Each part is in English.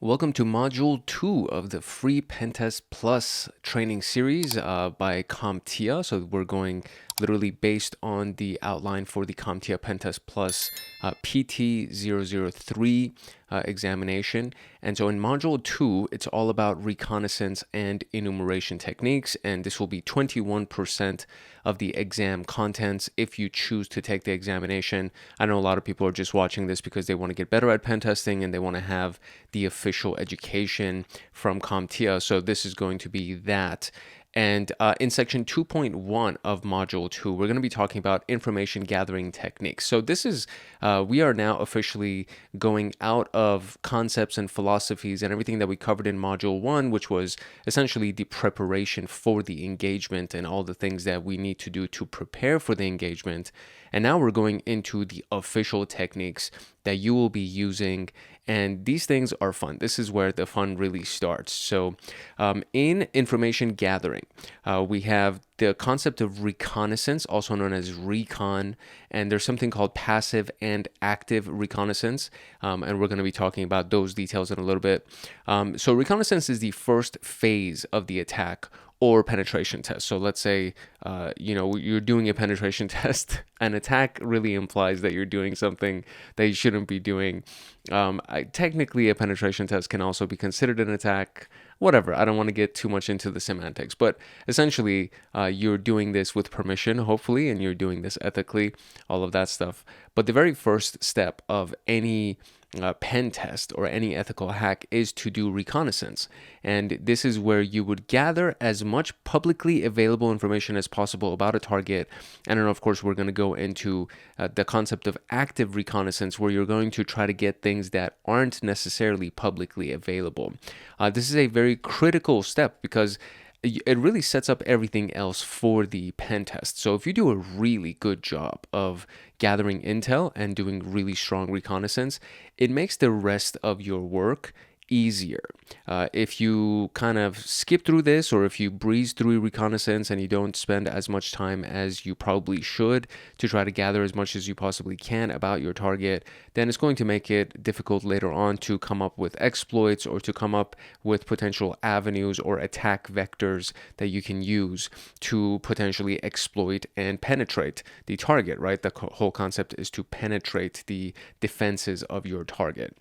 Welcome to Module 2 of the free PenTest Plus training series by CompTIA. So we're going literally based on the outline for the CompTIA PenTest Plus PT0-003 examination. And so in Module 2, it's all about reconnaissance and enumeration techniques. And this will be 21% of the exam contents if you choose to take the examination. I know a lot of people are just watching this because they want to get better at pen testing and they want to have the official education from CompTIA. So this is going to be that. And in section 2.1 of module 2, we're going to be talking about information gathering techniques. So this is, we are now officially going out of concepts and philosophies and everything that we covered in module 1, which was essentially the preparation for the engagement and all the things that we need to do to prepare for the engagement. And now we're going into the official techniques that you will be using. And these things are fun. This is where the fun really starts. So in information gathering, we have the concept of reconnaissance, also known as recon, and there's something called passive and active reconnaissance, and we're going to be talking about those details in a little bit. So reconnaissance is the first phase of the attack or penetration test. So let's say, you're doing a penetration test. An attack really implies that you're doing something that you shouldn't be doing. Technically, a penetration test can also be considered an attack. Whatever, I don't want to get too much into the semantics, but essentially, you're doing this with permission, hopefully, and you're doing this ethically, all of that stuff. But the very first step of any pen test or any ethical hack is to do reconnaissance. And this is where you would gather as much publicly available information as possible about a target. And then, of course, we're going to go into the concept of active reconnaissance, where you're going to try to get things that aren't necessarily publicly available. This is a very critical step because it really sets up everything else for the pen test. So if you do a really good job of gathering intel and doing really strong reconnaissance, it makes the rest of your work easier. If you kind of skip through this, or if you breeze through reconnaissance and you don't spend as much time as you probably should to try to gather as much as you possibly can about your target, then it's going to make it difficult later on to come up with exploits or to come up with potential avenues or attack vectors that you can use to potentially exploit and penetrate the target, right? The whole concept is to penetrate the defenses of your target.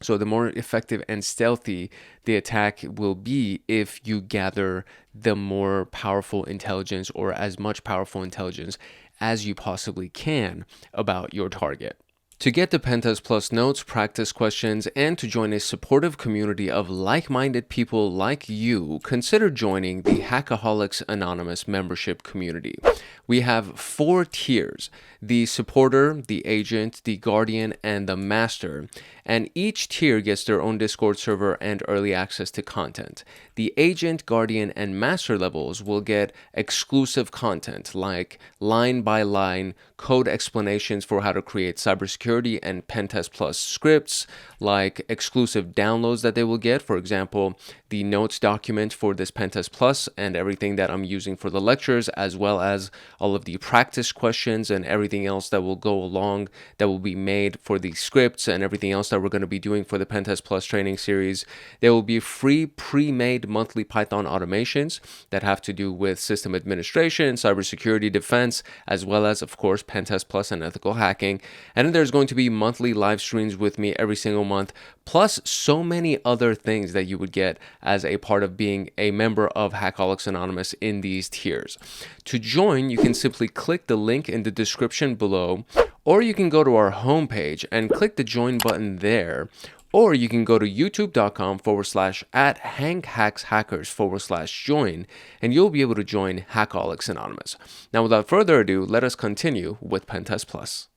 So the more effective and stealthy the attack will be if you gather the more powerful intelligence, or as much powerful intelligence as you possibly can about your target. To get the PenTest Plus notes, practice questions, and to join a supportive community of like-minded people like you, consider joining the Hackaholics Anonymous membership community. We have 4 tiers: the supporter, the agent, the guardian, and the master. And each tier gets their own Discord server and early access to content. The agent, guardian, and master levels will get exclusive content like line-by-line code explanations for how to create cybersecurity and PenTest Plus scripts, like exclusive downloads that they will get. For example, the notes document for this PenTest Plus and everything that I'm using for the lectures, as well as all of the practice questions and everything else that will go along that will be made for the scripts and everything else that we're going to be doing for the PenTest Plus training series. There will be free pre-made monthly Python automations that have to do with system administration, cybersecurity defense, as well as, of course, PenTest Plus and ethical hacking. And then there's going to be monthly live streams with me every single month, plus so many other things that you would get as a part of being a member of Hackaholics Anonymous in these tiers. To join, you can simply click the link in the description below, or you can go to our homepage and click the join button there. Or you can go to youtube.com/@hankhackshackers/join, and you'll be able to join Hackaholics Anonymous. Now, without further ado, let us continue with PenTest Plus.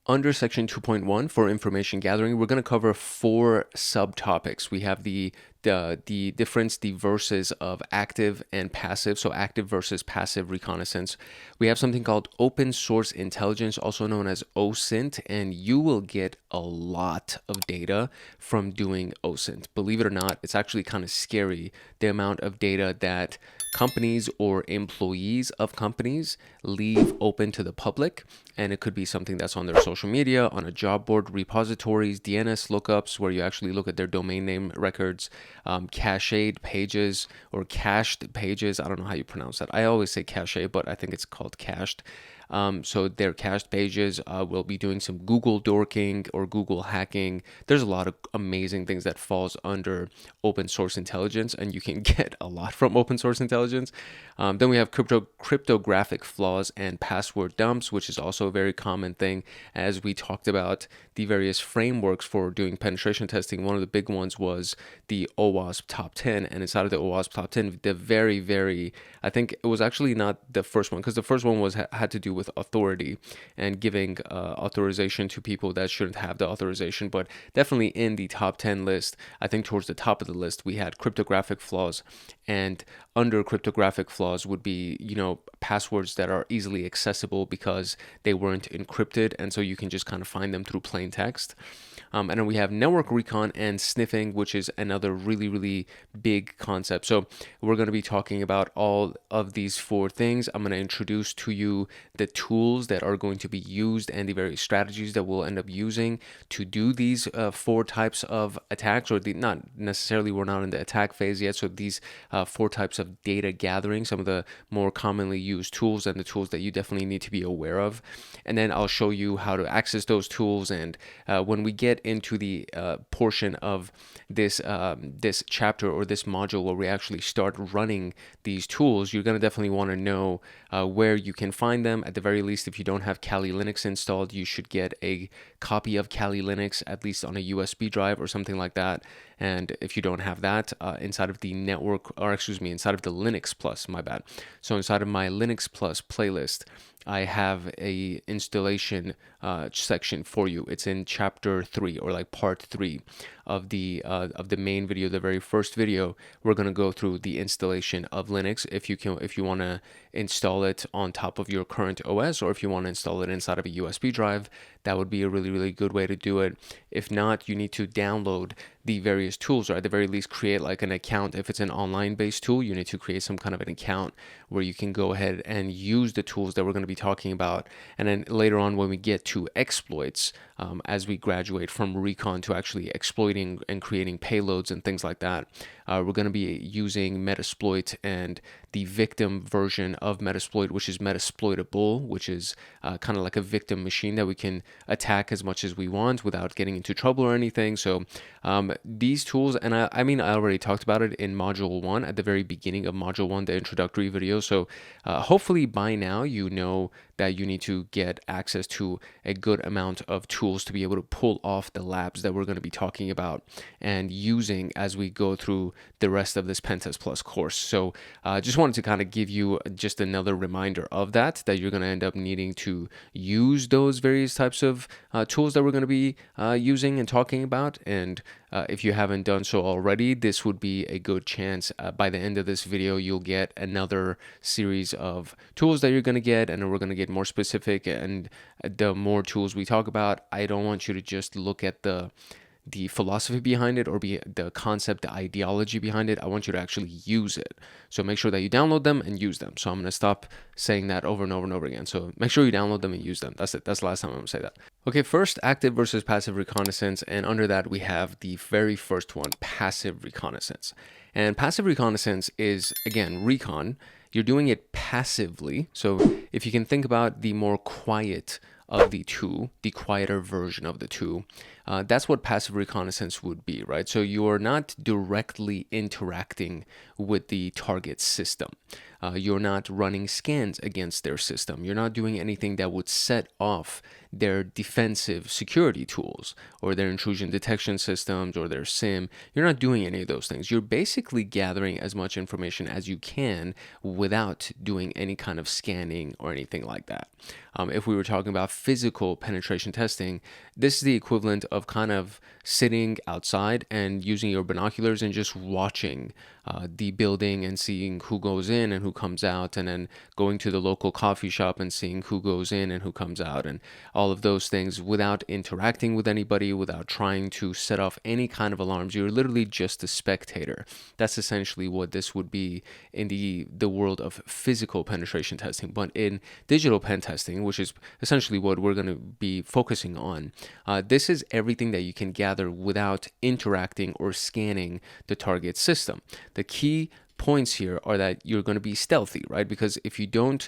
Under section 2.1 for information gathering, we're going to cover 4 subtopics. We have the the difference, the versus of active and passive. So active versus passive reconnaissance. We have something called open source intelligence, also known as OSINT, and you will get a lot of data from doing OSINT. Believe it or not, it's actually kind of scary, the amount of data that companies or employees of companies leave open to the public. And it could be something that's on their social media, on a job board, repositories, DNS lookups, where you actually look at their domain name records, cached pages or cached pages. I don't know how you pronounce that. I always say cache, but I think it's called cached. So their cached pages, will be doing some Google dorking or Google hacking. There's a lot of amazing things that falls under open source intelligence, and you can get a lot from open source intelligence. Then we have cryptographic flaws and password dumps, which is also a very common thing. As we talked about the various frameworks for doing penetration testing, one of the big ones was the OWASP top 10, and inside of the OWASP top 10, I think it was actually not the first one, because the first one had to do with authority and giving authorization to people that shouldn't have the authorization. But definitely in the top 10 list, I think towards the top of the list, we had cryptographic flaws, and under cryptographic flaws would be, passwords that are easily accessible because they weren't encrypted, and so you can just kind of find them through plain text. And then we have network recon and sniffing, which is another really, really big concept. So we're going to be talking about all of these four things. I'm going to introduce to you the tools that are going to be used and the various strategies that we'll end up using to do these four types of attacks, or not necessarily, we're not in the attack phase yet. So these four types of data gathering, some of the more commonly used tools and the tools that you definitely need to be aware of. And then I'll show you how to access those tools. And when we get into the portion of this chapter or this module where we actually start running these tools, you're going to definitely want to know where you can find them. At the very least, if you don't have Kali Linux installed, you should get a copy of Kali Linux, at least on a USB drive or something like that. And if you don't have that, inside of the inside of the Linux Plus, my bad. So inside of my Linux Plus playlist, I have a installation section for you. It's in chapter 3, or like part 3 of the main video, the very first video. We're going to go through the installation of Linux. If you want to install it on top of your current OS, or if you want to install it inside of a USB drive, that would be a really, really good way to do it. If not, you need to download the various tools, or at the very least create like an account. If it's an online based tool, you need to create some kind of an account where you can go ahead and use the tools that we're going to be talking about. And then later on, when we get to exploits, as we graduate from recon to actually exploiting and creating payloads and things like that, we're going to be using Metasploit and the victim version of Metasploit, which is Metasploitable, which is kind of like a victim machine that we can attack as much as we want without getting into trouble or anything. So these tools, and I already talked about it in module 1 at the very beginning of module 1, the introductory video. So hopefully by now you know that you need to get access to a good amount of tools to be able to pull off the labs that we're going to be talking about and using as we go through the rest of this PenTest Plus course. So just wanted to kind of give you just another reminder of that you're going to end up needing to use those various types of tools that we're going to be using and talking about. And if you haven't done so already, this would be a good chance. By the end of this video, you'll get another series of tools that you're going to get, and we're going to get more specific. And the more tools we talk about, I don't want you to just look at the philosophy behind it or the concept, the ideology behind it. I want you to actually use it. So make sure that you download them and use them. So I'm going to stop saying that over and over and over again. So make sure you download them and use them. That's it. That's the last time I'm going to say that. Okay, first, active versus passive reconnaissance. And under that, we have the very first one, passive reconnaissance. And passive reconnaissance is, again, recon. You're doing it passively. So if you can think about the more quiet of the two, the quieter version of the two, that's what passive reconnaissance would be, right? So you are not directly interacting with the target system. You're not running scans against their system. You're not doing anything that would set off their defensive security tools or their intrusion detection systems or their SIM. You're not doing any of those things. You're basically gathering as much information as you can without doing any kind of scanning or anything like that. If we were talking about physical penetration testing, this is the equivalent of of kind of sitting outside and using your binoculars and just watching the building and seeing who goes in and who comes out, and then going to the local coffee shop and seeing who goes in and who comes out, and all of those things without interacting with anybody, without trying to set off any kind of alarms. You're literally just a spectator. That's essentially what this would be in the world of physical penetration testing. But in digital pen testing, which is essentially what we're going to be focusing on, this is everything that you can gather without interacting or scanning the target system. The key points here are that you're going to be stealthy, right? Because if you don't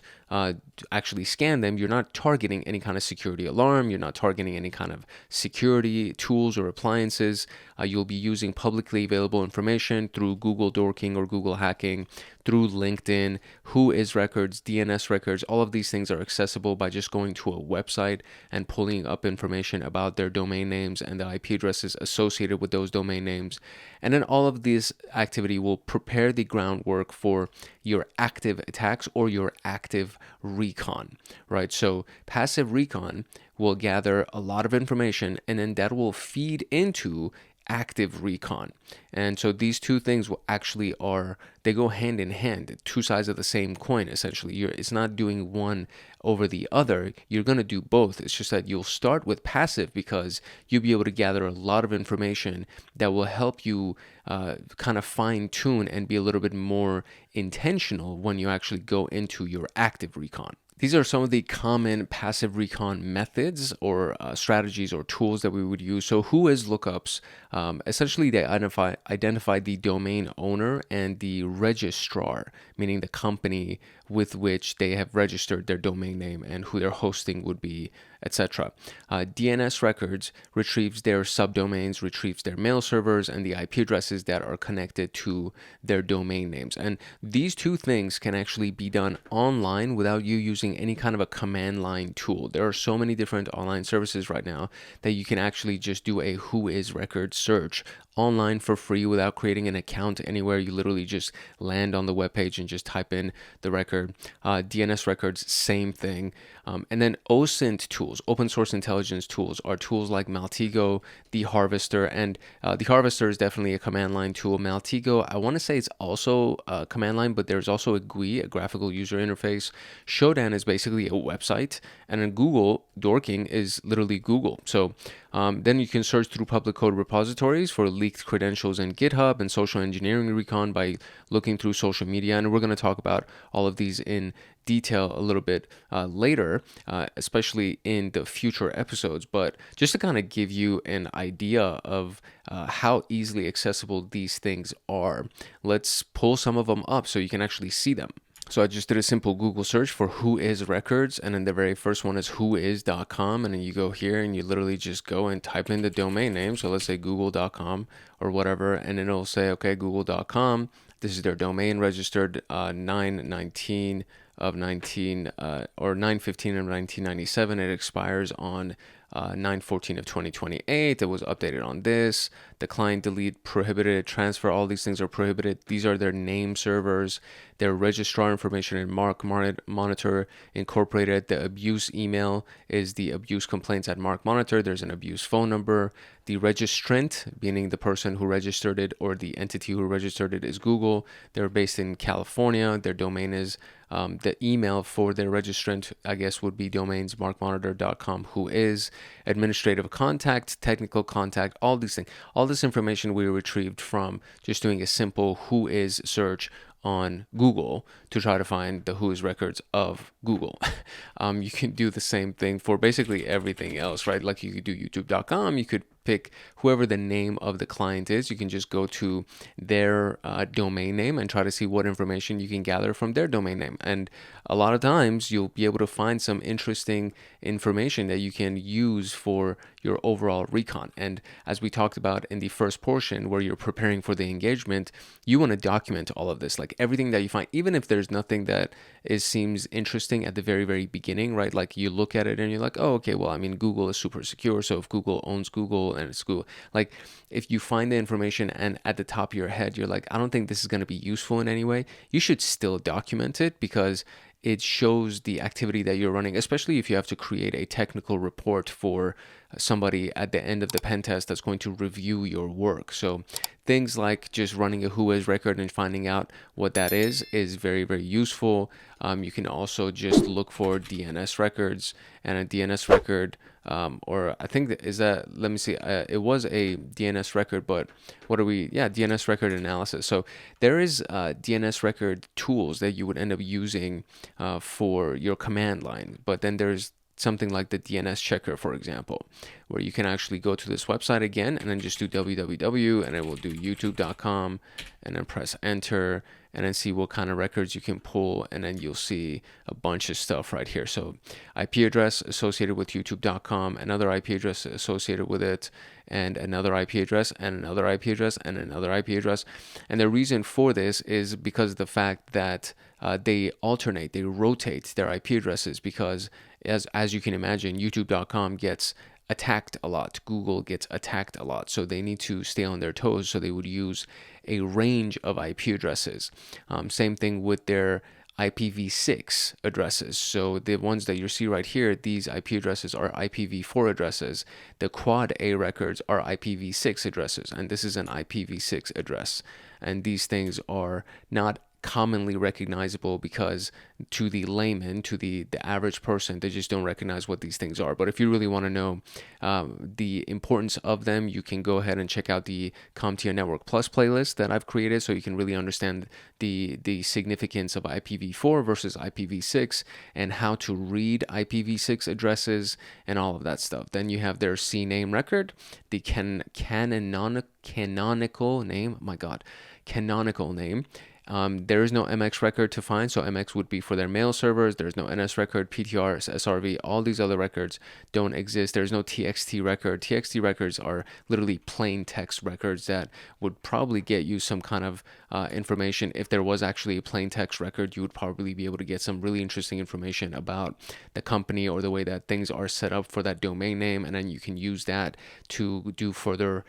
actually scan them, you're not targeting any kind of security alarm, you're not targeting any kind of security tools or appliances. You'll be using publicly available information through Google dorking or Google hacking, through LinkedIn, Whois records, DNS records. All of these things are accessible by just going to a website and pulling up information about their domain names and the IP addresses associated with those domain names. And then all of this activity will prepare the groundwork for your active attacks or your active recon, right? So passive recon will gather a lot of information, and then that will feed into active recon. And so these two things will actually they go hand in hand, two sides of the same coin, essentially. It's not doing one over the other. You're going to do both. It's just that you'll start with passive because you'll be able to gather a lot of information that will help you kind of fine tune and be a little bit more intentional when you actually go into your active recon. These are some of the common passive recon methods or strategies or tools that we would use. So Whois lookups, essentially they identify the domain owner and the registrar, meaning the company with which they have registered their domain name and who their hosting would be, etc. DNS records retrieves their subdomains, retrieves their mail servers, and the IP addresses that are connected to their domain names. And these two things can actually be done online without you using any kind of a command line tool. There are so many different online services right now that you can actually just do a Whois record search online for free without creating an account anywhere. You literally just land on the webpage and just type in the record. DNS records, same thing. And then OSINT tools, open source intelligence tools, are tools like Maltego, the Harvester, and the Harvester is definitely a command line tool. Maltego, I want to say it's also a command line, but there's also a GUI, a graphical user interface. Shodan is basically a website, and then Google dorking is literally Google. So then you can search through public code repositories for leaked credentials in GitHub, and social engineering recon by looking through social media. And we're going to talk about all of these in detail a little bit later, especially in the future episodes. But just to kind of give you an idea of how easily accessible these things are, let's pull some of them up so you can actually see them. So I just did a simple Google search for Whois records, and then the very first one is whois.com, and then you go here and you literally just go and type in the domain name. So let's say google.com or whatever, and then it'll say, okay, google.com, this is their domain registered 9/19 of 19 or 9/15 of 1997. It expires on 9/14 of 2028. It was updated on this. Decline, delete, prohibited, transfer, all these things are prohibited. These are their name servers, their registrar information in Mark Monitor Incorporated. The abuse email is the abuse complaints at Mark Monitor. There's an abuse phone number. The registrant, meaning the person who registered it or the entity who registered it, is Google. They're based in California. Their domain is the email for their registrant, I guess, would be domains markmonitor.com. Whois, administrative contact, technical contact, all these things. All this information we retrieved from just doing a simple Whois search on Google to try to find the Whois records of Google. You can do the same thing for basically everything else, right? Like you could do youtube.com, you could pick whoever the name of the client is. You can just go to their domain name and try to see what information you can gather from their domain name. And a lot of times you'll be able to find some interesting information that you can use for your overall recon. And as we talked about in the first portion where you're preparing for the engagement, you want to document all of this, like everything that you find, even if there's nothing that seems interesting at the very, very beginning, right? Like you look at it and you're like, oh, okay, well, I mean, Google is super secure. So if Google owns Google and it's Google, like if you find the information and at the top of your head, you're like, I don't think this is going to be useful in any way, you should still document it because it shows the activity that you're running, especially if you have to create a technical report for somebody at the end of the pen test that's going to review your work. So things like just running a whois record and finding out what that is very, very useful. You can also just look for DNS records, and a DNS record, or I think that is that, let me see, it was a DNS record, but what are we, yeah, DNS record analysis. So there is DNS record tools that you would end up using for your command line, but then there's something like the DNS checker, for example, where you can actually go to this website again and then just do www, and it will do youtube.com, and then press enter, and then see what kind of records you can pull, and then you'll see a bunch of stuff right here. So IP address associated with youtube.com, another IP address associated with it, and another IP address, and another IP address, and another IP address. And the reason for this is because of the fact that they alternate, they rotate their IP addresses, because as you can imagine, youtube.com gets attacked a lot. Google gets attacked a lot. So they need to stay on their toes. So they would use a range of IP addresses. Same thing with their IPv6 addresses. So the ones that you see right here, these IP addresses are IPv4 addresses. The quad A records are IPv6 addresses, and this is an IPv6 address. And these things are not commonly recognizable, because to the layman, to the average person, they just don't recognize what these things are. But if you really want to know the importance of them, you can go ahead and check out the CompTIA Network Plus playlist that I've created, so you can really understand the significance of IPv4 versus IPv6 and how to read IPv6 addresses and all of that stuff. Then you have their CNAME record, the canonical name. Oh my God, canonical name. There is no MX record to find, so MX would be for their mail servers. There's no NS record, PTR, SRV, all these other records don't exist. There's no TXT record. TXT records are literally plain text records that would probably get you some kind of information. If there was actually a plain text record, you would probably be able to get some really interesting information about the company or the way that things are set up for that domain name, and then you can use that to do further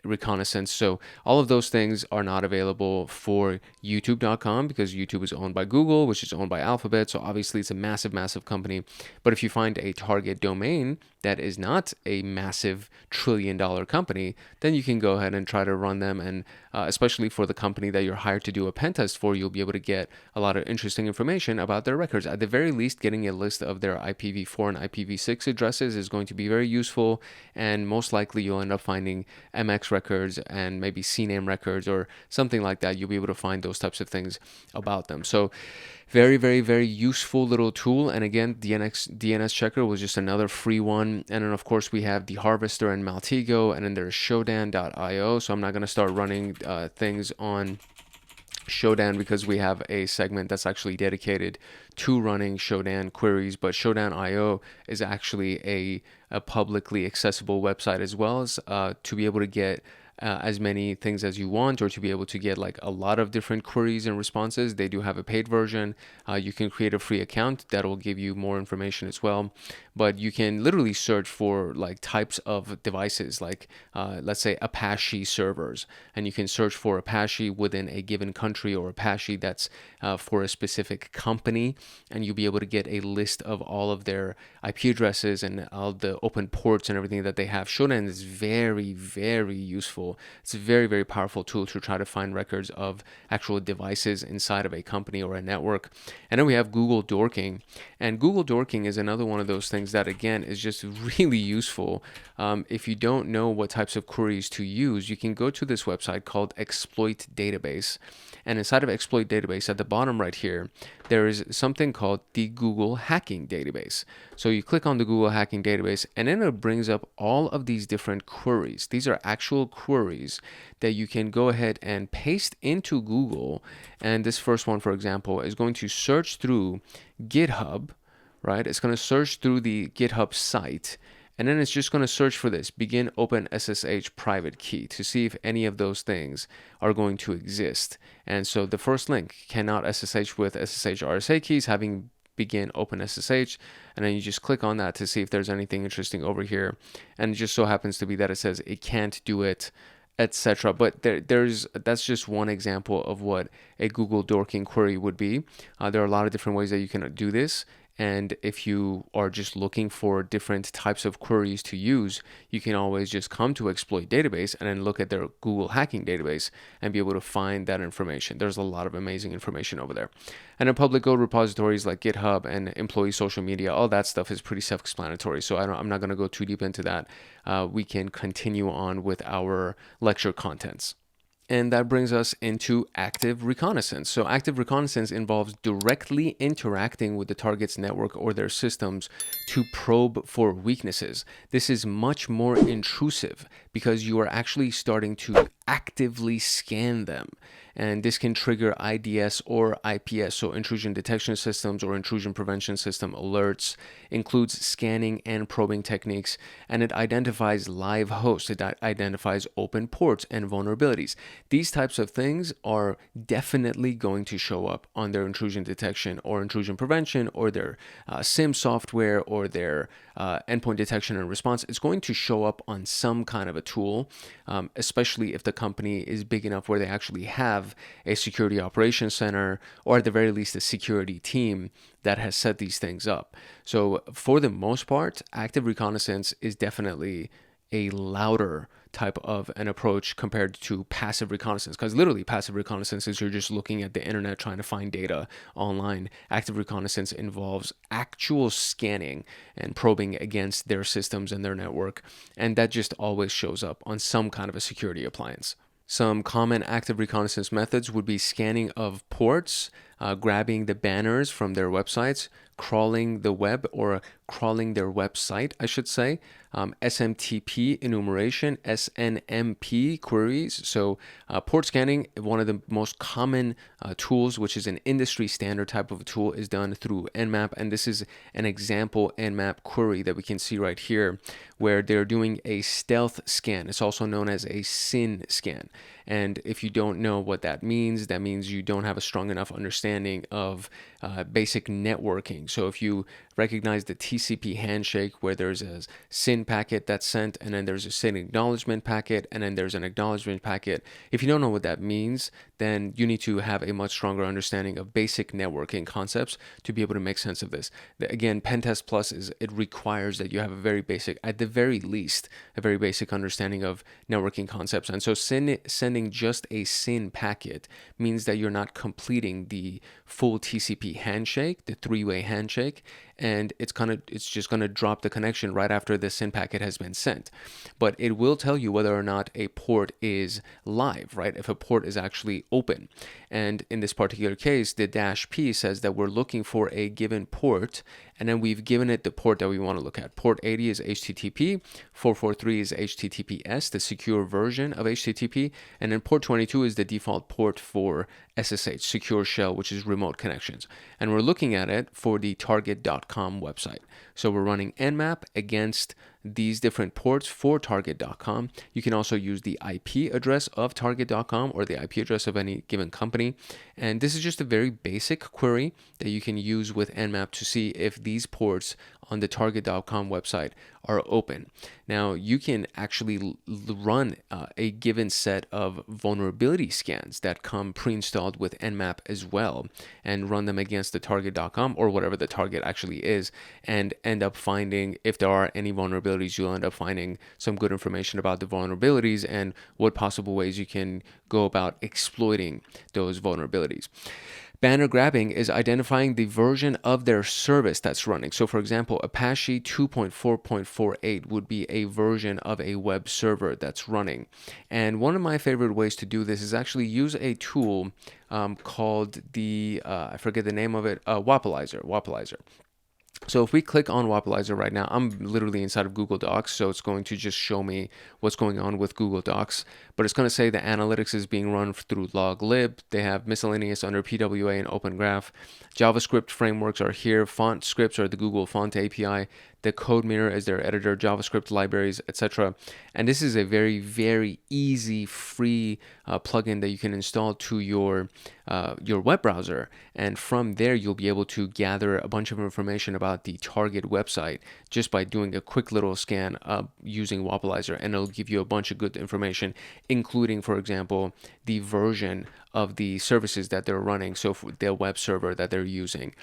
reconnaissance. So all of those things are not available for youtube.com, because YouTube is owned by Google, which is owned by Alphabet. So obviously it's a massive, massive company. But if you find a target domain that is not a massive $1 trillion company, then you can go ahead and try to run them. And especially for the company that you're hired to do a pen test for, you'll be able to get a lot of interesting information about their records. At the very least, getting a list of their IPv4 and IPv6 addresses is going to be very useful. And most likely you'll end up finding MX records and maybe CNAME records or something like that. You'll be able to find those types of things about them. So very, very, very useful little tool. And again, DNS checker was just another free one. And then of course we have the Harvester and Maltego, and then there's Shodan.io. So I'm not going to start running things on Shodan, because we have a segment that's actually dedicated to running Shodan queries. But Shodan.io is actually a publicly accessible website, as well as to be able to get as many things as you want, or to be able to get like a lot of different queries and responses. They do have a paid version. You can create a free account that will give you more information as well. But you can literally search for like types of devices, like let's say Apache servers, and you can search for Apache within a given country, or Apache that's for a specific company, and you'll be able to get a list of all of their IP addresses and all the open ports and everything that they have. Shodan is very, very useful. It's a very, very powerful tool to try to find records of actual devices inside of a company or a network. And then we have Google Dorking, and Google Dorking is another one of those things that again is just really useful. If you don't know what types of queries to use, you can go to this website called Exploit Database. And inside of Exploit Database, at the bottom right here, there is something called the Google Hacking Database. So you click on the Google Hacking Database, and then it brings up all of these different queries. These are actual queries that you can go ahead and paste into Google. And this first one, for example, is going to search through GitHub, right? It's going to search through the GitHub site. And then it's just going to search for this begin open SSH private key to see if any of those things are going to exist. And so the first link, cannot SSH with SSH RSA keys having begin open SSH. And then you just click on that to see if there's anything interesting over here. And it just so happens to be that it says it can't do it, etc. But that's just one example of what a Google Dorking query would be. There are a lot of different ways that you can do this. And if you are just looking for different types of queries to use, you can always just come to Exploit Database and then look at their Google Hacking Database and be able to find that information. There's a lot of amazing information over there. And in public code repositories like GitHub and employee social media, all that stuff is pretty self-explanatory. So I'm not going to go too deep into that. We can continue on with our lecture contents. And that brings us into active reconnaissance. So active reconnaissance involves directly interacting with the target's network or their systems to probe for weaknesses. This is much more intrusive because you are actually starting to actively scan them. And this can trigger IDS or IPS, so intrusion detection systems or intrusion prevention system alerts, includes scanning and probing techniques, and it identifies live hosts. It identifies open ports and vulnerabilities. These types of things are definitely going to show up on their intrusion detection or intrusion prevention or their SIM software or their endpoint detection and response. It's going to show up on some kind of a tool, especially if the company is big enough where they actually have a security operations center or at the very least a security team that has set these things up. So for the most part, active reconnaissance is definitely a louder type of an approach compared to passive reconnaissance, because literally passive reconnaissance is you're just looking at the internet trying to find data online. Active reconnaissance involves actual scanning and probing against their systems and their network, and that just always shows up on some kind of a security appliance. Some common active reconnaissance methods would be scanning of ports, grabbing the banners from their websites, crawling the web or crawling their website, I should say, SMTP enumeration, SNMP queries. So port scanning, one of the most common tools, which is an industry standard type of a tool, is done through Nmap. And this is an example Nmap query that we can see right here, where they're doing a stealth scan. It's also known as a SYN scan. And if you don't know what that means you don't have a strong enough understanding of basic networking. So if you recognize the TCP handshake, where there's a SYN packet that's sent, and then there's a SYN acknowledgement packet, and then there's an acknowledgement packet. If you don't know what that means, then you need to have a much stronger understanding of basic networking concepts to be able to make sense of this. Again, PenTest Plus it requires that you have a very basic, at the very least, a very basic understanding of networking concepts. And so sending just a SYN packet means that you're not completing the full TCP handshake, the three-way handshake, and it's just gonna drop the connection right after the SYN packet has been sent. But it will tell you whether or not a port is live, right? If a port is actually open. And in this particular case, the -P says that we're looking for a given port, and then we've given it the port that we want to look at. Port 80 is HTTP, 443 is HTTPS, the secure version of HTTP, and then port 22 is the default port for SSH, secure shell, which is remote connections. And we're looking at it for the target.com website. So we're running Nmap against these different ports for target.com. You can also use the IP address of target.com or the IP address of any given company. And this is just a very basic query that you can use with Nmap to see if these ports on the target.com website are open. Now, you can actually run a given set of vulnerability scans that come pre-installed with Nmap as well, and run them against the target.com or whatever the target actually is, and end up finding, if there are any vulnerabilities, you'll end up finding some good information about the vulnerabilities and what possible ways you can go about exploiting those vulnerabilities. Banner grabbing is identifying the version of their service that's running. So for example, Apache 2.4.48 would be a version of a web server that's running. And one of my favorite ways to do this is actually use a tool called I forget the name of it, Wapalizer. So if we click on Wapalizer right now, I'm literally inside of Google Docs, so it's going to just show me what's going on with Google Docs. But it's going to say the analytics is being run through loglib. They have miscellaneous under PWA and Open Graph. JavaScript frameworks are here. Font scripts are the Google Font API. the code mirror as their editor, JavaScript libraries, etc. And this is a very, very easy, free plugin that you can install to your web browser. And from there, you'll be able to gather a bunch of information about the target website just by doing a quick little scan using Woppalizer, and it'll give you a bunch of good information, including, for example, the version of the services that they're running, so for their web server that they're using,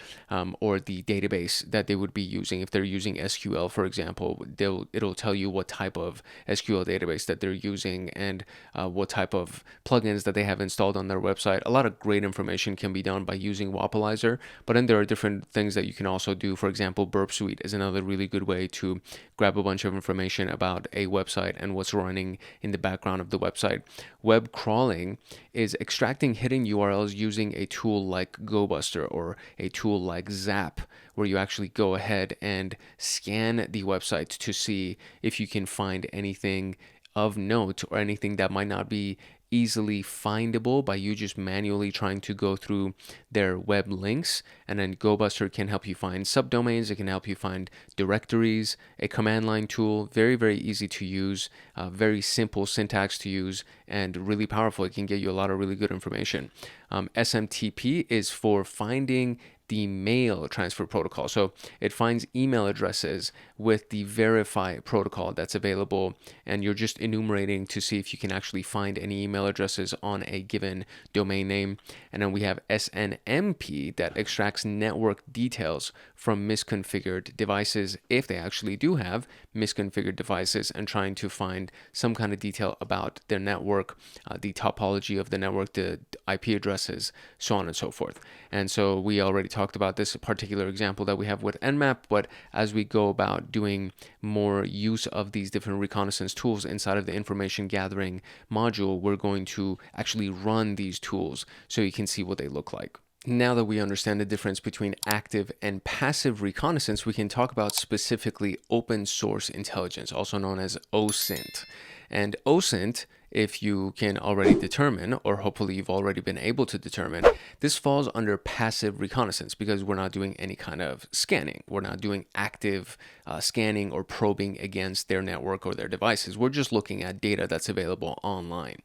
or the database that they would be using. If they're using SQL, for example, it'll tell you what type of SQL database that they're using and what type of plugins that they have installed on their website. A lot of great information can be done by using Woppalizer, but then there are different things that you can also do. For example, Burp Suite is another really good way to grab a bunch of information about a website and what's running in the background of the website. Web crawling is extracting hidden URLs using a tool like GoBuster or a tool like Zap, where you actually go ahead and scan the website to see if you can find anything of note or anything that might not be easily findable by you just manually trying to go through their web links. And then GoBuster can help you find subdomains. It can help you find directories, a command line tool, very, very easy to use, very simple syntax to use, and really powerful. It can get you a lot of really good information. SMTP is for finding the mail transfer protocol. So it finds email addresses with the verify protocol that's available, and you're just enumerating to see if you can actually find any email addresses on a given domain name. And then we have SNMP that extracts network details from misconfigured devices, if they actually do have misconfigured devices, and trying to find some kind of detail about their network, the topology of the network, the IP addresses, so on and so forth. And so we already talked about this particular example that we have with Nmap, but as we go about doing more use of these different reconnaissance tools inside of the information gathering module, we're going to actually run these tools so you can see what they look like. Now that we understand the difference between active and passive reconnaissance, we can talk about specifically open source intelligence, also known as OSINT. And OSINT, if you can already determine, or hopefully you've already been able to determine, this falls under passive reconnaissance because we're not doing any kind of scanning. We're not doing active scanning or probing against their network or their devices. We're just looking at data that's available online.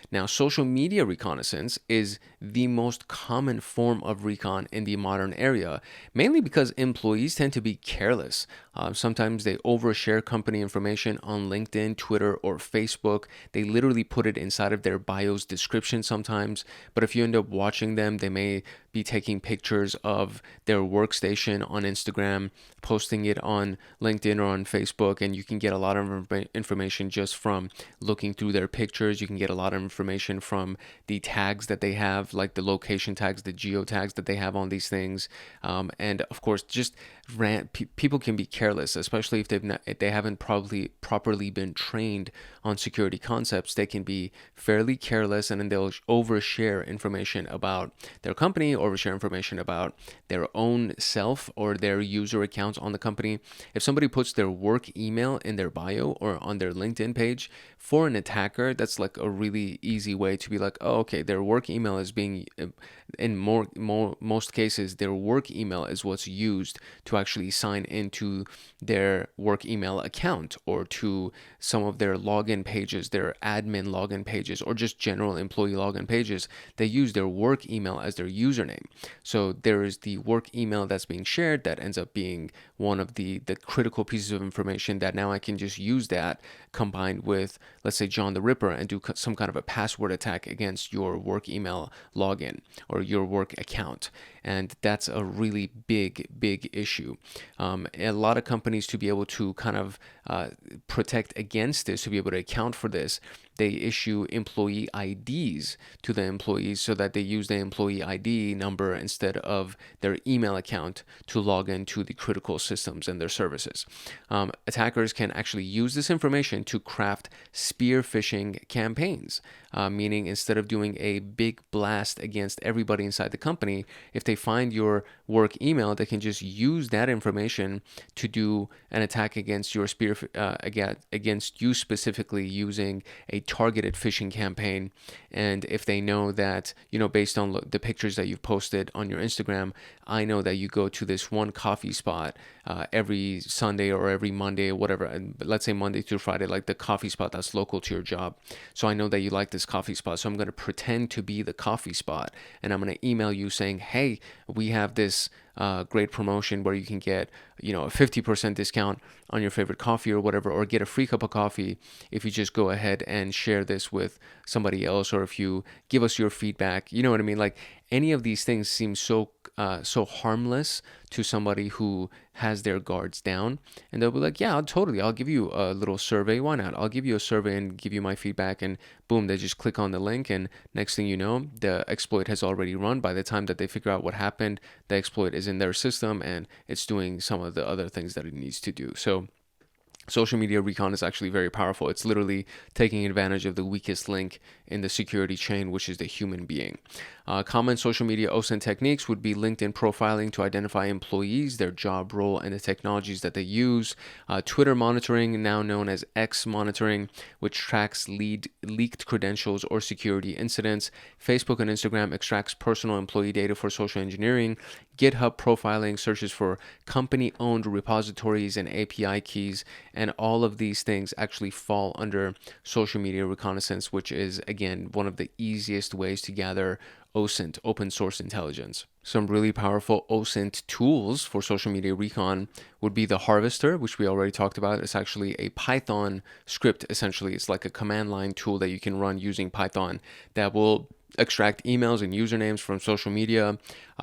Now, social media reconnaissance is the most common form of recon in the modern era, mainly because employees tend to be careless. Sometimes they overshare company information on LinkedIn, Twitter, or Facebook. They literally put it inside of their bio's description sometimes, but if you end up watching them, they may be taking pictures of their workstation on Instagram, posting it on LinkedIn or on Facebook, and you can get a lot of information just from looking through their pictures. You can get a lot of information from the tags that they have, like the location tags, the geo tags that they have on these things. And of course, just people can be careless, especially if they haven't probably properly been trained on security concepts. They can be fairly careless, and then they'll overshare information about their company, overshare information about their own self or their user accounts on the company. If somebody puts their work email in their bio or on their LinkedIn page, for an attacker, that's like a really easy way to be like, oh, okay, their work email is being, in most cases, their work email is what's used to actually sign into their work email account or to some of their login pages, their admin login pages, or just general employee login pages. They use their work email as their username. So there is the work email that's being shared that ends up being one of the critical pieces of information that now I can just use that combined with, let's say, John the Ripper, and do some kind of a password attack against your work email login or your work account. And that's a really big issue. A lot of companies, to be able to kind of protect against this, to be able to account for this, they issue employee IDs to the employees so that they use the employee ID number instead of their email account to log into the critical systems and their services. Attackers can actually use this information to craft spear phishing campaigns, meaning instead of doing a big blast against everybody inside the company, if they find your work email, they can just use that information to do an attack against your against you specifically, using a targeted phishing campaign. And if they know that, based on the pictures that you've posted on your Instagram, I know that you go to this one coffee spot every Sunday or every Monday or whatever, and let's say Monday through Friday, like the coffee spot that's local to your job. So I know that you like this coffee spot. So I'm going to pretend to be the coffee spot, and I'm going to email you saying, hey, we have this great promotion where you can get, a 50% discount on your favorite coffee or whatever, or get a free cup of coffee if you just go ahead and share this with somebody else, or if you give us your feedback. You know what I mean? Like, any of these things seem so harmless to somebody who has their guards down, and they'll be like, yeah, I'll give you a little survey. Why not? I'll give you a survey and give you my feedback, and boom, they just click on the link, and next thing you know, the exploit has already run. By the time that they figure out what happened, the exploit is in their system and it's doing some of the other things that it needs to do. So social media recon is actually very powerful. It's literally taking advantage of the weakest link in the security chain, which is the human being. Common social media OSINT techniques would be LinkedIn profiling to identify employees, their job role, and the technologies that they use. Twitter monitoring, now known as X monitoring, which tracks leaked credentials or security incidents. Facebook and Instagram extracts personal employee data for social engineering. GitHub profiling searches for company-owned repositories and API keys, and all of these things actually fall under social media reconnaissance, which is, again, one of the easiest ways to gather OSINT, open source intelligence. Some really powerful OSINT tools for social media recon would be the Harvester, which we already talked about. It's actually a Python script, essentially. It's like a command line tool that you can run using Python that will extract emails and usernames from social media.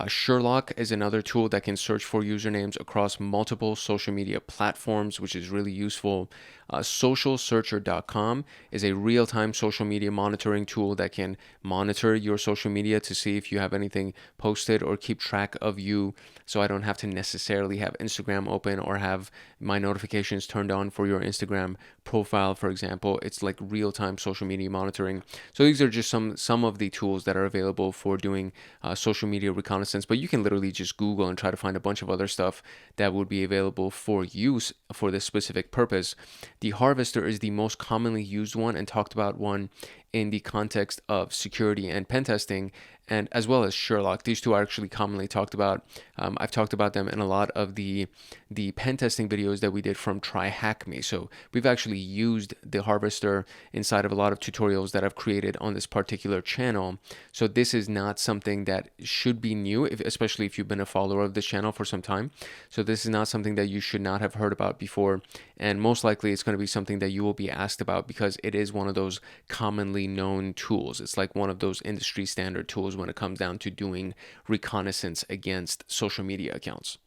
Sherlock is another tool that can search for usernames across multiple social media platforms, which is really useful. Socialsearcher.com is a real-time social media monitoring tool that can monitor your social media to see if you have anything posted or keep track of you, so I don't have to necessarily have Instagram open or have my notifications turned on for your Instagram profile, for example. It's like real-time social media monitoring. So these are just some of the tools that are available for doing social media reconnaissance, but you can literally just Google and try to find a bunch of other stuff that would be available for use for this specific purpose. The Harvester is the most commonly used one and talked about one in the context of security and pen testing, and as well as Sherlock. These two are actually commonly talked about. I've talked about them in a lot of the pen testing videos that we did from Try Hack Me. So we've actually used the Harvester inside of a lot of tutorials that I've created on this particular channel. So this is not something that should be new, especially if you've been a follower of this channel for some time. So this is not something that you should not have heard about before, and most likely it's going to be something that you will be asked about because it is one of those commonly known tools. It's like one of those industry standard tools when it comes down to doing reconnaissance against social media accounts.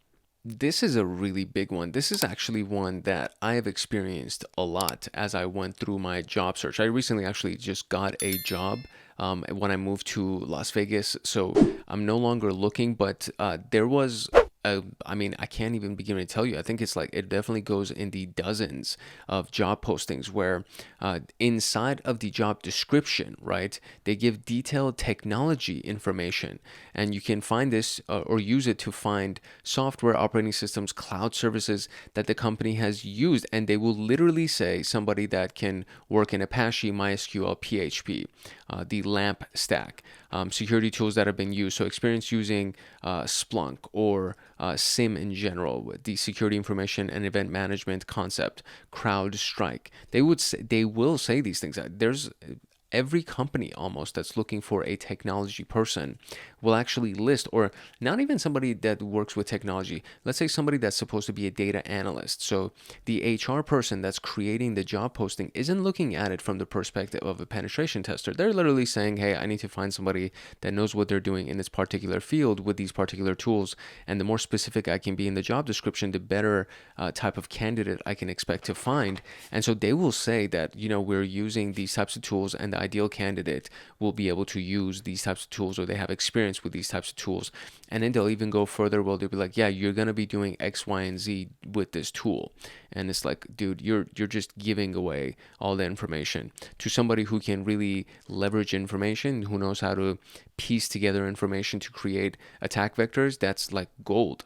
This is a really big one. This is actually one that I have experienced a lot as I went through my job search. I recently actually just got a job when I moved to Las Vegas, so I'm no longer looking, but there was I can't even begin to tell you. I think it's like, it definitely goes in the dozens of job postings where inside of the job description, right, they give detailed technology information, and you can find this or use it to find software, operating systems, cloud services that the company has used, and they will literally say somebody that can work in Apache, MySQL, PHP, the LAMP stack, security tools that have been used. So experience using Splunk or SIM in general, the security information and event management concept, CrowdStrike. They will say these things. There's every company almost that's looking for a technology person will actually list, or not even somebody that works with technology. Let's say somebody that's supposed to be a data analyst. So the HR person that's creating the job posting isn't looking at it from the perspective of a penetration tester. They're literally saying, hey, I need to find somebody that knows what they're doing in this particular field with these particular tools. And the more specific I can be in the job description, the better type of candidate I can expect to find. And so they will say that, we're using these types of tools, and the ideal candidate will be able to use these types of tools, or they have experience with these types of tools. And then they'll even go further. Well, they'll be like, yeah, you're going to be doing X, Y, and Z with this tool. And it's like, dude, you're just giving away all the information to somebody who can really leverage information, who knows how to piece together information to create attack vectors, that's like gold.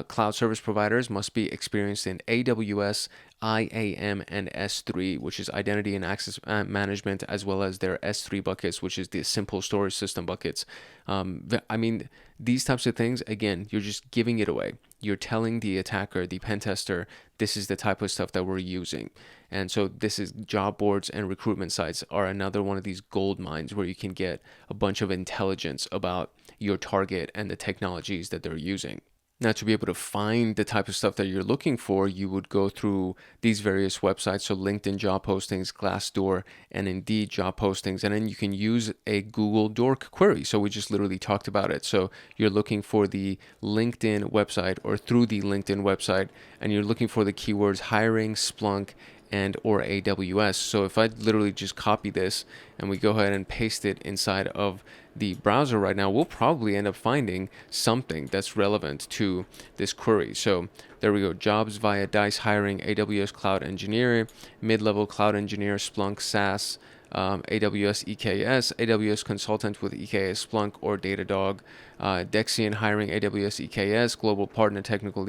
Cloud service providers must be experienced in AWS, IAM, and S3, which is identity and access management, as well as their S3 buckets, which is the simple storage system buckets. I mean, these types of things, again, you're just giving it away. You're telling the attacker, the pen tester, this is the type of stuff that we're using. And so this is job boards and recruitment sites are another one of these gold mines where you can get a bunch of intelligence about your target and the technologies that they're using. Now, to be able to find the type of stuff that you're looking for, you would go through these various websites. So LinkedIn job postings, Glassdoor, and Indeed job postings. And then you can use a Google Dork query. So we just literally talked about it. So you're looking for the LinkedIn website or through the LinkedIn website, and you're looking for the keywords hiring, Splunk, and or AWS. So if I literally just copy this and we go ahead and paste it inside of the browser right now, we'll probably end up finding something that's relevant to this query. So there we go. Jobs via Dice hiring, AWS cloud engineer, mid-level cloud engineer, Splunk SaaS, AWS EKS, AWS consultant with EKS Splunk or Datadog, Dexian hiring AWS EKS, global partner technical.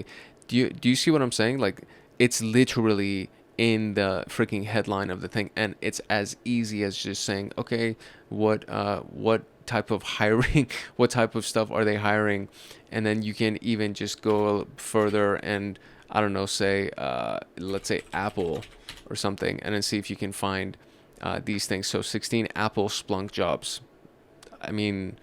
Do you see what I'm saying? Like, it's literally in the freaking headline of the thing, and it's as easy as just saying, okay, what type of hiring, what type of stuff are they hiring, and then you can even just go further and I don't know, say let's say Apple or something, and then see if you can find these things. So 16 Apple Splunk jobs. I mean,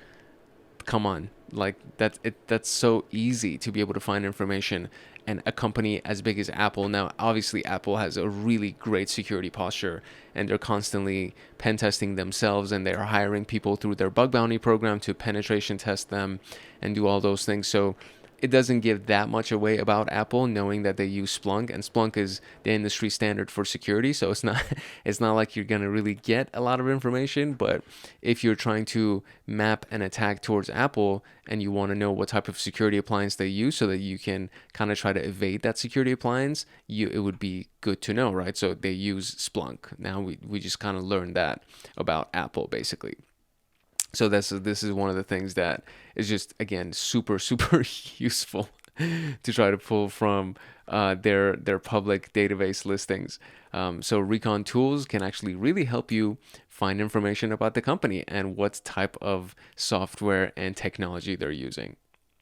come on, like that's so easy to be able to find information. And a company as big as Apple, now obviously Apple has a really great security posture and they're constantly pen testing themselves, and they're hiring people through their bug bounty program to penetration test them and do all those things. So it doesn't give that much away about Apple, knowing that they use Splunk, and Splunk is the industry standard for security. So it's not like you're going to really get a lot of information. But if you're trying to map an attack towards Apple and you want to know what type of security appliance they use so that you can kind of try to evade that security appliance, it would be good to know, right? So they use Splunk. Now we just kind of learned that about Apple, basically. So this is one of the things that is just, again, super useful to try to pull from their public database listings. So Recon tools can actually really help you find information about the company and what type of software and technology they're using.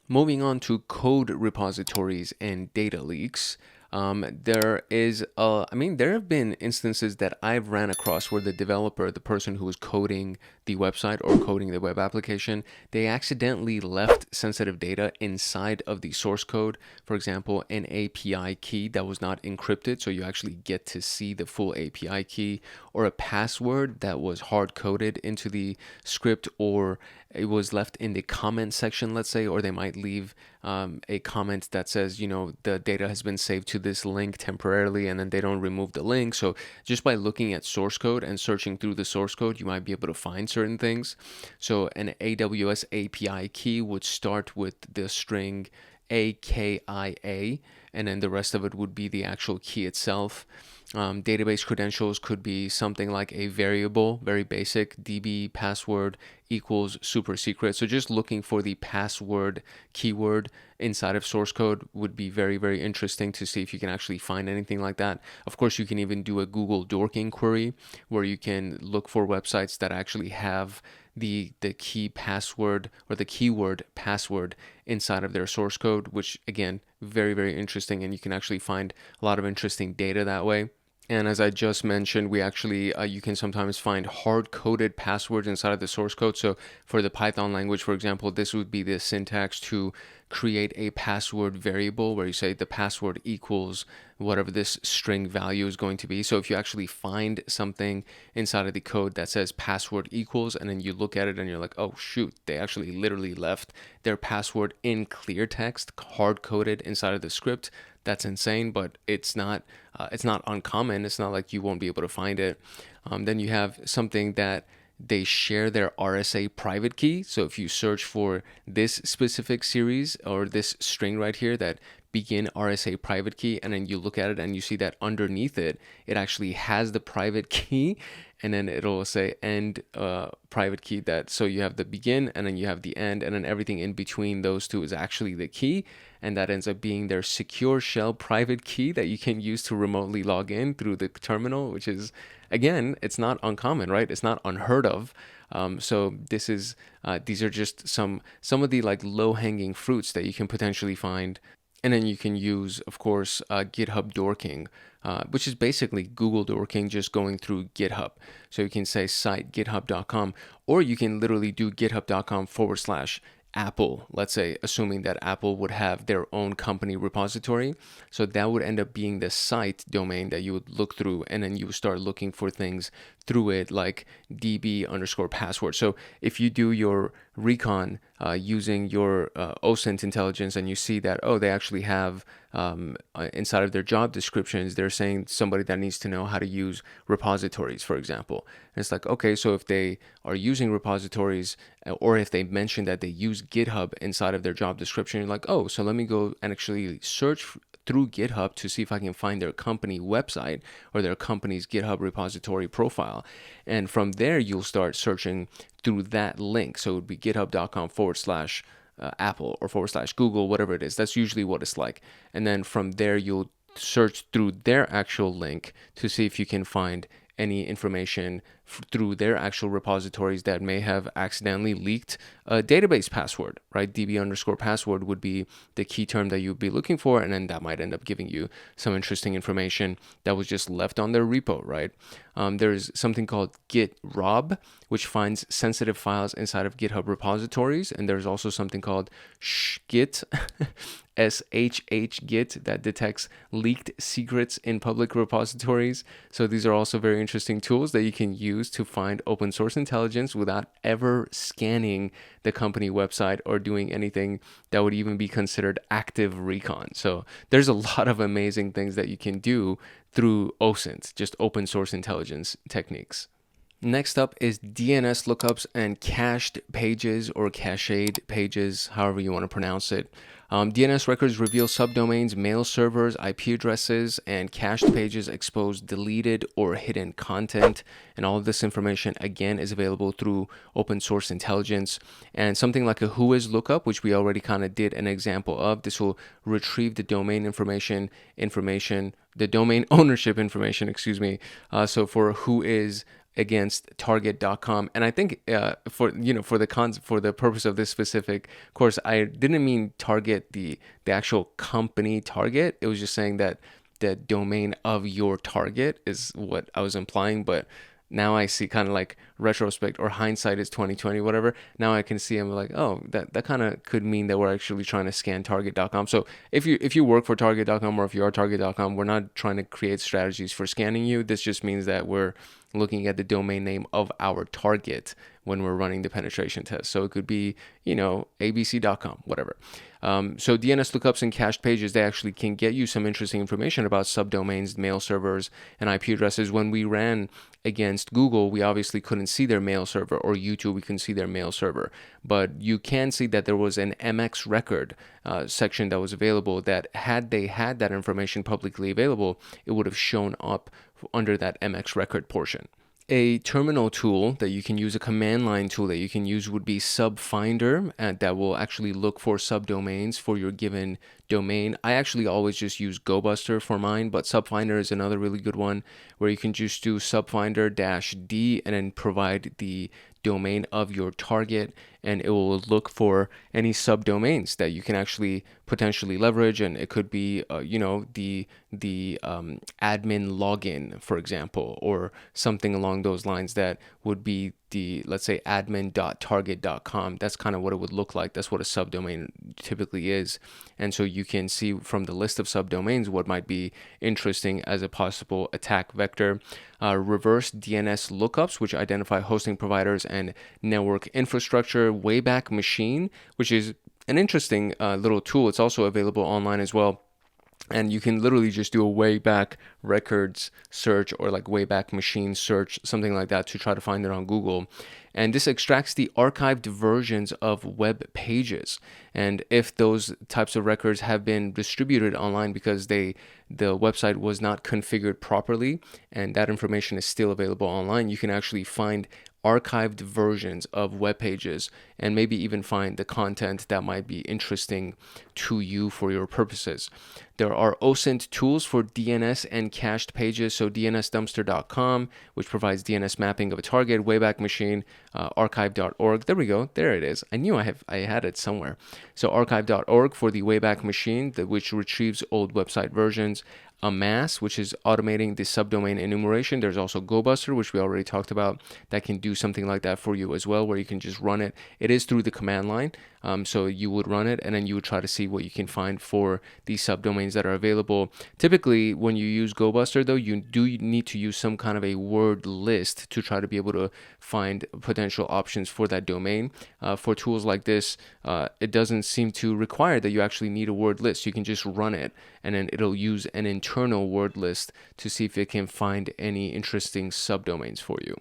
Moving on to code repositories and data leaks. There have been instances that I've ran across where the developer, the person who was coding the website or coding the web application, they accidentally left sensitive data inside of the source code. For example, an API key that was not encrypted, so you actually get to see the full API key, or a password that was hard coded into the script, or it was left in the comment section, let's say, or they might leave a comment that says, the data has been saved to this link temporarily, and then they don't remove the link. So just by looking at source code and searching through the source code, you might be able to find certain things. So an AWS API key would start with the string AKIA, and then the rest of it would be the actual key itself. Database credentials could be something like a variable, very basic, DB password equals super secret. So just looking for the password keyword inside of source code would be very, very interesting to see if you can actually find anything like that. Of course, you can even do a Google Dork inquiry where you can look for websites that actually have the key password or the keyword password inside of their source code, which again, very, very interesting, and you can actually find a lot of interesting data that way. And as I just mentioned, we actually, you can sometimes find hard-coded passwords inside of the source code. So for the Python language, for example, this would be the syntax to create a password variable where you say the password equals whatever this string value is going to be. So if you actually find something inside of the code that says password equals, and then you look at it and you're like, oh shoot, they actually literally left their password in clear text, hard-coded inside of the script. That's insane, but it's not uncommon. It's not like you won't be able to find it. Then you have something that they share their RSA private key. So if you search for this specific series or this string right here that begin RSA private key, and then you look at it and you see that underneath it, it actually has the private key, and then it'll say end private key. That so you have the begin and then you have the end, and then everything in between those two is actually the key, and that ends up being their secure shell private key that you can use to remotely log in through the terminal, which is, again, it's not uncommon, right? It's not unheard of. So this is these are just some of the like low-hanging fruits that you can potentially find. And then you can use, of course, GitHub dorking, which is basically Google dorking, just going through GitHub. So you can say site github.com, or you can literally do github.com/Apple, let's say, assuming that Apple would have their own company repository. So that would end up being the site domain that you would look through, and then you would start looking for things through it, like db_password. So if you do your recon using your OSINT intelligence, and you see that, oh, they actually have inside of their job descriptions, they're saying somebody that needs to know how to use repositories, for example. And it's like, okay, so if they are using repositories, or if they mention that they use GitHub inside of their job description, you're like, oh, so let me go and actually search through GitHub to see if I can find their company website or their company's GitHub repository profile. And from there, you'll start searching through that link. So it would be github.com/Apple or /Google, whatever it is. That's usually what it's like. And then from there, you'll search through their actual link to see if you can find any information through their actual repositories that may have accidentally leaked a database password, right? db_password would be the key term that you'd be looking for, and then that might end up giving you some interesting information that was just left on their repo, right? There's something called gitrob, which finds sensitive files inside of GitHub repositories, and there's also something called shgit, SHH-git, that detects leaked secrets in public repositories. So these are also very interesting tools that you can use to find open source intelligence without ever scanning the company website or doing anything that would even be considered active recon. So there's a lot of amazing things that you can do through OSINT, just open source intelligence techniques. Next up is DNS lookups and cached pages, or cached pages, however you want to pronounce it. DNS records reveal subdomains, mail servers, IP addresses, and cached pages expose deleted or hidden content. And all of this information, again, is available through open source intelligence. And something like a whois lookup, which we already kind of did an example of, this will retrieve the domain information, the domain ownership information, so for whois against target.com. And I think for the purpose of this specific course, I didn't mean target the actual company target. It was just saying that the domain of your target is what I was implying. But now I see, kind of like retrospect or hindsight is 2020, whatever. Now I can see, I'm like, oh, that kind of could mean that we're actually trying to scan target.com. So if you work for target.com, or if you are target.com, we're not trying to create strategies for scanning you. This just means that we're looking at the domain name of our target when we're running the penetration test. So it could be, abc.com, whatever. So DNS lookups and cached pages, they actually can get you some interesting information about subdomains, mail servers, and IP addresses. When we ran against Google, we obviously couldn't see their mail server, or YouTube, we couldn't see their mail server. But you can see that there was an MX record section that was available, that had they had that information publicly available, it would have shown up under that MX record portion. A terminal tool that you can use, a command line tool that you can use, would be SubFinder, that will actually look for subdomains for your given domain. I actually always just use GoBuster for mine, but SubFinder is another really good one, where you can just do SubFinder-D and then provide the domain of your target, and it will look for any subdomains that you can actually potentially leverage. And it could be the admin login, for example, or something along those lines that would be the, let's say, admin.target.com. That's kind of what it would look like. That's what a subdomain typically is. And so you can see from the list of subdomains what might be interesting as a possible attack vector. Reverse DNS lookups, which identify hosting providers and network infrastructure. Wayback Machine, which is an interesting little tool. It's also available online as well. And you can literally just do a Wayback Records search, or like Wayback Machine search, something like that, to try to find it on Google. And this extracts the archived versions of web pages. And if those types of records have been distributed online because the website was not configured properly, and that information is still available online, you can actually find archived versions of web pages and maybe even find the content that might be interesting to you for your purposes. There are OSINT tools for DNS and cached pages. So DNSdumpster.com, which provides DNS mapping of a target, Wayback Machine, archive.org. There we go. There it is. I knew I had it somewhere. So archive.org for the Wayback Machine, which retrieves old website versions. Amass, which is automating the subdomain enumeration. There's also GoBuster, which we already talked about, that can do something like that for you as well, where you can just run it. It is through the command line. So you would run it and then you would try to see what you can find for these subdomains that are available. Typically, when you use GoBuster, though, you do need to use some kind of a word list to try to be able to find potential options for that domain. For tools like this, it doesn't seem to require that you actually need a word list. You can just run it and then it'll use an internal word list to see if it can find any interesting subdomains for you.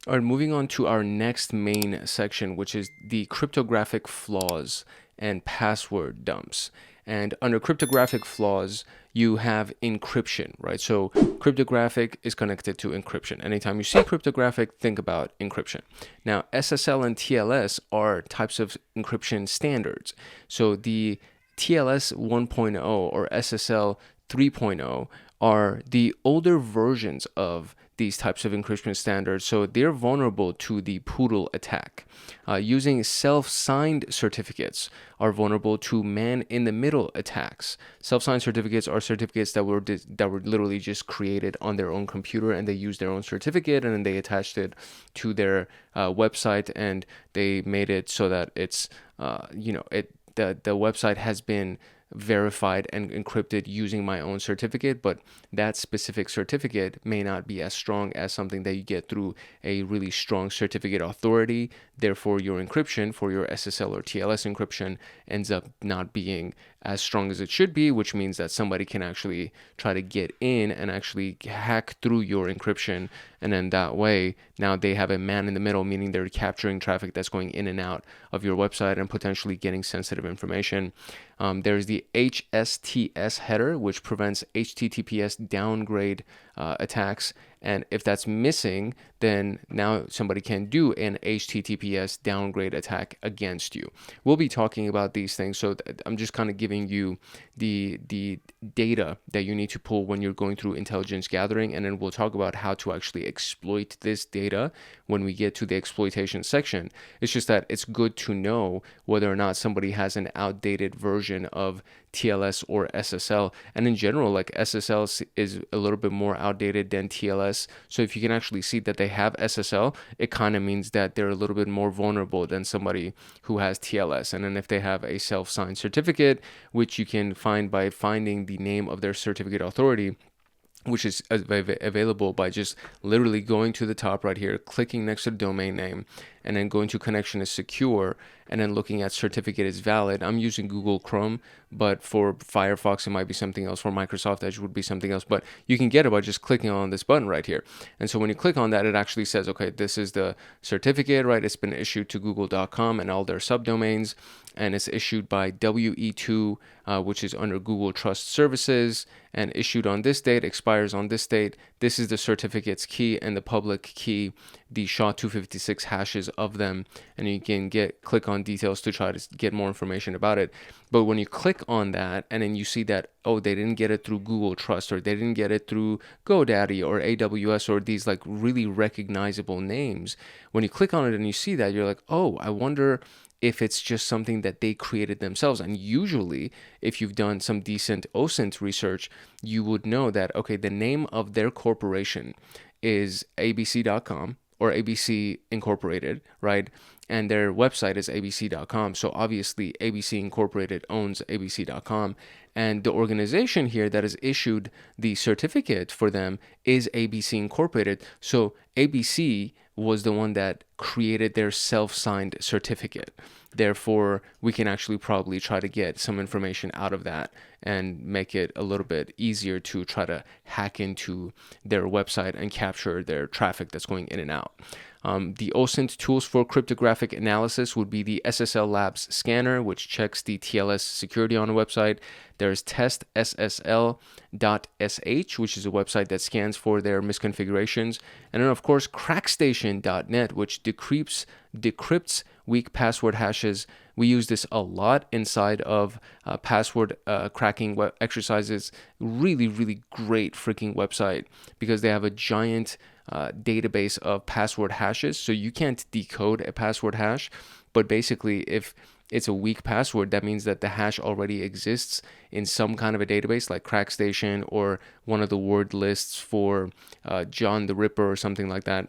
All right, moving on to our next main section, which is the cryptographic flaws and password dumps. And under cryptographic flaws, you have encryption, right? So cryptographic is connected to encryption. Anytime you see cryptographic, think about encryption. Now, SSL and TLS are types of encryption standards. So the TLS 1.0 or SSL 3.0 are the older versions of these types of encryption standards, so they're vulnerable to the poodle attack. Using self-signed certificates are vulnerable to man-in-the-middle attacks. Self-signed certificates are certificates that were literally just created on their own computer, and they used their own certificate, and then they attached it to their website, and they made it so that it's the website has been verified and encrypted using my own certificate, but that specific certificate may not be as strong as something that you get through a really strong certificate authority. Therefore, your encryption for your SSL or TLS encryption ends up not being as strong as it should be, which means that somebody can actually try to get in and actually hack through your encryption. And then that way, now they have a man in the middle, meaning they're capturing traffic that's going in and out of your website and potentially getting sensitive information. There's the HSTS header, which prevents HTTPS downgrade attacks. And if that's missing, then now somebody can do an HTTPS downgrade attack against you. We'll be talking about these things, so I'm just kind of giving you the data that you need to pull when you're going through intelligence gathering, and then we'll talk about how to actually exploit this data when we get to the exploitation section. It's just that it's good to know whether or not somebody has an outdated version of TLS or SSL. And in general, like SSL is a little bit more outdated than TLS. So if you can actually see that they have SSL, it kind of means that they're a little bit more vulnerable than somebody who has TLS. And then if they have a self-signed certificate, which you can find by finding the name of their certificate authority, which is available by just literally going to the top right here, clicking next to the domain name, and then going to connection is secure, and then looking at certificate is valid. I'm using Google Chrome, but for Firefox, it might be something else. For Microsoft Edge, would be something else. But you can get it by just clicking on this button right here. And so when you click on that, it actually says, okay, this is the certificate, right? It's been issued to google.com and all their subdomains, and it's issued by WE2, which is under Google Trust Services, and issued on this date, expires on this date. This is the certificate's key and the public key, the SHA-256 hashes of them, and you can click on details to try to get more information about it. But when you click on that and then you see that, oh, they didn't get it through Google Trust, or they didn't get it through GoDaddy or AWS or these like really recognizable names, when you click on it and you see that, you're like, oh, I wonder if it's just something that they created themselves. And usually, if you've done some decent OSINT research, you would know that, okay, the name of their corporation is abc.com or ABC Incorporated, right? And their website is abc.com. So obviously, ABC Incorporated owns abc.com. And the organization here that has issued the certificate for them is ABC Incorporated. So ABC was the one that created their self-signed certificate. Therefore, we can actually probably try to get some information out of that and make it a little bit easier to try to hack into their website and capture their traffic that's going in and out. The OSINT tools for cryptographic analysis would be the SSL Labs scanner, which checks the TLS security on a website. There's testssl.sh, which is a website that scans for their misconfigurations. And then, of course, crackstation.net, which decrypts weak password hashes. We use this a lot inside of password cracking exercises. Really, really great freaking website because they have a giant database of password hashes. So you can't decode a password hash, but basically if it's a weak password, that means that the hash already exists in some kind of a database like CrackStation or one of the word lists for John the Ripper or something like that.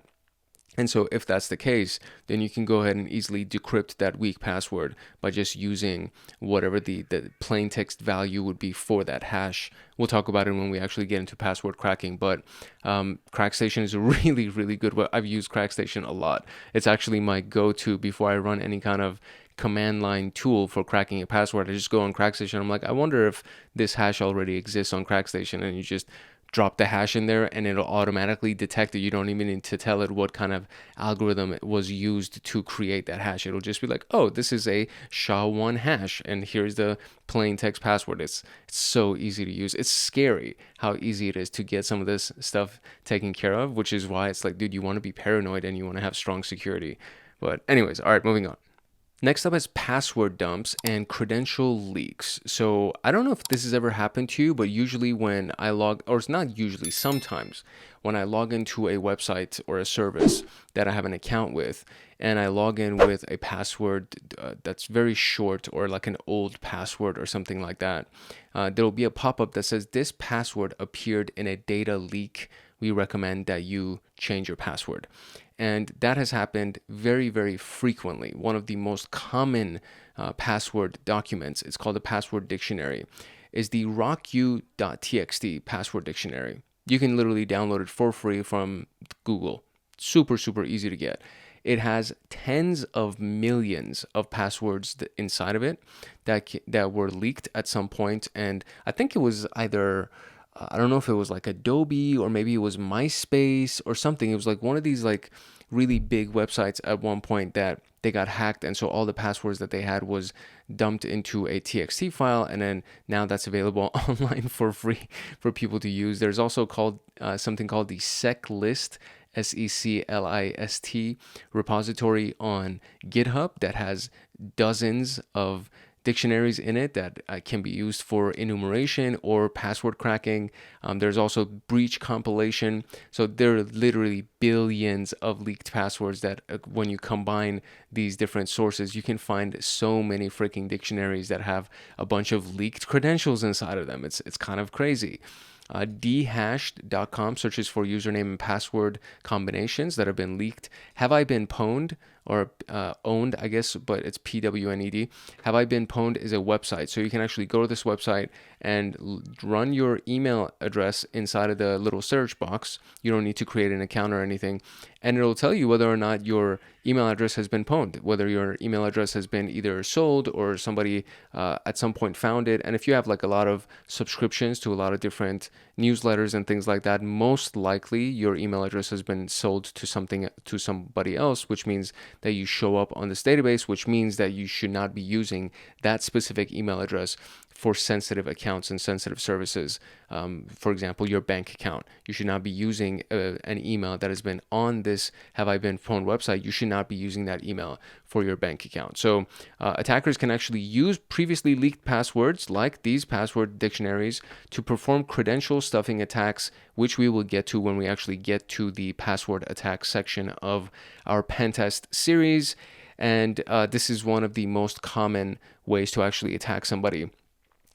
And so if that's the case, then you can go ahead and easily decrypt that weak password by just using whatever the plain text value would be for that hash. We'll talk about it when we actually get into password cracking, but CrackStation is a really, really good web. I've used CrackStation a lot. It's actually my go-to before I run any kind of command line tool for cracking a password. I just go on CrackStation. I'm like, I wonder if this hash already exists on CrackStation, and you just drop the hash in there and it'll automatically detect it. You don't even need to tell it what kind of algorithm was used to create that hash. It'll just be like, oh, this is a SHA-1 hash and here's the plain text password. It's so easy to use. It's scary how easy it is to get some of this stuff taken care of, which is why it's like, dude, you want to be paranoid and you want to have strong security. But anyways, all right, moving on. Next up is password dumps and credential leaks. So I don't know if this has ever happened to you, but usually when I or it's not usually, sometimes when I log into a website or a service that I have an account with, and I log in with a password that's very short or like an old password or something like that, there will be a pop-up that says this password appeared in a data leak. We recommend that you change your password. And that has happened very, very frequently. One of the most common password documents, it's called a password dictionary, is the rocku.txt password dictionary. You can literally download it for free from Google. Super, super easy to get. It has tens of millions of passwords inside of it that were leaked at some point. And I think it was either, I don't know if it was like Adobe or maybe it was MySpace or something. It was like one of these like really big websites at one point that they got hacked, and so all the passwords that they had was dumped into a TXT file, and then now that's available online for free for people to use. There's also something called the SecList, SecList repository on GitHub that has dozens of dictionaries in it that can be used for enumeration or password cracking. There's also breach compilation. So there are literally billions of leaked passwords that when you combine these different sources, you can find so many freaking dictionaries that have a bunch of leaked credentials inside of them. It's kind of crazy. Dhashed.com searches for username and password combinations that have been leaked. Have I been pwned or owned, I guess, but it's PWNED. Have I been pwned is a website. So you can actually go to this website and run your email address inside of the little search box. You don't need to create an account or anything. And it'll tell you whether or not your email address has been pwned, whether your email address has been either sold or somebody at some point found it. And if you have like a lot of subscriptions to a lot of different newsletters and things like that, most likely your email address has been sold to somebody else, which means that you show up on this database, which means that you should not be using that specific email address for sensitive accounts and sensitive services. For example, your bank account. You should not be using an email that has been on this Have I Been Pwned website. You should not be using that email for your bank account. So attackers can actually use previously leaked passwords like these password dictionaries to perform credential stuffing attacks, which we will get to when we actually get to the password attack section of our PenTest series. And this is one of the most common ways to actually attack somebody.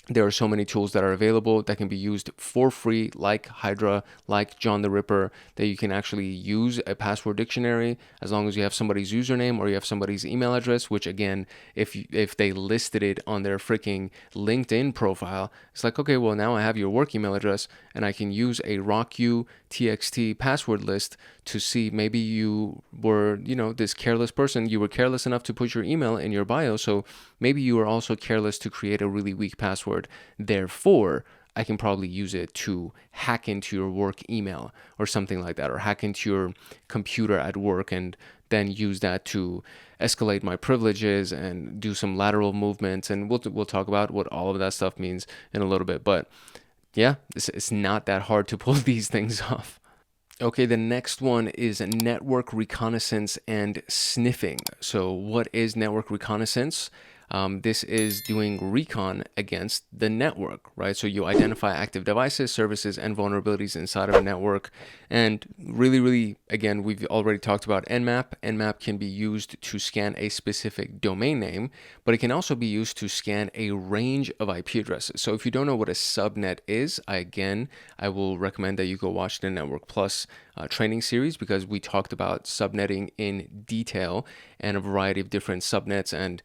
There are so many tools that are available that can be used for free, like Hydra, like John the Ripper, that you can actually use a password dictionary as long as you have somebody's username or you have somebody's email address, which again, if they listed it on their freaking LinkedIn profile, it's like, okay, well, now I have your work email address and I can use a rocku.txt password list to see maybe you were, this careless person, you were careless enough to put your email in your bio, so maybe you were also careless to create a really weak password. Therefore, I can probably use it to hack into your work email or something like that, or hack into your computer at work and then use that to escalate my privileges and do some lateral movements. And we'll talk about what all of that stuff means in a little bit. But yeah, it's not that hard to pull these things off. Okay, the next one is network reconnaissance and sniffing. So what is network reconnaissance? This is doing recon against the network, right? So you identify active devices, services, and vulnerabilities inside of a network. And really, again, we've already talked about Nmap. Nmap can be used to scan a specific domain name, but it can also be used to scan a range of IP addresses. So if you don't know what a subnet is, I will recommend that you go watch the Network Plus training series, because we talked about subnetting in detail and a variety of different subnets and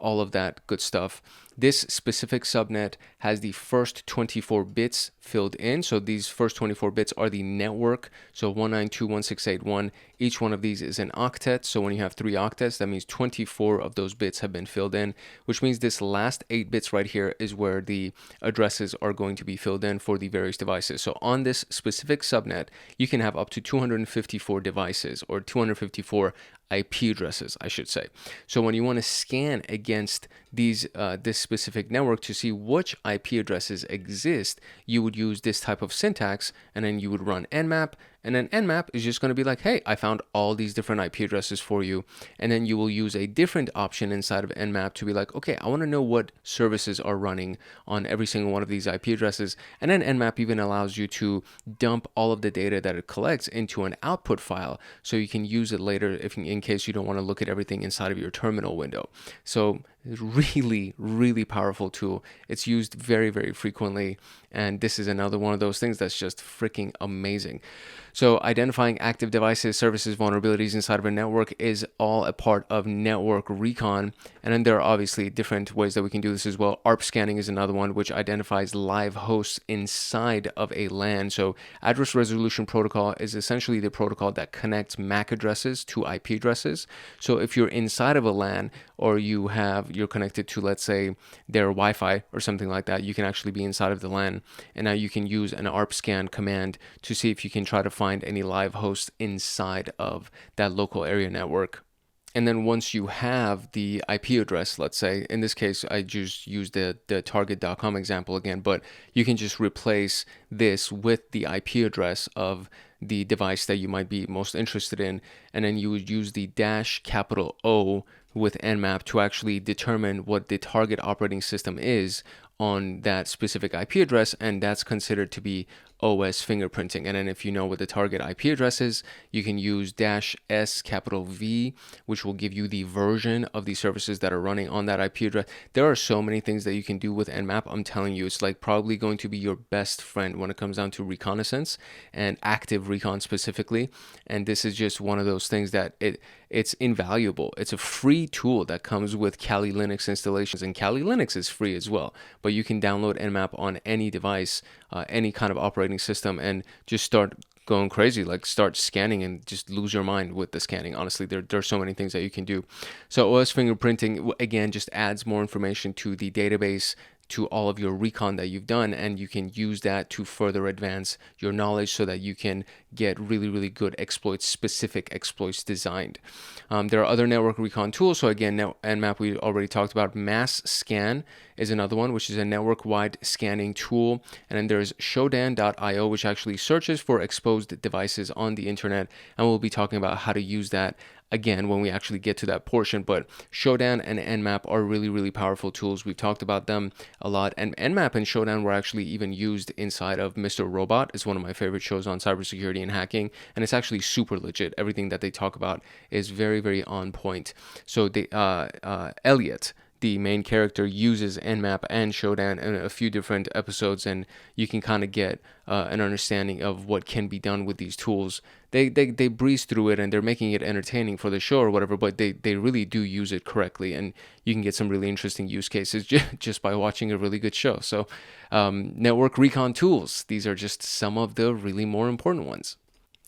all of that good stuff. This specific subnet has the first 24 bits filled in. So these first 24 bits are the network. So 192.168.1. Each one of these is an octet. So when you have 3 octets, that means 24 of those bits have been filled in, which means this last 8 bits right here is where the addresses are going to be filled in for the various devices. So on this specific subnet, you can have up to 254 devices, or 254 IP addresses, I should say. So when you want to scan against these this specific network to see which IP addresses exist, you would use this type of syntax, and then you would run Nmap, and then Nmap is just going to be like, hey, I found all these different IP addresses for you. And then you will use a different option inside of Nmap to be like, okay, I want to know what services are running on every single one of these IP addresses. And then Nmap even allows you to dump all of the data that it collects into an output file, so you can use it later in case you don't want to look at everything inside of your terminal window. So really powerful tool. It's used very frequently, and this is another one of those things that's just freaking amazing. So identifying active devices, services, vulnerabilities inside of a network is all a part of network recon. And then there are obviously different ways that we can do this as well. ARP scanning is another one, which identifies live hosts inside of a LAN. So address resolution protocol is essentially the protocol that connects MAC addresses to IP addresses. So if you're inside of a LAN, or you're connected to, let's say, their Wi-Fi or something like that, you can actually be inside of the LAN. And now you can use an ARP scan command to see if you can try to find any live hosts inside of that local area network. And then once you have the IP address, let's say, in this case, I just used the target.com example again, but you can just replace this with the IP address of the device that you might be most interested in. And then you would use the -O with Nmap to actually determine what the target operating system is on that specific IP address, and that's considered to be OS fingerprinting. And then if you know what the target IP address is, you can use -V, which will give you the version of the services that are running on that IP address. There are so many things that you can do with Nmap. I'm telling you, it's like probably going to be your best friend when it comes down to reconnaissance and active recon specifically. And this is just one of those things that it's invaluable. It's a free tool that comes with Kali Linux installations, and Kali Linux is free as well. But you can download Nmap on any device, any kind of operating system, and just start going crazy, like start scanning and just lose your mind with the scanning. Honestly, there are so many things that you can do. So OS fingerprinting, again, just adds more information to the database, to all of your recon that you've done, and you can use that to further advance your knowledge so that you can get really good exploits, specific exploits designed. There are other network recon tools. So again, Nmap we already talked about. Mass Scan is another one, which is a network-wide scanning tool. And then there's Shodan.io, which actually searches for exposed devices on the internet, and we'll be talking about how to use that again when we actually get to that portion. But Shodan and Nmap are really powerful tools. We've talked about them a lot, and Nmap and Shodan were actually even used inside of Mr. Robot. It's one of my favorite shows on cybersecurity and hacking, and it's actually super legit. Everything that they talk about is very on point. So Elliot, the main character, uses Nmap and Shodan in a few different episodes, and you can kind of get an understanding of what can be done with these tools. They breeze through it, and they're making it entertaining for the show or whatever, but they really do use it correctly, and you can get some really interesting use cases just by watching a really good show. So network recon tools, these are just some of the really more important ones.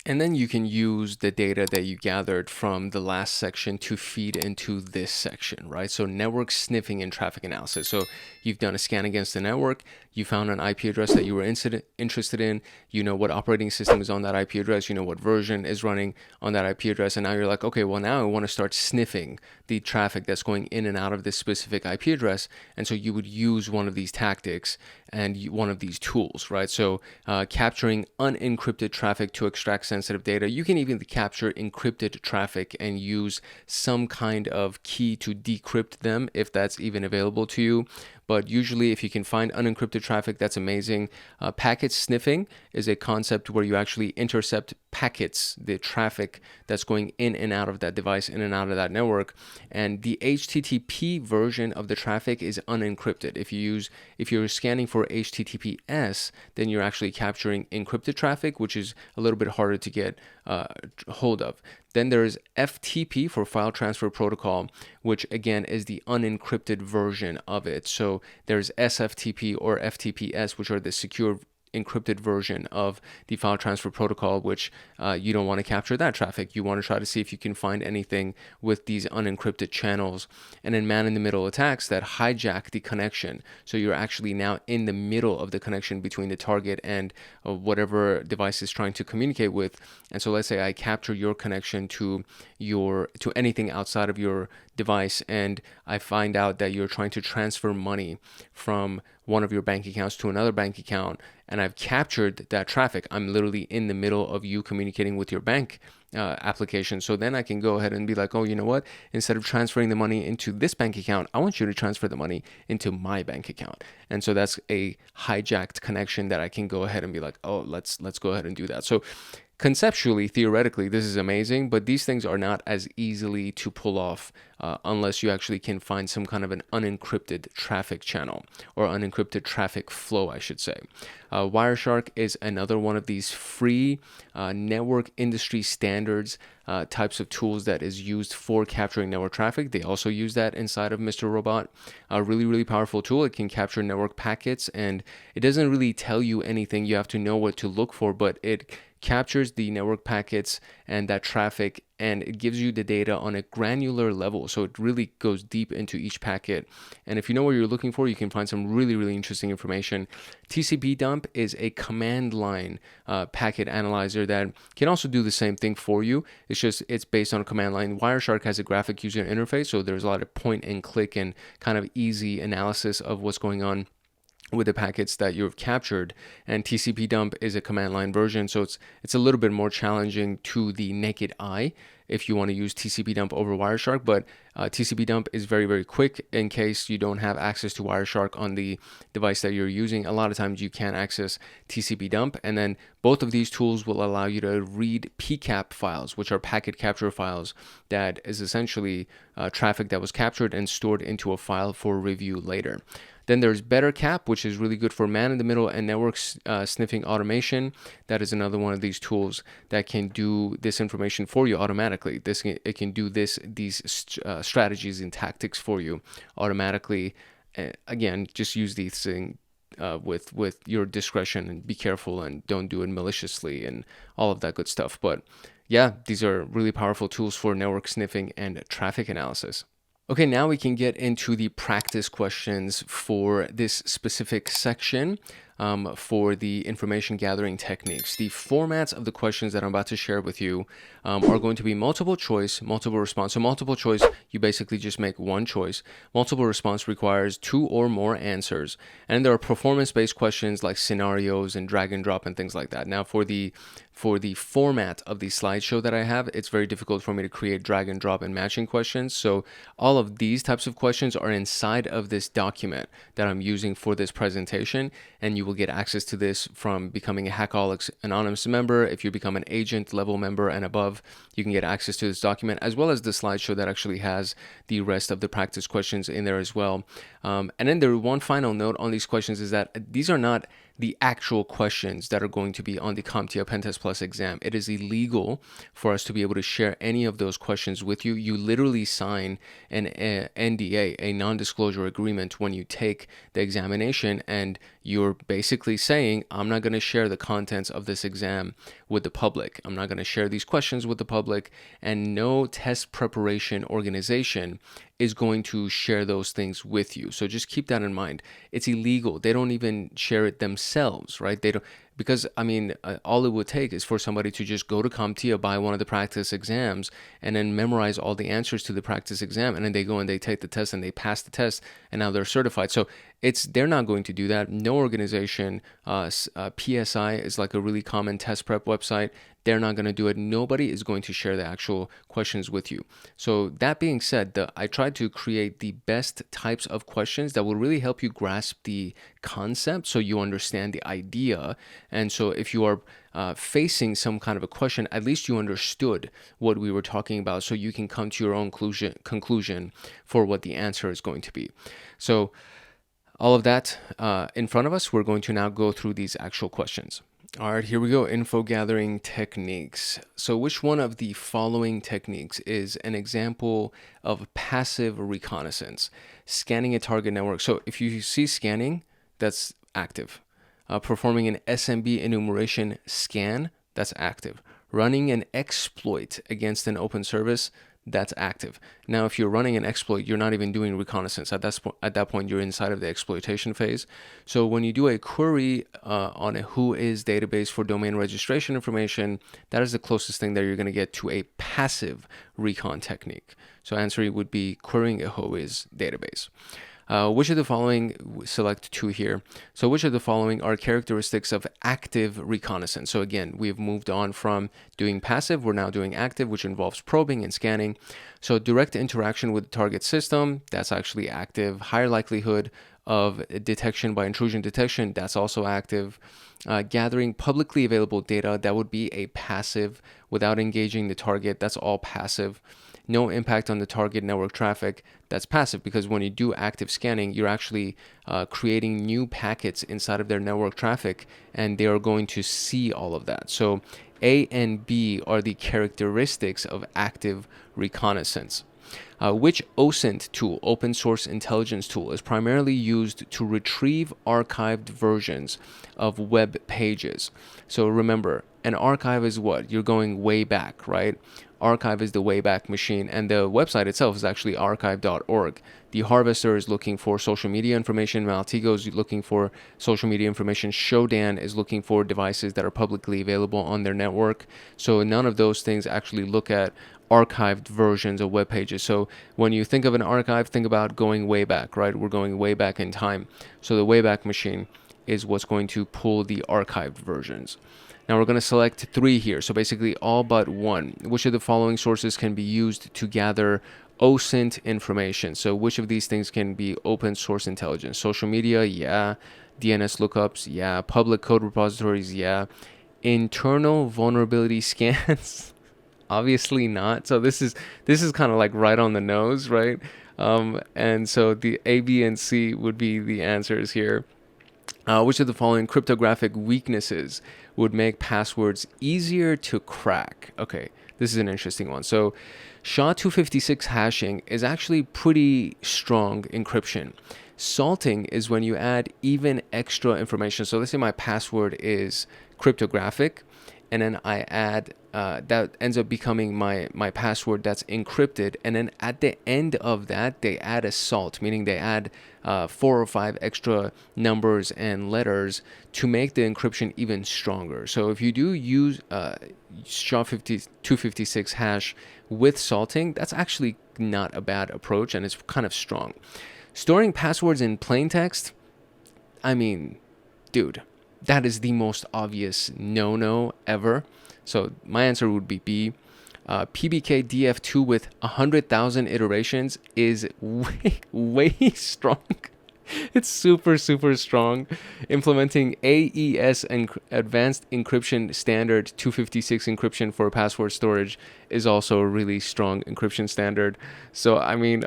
And then you can use the data that you gathered from the last section to feed into this section, right? So network sniffing and traffic analysis. So you've done a scan against the network, you found an IP address that you were interested in, you know what operating system is on that IP address, you know what version is running on that IP address, and now you're like, okay, well now I want to start sniffing the traffic that's going in and out of this specific IP address. And so you would use one of these tactics and one of these tools, right? So capturing unencrypted traffic to extract sensitive data. You can even capture encrypted traffic and use some kind of key to decrypt them if that's even available to you. But usually if you can find unencrypted traffic, that's amazing. Packet sniffing is a concept where you actually intercept packets, the traffic that's going in and out of that device, in and out of that network. And the HTTP version of the traffic is unencrypted. If you're scanning for HTTPS, then you're actually capturing encrypted traffic, which is a little bit harder to get hold of. Then there's FTP for file transfer protocol, which again is the unencrypted version of it. So there's SFTP or FTPS, which are the secure encrypted version of the file transfer protocol, which you don't want to capture that traffic. You want to try to see if you can find anything with these unencrypted channels. And then man-in-the-middle attacks that hijack the connection. So you're actually now in the middle of the connection between the target and whatever device is trying to communicate with. And so let's say I capture your connection to anything outside of your device, and I find out that you're trying to transfer money from one of your bank accounts to another bank account, and I've captured that traffic. I'm literally in the middle of you communicating with your bank application. So then I can go ahead and be like, oh, you know what? Instead of transferring the money into this bank account, I want you to transfer the money into my bank account. And so that's a hijacked connection that I can go ahead and be like, oh, let's go ahead and do that. So conceptually, theoretically, this is amazing, but these things are not as easily to pull off unless you actually can find some kind of an unencrypted traffic channel or unencrypted traffic flow, I should say. Wireshark is another one of these free network industry standards types of tools that is used for capturing network traffic. They also use that inside of Mr. Robot. A really, really powerful tool. It can capture network packets, and it doesn't really tell you anything. You have to know what to look for, but it captures the network packets and that traffic, and it gives you the data on a granular level. So it really goes deep into each packet. And if you know what you're looking for, you can find some really, really interesting information. TCP dump is a command line packet analyzer that can also do the same thing for you. It's based on a command line. Wireshark has a graphic user interface, so there's a lot of point and click and kind of easy analysis of what's going on with the packets that you've captured. And TCP dump is a command line version, so it's a little bit more challenging to the naked eye if you want to use TCP dump over Wireshark, but TCP dump is very, very quick in case you don't have access to Wireshark on the device that you're using. A lot of times you can access TCP dump, and then both of these tools will allow you to read PCAP files, which are packet capture files that is essentially traffic that was captured and stored into a file for review later. Then there's BetterCap, which is really good for man-in-the-middle and network sniffing automation. That is another one of these tools that can do this information for you automatically. It can do these strategies and tactics for you automatically. Again, just use these things with your discretion, and be careful and don't do it maliciously and all of that good stuff. But yeah, these are really powerful tools for network sniffing and traffic analysis. Okay, now we can get into the practice questions for this specific section for the information gathering techniques. The formats of the questions that I'm about to share with you are going to be multiple choice, multiple response. So multiple choice, you basically just make one choice. Multiple response requires 2 or more answers. And there are performance-based questions like scenarios and drag and drop and things like that. Now for the format of the slideshow that I have, it's very difficult for me to create drag and drop and matching questions. So all of these types of questions are inside of this document that I'm using for this presentation, and you will get access to this from becoming a Hackaholics Anonymous member. If you become an agent level member and above, you can get access to this document, as well as the slideshow that actually has the rest of the practice questions in there as well. And then there one final note on these questions is that these are not the actual questions that are going to be on the CompTIA PenTest Plus exam. It is illegal for us to be able to share any of those questions with you. You literally sign an NDA, a non-disclosure agreement, when you take the examination, and you're basically saying, I'm not going to share the contents of this exam with the public. I'm not going to share these questions with the public, and no test preparation organization is going to share those things with you. So just keep that in mind. It's illegal. They don't even share it themselves, right? They don't, because I mean, all it would take is for somebody to just go to CompTIA, buy one of the practice exams, and then memorize all the answers to the practice exam, and then they go and they take the test and they pass the test, and now they're certified. So they're not going to do that. No organization. PSI is like a really common test prep website. They're not going to do it. Nobody is going to share the actual questions with you. So that being said, I tried to create the best types of questions that will really help you grasp the concept so you understand the idea. And so if you are facing some kind of a question, at least you understood what we were talking about, so you can come to your own conclusion for what the answer is going to be. So all of that in front of us, we're going to now go through these actual questions. All right, here we go. Info gathering techniques. So which one of the following techniques is an example of passive reconnaissance? Scanning a target network. So if you see scanning, that's active. Performing an SMB enumeration scan, that's active. Running an exploit against an open service, that's active. Now, if you're running an exploit, you're not even doing reconnaissance. At that point, you're inside of the exploitation phase. So when you do a query on a WHOIS database for domain registration information, that is the closest thing that you're going to get to a passive recon technique. So answer would be querying a WHOIS database. Which of the following, select two here. So which of the following are characteristics of active reconnaissance? So again, we've moved on from doing passive, we're now doing active, which involves probing and scanning. So direct interaction with the target system, that's actually active. Higher likelihood of detection by intrusion detection, that's also active. Gathering publicly available data, that would be a passive. Without engaging the target, that's all passive. No impact on the target network traffic, that's passive, because when you do active scanning, you're actually creating new packets inside of their network traffic, and they are going to see all of that. So A and B are the characteristics of active reconnaissance. Which OSINT tool, open source intelligence tool, is primarily used to retrieve archived versions of web pages? So remember, an archive is what? You're going way back, right? Archive is the Wayback Machine, and the website itself is actually archive.org. The Harvester is looking for social media information. Maltigo is looking for social media information. Shodan is looking for devices that are publicly available on their network. So none of those things actually look at archived versions of web pages. So when you think of an archive, think about going way back, right? We're going way back in time. So the Wayback Machine is what's going to pull the archived versions. Now we're going to select three here. So basically all but one. Which of the following sources can be used to gather OSINT information? So which of these things can be open source intelligence? Social media, yeah. DNS lookups, yeah. Public code repositories, yeah. Internal vulnerability scans, obviously not. So this is kind of like right on the nose, right? And so the A, B, and C would be the answers here. Which of the following cryptographic weaknesses would make passwords easier to crack? Okay, this is an interesting one. So SHA-256 hashing is actually pretty strong encryption. Salting is when you add even extra information. So let's say my password is cryptographic, and then I add, that ends up becoming my password that's encrypted. And then at the end of that, they add a salt, meaning they add 4 or 5 extra numbers and letters to make the encryption even stronger. So if you do use SHA-256 hash with salting, that's actually not a bad approach, and it's kind of strong. Storing passwords in plain text, I mean, dude, that is the most obvious no-no ever. So my answer would be B. PBK DF2 with 100,000 iterations is way strong. It's super strong. Implementing AES and Advanced Encryption Standard 256 encryption for password storage is also a really strong encryption standard. So I mean,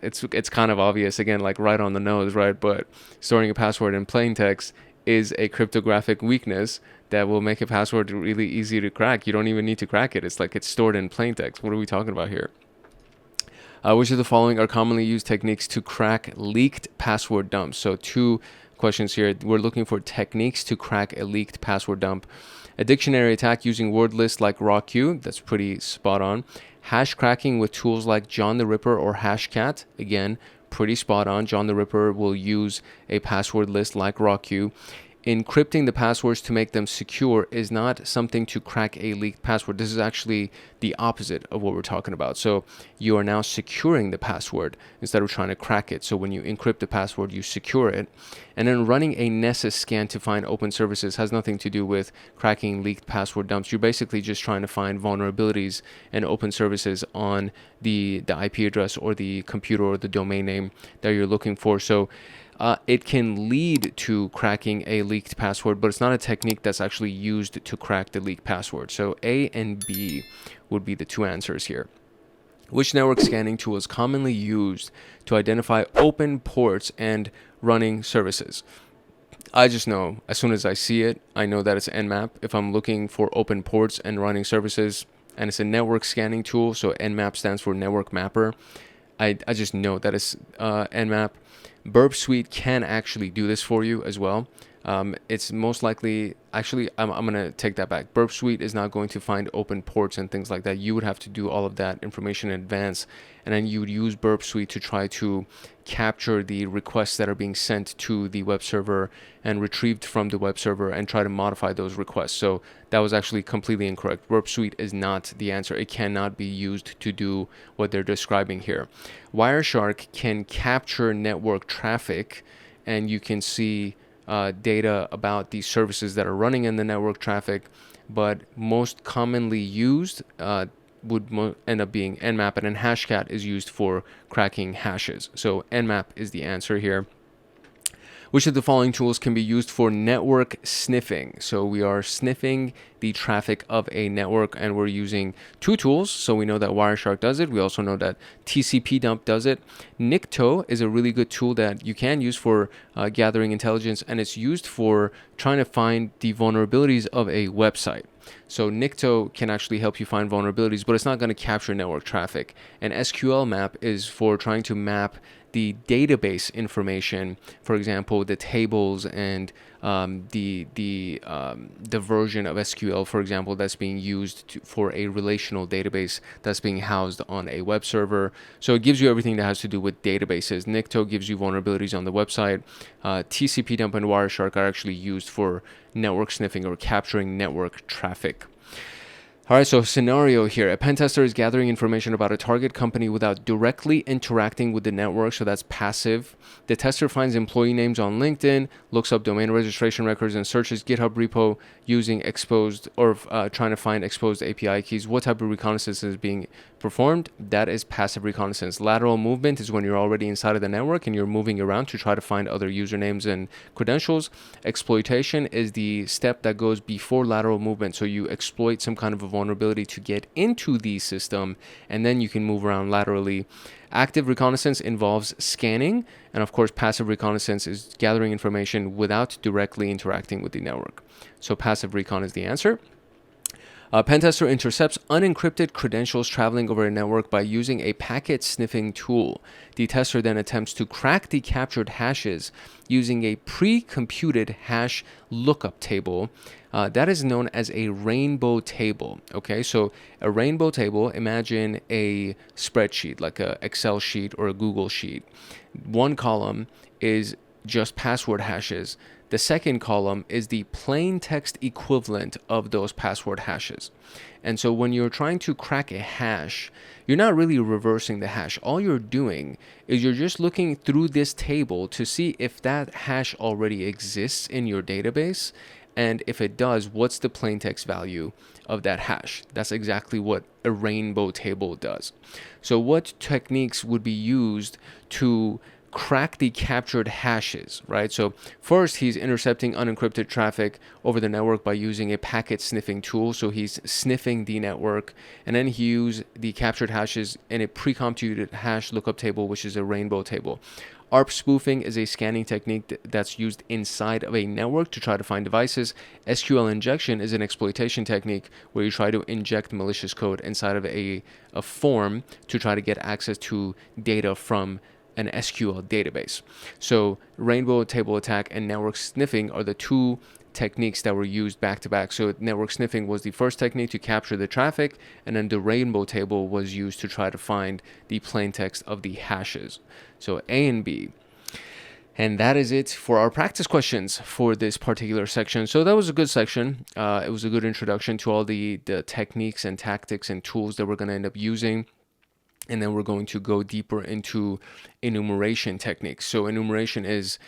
it's kind of obvious, again, like right on the nose, right? But storing a password in plain text is a cryptographic weakness that will make a password really easy to crack. You don't even need to crack it. It's like it's stored in plain text. What are we talking about here? Which of the following are commonly used techniques to crack leaked password dumps? So two questions here. We're looking for techniques to crack a leaked password dump. A dictionary attack using word lists like RawQ, that's pretty spot on. Hash cracking with tools like John the Ripper or Hashcat, again, pretty spot on. John the Ripper will use a password list like RawQ. Encrypting the passwords to make them secure is not something to crack a leaked password. This is actually the opposite of what we're talking about. So you are now securing the password instead of trying to crack it. So when you encrypt the password, you secure it. And then running a Nessus scan to find open services has nothing to do with cracking leaked password dumps. You're basically just trying to find vulnerabilities and open services on the IP address or the computer or the domain name that you're looking for. So it can lead to cracking a leaked password, but it's not a technique that's actually used to crack the leaked password. So A and B would be the two answers here. Which network scanning tool is commonly used to identify open ports and running services? I just know, as soon as I see it, I know that it's Nmap. If I'm looking for open ports and running services, and it's a network scanning tool, so Nmap stands for Network Mapper, I just know that it's Nmap. Burp Suite can actually do this for you as well. It's most likely, actually, I'm going to take that back. Burp Suite is not going to find open ports and things like that. You would have to do all of that information in advance, and then you would use Burp Suite to try to capture the requests that are being sent to the web server and retrieved from the web server and try to modify those requests. So that was actually completely incorrect. Burp Suite is not the answer. It cannot be used to do what they're describing here. Wireshark can capture network traffic, and you can see data about the services that are running in the network traffic, but most commonly used would end up being Nmap, and then Hashcat is used for cracking hashes. So Nmap is the answer here. Which of the following tools can be used for network sniffing? So we are sniffing the traffic of a network, and we're using two tools. So we know that Wireshark does it. We also know that TCP dump does it. Nikto is a really good tool that you can use for gathering intelligence, and it's used for trying to find the vulnerabilities of a website. So Nikto can actually help you find vulnerabilities, but it's not going to capture network traffic. And SQL map is for trying to map the database information, for example, the tables and the version of SQL, for example, that's being used for a relational database that's being housed on a web server. So it gives you everything that has to do with databases. Nikto gives you vulnerabilities on the website. TCP dump and Wireshark are actually used for network sniffing or capturing network traffic. All right, so scenario here. A pen tester is gathering information about a target company without directly interacting with the network, so that's passive. The tester finds employee names on LinkedIn, looks up domain registration records, and searches GitHub repo using exposed or trying to find exposed API keys. What type of reconnaissance is being performed? That is passive reconnaissance. Lateral movement is when you're already inside of the network and you're moving around to try to find other usernames and credentials. Exploitation is the step that goes before lateral movement, so you exploit some kind of a vulnerability to get into the system, and then you can move around laterally. Active reconnaissance involves scanning, and of course passive reconnaissance is gathering information without directly interacting with the network. So passive recon is the answer. Pentester intercepts unencrypted credentials traveling over a network by using a packet sniffing tool. The tester then attempts to crack the captured hashes using a pre-computed hash lookup table. That is known as a rainbow table. Okay, so a rainbow table, imagine a spreadsheet, like an Excel sheet or a Google sheet. One column is just password hashes. The second column is the plain text equivalent of those password hashes. And so when you're trying to crack a hash, you're not really reversing the hash. All you're doing is you're just looking through this table to see if that hash already exists in your database. And if it does, what's the plain text value of that hash? That's exactly what a rainbow table does. So what techniques would be used to crack the captured hashes, right? So first, he's intercepting unencrypted traffic over the network by using a packet sniffing tool. So he's sniffing the network, and then he used the captured hashes in a pre-computed hash lookup table, which is a rainbow table. ARP spoofing is a scanning technique that's used inside of a network to try to find devices. SQL injection is an exploitation technique where you try to inject malicious code inside of a form to try to get access to data from an SQL database. So rainbow table attack and network sniffing are the two techniques that were used back to back. So network sniffing was the first technique to capture the traffic, and then the rainbow table was used to try to find the plain text of the hashes. So A and B. And that is it for our practice questions for this particular section. So that was a good section. It was a good introduction to all the techniques and tactics and tools that we're going to end up using. And then we're going to go deeper into enumeration techniques. So enumeration is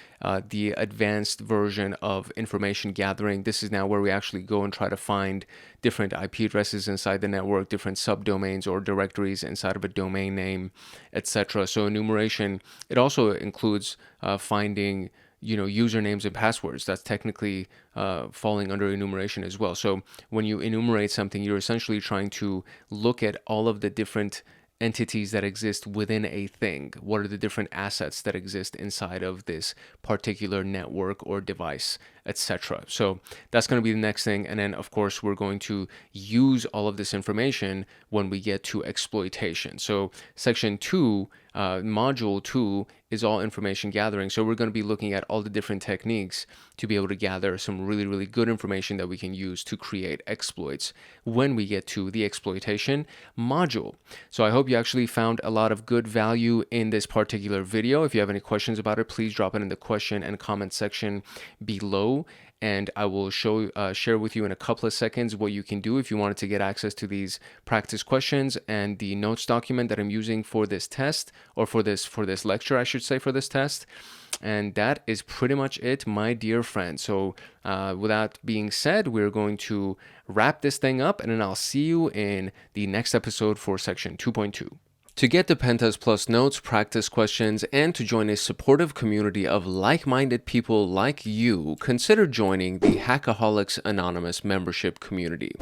the advanced version of information gathering. This is now where we actually go and try to find different IP addresses inside the network, different subdomains or directories inside of a domain name, etc. So enumeration, it also includes finding usernames and passwords. That's technically falling under enumeration as well. So when you enumerate something, you're essentially trying to look at all of the different entities that exist within a thing. What are the different assets that exist inside of this particular network or device, etc. So that's going to be the next thing. And then, of course, we're going to use all of this information when we get to exploitation. So section 2, module 2 is all information gathering. So we're going to be looking at all the different techniques to be able to gather some really, really good information that we can use to create exploits when we get to the exploitation module. So I hope you actually found a lot of good value in this particular video. If you have any questions about it, please drop it in the question and comment section below. And I will share with you in a couple of seconds what you can do if you wanted to get access to these practice questions and the notes document that I'm using for this test, or for this lecture, I should say, for this test. And that is pretty much it, my dear friend. So with that being said, we're going to wrap this thing up, and then I'll see you in the next episode for section 2.2. To get the PenTest Plus notes, practice questions, and to join a supportive community of like-minded people like you, consider joining the Hackaholics Anonymous membership community.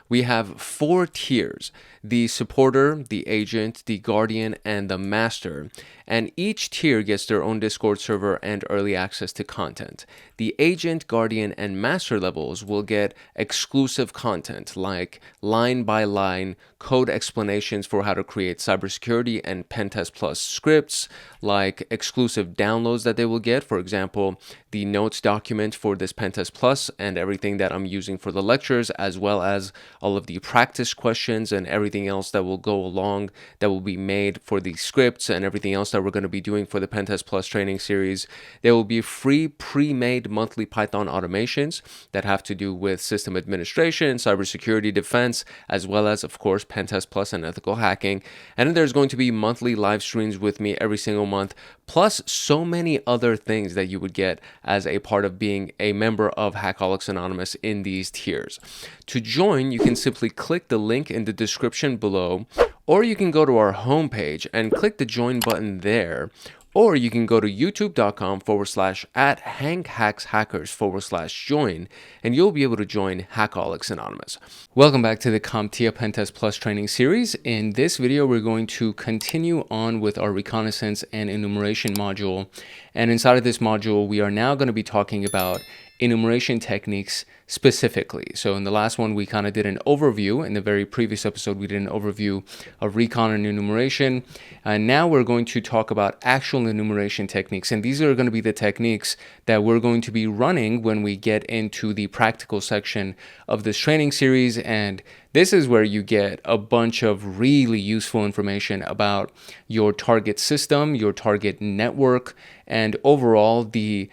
We have 4 tiers: the supporter, the agent, the guardian, and the master. And each tier gets their own Discord server and early access to content. The agent, guardian, and master levels will get exclusive content like line-by-line code explanations for how to create cybersecurity and PenTest Plus scripts, like exclusive downloads that they will get. For example, the notes document for this PenTest Plus and everything that I'm using for the lectures, as well as all of the practice questions and everything else that will go along that will be made for the scripts and everything else that we're going to be doing for the PenTest Plus training series. There will be free pre-made monthly Python automations that have to do with system administration, cybersecurity defense, as well as, of course, PenTest Plus and ethical hacking. And then there's going to be monthly live streams with me every single month, plus so many other things that you would get as a part of being a member of Hackaholics Anonymous in these tiers. To join, you can simply click the link in the description below, or you can go to our homepage and click the join button there. Or you can go to youtube.com/@hankhackshackers/join, and you'll be able to join Hackaholics Anonymous. Welcome back to the CompTIA PenTest Plus training series. In this video, we're going to continue on with our Reconnaissance and Enumeration module. And inside of this module, we are now going to be talking about enumeration techniques specifically. So in the last one, we kind of did an overview. In the very previous episode, we did an overview of recon and enumeration. And now we're going to talk about actual enumeration techniques. And these are going to be the techniques that we're going to be running when we get into the practical section of this training series. And this is where you get a bunch of really useful information about your target system, your target network, and overall the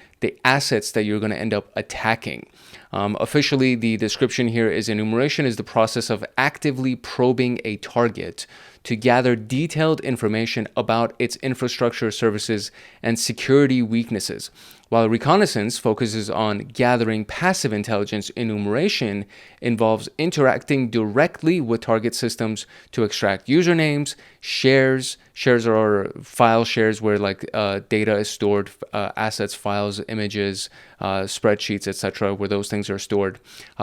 assets that you're going to end up attacking. Officially, the description here is enumeration is the process of actively probing a target to gather detailed information about its infrastructure, services, and security weaknesses. While reconnaissance focuses on gathering passive intelligence, enumeration involves interacting directly with target systems to extract usernames, shares. Shares are file shares where data is stored, assets, files, images, spreadsheets, etc., where those things are stored.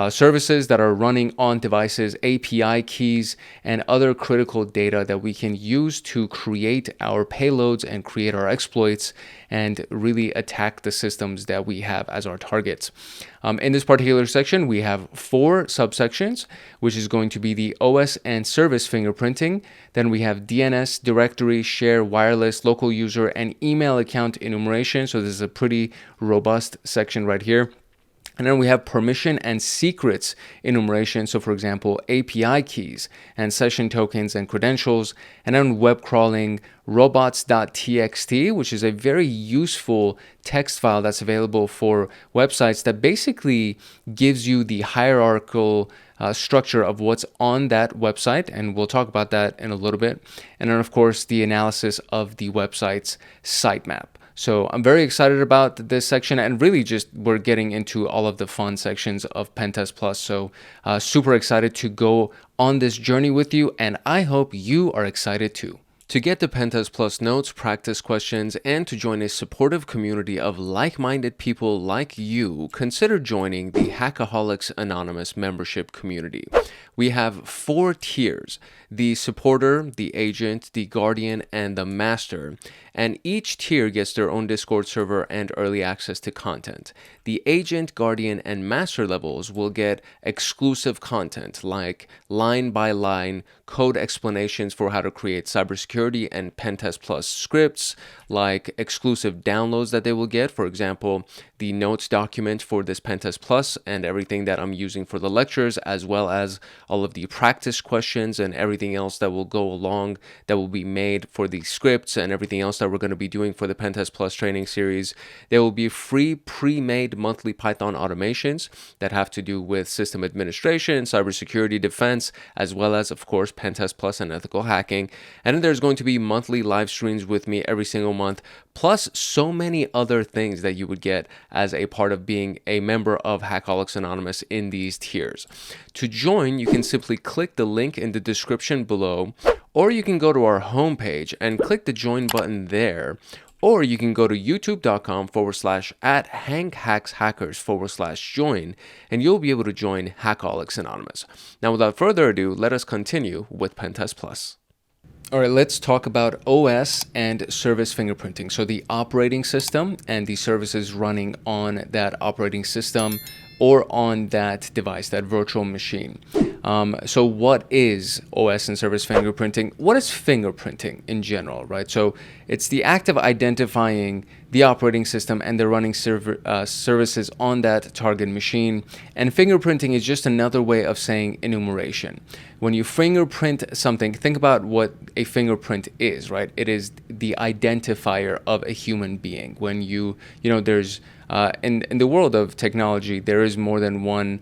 Services that are running on devices, API keys, and other critical data that we can use to create our payloads and create our exploits and really attack the systems that we have as our targets. In this particular section, we have 4 subsections, which is going to be the OS and service fingerprinting. Then we have DNS, directory directory, share, wireless, local user, and email account enumeration. So this is a pretty robust section right here. And then we have permission and secrets enumeration. So for example, API keys and session tokens and credentials. And then web crawling, robots.txt, which is a very useful text file that's available for websites that basically gives you the hierarchical structure of what's on that website. And we'll talk about that in a little bit. And then of course, the analysis of the website's sitemap. So I'm very excited about this section, and really just we're getting into all of the fun sections of PenTest Plus. So super excited to go on this journey with you, and I hope you are excited too. To get the PenTest Plus notes, practice questions, and to join a supportive community of like-minded people like you, consider joining the Hackaholics Anonymous membership community. We have 4 tiers: the supporter, the agent, the guardian, and the master. And each tier gets their own Discord server and early access to content. The agent, guardian, and master levels will get exclusive content like line-by-line code explanations for how to create cybersecurity and PenTest Plus scripts, like exclusive downloads that they will get. For example, the notes document for this PenTest Plus and everything that I'm using for the lectures, as well as all of the practice questions and everything else that will go along that will be made for the scripts and everything else that we're going to be doing for the PenTest Plus training series. There will be free pre-made monthly Python automations that have to do with system administration, cybersecurity defense, as well as, of course, PenTest Plus and ethical hacking. And then there's going to be monthly live streams with me every single month, plus so many other things that you would get as a part of being a member of Hackaholics Anonymous in these tiers. To join, you can simply click the link in the description below, or you can go to our homepage and click the join button there, or you can go to youtube.com/@HankHacksHackers/join, and you'll be able to join Hackaholics Anonymous. Now, without further ado, let us continue with PenTest Plus. All right, let's talk about OS and service fingerprinting. So the operating system and the services running on that operating system or on that device, that virtual machine. So what is OS and service fingerprinting? What is fingerprinting in general, right? So it's the act of identifying the operating system and the running services on that target machine. And fingerprinting is just another way of saying enumeration. When you fingerprint something, think about what a fingerprint is, right? It is the identifier of a human being. When there's in the world of technology, there is more than one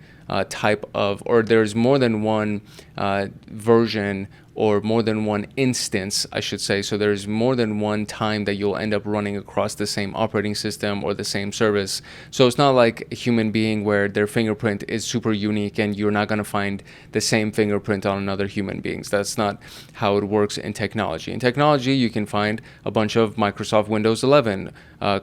type of, or there's more than one version or more than one instance, I should say. So there's more than one time that you'll end up running across the same operating system or the same service. So it's not like a human being where their fingerprint is super unique and you're not going to find the same fingerprint on another human beings. That's not how it works in technology. In technology, you can find a bunch of Microsoft Windows 11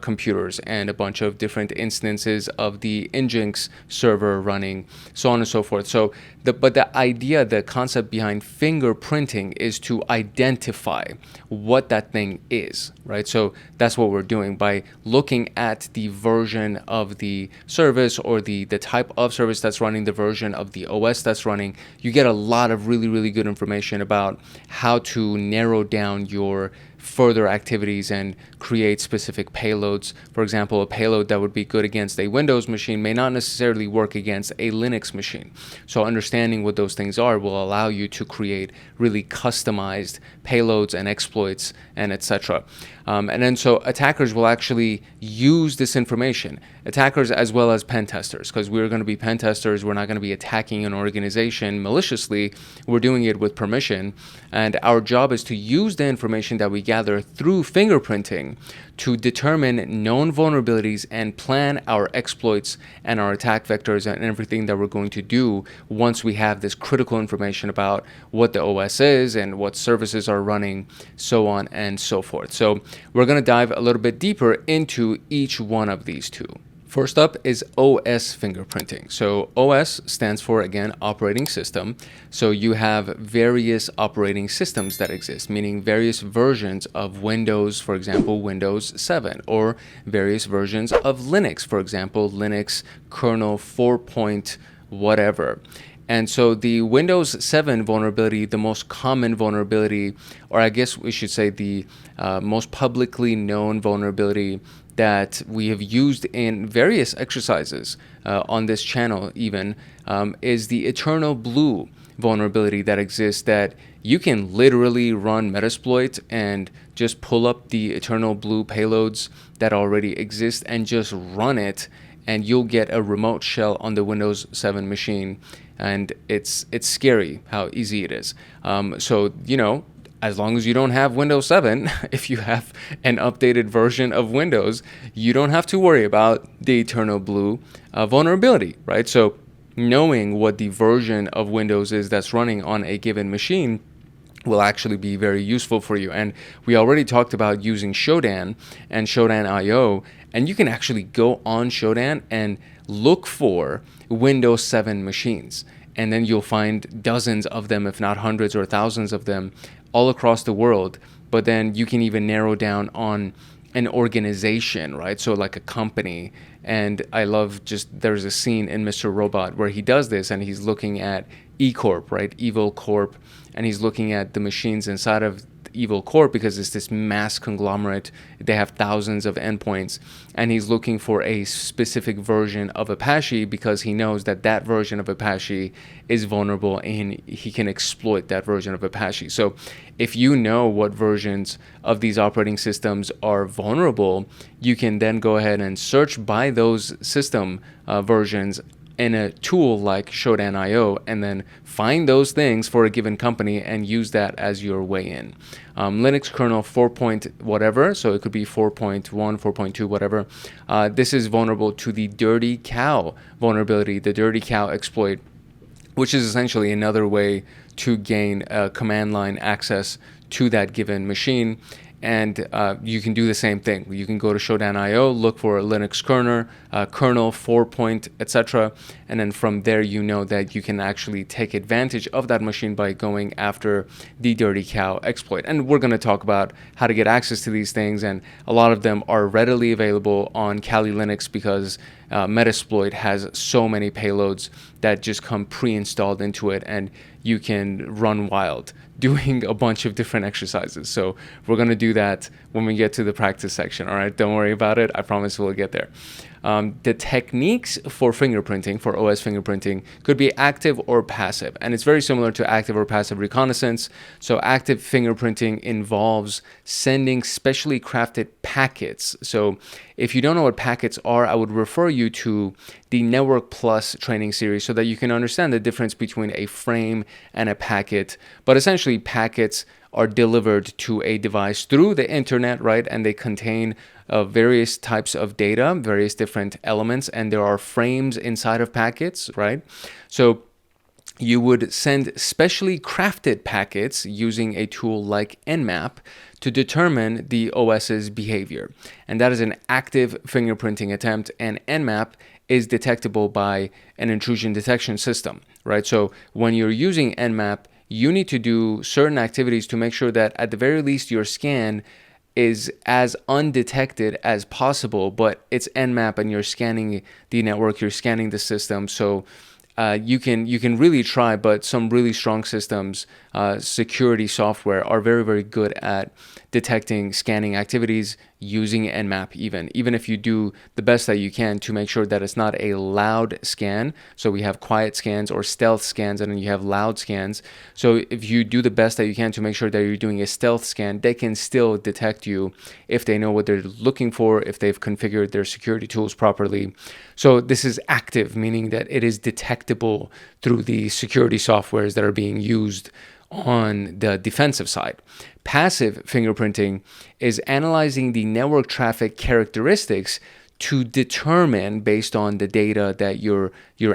computers and a bunch of different instances of the Nginx server running, so on and so forth. So the idea, the concept behind fingerprinting is to identify what that thing is, right? So that's what we're doing by looking at the version of the service or the type of service that's running, the version of the OS that's running. You get a lot of really, really good information about how to narrow down your further activities and create specific payloads. For example, a payload that would be good against a Windows machine may not necessarily work against a Linux machine. So understanding what those things are will allow you to create really customized payloads and exploits and etc. And then so attackers will actually use this information, attackers as well as pen testers, because we're going to be pen testers. We're not going to be attacking an organization maliciously. We're doing it with permission. And our job is to use the information that we gather through fingerprinting to determine known vulnerabilities and plan our exploits and our attack vectors and everything that we're going to do once we have this critical information about what the OS is and what services are running, so on and so forth. So we're going to dive a little bit deeper into each one of these two. First up is OS fingerprinting. So OS stands for, again, operating system. So you have various operating systems that exist, meaning various versions of Windows, for example, Windows 7, or various versions of Linux, for example, Linux kernel 4 point whatever. And so the Windows 7 vulnerability, the most common vulnerability, or I guess we should say the most publicly known vulnerability that we have used in various exercises on this channel even, is the Eternal Blue vulnerability that exists, that you can literally run Metasploit and just pull up the Eternal Blue payloads that already exist and just run it, and you'll get a remote shell on the Windows 7 machine. And it's scary how easy it is. So, as long as you don't have Windows 7, if you have an updated version of Windows, you don't have to worry about the Eternal Blue vulnerability, right? So knowing what the version of Windows is that's running on a given machine will actually be very useful for you. And we already talked about using Shodan and Shodan.io, and you can actually go on Shodan and look for Windows 7 machines. And then you'll find dozens of them, if not hundreds or thousands of them, all across the world. But then you can even narrow down on an organization, right? So like a company. And I love there's a scene in Mr. Robot where he does this, and he's looking at E Corp, right? Evil Corp. And he's looking at the machines inside of Evil Corp because it's this mass conglomerate. They have thousands of endpoints, and he's looking for a specific version of Apache because he knows that that version of Apache is vulnerable and he can exploit that version of Apache. So if you know what versions of these operating systems are vulnerable, you can then go ahead and search by those system versions in a tool like Shodan.io, and then find those things for a given company and use that as your way in. Linux kernel 4 point whatever, so it could be 4.1, 4.2, whatever. This is vulnerable to the Dirty Cow vulnerability, the Dirty Cow exploit, which is essentially another way to gain command line access to that given machine. And you can do the same thing. You can go to Shodan.io, look for a Linux kernel 4 point, etc. And then from there, you know that you can actually take advantage of that machine by going after the Dirty Cow exploit. And we're going to talk about how to get access to these things. And a lot of them are readily available on Kali Linux because Metasploit has so many payloads that just come pre-installed into it, and you can run wild doing a bunch of different exercises. So we're going to do that when we get to the practice section. All right, don't worry about it. I promise we'll get there. The techniques for fingerprinting, for OS fingerprinting, could be active or passive. And it's very similar to active or passive reconnaissance. So active fingerprinting involves sending specially crafted packets. So if you don't know what packets are, I would refer you to the Network Plus training series so that you can understand the difference between a frame and a packet. But essentially, packets are delivered to a device through the internet, right? And they contain various types of data, various different elements, and there are frames inside of packets, right? So you would send specially crafted packets using a tool like Nmap to determine the OS's behavior. And that is an active fingerprinting attempt, and Nmap is detectable by an intrusion detection system, right? So when you're using Nmap, you need to do certain activities to make sure that at the very least your scan is as undetected as possible, but it's Nmap and you're scanning the network, you're scanning the system. So you can really try, but some really strong systems, security software are very, very good at detecting scanning activities using Nmap even if you do the best that you can to make sure that it's not a loud scan. So we have quiet scans or stealth scans, and then you have loud scans. So if you do the best that you can to make sure that you're doing a stealth scan, they can still detect you if they know what they're looking for, if they've configured their security tools properly. So this is active, meaning that it is detectable through the security softwares that are being used on the defensive side. Passive fingerprinting is analyzing the network traffic characteristics to determine, based on the data that you're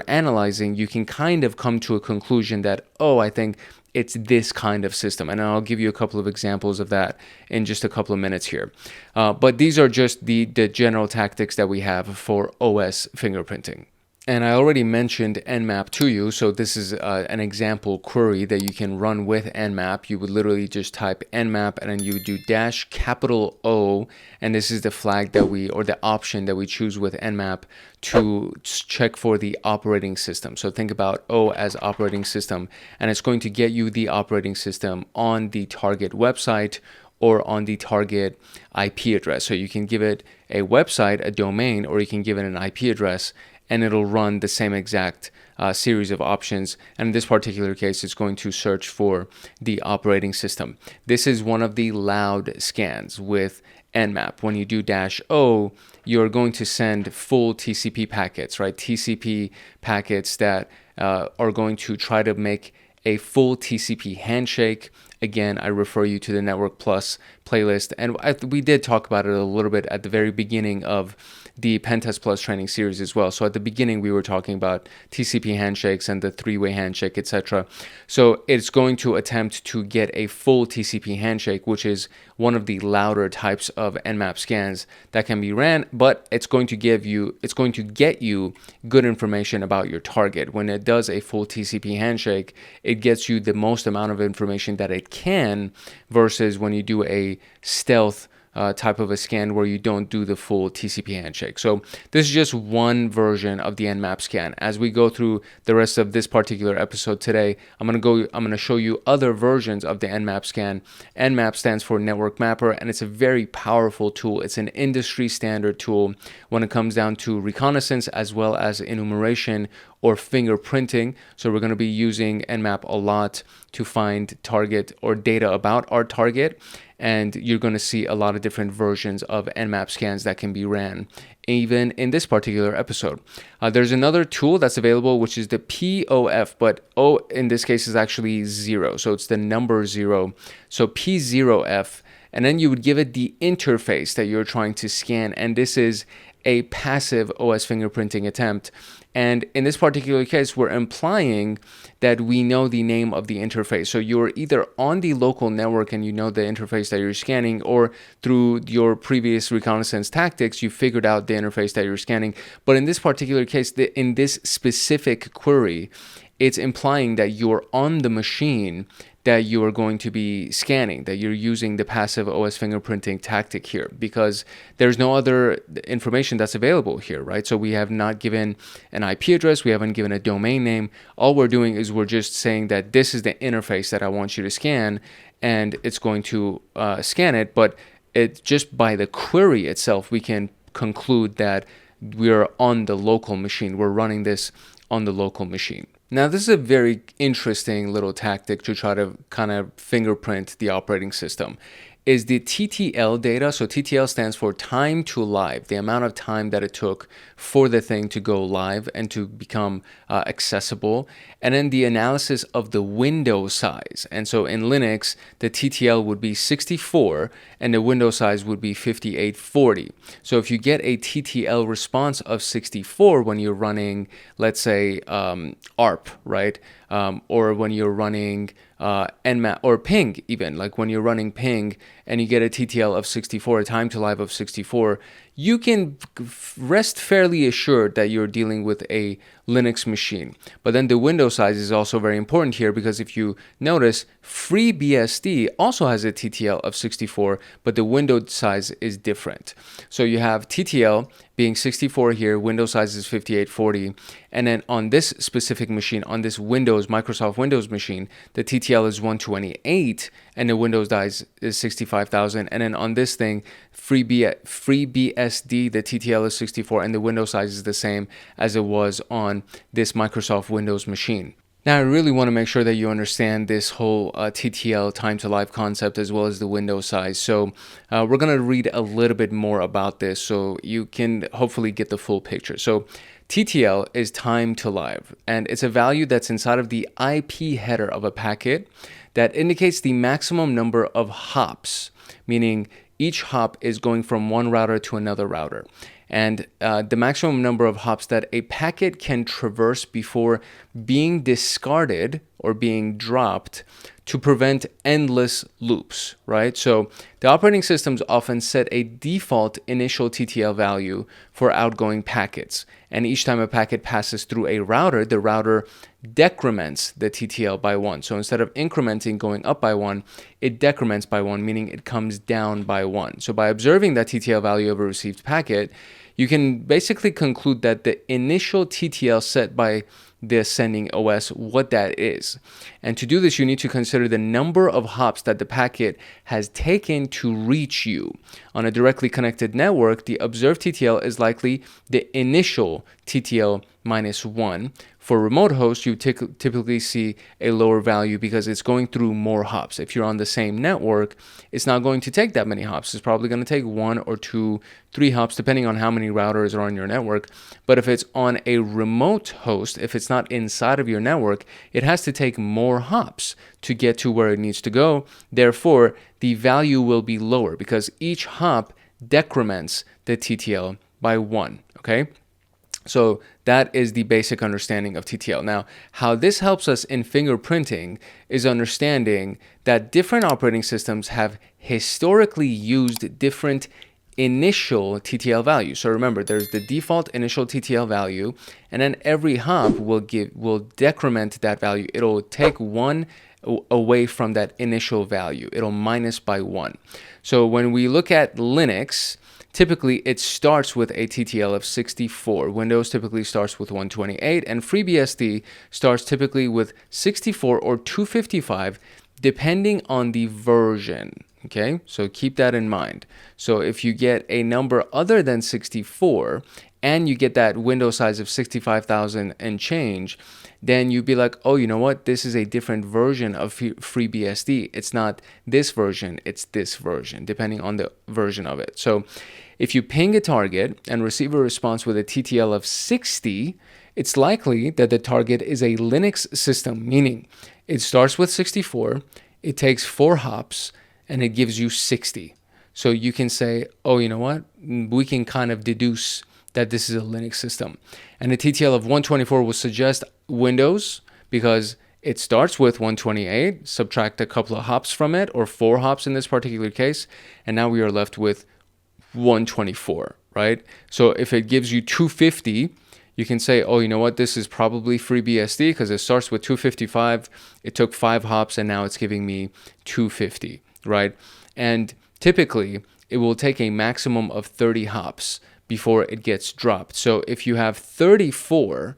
analyzing, you can kind of come to a conclusion that, oh, I think it's this kind of system. And I'll give you a couple of examples of that in just a couple of minutes here. But these are just the general tactics that we have for OS fingerprinting. And I already mentioned Nmap to you, so this is an example query that you can run with Nmap. You would literally just type Nmap and then you would do -O, and this is the flag that or the option that we choose with Nmap to check for the operating system. So think about O as operating system, and it's going to get you the operating system on the target website or on the target IP address. So you can give it a website, a domain, or you can give it an IP address, and it'll run the same exact series of options. And in this particular case, it's going to search for the operating system. This is one of the loud scans with Nmap. When you do -O, you're going to send full TCP packets, right? TCP packets that are going to try to make a full TCP handshake. Again, I refer you to the Network Plus playlist, and we did talk about it a little bit at the very beginning of the PenTest Plus training series as well. So at the beginning, we were talking about TCP handshakes and the three-way handshake, etc. So it's going to attempt to get a full TCP handshake, which is one of the louder types of Nmap scans that can be ran, but it's going to get you good information about your target. When it does a full TCP handshake, it gets you the most amount of information that it can, versus when you do a stealth type of a scan where you don't do the full TCP handshake. So this is just one version of the Nmap scan. As we go through the rest of this particular episode today, I'm going to show you other versions of the Nmap scan. Nmap stands for Network Mapper, and it's a very powerful tool. It's an industry standard tool when it comes down to reconnaissance as well as enumeration or fingerprinting. So we're going to be using Nmap a lot to find target or data about our target. And you're going to see a lot of different versions of Nmap scans that can be ran, even in this particular episode. There's another tool that's available, which is the POF, but O in this case is actually 0. So it's the number 0. So P0F, and then you would give it the interface that you're trying to scan. And this is a passive OS fingerprinting attempt. And in this particular case, we're implying that we know the name of the interface. So you're either on the local network and you know the interface that you're scanning, or through your previous reconnaissance tactics, you figured out the interface that you're scanning. But in this particular case, in this specific query, it's implying that you're on the machine that you are going to be scanning, that you're using the passive OS fingerprinting tactic here, because there's no other information that's available here, right? So we have not given an IP address, we haven't given a domain name. All we're doing is we're just saying that this is the interface that I want you to scan, and it's going to scan it. But it's just by the query itself, we can conclude that we're on the local machine. We're running this on the local machine. Now, this is a very interesting little tactic to try to kind of fingerprint the operating system. Is the TTL data. So TTL stands for time to live, the amount of time that it took for the thing to go live and to become accessible. And then the analysis of the window size. And so in Linux, the TTL would be 64 and the window size would be 5840. So if you get a TTL response of 64 when you're running, let's say, ARP, right? Or when you're running Nmap or ping, even like when you're running ping and you get a TTL of 64, a time to live of 64, you can rest fairly assured that you're dealing with a Linux machine. But then the window size is also very important here, because if you notice, FreeBSD also has a TTL of 64, but the window size is different. So you have TTL being 64 here, window size is 5840, and then on this specific machine, on this Microsoft Windows machine, the TTL is 128 and the Windows size is 65,000, and then on this thing, FreeBSD, the TTL is 64 and the window size is the same as it was on this Microsoft Windows machine. Now, I really want to make sure that you understand this whole TTL, time to live concept, as well as the window size. So we're going to read a little bit more about this so you can hopefully get the full picture. So TTL is time to live, and it's a value that's inside of the IP header of a packet that indicates the maximum number of hops, meaning each hop is going from one router to another router. And the maximum number of hops that a packet can traverse before being discarded or being dropped to prevent endless loops, right? So the operating systems often set a default initial TTL value for outgoing packets. And each time a packet passes through a router, the router decrements the TTL by 1. So instead of incrementing going up by 1, it decrements by 1, meaning it comes down by 1. So by observing that TTL value of a received packet, you can basically conclude that the initial TTL set by the sending OS, what that is. And to do this, you need to consider the number of hops that the packet has taken to reach you. On a directly connected network, the observed TTL is likely the initial TTL minus 1. For remote hosts, you typically see a lower value because it's going through more hops. If you're on the same network, it's not going to take that many hops. It's probably going to take 1 or 2, 3 hops, depending on how many routers are on your network. But if it's on a remote host, if it's not inside of your network, it has to take more hops to get to where it needs to go. Therefore, the value will be lower because each hop decrements the TTL by 1, okay? So that is the basic understanding of TTL. Now, how this helps us in fingerprinting is understanding that different operating systems have historically used different initial TTL values. So remember, there's the default initial TTL value, and then every hop will decrement that value. It'll take 1 away from that initial value. It'll minus by 1. So when we look at Linux, typically it starts with a TTL of 64. Windows typically starts with 128, and FreeBSD starts typically with 64 or 255, depending on the version. Okay, so keep that in mind. So if you get a number other than 64 and you get that window size of 65,000 and change, then you'd be like, oh, you know what? This is a different version of FreeBSD. It's not this version, it's this version, depending on the version of it. So if you ping a target and receive a response with a TTL of 60, it's likely that the target is a Linux system, meaning it starts with 64, it takes 4 hops, and it gives you 60. So you can say, oh, you know what? We can kind of deduce that this is a Linux system. And a TTL of 124 will suggest Windows because it starts with 128, subtract a couple of hops from it, or 4 hops in this particular case, and now we are left with 124, right? So if it gives you 250, you can say, oh, you know what? This is probably FreeBSD because it starts with 255, it took 5 hops, and now it's giving me 250. Right? And typically it will take a maximum of 30 hops before it gets dropped. So if you have 34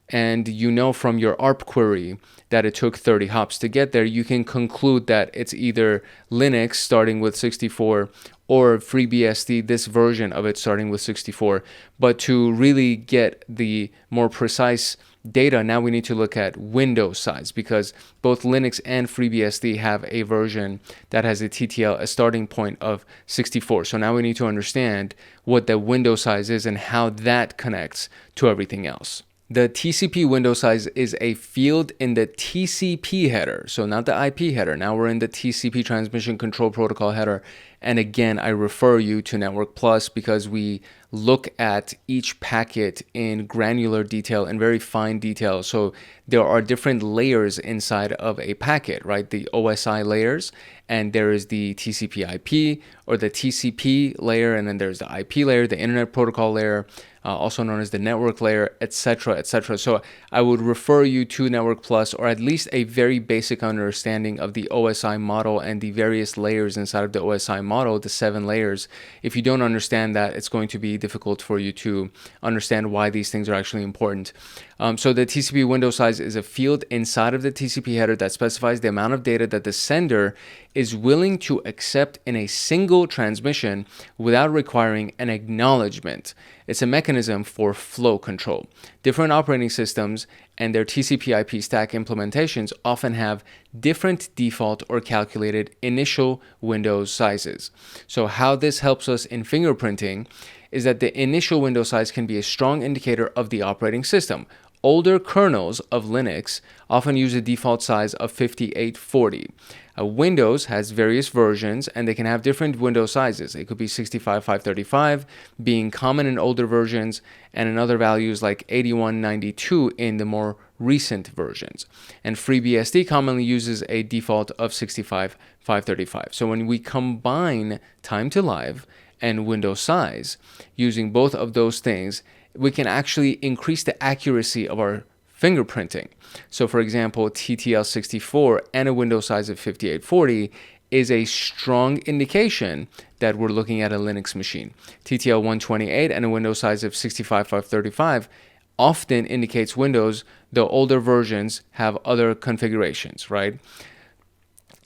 and you know from your ARP query that it took 30 hops to get there, you can conclude that it's either Linux starting with 64 or FreeBSD, this version of it starting with 64. But to really get the more precise data, now we need to look at window size because both Linux and FreeBSD have a version that has a TTL, a starting point of 64. So now we need to understand what the window size is and how that connects to everything else. The TCP window size is a field in the TCP header, so not the IP header. Now we're in the TCP transmission control protocol header. And again, I refer you to Network Plus because we look at each packet in granular detail and very fine detail. So there are different layers inside of a packet, right? The OSI layers, and there is the TCP IP or the TCP layer, and then there's the IP layer, the Internet Protocol layer, also known as the network layer, etc., etc. So I would refer you to Network Plus, or at least a very basic understanding of the OSI model and the various layers inside of the OSI model, the 7 layers. If you don't understand that, it's going to be difficult for you to understand why these things are actually important. So the TCP window size is a field inside of the TCP header that specifies the amount of data that the sender is willing to accept in a single transmission without requiring an acknowledgement. It's a mechanism for flow control. Different operating systems and their TCP IP stack implementations often have different default or calculated initial window sizes. So how this helps us in fingerprinting is that the initial window size can be a strong indicator of the operating system. Older kernels of Linux often use a default size of 5840. Windows has various versions, and they can have different window sizes. It could be 65, 535 being common in older versions, and in other values like 81, 92 in the more recent versions. And FreeBSD commonly uses a default of 65, 535. So when we combine time to live and window size, using both of those things, we can actually increase the accuracy of our fingerprinting. So for example, TTL64 and a window size of 5840 is a strong indication that we're looking at a Linux machine. TTL128 and a window size of 65/535 often indicates Windows, though older versions have other configurations, right?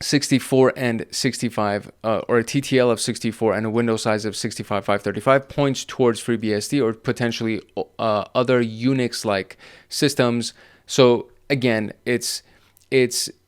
64 and 65, or a TTL of 64 and a window size of 65/535 points towards FreeBSD or potentially other Unix-like systems. So again, it's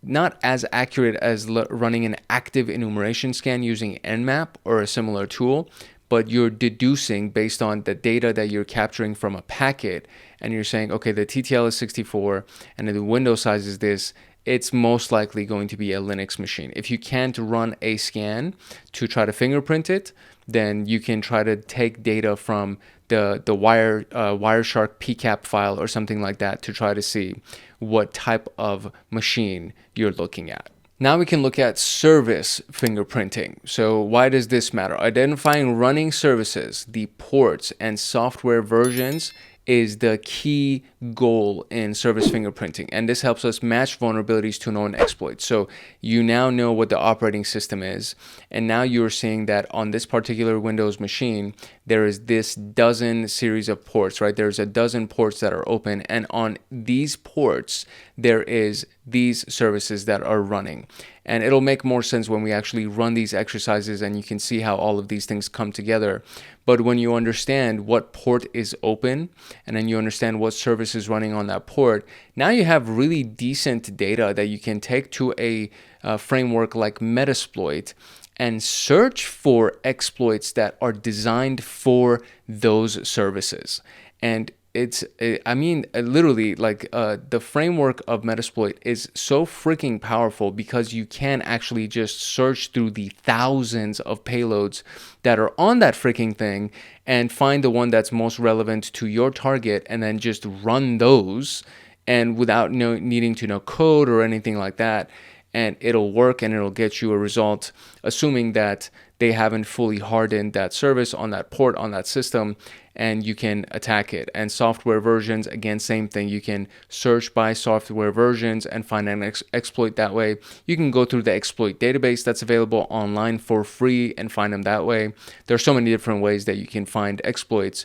not as accurate as running an active enumeration scan using Nmap or a similar tool, but you're deducing based on the data that you're capturing from a packet, and you're saying, okay, the TTL is 64 and the window size is this. It's most likely going to be a Linux machine. If you can't run a scan to try to fingerprint it, then you can try to take data from the Wireshark PCAP file or something like that to try to see what type of machine you're looking at. Now we can look at service fingerprinting. So why does this matter? Identifying running services, the ports and software versions is the key goal in service fingerprinting, and this helps us match vulnerabilities to known exploits. So you now know what the operating system is, and now you're seeing that on this particular Windows machine there is this dozen series of ports, right? There's a dozen ports that are open, and on these ports there is these services that are running. And it'll make more sense when we actually run these exercises and you can see how all of these things come together. But when you understand what port is open and then you understand what service is running on that port, now you have really decent data that you can take to a framework like Metasploit and search for exploits that are designed for those services. And literally, the framework of Metasploit is so freaking powerful because you can actually just search through the thousands of payloads that are on that freaking thing and find the one that's most relevant to your target and then just run those, and without needing to know code or anything like that. And it'll work and it'll get you a result, assuming that they haven't fully hardened that service on that port on that system, and you can attack it. And software versions, again, same thing. You can search by software versions and find an exploit that way. You can go through the exploit database that's available online for free and find them that way. There's so many different ways that you can find exploits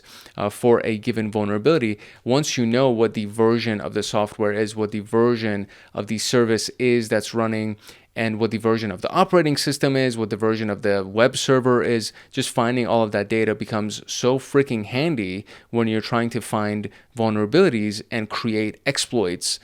for a given vulnerability. Once you know what the version of the software is, what the version of the service is that's running, and what the version of the operating system is, what the version of the web server is, just finding all of that data becomes so freaking handy when you're trying to find vulnerabilities and create exploits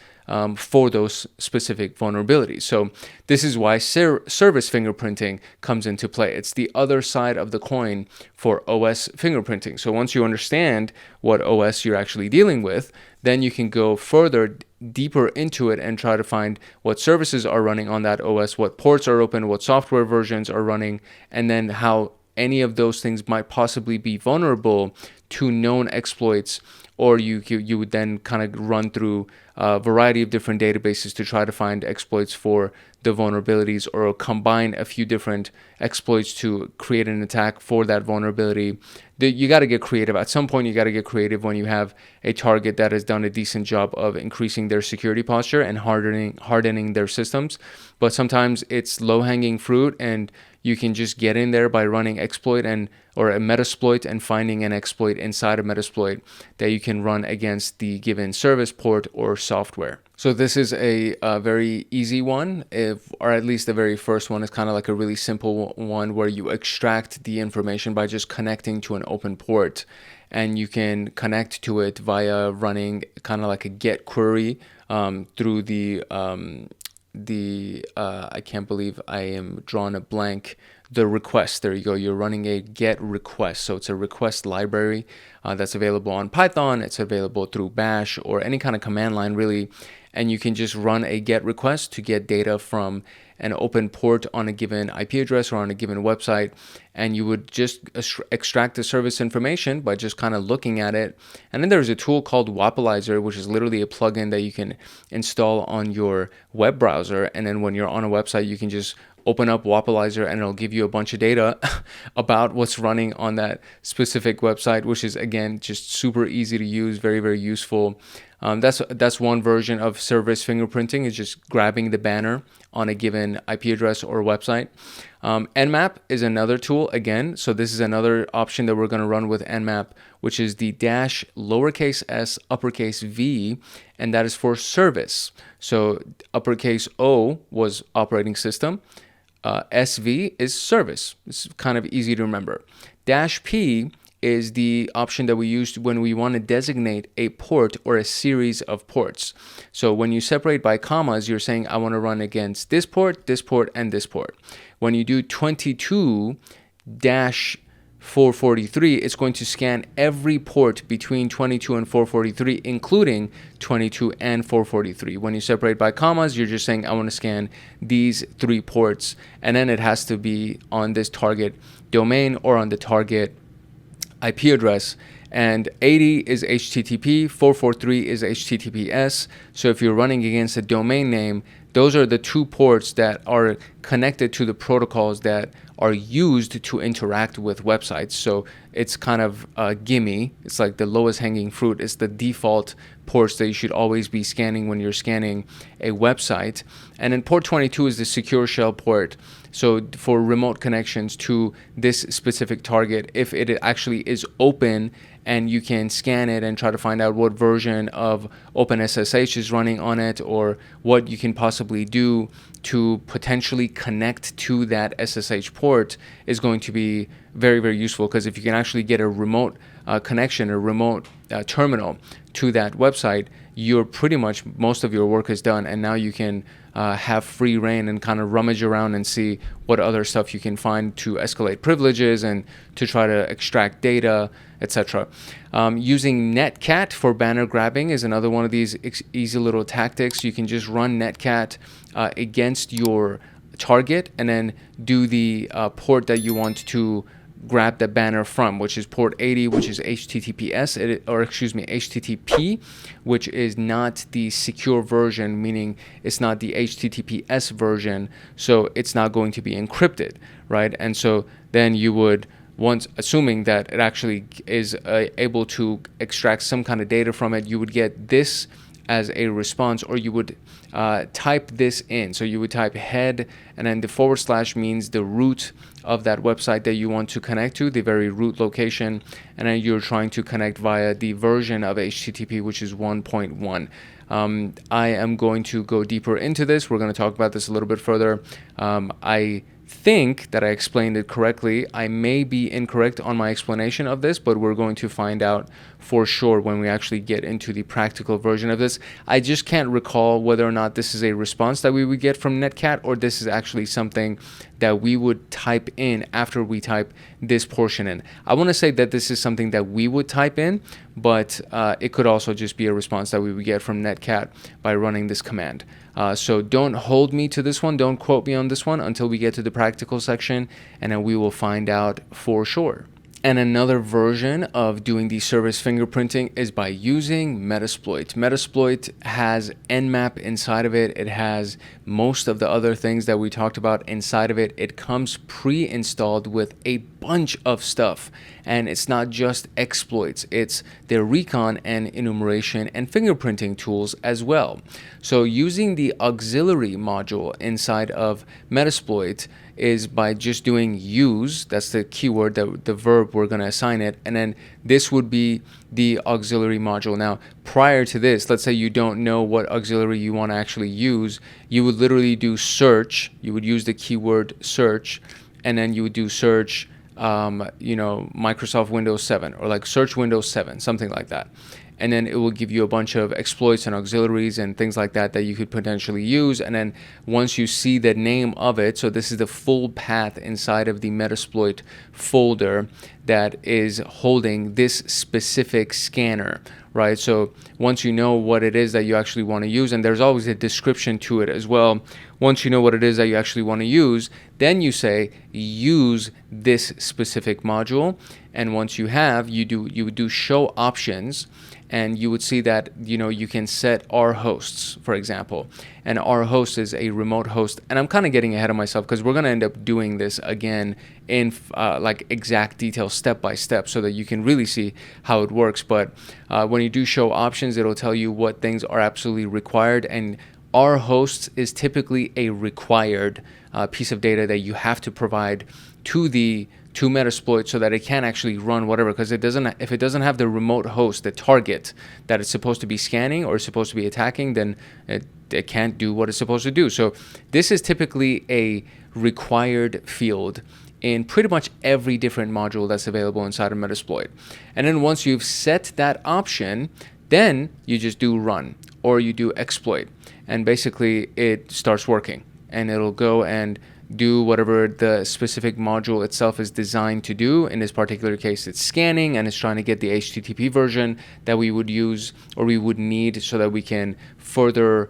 for those specific vulnerabilities. So this is why service fingerprinting comes into play. It's the other side of the coin for OS fingerprinting. So once you understand what OS you're actually dealing with, then you can go further, deeper into it and try to find what services are running on that OS, what ports are open, what software versions are running, and then how any of those things might possibly be vulnerable to known exploits. Or you would then kind of run through a variety of different databases to try to find exploits for the vulnerabilities, or combine a few different exploits to create an attack for that vulnerability. You got to get creative. At some point, you got to get creative when you have a target that has done a decent job of increasing their security posture and hardening their systems. But sometimes it's low-hanging fruit, and you can just get in there by running exploit or a Metasploit and finding an exploit inside of Metasploit that you can run against the given service port or software. So this is a very easy one, or at least the very first one is kind of like a really simple one where you extract the information by just connecting to an open port, and you can connect to it via running kind of like a get query through the I can't believe I am drawing a blank. The request, there you go. You're running a get request. So it's a request library that's available on Python. It's available through Bash or any kind of command line really. and you can just run a GET request to get data from an open port on a given IP address or on a given website, and you would just extract the service information by just kind of looking at it. And then there's a tool called Wapalizer, which is literally a plugin that you can install on your web browser, and then when you're on a website, you can just open up Wapalizer and it'll give you a bunch of data about what's running on that specific website, which is, again, just super easy to use, very, very useful. That's one version of service fingerprinting, is just grabbing the banner on a given IP address or website. Nmap is another tool, again. So this is another option that we're going to run with Nmap, which is the dash lowercase s uppercase v, and that is for service. So uppercase O was operating system. SV is service. It's kind of easy to remember. Dash P is the option that we use when we want to designate a port or a series of ports. So when you separate by commas, you're saying, I want to run against this port, and this port. When you do 22-443, it's going to scan every port between 22 and 443, including 22 and 443. When you separate by commas, you're just saying, I want to scan these 3 ports, and then it has to be on this target domain or on the target IP address. And 80 is HTTP, 443 is HTTPS. So if you're running against a domain name, those are the 2 ports that are connected to the protocols that are used to interact with websites. So it's kind of a gimme. It's like the lowest hanging fruit. It's the default ports that you should always be scanning when you're scanning a website. And then port 22 is the secure shell port. So for remote connections to this specific target, if it actually is open and you can scan it and try to find out what version of OpenSSH is running on it, or what you can possibly do to potentially connect to that SSH port, is going to be very, very useful. Because if you can actually get a remote connection, a remote terminal to that website, you're pretty much, most of your work is done, and now you can have free reign and kind of rummage around and see what other stuff you can find to escalate privileges and to try to extract data, etc. Using Netcat for banner grabbing is another one of these easy little tactics. You can just run Netcat against your target and then do the port that you want to grab the banner from, which is port 80, which is HTTP, which is not the secure version, meaning it's not the HTTPS version, so it's not going to be encrypted, right? And so then you would, once assuming that it actually is able to extract some kind of data from it, you would get this as a response, or you would type this in. So you would type head, and then the / means the root of that website that you want to connect to, the very root location, and then you're trying to connect via the version of HTTP, which is 1.1. I am going to go deeper into this. We're going to talk about this a little bit further. I think that I explained it correctly. I may be incorrect on my explanation of this, but we're going to find out for sure when we actually get into the practical version of this. I just can't recall whether or not this is a response that we would get from Netcat, or this is actually something that we would type in after we type this portion in. I want to say that this is something that we would type in, but it could also just be a response that we would get from Netcat by running this command. So don't hold me to this one, don't quote me on this one until we get to the practical section, and then we will find out for sure. And another version of doing the service fingerprinting is by using Metasploit. Metasploit has Nmap inside of it. It has most of the other things that we talked about inside of it. It comes pre-installed with a bunch of stuff. And it's not just exploits. It's their recon and enumeration and fingerprinting tools as well. So using the auxiliary module inside of Metasploit is by just doing use, that's the keyword, the verb we're going to assign it, and then this would be the auxiliary module. Now, prior to this, let's say you don't know what auxiliary you want to actually use, you would literally do search, you would use the keyword search, and then you would do search, Microsoft Windows 7, or like search Windows 7, something like that. And then it will give you a bunch of exploits and auxiliaries and things like that that you could potentially use. And then once you see the name of it, so this is the full path inside of the Metasploit folder, that is holding this specific scanner, right? So once you know what it is that you actually want to use, and there's always a description to it as well, once you know what it is that you actually want to use, then you say use this specific module. And once you have, you would do show options, and you would see that, you know, you can set R hosts, for example, and R host is a remote host. And I'm kind of getting ahead of myself because we're going to end up doing this again in like exact detail, step by step, so that you can really see how it works. But when you do show options, it'll tell you what things are absolutely required, and R hosts is typically a required piece of data that you have to provide to Metasploit so that it can actually run whatever, because if it doesn't have the remote host, the target that it's supposed to be scanning or supposed to be attacking, then it can't do what it's supposed to do. So this is typically a required field in pretty much every different module that's available inside of Metasploit. And then once you've set that option, then you just do run or you do exploit, and basically it starts working, and it'll go and do whatever the specific module itself is designed to do. In this particular case, it's scanning, and it's trying to get the HTTP version that we would use or we would need so that we can further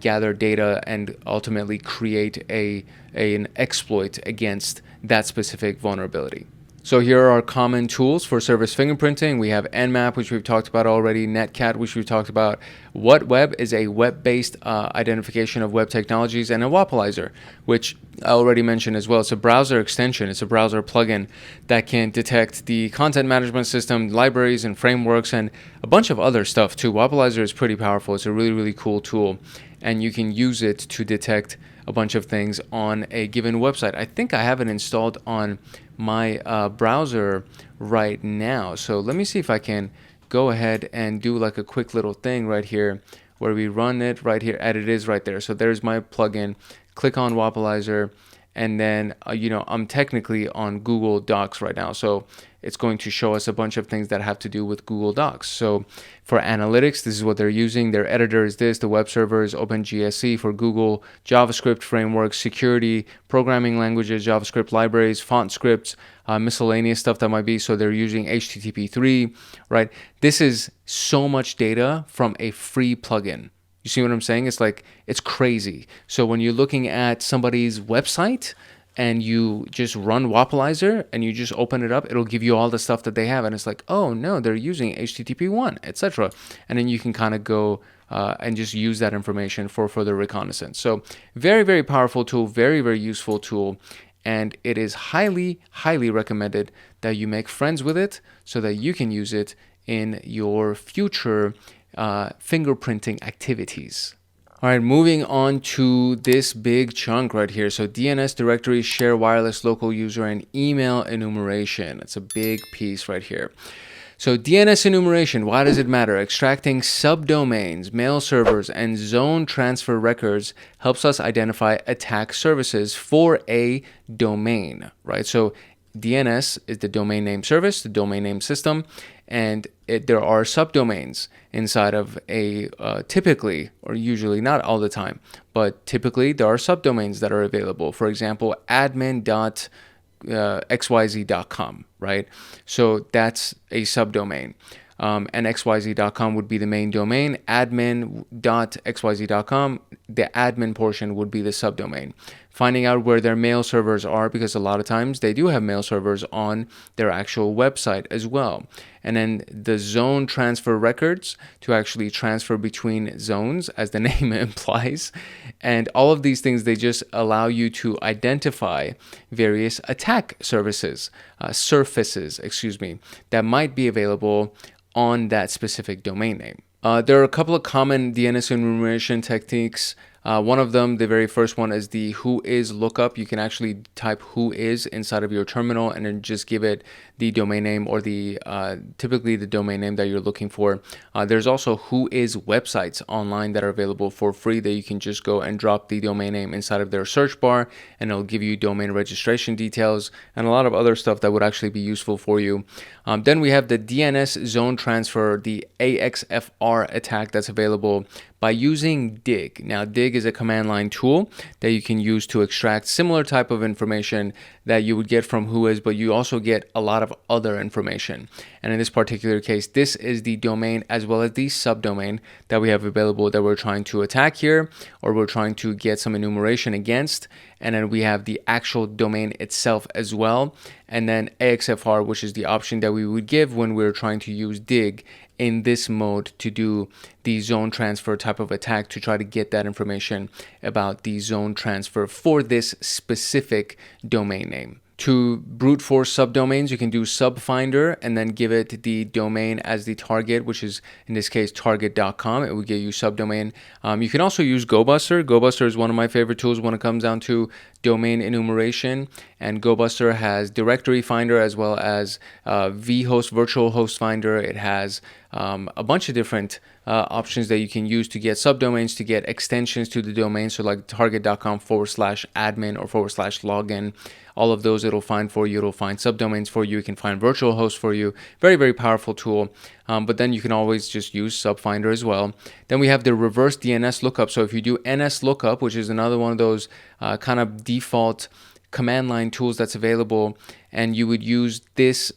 gather data and ultimately create an exploit against that specific vulnerability. So here are our common tools for service fingerprinting. We have Nmap, which we've talked about already, Netcat, which we've talked about. WhatWeb is a web-based identification of web technologies, and a Wapalizer, which I already mentioned as well. It's a browser extension. It's a browser plugin that can detect the content management system, libraries and frameworks, and a bunch of other stuff too. Wapalizer is pretty powerful. It's a really, really cool tool, and you can use it to detect a bunch of things on a given website. I think I have it installed on my browser right now. So let me see if I can go ahead and do like a quick little thing right here where we run it right here, and it is right there. So there's my plugin. Click on Wapalizer, and then I'm technically on Google Docs right now, so it's going to show us a bunch of things that have to do with Google Docs. So for analytics, this is what they're using. Their editor is this. The web server is OpenGSC for Google, JavaScript framework, security, programming languages, JavaScript libraries, font scripts, miscellaneous stuff that might be. So they're using HTTP3, right? This is so much data from a free plugin. You see what I'm saying? It's like, it's crazy. So when you're looking at somebody's website and you just run Wapalizer and you just open it up, it'll give you all the stuff that they have. And it's like, oh no, they're using HTTP1, etc. And then you can kind of go and just use that information for further reconnaissance. So very, very powerful tool, very, very useful tool. And it is highly, highly recommended that you make friends with it so that you can use it in your future fingerprinting activities. All right, moving on to this big chunk right here. So DNS directory, share wireless local user, and email enumeration. It's a big piece right here. So DNS enumeration, why does it matter? Extracting subdomains, mail servers, and zone transfer records helps us identify attack services for a domain, right? So DNS is the domain name service, the domain name system, and there are subdomains inside of a typically, or usually, not all the time, but typically there are subdomains that are available. For example, admin.xyz.com, right? So that's a subdomain. And xyz.com would be the main domain. Admin.xyz.com, the admin portion would be the subdomain. Finding out where their mail servers are, because a lot of times they do have mail servers on their actual website as well. And then the zone transfer records to actually transfer between zones, as the name implies. And all of these things, they just allow you to identify various attack surfaces, that might be available on that specific domain name. There are a couple of common DNS enumeration techniques. One of them, the very first one, is the whois lookup. You can actually type whois inside of your terminal and then just give it the domain name, or the typically the domain name that you're looking for. There's also whois websites online that are available for free that you can just go and drop the domain name inside of their search bar, and it'll give you domain registration details and a lot of other stuff that would actually be useful for you. Then we have the DNS zone transfer, the AXFR attack that's available by by using dig. Now, dig is a command line tool that you can use to extract similar type of information that you would get from Whois, but you also get a lot of other information. And in this particular case, this is the domain as well as the subdomain that we have available that we're trying to attack here, or we're trying to get some enumeration against. And then we have the actual domain itself as well. And then AXFR, which is the option that we would give when we're trying to use dig in this mode to do the zone transfer type of attack, to try to get that information about the zone transfer for this specific domain name. To brute force subdomains, you can do subfinder and then give it the domain as the target, which is in this case target.com. It will give you subdomain. You can also use GoBuster. GoBuster is one of my favorite tools when it comes down to domain enumeration, and GoBuster has directory finder as well as vhost, virtual host finder. It has a bunch of different options that you can use to get subdomains, to get extensions to the domain. So like target.com/admin or /login, all of those it'll find for you. It'll find subdomains for you. It can find virtual hosts for you. Very, very powerful tool. But then you can always just use subfinder as well. Then we have the reverse DNS lookup. So if you do NS lookup, which is another one of those kind of default command line tools that's available, and you would use this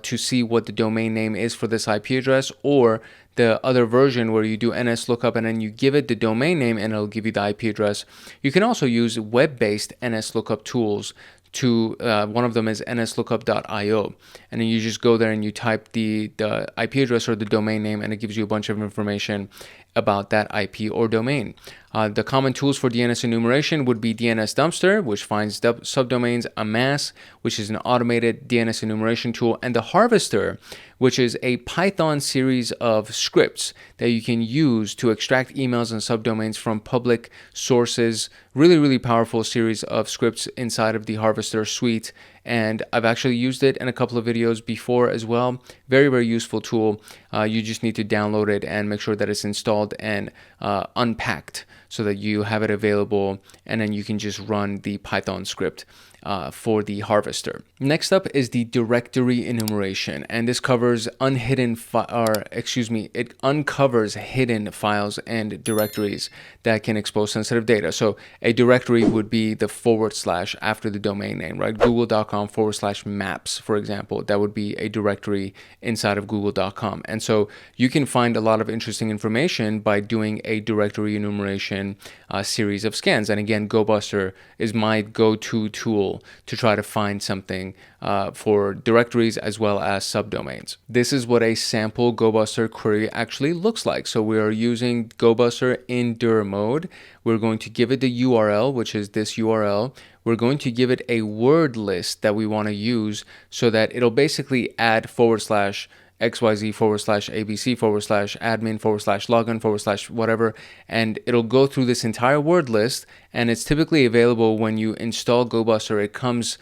to see what the domain name is for this IP address, or the other version where you do NS lookup and then you give it the domain name and it'll give you the IP address. You can also use web-based NS lookup tools. One of them is nslookup.io, and then you just go there and you type the IP address or the domain name, and it gives you a bunch of information about that IP or domain. The common tools for DNS enumeration would be DNS Dumpster, which finds subdomains en masse, which is an automated DNS enumeration tool, and the Harvester, which is a Python series of scripts that you can use to extract emails and subdomains from public sources. Really, really powerful series of scripts inside of the Harvester suite. And I've actually used it in a couple of videos before as well. Very, very useful tool. You just need to download it and make sure that it's installed and unpacked so that you have it available, and then you can just run the Python script for the Harvester. Next up is the directory enumeration, and this covers it uncovers hidden files and directories that can expose sensitive data. So a directory would be the / after the domain name, right? Google.com/maps, for example, that would be a directory inside of Google.com. And so you can find a lot of interesting information by doing a directory enumeration series of scans. And again, GoBuster is my go-to tool to try to find something for directories as well as subdomains. This is what a sample GoBuster query actually looks like. So we are using GoBuster in dir mode. We're going to give it the URL, which is this URL. We're going to give it a word list that we want to use so that it'll basically add /XYZ /ABC /admin /login whatever, and it'll go through this entire word list. And it's typically available when you install GoBuster. It comes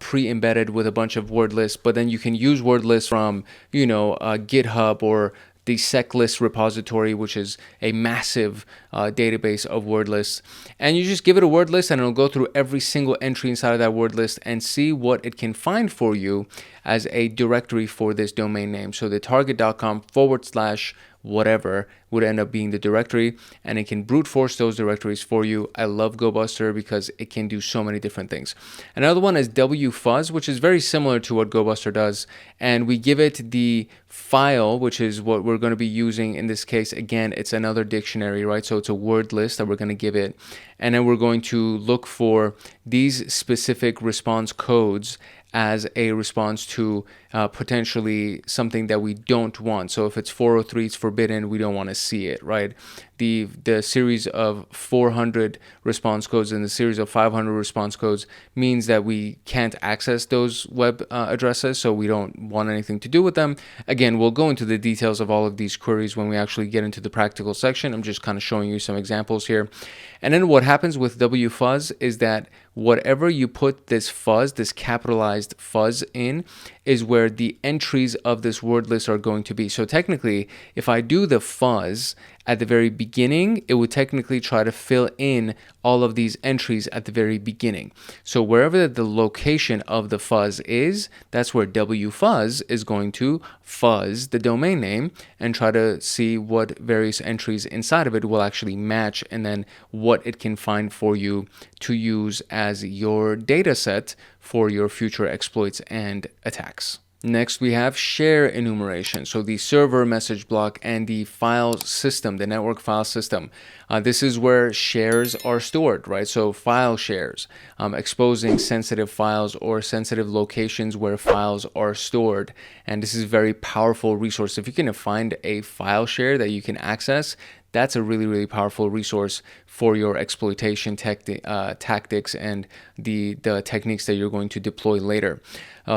pre-embedded with a bunch of word lists, but then you can use word lists from GitHub or the SecList repository, which is a massive database of word lists. And you just give it a word list and it'll go through every single entry inside of that word list and see what it can find for you as a directory for this domain name. So the target.com / whatever would end up being the directory, and it can brute force those directories for you. I love GoBuster because it can do so many different things. Another one is wfuzz, which is very similar to what GoBuster does, and we give it the file, which is what we're going to be using in this case. Again, it's another dictionary, right? So it's a word list that we're going to give it, and then we're going to look for these specific response codes as a response to potentially something that we don't want. So if it's 403, it's forbidden. We don't want to see it, right? The series of 400 response codes and the series of 500 response codes means that we can't access those web addresses, so we don't want anything to do with them. Again, we'll go into the details of all of these queries when we actually get into the practical section. I'm just kind of showing you some examples here. And then what happens with wfuzz is that whatever you put this fuzz, this capitalized fuzz in, is where the entries of this word list are going to be. So technically, if I do the fuzz at the very beginning, it would technically try to fill in all of these entries at the very beginning. So wherever the location of the fuzz is, that's where wfuzz is going to fuzz the domain name and try to see what various entries inside of it will actually match, and then what it can find for you to use as your data set for your future exploits and attacks. Next, we have share enumeration. So the server message block and the file system, the network file system. This is where shares are stored, right? So file shares, exposing sensitive files or sensitive locations where files are stored. And this is a very powerful resource. If you can find a file share that you can access, that's a really, really powerful resource for your exploitation tactics and the techniques that you're going to deploy later.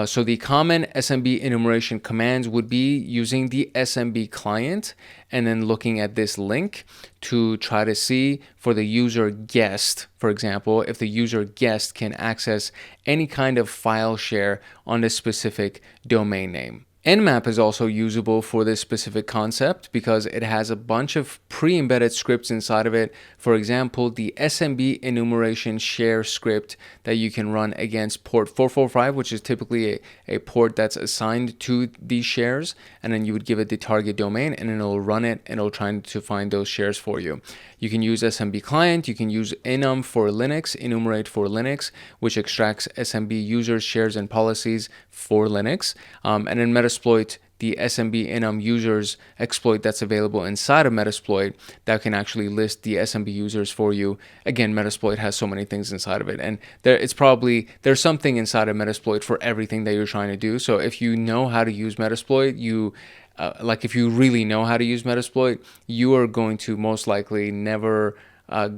So the common SMB enumeration commands would be using the SMB client and then looking at this link to try to see for the user guest, for example, if the user guest can access any kind of file share on the specific domain name. Nmap is also usable for this specific concept because it has a bunch of pre-embedded scripts inside of it. For example, the SMB enumeration share script that you can run against port 445, which is typically a port that's assigned to these shares, and then you would give it the target domain and it'll run it and it'll try to find those shares for you. You can use SMB client, you can use enum for Linux, enumerate for Linux, which extracts SMB users, shares, and policies for Linux. And then Metasploit, the SMB enum users exploit that's available inside of Metasploit that can actually list the SMB users for you. Again, Metasploit has so many things inside of it, and there's something inside of Metasploit for everything that you're trying to do. So if you know how to use Metasploit, if you really know how to use Metasploit, you are going to most likely never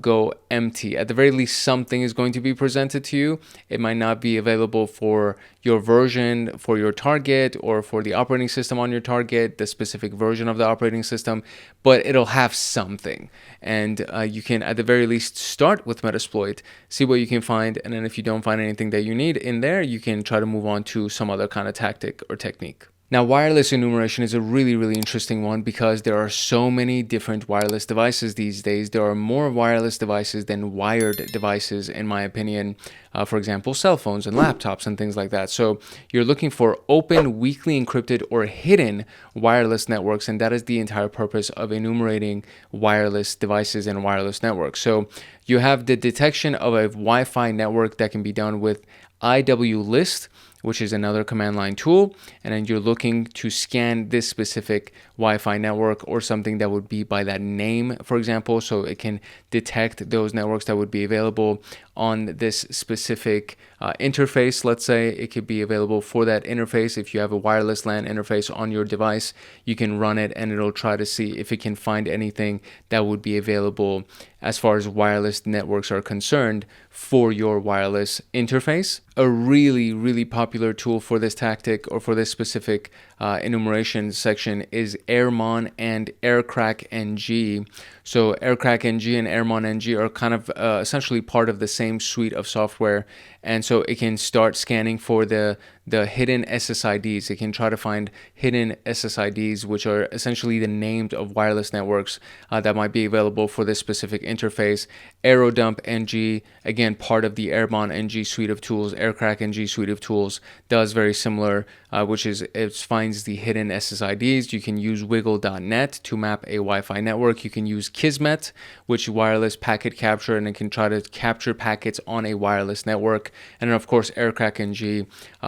go empty. At the very least, something is going to be presented to you. It might not be available for your version, for your target, or for the operating system on your target, the specific version of the operating system, but it'll have something. And you can, at the very least, start with Metasploit, see what you can find, and then if you don't find anything that you need in there, you can try to move on to some other kind of tactic or technique. Now, wireless enumeration is a really, really interesting one because there are so many different wireless devices these days. There are more wireless devices than wired devices, in my opinion. For example, cell phones and laptops and things like that. So you're looking for open, weakly encrypted, or hidden wireless networks, and that is the entire purpose of enumerating wireless devices and wireless networks. So you have the detection of a Wi-Fi network that can be done with IWList, which is another command line tool, and then you're looking to scan this specific Wi-Fi network or something that would be by that name, for example, so it can detect those networks that would be available on this specific interface. Let's say it could be available for that interface. If you have a wireless LAN interface on your device, you can run it and it'll try to see if it can find anything that would be available as far as wireless networks are concerned for your wireless interface. A really, really popular tool for this tactic or for this specific enumeration section is Airmon and AirCrackNG. So AirCrackNG and AirmonNG are kind of essentially part of the same suite of software, and so it can start scanning for the hidden SSIDs. It can try to find hidden SSIDs, which are essentially the names of wireless networks that might be available for this specific interface. AeroDumpNG, again, part of the AirmonNG suite of tools. AirCrackNG suite of tools does very similar, which is it finds the hidden SSIDs. You can use Wiggle.net to map a Wi-Fi network. You can use Kismet, which wireless packet capture, and it can try to capture packets on a wireless network. And then, of course, AirCrackNG,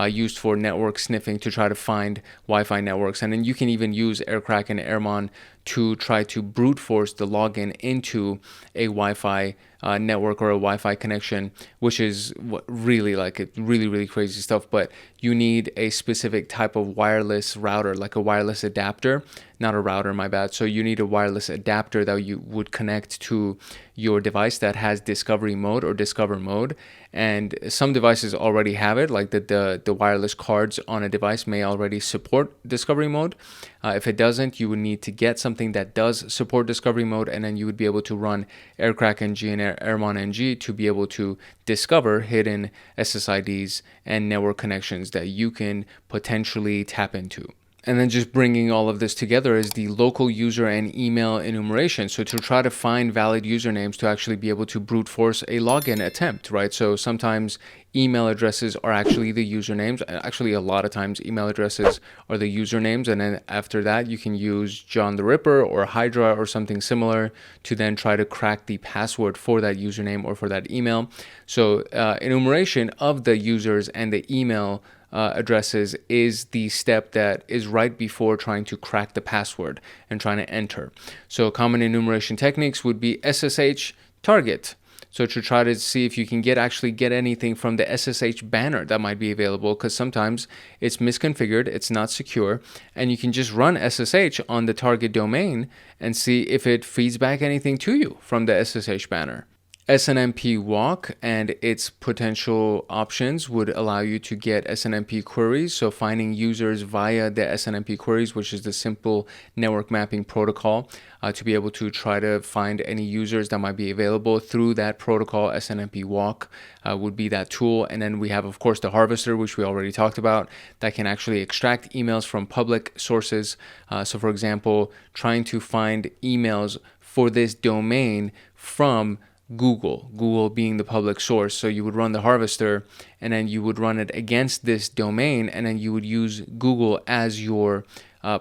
used for network sniffing to try to find Wi-Fi networks. And then you can even use AirCrack and Airmon to try to brute force the login into a Wi-Fi network or a Wi-Fi connection, which is really really crazy stuff. But you need a specific type of wireless router, like a wireless adapter. not a router, my bad. So you need a wireless adapter that you would connect to your device that has discovery mode or discover mode. And some devices already have it, like the wireless cards on a device may already support discovery mode. If it doesn't, you would need to get something that does support discovery mode, and then you would be able to run AirCrack-NG and AirMon-NG to be able to discover hidden SSIDs and network connections that you can potentially tap into. And then just bringing all of this together is the local user and email enumeration. So to try to find valid usernames to actually be able to brute force a login attempt, right? So sometimes email addresses are actually the usernames. Actually, a lot of times email addresses are the usernames. And then after that, you can use John the Ripper or Hydra or something similar to then try to crack the password for that username or for that email. So enumeration of the users and the email addresses is the step that is right before trying to crack the password and trying to enter. So common enumeration techniques would be SSH target. So to try to see if you can actually get anything from the SSH banner that might be available, because sometimes it's misconfigured, it's not secure, and you can just run SSH on the target domain and see if it feeds back anything to you from the SSH banner. SNMP walk and its potential options would allow you to get SNMP queries. So finding users via the SNMP queries, which is the simple network mapping protocol, to be able to try to find any users that might be available through that protocol. SNMP walk would be that tool. And then we have, of course, the harvester, which we already talked about, that can actually extract emails from public sources. So for example, trying to find emails for this domain from Google being the public source. So you would run the harvester and then you would run it against this domain, and then you would use Google as your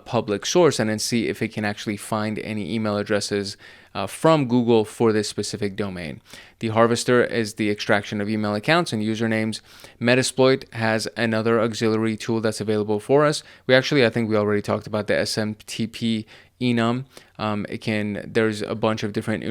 public source and then see if it can actually find any email addresses from Google for this specific domain. The harvester is the extraction of email accounts and usernames. Metasploit has another auxiliary tool that's available for us. I think we already talked about the SMTP enum. There's a bunch of different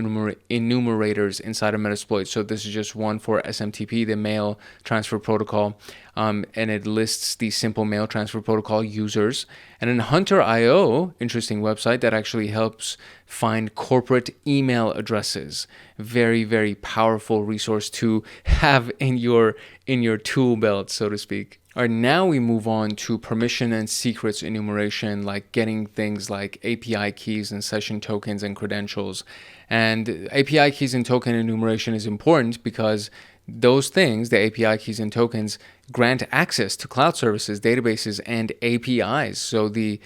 enumerators inside of Metasploit. So this is just one for SMTP, the mail transfer protocol. And it lists the simple mail transfer protocol users. And then Hunter.io, interesting website that actually helps find corporate email addresses. Very, very powerful resource to have in your tool belt, so to speak. All right, now we move on to permission and secrets enumeration, like getting things like API keys and session tokens and credentials. And API keys and token enumeration is important because those things, the API keys and tokens, grant access to cloud services, databases, and APIs. So the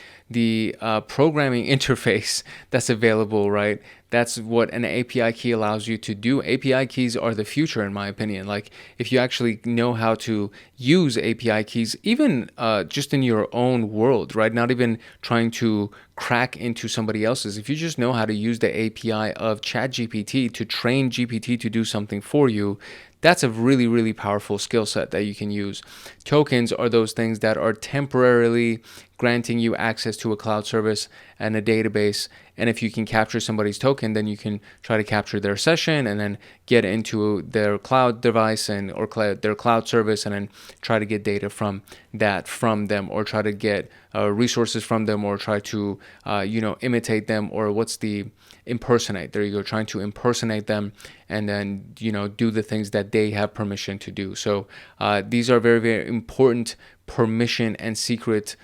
programming interface that's available, right? That's what an API key allows you to do. API keys are the future, in my opinion. Like, if you actually know how to use API keys, even just in your own world, right? Not even trying to crack into somebody else's. If you just know how to use the API of ChatGPT to train GPT to do something for you, that's a really, really powerful skill set that you can use. Tokens are those things that are temporarily granting you access to a cloud service and a database. And if you can capture somebody's token, then you can try to capture their session and then get into their cloud device or their cloud service, and then try to get data from them, or try to get resources from them, or try to imitate them, or impersonate. There you go, trying to impersonate them and then do the things that they have permission to do. So these are very, very important permission and secret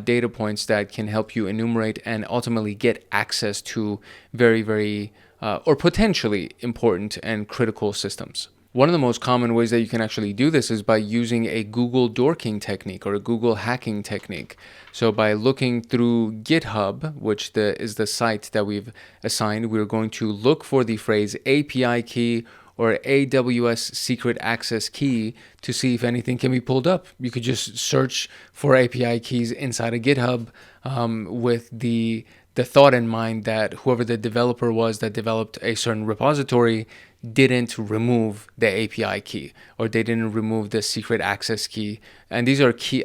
data points that can help you enumerate and ultimately get access to very, very or potentially important and critical systems. One of the most common ways that you can actually do this is by using a Google dorking technique or a Google hacking technique. So by looking through GitHub, which is the site that we've assigned, we're going to look for the phrase API key or AWS secret access key to see if anything can be pulled up. You could just search for API keys inside of GitHub with the thought in mind that whoever the developer was that developed a certain repository didn't remove the API key, or they didn't remove the secret access key. And these are key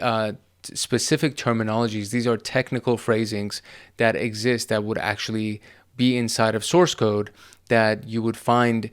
specific terminologies. These are technical phrasings that exist that would actually be inside of source code that you would find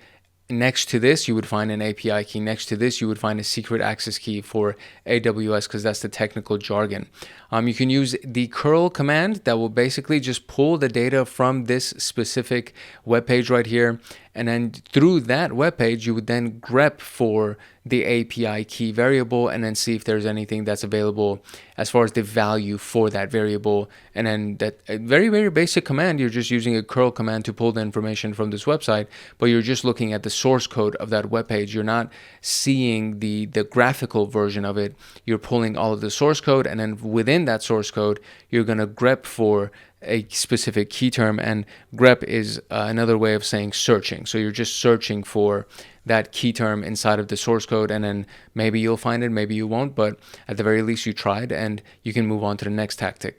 next to this, you would find an API key. Next to this, you would find a secret access key for AWS, because that's the technical jargon. You can use the curl command that will basically just pull the data from this specific web page right here. And then through that web page, you would then grep for the API key variable and then see if there's anything that's available as far as the value for that variable. And then that very, very basic command, you're just using a curl command to pull the information from this website, but you're just looking at the source code of that web page. You're not seeing the graphical version of it. You're pulling all of the source code, and then within that source code, you're going to grep for a specific key term. And grep is another way of saying searching. So you're just searching for that key term inside of the source code, and then maybe you'll find it, maybe you won't, but at the very least you tried, and you can move on to the next tactic.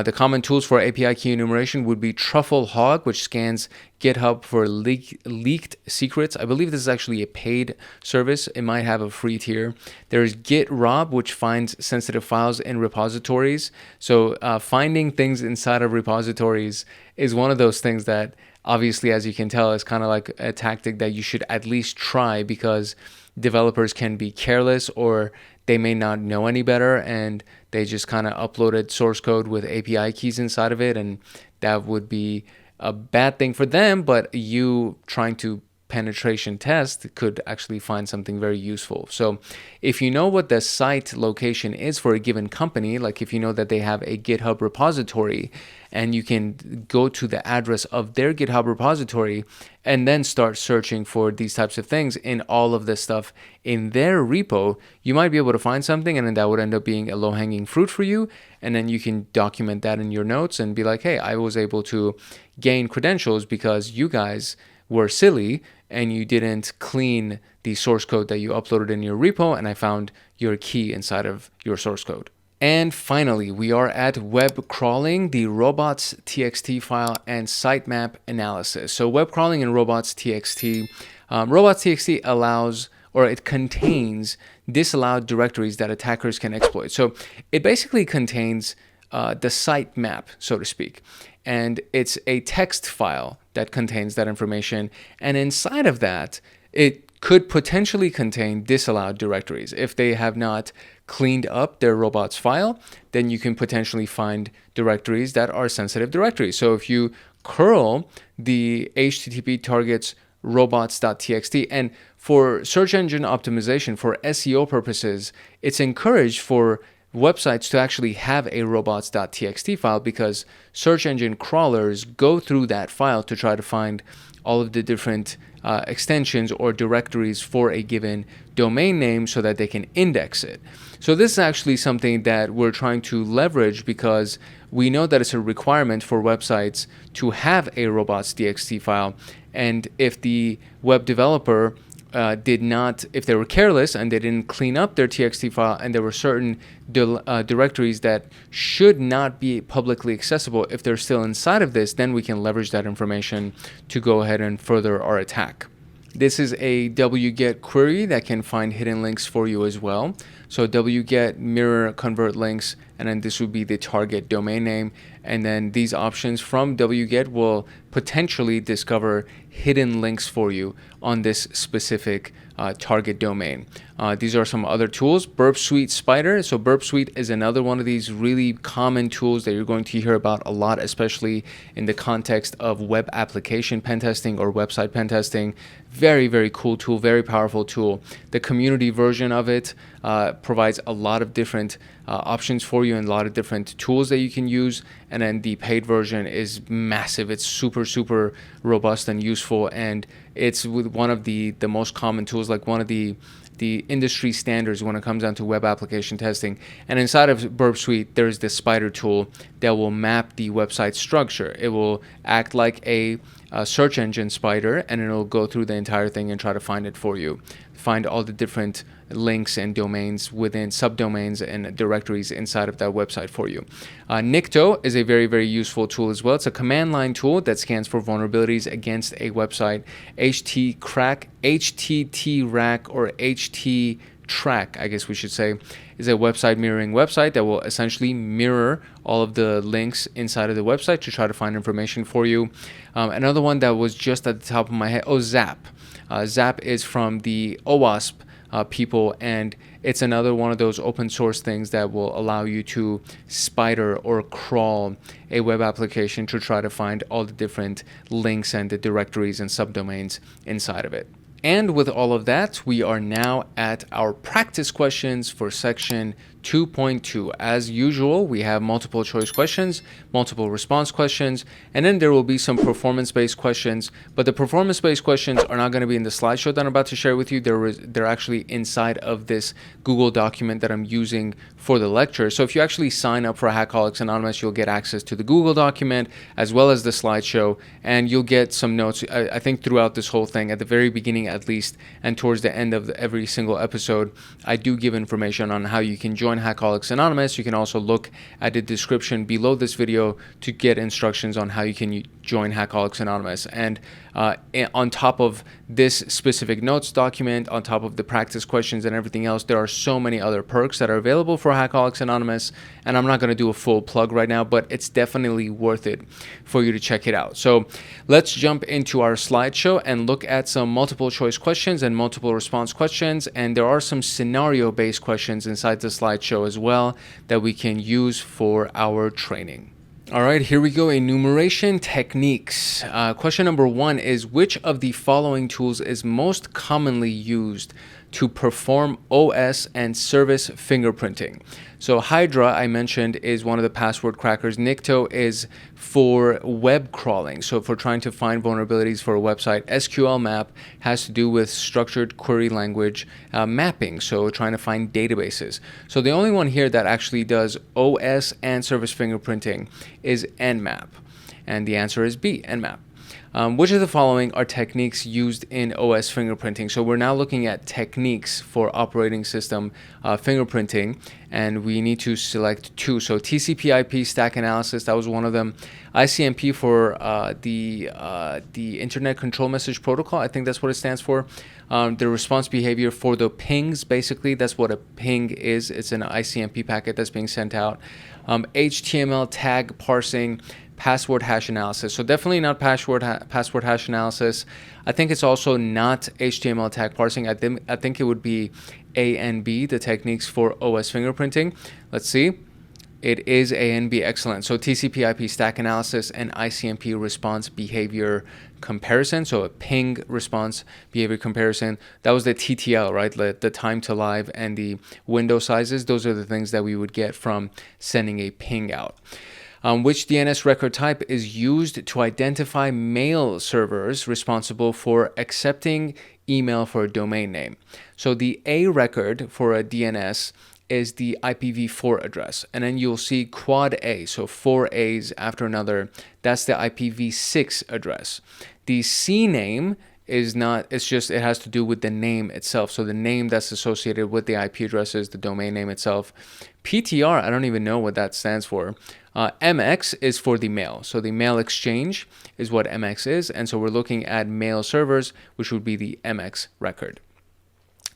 The common tools for API key enumeration would be TruffleHog, which scans GitHub for leaked secrets. I believe this is actually a paid service. It might have a free tier. There's GitRob, which finds sensitive files in repositories. So finding things inside of repositories is one of those things that, obviously, as you can tell, is kind of like a tactic that you should at least try, because developers can be careless, or they may not know any better, and they just kind of uploaded source code with API keys inside of it, and that would be a bad thing for them. But you trying to penetration test could actually find something very useful. So if you know what the site location is for a given company, like if you know that they have a GitHub repository, and you can go to the address of their GitHub repository and then start searching for these types of things in all of this stuff in their repo, you might be able to find something, and then that would end up being a low-hanging fruit for you. And then you can document that in your notes and be like, hey, I was able to gain credentials because you guys were silly and you didn't clean the source code that you uploaded in your repo, and I found your key inside of your source code. And finally, we are at web crawling, the robots.txt file, and sitemap analysis. So web crawling and robots.txt. Robots.txt allows, or it contains, disallowed directories that attackers can exploit. So it basically contains the sitemap, so to speak. And it's a text file that contains that information. And inside of that, it could potentially contain disallowed directories. If they have not cleaned up their robots file, then you can potentially find directories that are sensitive directories. So if you curl the HTTP targets robots.txt, and for search engine optimization, for SEO purposes, it's encouraged for websites to actually have a robots.txt file, because search engine crawlers go through that file to try to find all of the different extensions or directories for a given domain name so that they can index it. So this is actually something that we're trying to leverage, because we know that it's a requirement for websites to have a robots.txt file. And if the web developer if they were careless and they didn't clean up their TXT file, and there were certain directories that should not be publicly accessible, if they're still inside of this, then we can leverage that information to go ahead and further our attack. This is a wget query that can find hidden links for you as well. So wget mirror convert links, and then this would be the target domain name. And then these options from wget will potentially discover hidden links for you on this specific target domain. These are some other tools. Burp Suite Spider. So Burp Suite is another one of these really common tools that you're going to hear about a lot, especially in the context of web application pen testing or website pen testing. Very, very cool tool, very powerful tool. The community version of it provides a lot of different options for you and a lot of different tools that you can use. And then the paid version is massive. It's super, super robust and useful. And it's with one of the most common tools, like one of the industry standards when it comes down to web application testing. And inside of Burp Suite, there's the spider tool that will map the website structure. It will act like a search engine spider, and it'll go through the entire thing and try to find it for you. Find all the different links and domains within subdomains and directories inside of that website for you. Nikto is a very, very useful tool as well. It's a command line tool that scans for vulnerabilities against a website. HTTrack or HT track, I guess we should say, is a website mirroring website that will essentially mirror all of the links inside of the website to try to find information for you. Another one that was just at the top of my head, Zap. Zap is from the OWASP people, and it's another one of those open source things that will allow you to spider or crawl a web application to try to find all the different links and the directories and subdomains inside of it. And with all of that, we are now at our practice questions for section 2.2. As usual, we have multiple choice questions, multiple response questions, and then there will be some performance-based questions. But the performance-based questions are not going to be in the slideshow that I'm about to share with you. They're actually inside of this Google document that I'm using for the lecture. So if you actually sign up for Hackaholics Anonymous, you'll get access to the Google document as well as the slideshow, and you'll get some notes, I think, throughout this whole thing, at the very beginning at least, and towards the end of every single episode. I do give information on how you can join Hackaholics Anonymous. You can also look at the description below this video to get instructions on how you can join Hackaholics Anonymous. And on top of this specific notes document, on top of the practice questions and everything else, there are so many other perks that are available for Hackaholics Anonymous, and I'm not going to do a full plug right now, but it's definitely worth it for you to check it out. So let's jump into our slideshow and look at some multiple choice questions and multiple response questions, and there are some scenario-based questions inside the slideshow as well that we can use for our training. All right, here we go. Enumeration techniques. Question number 1 is, which of the following tools is most commonly used to perform OS and service fingerprinting? So Hydra, I mentioned, is one of the password crackers. Nikto is for web crawling, so for trying to find vulnerabilities for a website. SQL Map has to do with structured query language mapping, so trying to find databases. So the only one here that actually does OS and service fingerprinting is Nmap, and the answer is B, Nmap. Which of the following are techniques used in OS fingerprinting? So we're now looking at techniques for operating system fingerprinting, and we need to select 2. So TCP/IP stack analysis, that was one of them. ICMP for the Internet Control Message Protocol, I think that's what it stands for. The response behavior for the pings, basically, that's what a ping is. It's an ICMP packet that's being sent out. HTML tag parsing, password hash analysis. So definitely not password hash analysis. I think it's also not HTML tag parsing. I think it would be A and B, the techniques for OS fingerprinting. Let's see. It is A and B. Excellent. So TCP/IP stack analysis and ICMP response behavior comparison. So a ping response behavior comparison. That was the TTL, right? The time to live and the window sizes. Those are the things that we would get from sending a ping out. Which DNS record type is used to identify mail servers responsible for accepting email for a domain name? So the A record for a DNS is the IPv4 address, and then you'll see quad A, so 4 A's after another. That's the IPv6 address. The C name is not, it's just, it has to do with the name itself. So the name that's associated with the IP address is the domain name itself. PTR, I don't even know what that stands for. MX is for the mail. So the mail exchange is what MX is. And so we're looking at mail servers, which would be the MX record.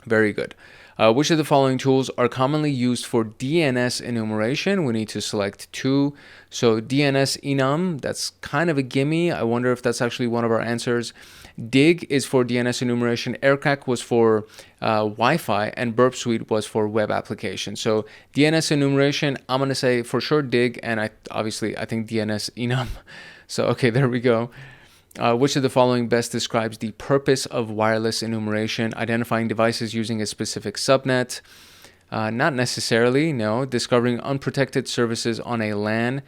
Very good. Which of the following tools are commonly used for DNS enumeration? We need to select 2. So DNS enum, that's kind of a gimme. I wonder if that's actually one of our answers. Dig is for DNS enumeration. Aircrack was for Wi-Fi, and Burp Suite was for web application. So DNS enumeration, I'm going to say for sure Dig, and I think DNS enum. So, okay, there we go. Which of the following best describes the purpose of wireless enumeration? Identifying devices using a specific subnet. Not necessarily, no. Discovering unprotected services on a LAN.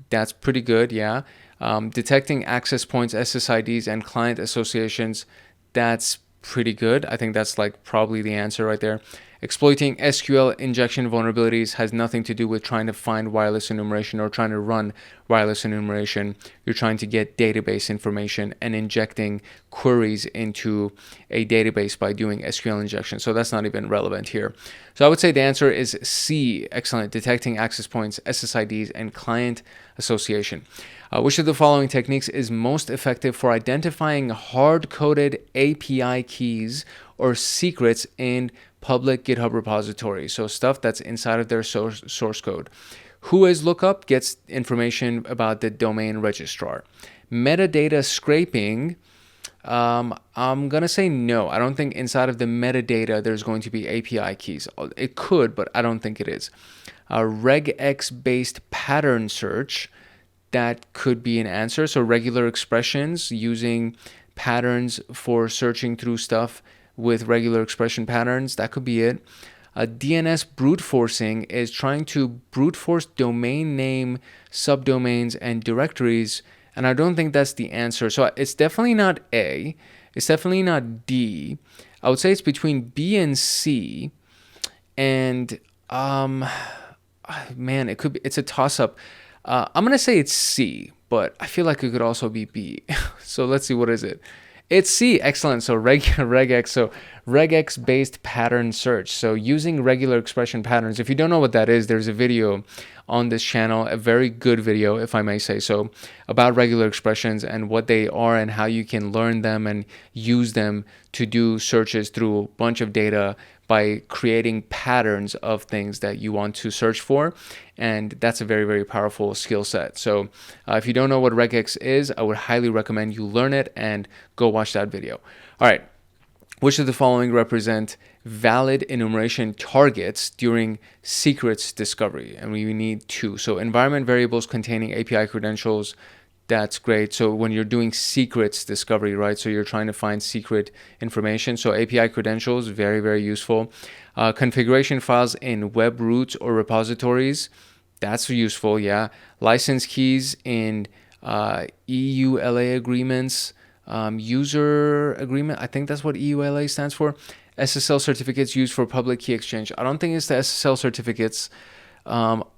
That's pretty good, yeah. Detecting access points, SSIDs, and client associations. That's pretty good. I think that's like probably the answer right there. Exploiting SQL injection vulnerabilities has nothing to do with trying to find wireless enumeration or trying to run wireless enumeration. You're trying to get database information and injecting queries into a database by doing SQL injection. So that's not even relevant here. So I would say the answer is C. Excellent. Detecting access points, SSIDs, and client association. Which of the following techniques is most effective for identifying hard-coded API keys or secrets in public GitHub repository. So stuff that's inside of their source code. Whois lookup gets information about the domain registrar. Metadata scraping, I'm going to say no. I don't think inside of the metadata there's going to be API keys. It could, but I don't think it is. Regex-based pattern search, that could be an answer. So regular expressions, using patterns for searching through stuff with regular expression patterns, that could be it. DNS brute forcing is trying to brute force domain name, subdomains, and directories, and I don't think that's the answer. So it's definitely not A. It's definitely not D. I would say it's between B and C, and man, it could be. It's a toss-up. I'm gonna say it's C, but I feel like it could also be B. So let's see, what is it? It's C. Excellent. So regex. So regex-based pattern search. So using regular expression patterns. If you don't know what that is, there's a video on this channel, a very good video, if I may say so, about regular expressions and what they are and how you can learn them and use them to do searches through a bunch of data by creating patterns of things that you want to search for. And that's a very, very powerful skill set. So if you don't know what regex is, I would highly recommend you learn it and go watch that video. All right. Which of the following represent valid enumeration targets during secrets discovery? And we need two. So environment variables containing API credentials, that's great. So when you're doing secrets discovery, right? So you're trying to find secret information. So API credentials, very, very useful. Configuration files in web roots or repositories, that's useful, yeah. License keys in EULA agreements, user agreement, I think that's what EULA stands for. SSL certificates used for public key exchange. I don't think it's the SSL certificates.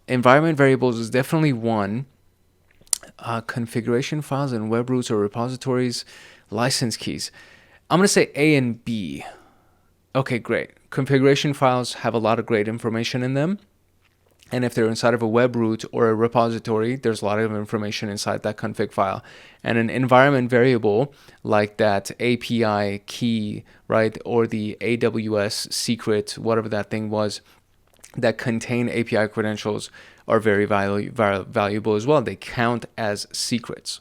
Environment variables is definitely one. Configuration files in web roots or repositories, license keys. I'm going to say A and B. Okay, great. Configuration files have a lot of great information in them. And if they're inside of a web root or a repository, there's a lot of information inside that config file. And an environment variable like that API key, right, or the AWS secret, whatever that thing was, that contain API credentials are very valuable as well. They count as secrets.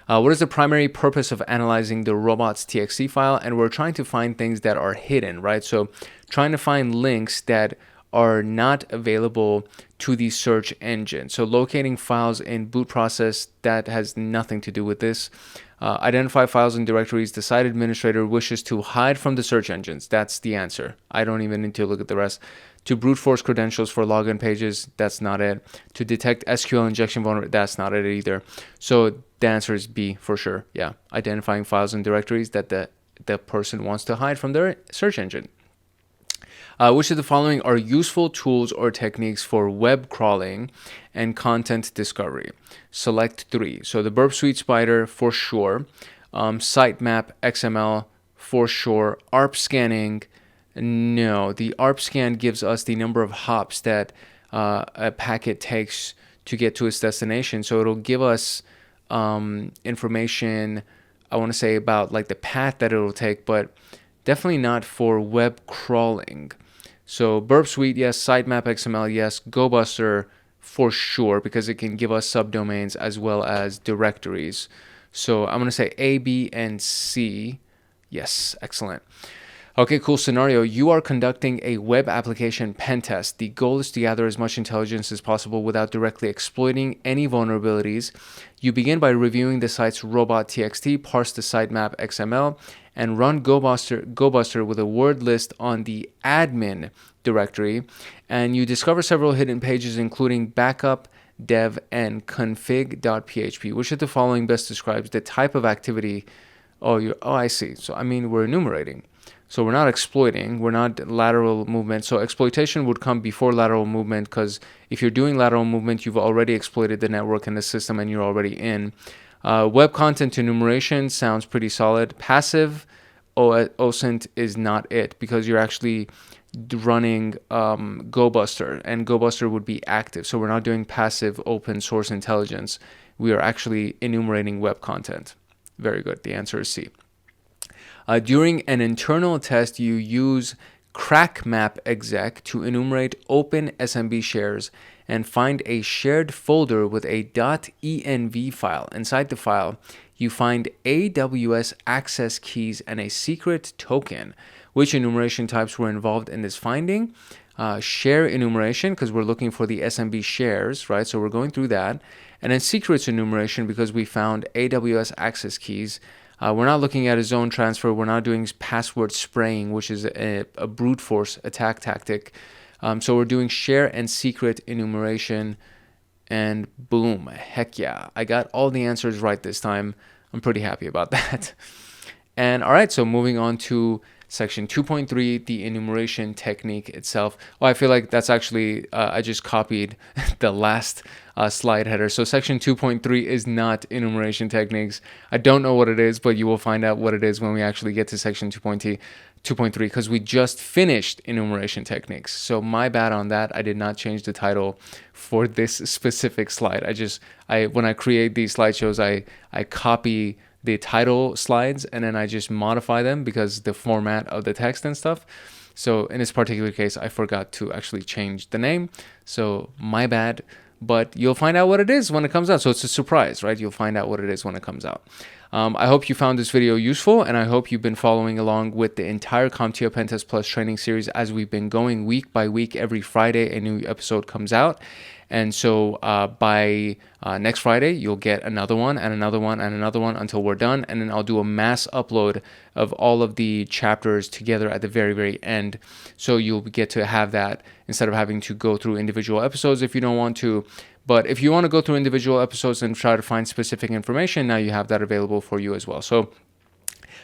What is the primary purpose of analyzing the robots.txt file? And we're trying to find things that are hidden, right? So trying to find links that are not available to the search engine. So locating files in boot process, that has nothing to do with this. Identify files and directories the site administrator wishes to hide from the search engines. That's the answer. I don't even need to look at the rest. To brute force credentials for login pages, that's not it. To detect SQL injection vulnerability, that's not it either. So the answer is B for sure. Yeah, identifying files and directories that the person wants to hide from their search engine. Which of the following are useful tools or techniques for web crawling and content discovery? Select three. So the Burp Suite Spider for sure, Sitemap XML for sure, ARP scanning. No, the ARP scan gives us the number of hops that a packet takes to get to its destination. So it'll give us information, I want to say, about like the path that it'll take, but definitely not for web crawling. So Burp Suite, yes. Sitemap XML, yes. GoBuster for sure, because it can give us subdomains as well as directories. So I'm going to say A, B, and C. Yes, excellent. Okay, cool scenario. You are conducting a web application pen test. The goal is to gather as much intelligence as possible without directly exploiting any vulnerabilities. You begin by reviewing the site's robot.txt, parse the sitemap XML, and run GoBuster with a word list on the admin directory. And you discover several hidden pages, including backup, dev, and config.php. Which of the following best describes the type of activity? Oh, I see. So, I mean, we're enumerating. So we're not exploiting, we're not lateral movement. So exploitation would come before lateral movement, because if you're doing lateral movement, you've already exploited the network and the system and you're already in. Web content enumeration sounds pretty solid. Passive OSINT is not it, because you're actually running GoBuster, and GoBuster would be active. So we're not doing passive open source intelligence. We are actually enumerating web content. Very good. The answer is C. During an internal test, you use crack map exec to enumerate open SMB shares and find a shared folder with a .env file. Inside the file, you find AWS access keys and a secret token. Which enumeration types were involved in this finding? Share enumeration, because we're looking for the SMB shares, right? So we're going through that. And then secrets enumeration, because we found AWS access keys. We're not looking at a zone transfer. We're not doing password spraying, which is a brute force attack tactic. So we're doing share and secret enumeration, and boom, heck yeah. I got all the answers right this time. I'm pretty happy about that. And all right, so moving on to section 2.3, the enumeration technique itself. Well, I feel like that's actually, I just copied the last slide header. So section 2.3 is not enumeration techniques. I don't know what it is, but you will find out what it is when we actually get to section 2.3, because we just finished enumeration techniques. So my bad on that. I did not change the title for this specific slide. When I create these slideshows, I copy the title slides and then I just modify them because the format of the text and stuff. So in this particular case, I forgot to actually change the name. So my bad, but you'll find out what it is when it comes out. So it's a surprise, right? You'll find out what it is when it comes out. I hope you found this video useful, and I hope you've been following along with the entire CompTIA PenTest Plus training series as we've been going week by week. Every Friday, a new episode comes out. And so by next Friday, you'll get another one and another one and another one until we're done. And then I'll do a mass upload of all of the chapters together at the very, very end. So you'll get to have that instead of having to go through individual episodes if you don't want to. But if you want to go through individual episodes and try to find specific information, now you have that available for you as well. So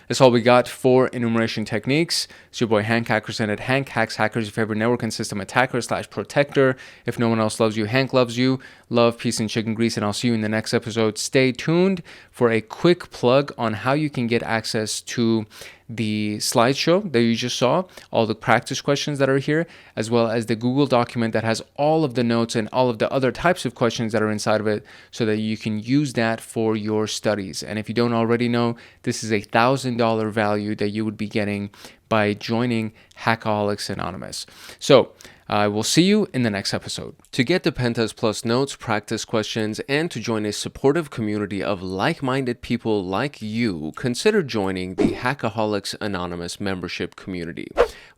that's all we got for enumeration techniques. It's your boy Hank Hackerson at Hank Hacks Hackers, your favorite network and system attacker / protector. If no one else loves you, Hank loves you. Love, peace, and chicken grease, and I'll see you in the next episode. Stay tuned for a quick plug on how you can get access to the slideshow that you just saw, all the practice questions that are here, as well as the Google document that has all of the notes and all of the other types of questions that are inside of it, so that you can use that for your studies. And if you don't already know, this is a $1,000 value that you would be getting by joining Hackaholics Anonymous. So I will see you in the next episode. To get the PenTest Plus notes, practice questions, and to join a supportive community of like-minded people like you, consider joining the Hackaholics Anonymous membership community.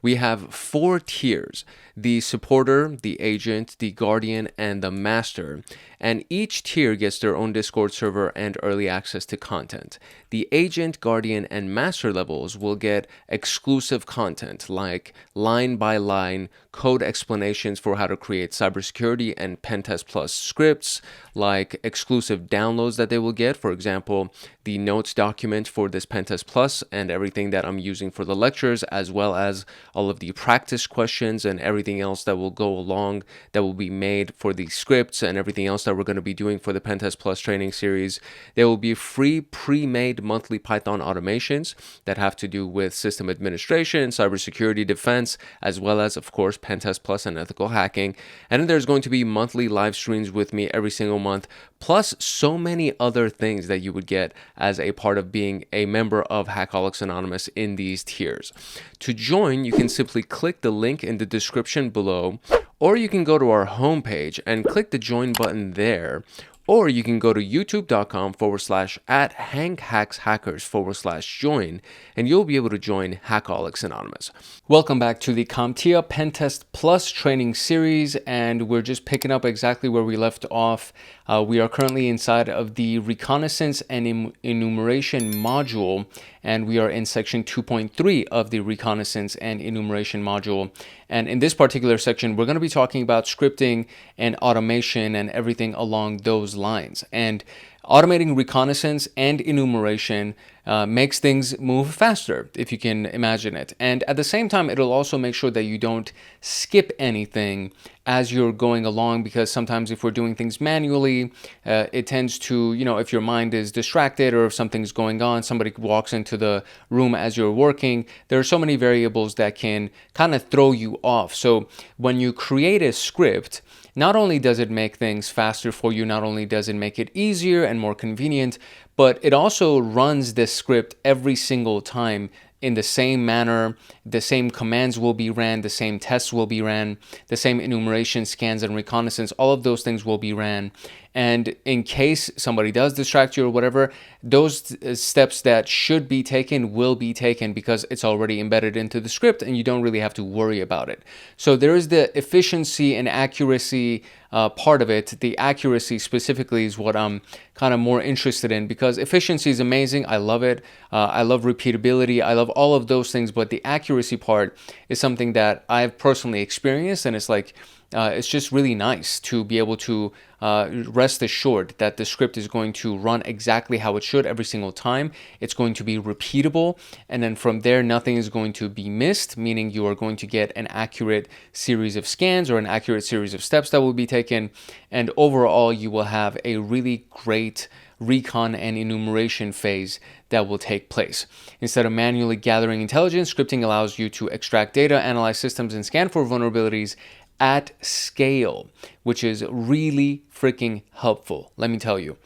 We have 4 tiers: the supporter, the agent, the guardian, and the master. And each tier gets their own Discord server and early access to content. The agent, guardian, and master levels will get exclusive content like line-by-line code explanations for how to create cybersecurity and PenTest Plus scripts, like exclusive downloads that they will get. For example, the notes document for this PenTest Plus and everything that I'm using for the lectures, as well as all of the practice questions and everything else that will go along that will be made for the scripts and everything else that we're going to be doing for the PenTest Plus training series. There will be free pre-made monthly Python automations that have to do with system administration, cybersecurity defense, as well as, of course, PenTest Plus and ethical hacking. And then there's going to be monthly live streams with me every single month, plus so many other things that you would get as a part of being a member of Hackaholics Anonymous in these tiers. To join, you can simply click the link in the description below, or you can go to our homepage and click the join button there. Or you can go to youtube.com/@HankHacksHackers/join, and you'll be able to join Hackaholics Anonymous. Welcome back to the CompTIA PenTest Plus training series, and we're just picking up exactly where we left off. We are currently inside of the Reconnaissance and Enumeration module, and we are in section 2.3 of the Reconnaissance and Enumeration module. And in this particular section, we're going to be talking about scripting and automation and everything along those lines. And automating reconnaissance and enumeration makes things move faster, if you can imagine it. And at the same time, it'll also make sure that you don't skip anything as you're going along, because sometimes if we're doing things manually, it tends to, if your mind is distracted or if something's going on, somebody walks into the room as you're working, there are so many variables that can kind of throw you off. So when you create a script, not only does it make things faster for you, not only does it make it easier and more convenient, but it also runs this script every single time in the same manner. The same commands will be ran, the same tests will be ran, the same enumeration, scans, and reconnaissance, all of those things will be ran. And in case somebody does distract you or whatever, those steps that should be taken will be taken because it's already embedded into the script and you don't really have to worry about it. So there is the efficiency and accuracy part of it. The accuracy specifically is what I'm kind of more interested in, because efficiency is amazing. I love it. I love repeatability. I love all of those things. But the accuracy part is something that I've personally experienced, and it's like, it's just really nice to be able to rest assured that the script is going to run exactly how it should every single time. It's going to be repeatable, and then from there, nothing is going to be missed, meaning you are going to get an accurate series of scans or an accurate series of steps that will be taken, and overall, you will have a really great recon and enumeration phase that will take place. Instead of manually gathering intelligence, scripting allows you to extract data, analyze systems, and scan for vulnerabilities at scale, which is really freaking helpful, let me tell you.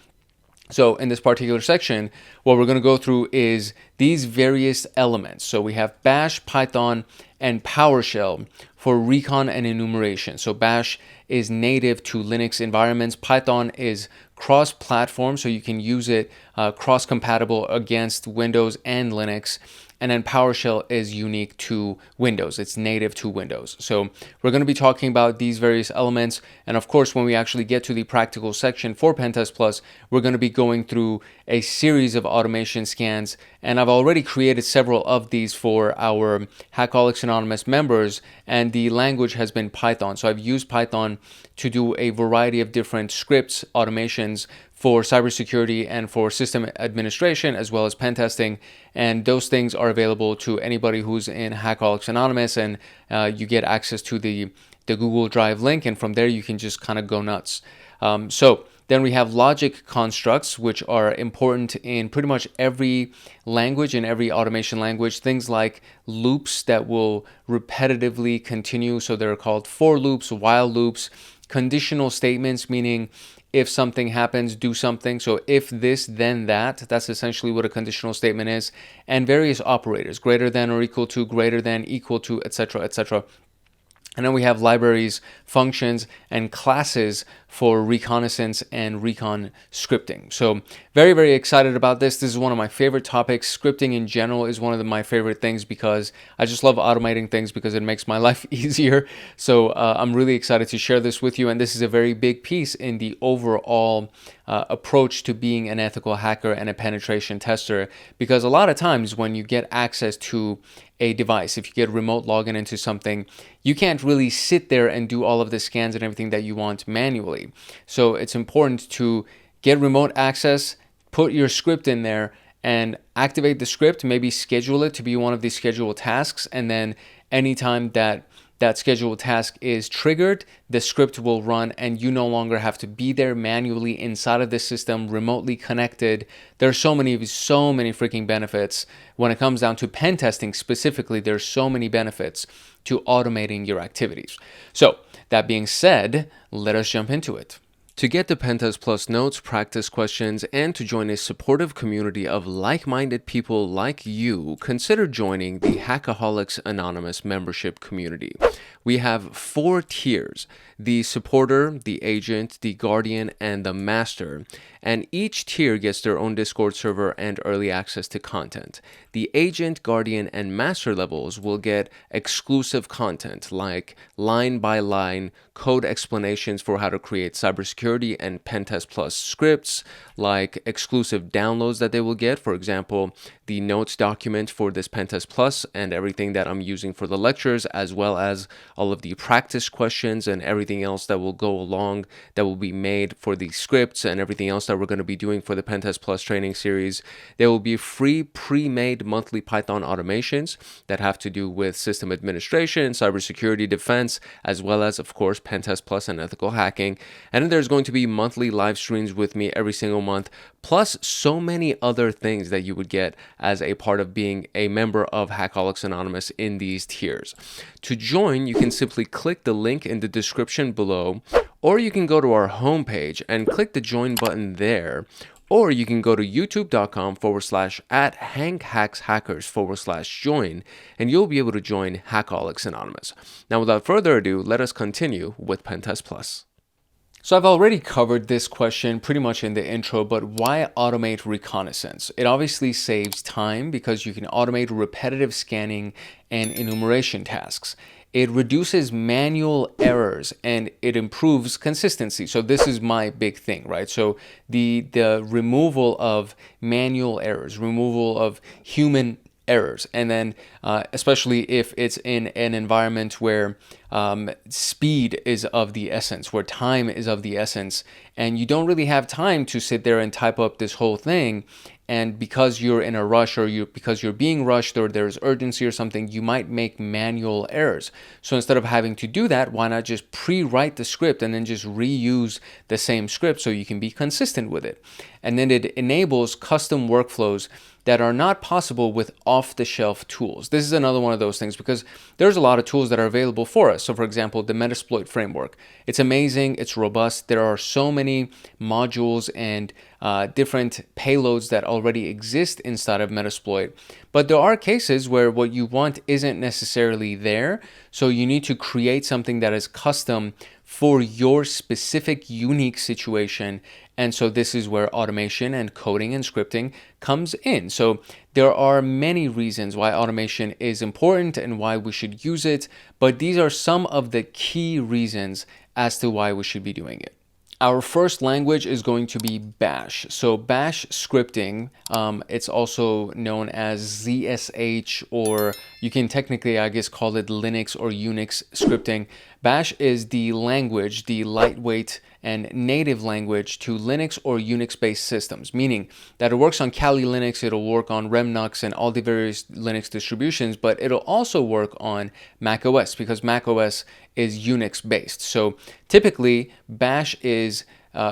So in this particular section, what we're going to go through is these various elements. So we have Bash, Python, and PowerShell for recon and enumeration. So Bash is native to Linux environments. Python is cross-platform, so you can use it cross-compatible against Windows and Linux. And then PowerShell is unique to Windows. It's native to Windows. So we're going to be talking about these various elements. And of course, when we actually get to the practical section for PenTest Plus, we're going to be going through a series of automation scans. And I've already created several of these for our Hackaholics Anonymous members, and the language has been Python. So I've used Python to do a variety of different scripts, automations, for cybersecurity and for system administration, as well as pen testing. And those things are available to anybody who's in Hackaholics Anonymous, and you get access to the Google Drive link, and from there you can just kind of go nuts. So then we have logic constructs, which are important in pretty much every language, in every automation language. Things like loops that will repetitively continue. So they're called for loops, while loops, conditional statements, meaning if something happens, do something. So if this, then that. That's essentially what a conditional statement is. And various operators, greater than or equal to, greater than, equal to, etc., etc. And then we have libraries, functions, and classes for reconnaissance and recon scripting. So very, very excited about this. This is one of my favorite topics. Scripting in general is one of my favorite things because I just love automating things because it makes my life easier. So I'm really excited to share this with you. And this is a very big piece in the overall approach to being an ethical hacker and a penetration tester, because a lot of times when you get access to a device, if you get remote login into something, you can't really sit there and do all of the scans and everything that you want manually. So it's important to get remote access, put your script in there and activate the script, maybe schedule it to be one of these scheduled tasks, and then anytime that scheduled task is triggered, the script will run and you no longer have to be there manually inside of the system, remotely connected. There's so many freaking benefits. When it comes down to pen testing specifically, there's so many benefits to automating your activities. So that being said, let us jump into it. To get the PenTest Plus notes, practice questions, and to join a supportive community of like-minded people like you, consider joining the Hackaholics Anonymous membership community. We have 4 tiers: the supporter, the agent, the guardian, and the master. And each tier gets their own Discord server and early access to content. The agent, guardian, and master levels will get exclusive content like line-by-line code explanations for how to create cybersecurity and PenTest Plus scripts, like exclusive downloads that they will get. For example, the notes document for this PenTest Plus and everything that I'm using for the lectures, as well as all of the practice questions and everything else that will go along that will be made for the scripts and everything else that we're going to be doing for the PenTest Plus training series. There will be free pre-made monthly Python automations that have to do with system administration, cybersecurity defense, as well as, of course, PenTest Plus and ethical hacking. And then there's going to be monthly live streams with me every single month, plus so many other things that you would get as a part of being a member of Hackaholics Anonymous in these tiers. To join, you can simply click the link in the description below, or you can go to our homepage and click the join button there, Or you can go to youtube.com/@HankHacksHackers/join, and you'll be able to join Hackaholics Anonymous. Now, without further ado, let us continue with PenTest Plus. So I've already covered this question pretty much in the intro, but why automate reconnaissance? It obviously saves time because you can automate repetitive scanning and enumeration tasks. It reduces manual errors and it improves consistency. So this is my big thing, right? So the removal of manual errors, removal of human errors, and then especially if it's in an environment where speed is of the essence, where time is of the essence, and you don't really have time to sit there and type up this whole thing. And because you're in a rush, or because you're being rushed, or there's urgency or something, you might make manual errors. So instead of having to do that, why not just pre-write the script and then just reuse the same script so you can be consistent with it? And then it enables custom workflows that are not possible with off-the-shelf tools. This is another one of those things because there's a lot of tools that are available for us. So for example, the Metasploit framework. It's amazing, it's robust. There are so many modules and different payloads that already exist inside of Metasploit. But there are cases where what you want isn't necessarily there. So you need to create something that is custom for your specific unique situation. And so this is where automation and coding and scripting comes in. So there are many reasons why automation is important and why we should use it, but these are some of the key reasons as to why we should be doing it. Our first language is going to be Bash. So Bash scripting, it's also known as ZSH, or you can technically, I guess, call it Linux or Unix scripting. Bash is the language, the lightweight and native language to Linux or Unix-based systems, meaning that it works on Kali Linux, it'll work on Remnux and all the various Linux distributions, but it'll also work on Mac OS because Mac OS is Unix-based. So typically, Bash is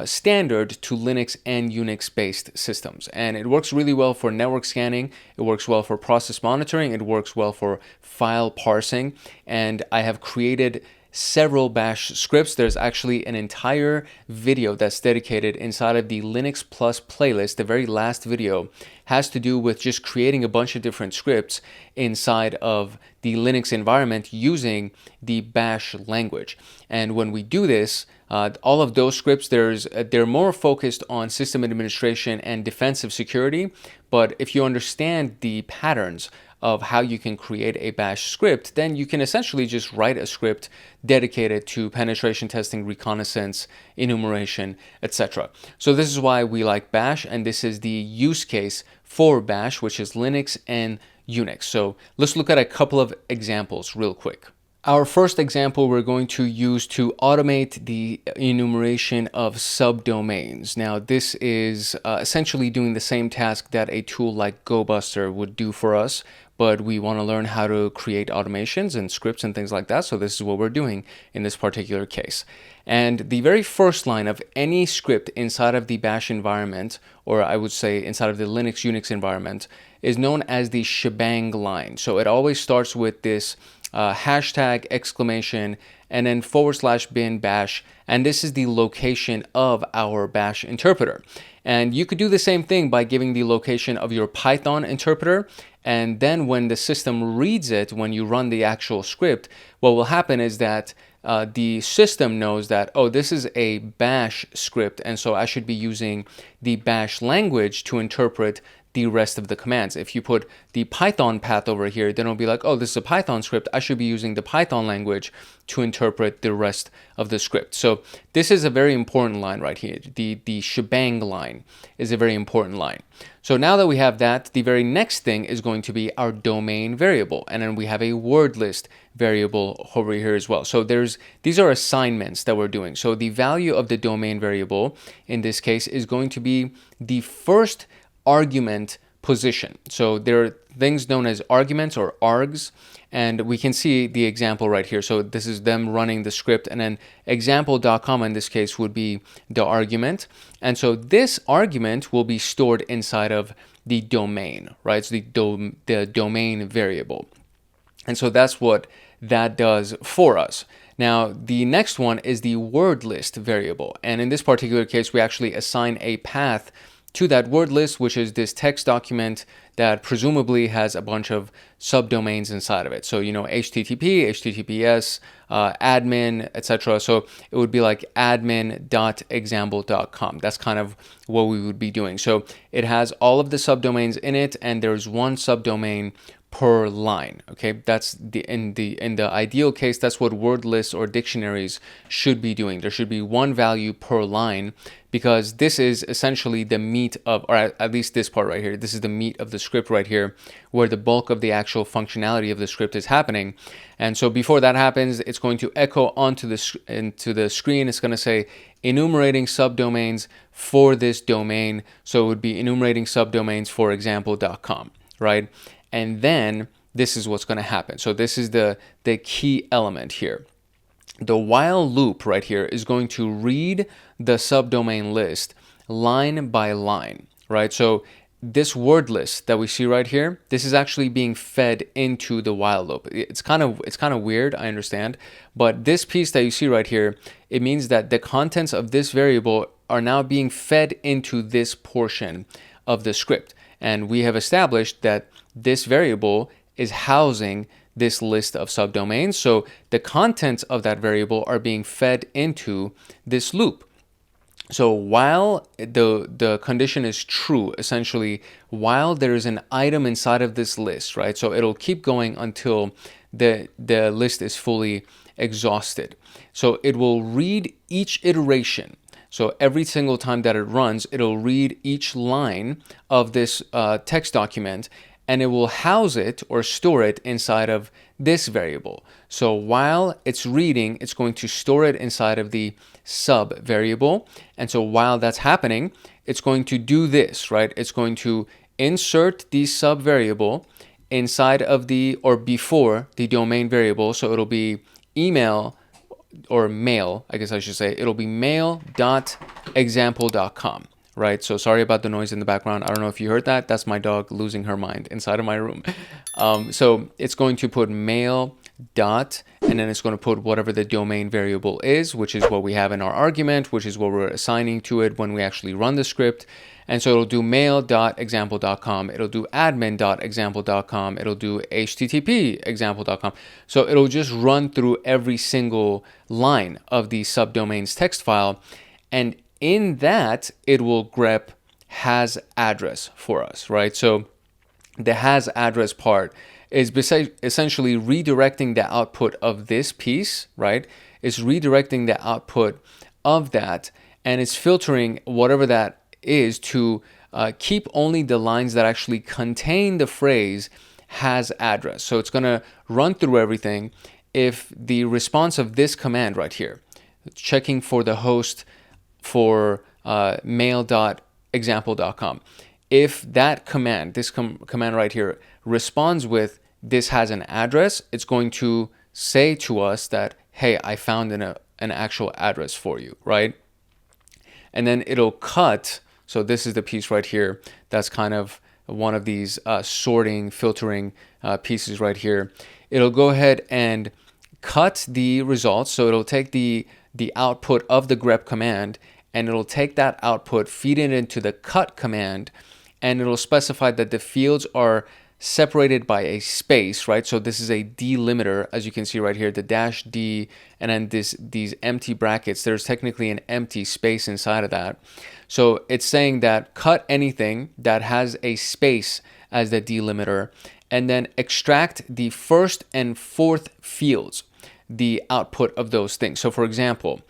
standard to Linux and Unix-based systems. And it works really well for network scanning, it works well for process monitoring, it works well for file parsing, and I have created several Bash scripts. There's actually an entire video that's dedicated inside of the Linux Plus playlist. The very last video has to do with just creating a bunch of different scripts inside of the Linux environment using the Bash language. And when we do this, all of those scripts, they're more focused on system administration and defensive security. But if you understand the patterns of how you can create a Bash script, then you can essentially just write a script dedicated to penetration testing, reconnaissance, enumeration, etc. So this is why we like Bash, and this is the use case for Bash, which is Linux and Unix. So let's look at a couple of examples real quick. Our first example we're going to use to automate the enumeration of subdomains. Now, this is essentially doing the same task that a tool like GoBuster would do for us, but we want to learn how to create automations and scripts and things like that. So this is what we're doing in this particular case. And the very first line of any script inside of the Bash environment, or I would say inside of the Linux Unix environment, is known as the shebang line. So it always starts with this hashtag exclamation and then /bin bash, and this is the location of our Bash interpreter. And you could do the same thing by giving the location of your Python interpreter, and then when the system reads it, when you run the actual script, what will happen is that the system knows that, oh, this is a Bash script, and so I should be using the Bash language to interpret the rest of the commands. If you put the Python path over here, then it'll be like, oh, this is a Python script. I should be using the Python language to interpret the rest of the script. So this is a very important line right here. The shebang line is a very important line. So now that we have that, the very next thing is going to be our domain variable. And then we have a word list variable over here as well. So these are assignments that we're doing. So the value of the domain variable in this case is going to be the first argument position. So there are things known as arguments or args, and we can see the example right here. So this is them running the script, and then example.com in this case would be the argument. And so this argument will be stored inside of the domain, right? So the domain variable. And so that's what that does for us. Now, the next one is the word list variable. And in this particular case, we actually assign a path to that word list, which is this text document that presumably has a bunch of subdomains inside of it. So, HTTP, HTTPS, admin, etc. So it would be like admin.example.com. That's kind of what we would be doing. So it has all of the subdomains in it, and there's one subdomain per line. Okay, that's in the ideal case, that's what word lists or dictionaries should be doing. There should be one value per line, because this is essentially the meat of, or at least this part right here, this is the meat of the script right here, where the bulk of the actual functionality of the script is happening. And so before that happens, it's going to echo into the screen. It's going to say enumerating subdomains for this domain. So it would be enumerating subdomains for example.com, right? And then this is what's going to happen. So this is the key element here. The while loop right here is going to read the subdomain list line by line, right? So this word list that we see right here, this is actually being fed into the while loop. It's kind of weird, I understand, but this piece that you see right here, it means that the contents of this variable are now being fed into this portion of the script. And we have established that this variable is housing this list of subdomains. So the contents of that variable are being fed into this loop. So while the condition is true, essentially, while there is an item inside of this list, right? So it'll keep going until the list is fully exhausted. So it will read each iteration. So every single time that it runs, it'll read each line of this text document, and it will house it or store it inside of this variable. So while it's reading, it's going to store it inside of the sub variable. And so while that's happening, it's going to do this, right? It's going to insert the sub variable inside of or before the domain variable. So it'll be email or mail, I guess I should say. It'll be mail.example.com. Right, so sorry about the noise in the background. I don't know if you heard that. That's my dog losing her mind inside of my room. So it's going to put mail dot, and then it's going to put whatever the domain variable is, which is what we have in our argument, which is what we're assigning to it when we actually run the script. And so it'll do mail.example.com, it'll do admin.example.com, it'll do http.example.com. So it'll just run through every single line of the subdomains text file, and in that, it will grep has address for us, right? So the has address part is essentially redirecting the output of this piece, right? It's redirecting the output of that, and it's filtering whatever that is to keep only the lines that actually contain the phrase has address. So it's going to run through everything. If the response of this command right here, checking for the host for mail.example.com. If that command, this command right here, responds with this has an address, it's going to say to us that, hey, I found an actual address for you, right? And then it'll cut. So this is the piece right here. That's kind of one of these sorting, filtering pieces right here. It'll go ahead and cut the results. So it'll take the output of the grep command, and it'll take that output, feed it into the cut command, and it'll specify that the fields are separated by a space, right? So this is a delimiter, as you can see right here, the dash D, and then these empty brackets. There's technically an empty space inside of that. So it's saying that cut anything that has a space as the delimiter, and then extract the first and fourth fields, the output of those things. So for example,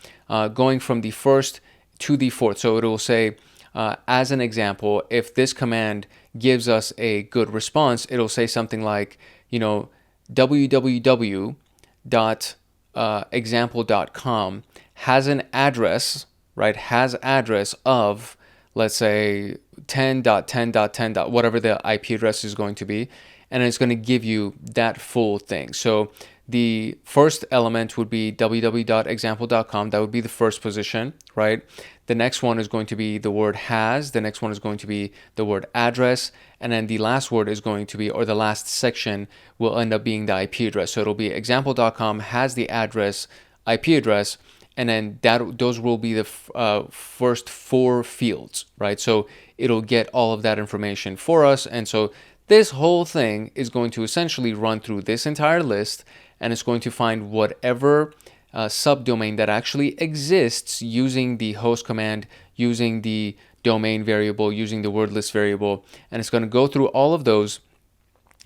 going from the first to the fourth, so it will say, as an example, if this command gives us a good response, it'll say something like, www.example.com has an address, right? Has address of, let's say, 10.10.10. Whatever the IP address is going to be, and it's going to give you that full thing. So the first element would be www.example.com. That would be the first position, right? The next one is going to be the word has. The next one is going to be the word address. And then the last word is going to be, or the last section will end up being the IP address. So it'll be example.com has the address, IP address, and then those will be the first 4 fields, right? So it'll get all of that information for us. And so this whole thing is going to essentially run through this entire list, and it's going to find whatever subdomain that actually exists using the host command, using the domain variable, using the word list variable, and it's going to go through all of those.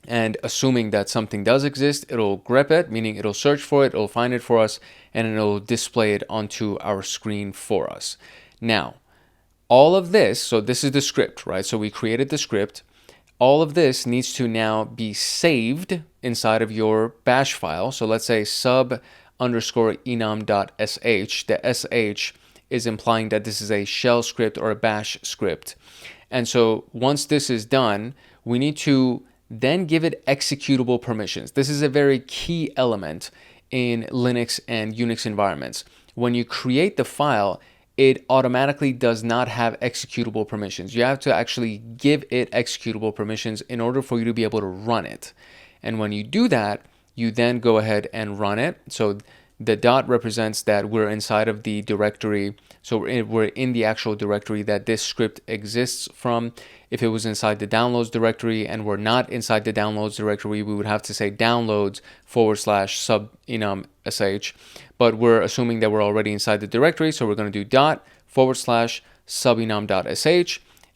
And assuming that something does exist, it'll grep it, meaning it'll search for it, it'll find it for us, and it'll display it onto our screen for us. Now, all of this, so this is the script, right? So we created the script. All of this needs to now be saved inside of your bash file. So let's say sub_enum.sh. The sh is implying that this is a shell script or a bash script. And so once this is done, we need to then give it executable permissions. This is a very key element in Linux and Unix environments. When you create the file, it automatically does not have executable permissions. You have to actually give it executable permissions in order for you to be able to run it. And when you do that, you then go ahead and run it. So the dot represents that we're inside of the directory. So we're in the actual directory that this script exists from. If it was inside the downloads directory and we're not inside the downloads directory, we would have to say downloads /sub_enum.sh. But we're assuming that we're already inside the directory. So we're going to do dot /sub_enum.sh,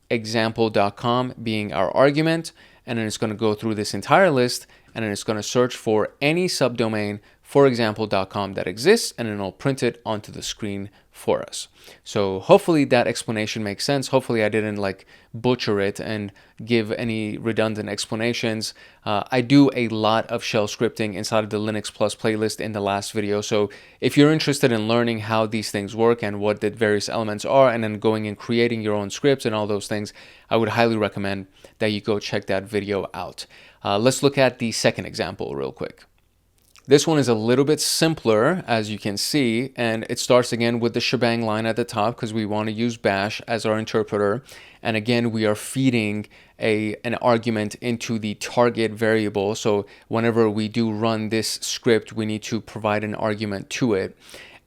example.com being our argument. And then it's going to go through this entire list, and then it's going to search for any subdomain for example.com that exists, and then it'll print it onto the screen for us. So hopefully that explanation makes sense. Hopefully I didn't butcher it and give any redundant explanations. I do a lot of shell scripting inside of the Linux Plus playlist in the last video. So if you're interested in learning how these things work and what the various elements are, and then going and creating your own scripts and all those things, I would highly recommend that you go check that video out. Let's look at the second example real quick. This one is a little bit simpler, as you can see, and it starts again with the shebang line at the top because we want to use bash as our interpreter. And again, we are feeding an argument into the target variable. So whenever we do run this script, we need to provide an argument to it.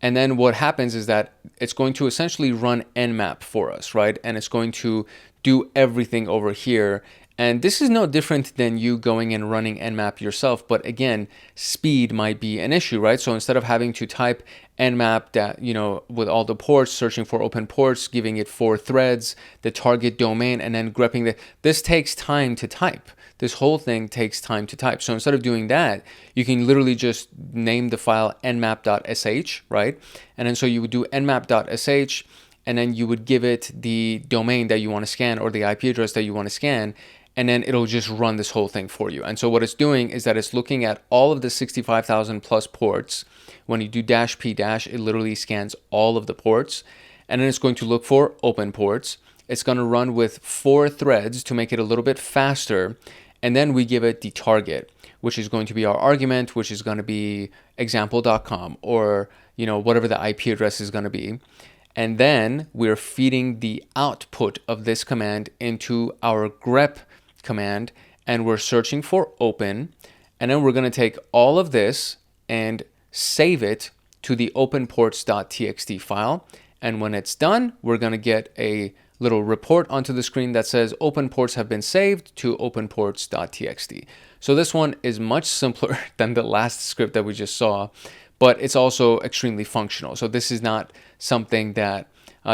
And then what happens is that it's going to essentially run nmap for us, right? And it's going to do everything over here. And this is no different than you going and running nmap yourself. But again, speed might be an issue, right? So instead of having to type nmap that, with all the ports, searching for open ports, giving it 4 threads, the target domain, and then grepping this takes time to type. This whole thing takes time to type. So instead of doing that, you can literally just name the file nmap.sh, right? And then so you would do nmap.sh, and then you would give it the domain that you want to scan or the IP address that you want to scan, and then it'll just run this whole thing for you. And so what it's doing is that it's looking at all of the 65,000 plus ports. When you do -p-, it literally scans all of the ports, and then it's going to look for open ports. It's going to run with 4 threads to make it a little bit faster, and then we give it the target, which is going to be our argument, which is going to be example.com or whatever the IP address is going to be. And then we're feeding the output of this command into our grep command, and we're searching for open. And then we're going to take all of this and save it to the openports.txt file. And when it's done, we're going to get a little report onto the screen that says open ports have been saved to openports.txt. So this one is much simpler than the last script that we just saw, but it's also extremely functional. So this is not something that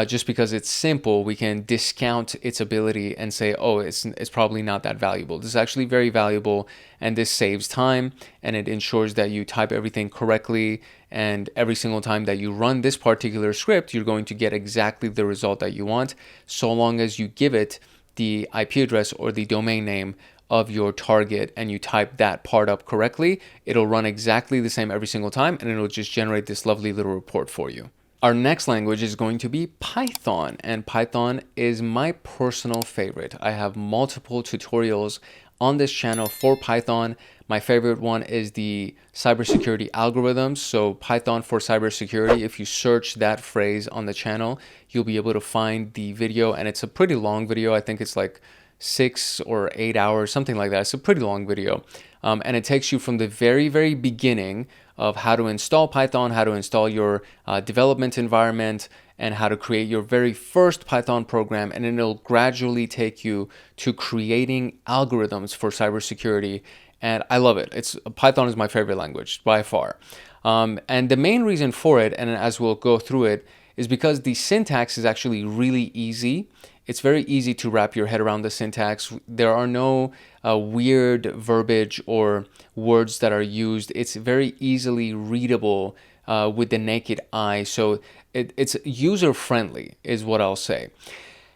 just because it's simple, we can discount its ability and say, oh, it's probably not that valuable. This is actually very valuable, and this saves time, and it ensures that you type everything correctly, and every single time that you run this particular script, you're going to get exactly the result that you want, so long as you give it the IP address or the domain name of your target and you type that part up correctly. It'll run exactly the same every single time, and it'll just generate this lovely little report for you. Our next language is going to be Python, and Python is my personal favorite. I have multiple tutorials on this channel for Python. My favorite one is the cybersecurity algorithms. So Python for cybersecurity, if you search that phrase on the channel, you'll be able to find the video, and it's a pretty long video. I think it's like 6 or 8 hours, something like that. It's a pretty long video. And it takes you from the very, very beginning of how to install Python, how to install your development environment, and how to create your very first Python program. And then it'll gradually take you to creating algorithms for cybersecurity. And I love it. Python is my favorite language by far. And the main reason for it, and as we'll go through it, is because the syntax is actually really easy. It's very easy to wrap your head around the syntax. There are no weird verbiage or words that are used. It's very easily readable with the naked eye. So it's user-friendly is what I'll say.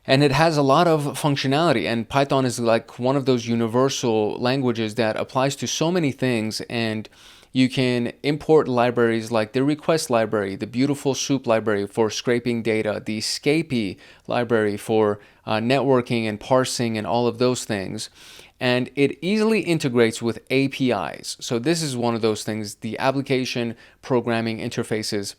And it has a lot of functionality, and Python is like one of those universal languages that applies to so many things. And you can import libraries like the request library, the beautiful soup library for scraping data, the escapee library for networking and parsing and all of those things. And it easily integrates with APIs. So this is one of those things, the application programming interfaces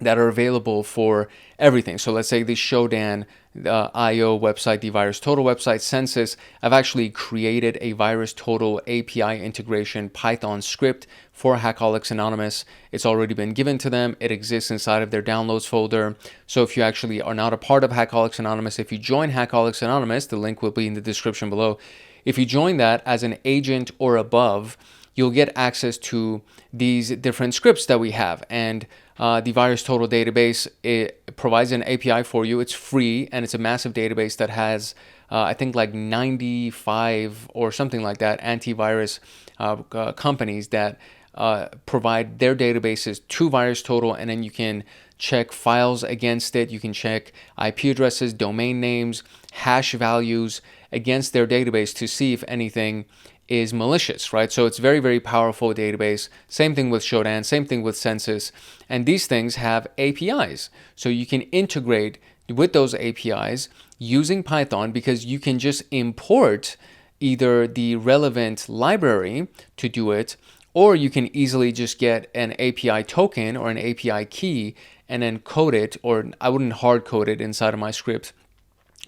that are available for everything. So let's say the Shodan, the IO website, the VirusTotal website, Census. I've actually created a VirusTotal API integration Python script for Hackaholics Anonymous. It's already been given to them. It exists inside of their downloads folder. So if you actually are not a part of Hackaholics Anonymous, if you join Hackaholics Anonymous, the link will be in the description below. If you join that as an agent or above, you'll get access to these different scripts that we have. And the VirusTotal database, it provides an API for you. It's free, and it's a massive database that has, I think, like 95 or something like that antivirus companies that provide their databases to VirusTotal, and then you can check files against it. You can check IP addresses, domain names, hash values against their database to see if anything is malicious, right? So it's very, very powerful database. Same thing with Shodan, same thing with Census. And these things have APIs. So you can integrate with those APIs using Python, because you can just import either the relevant library to do it, or you can easily just get an API token or an API key and then code it, or I wouldn't hard code it inside of my script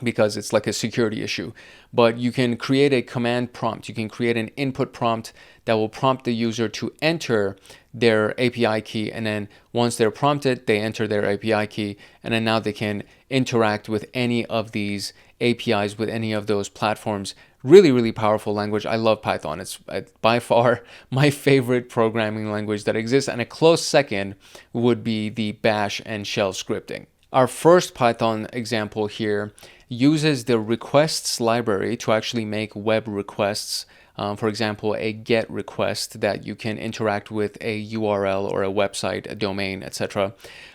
because it's like a security issue. But you can create a command prompt. You can create an input prompt that will prompt the user to enter their API key. And then once they're prompted, they enter their API key. And then now they can interact with any of these APIs, with any of those platforms. Really, really powerful language. I love Python. It's by far my favorite programming language that exists. And a close second would be the Bash and shell scripting. Our first Python example here uses the requests library to actually make web requests. For example, a GET request that you can interact with a URL or a website, a domain, etc.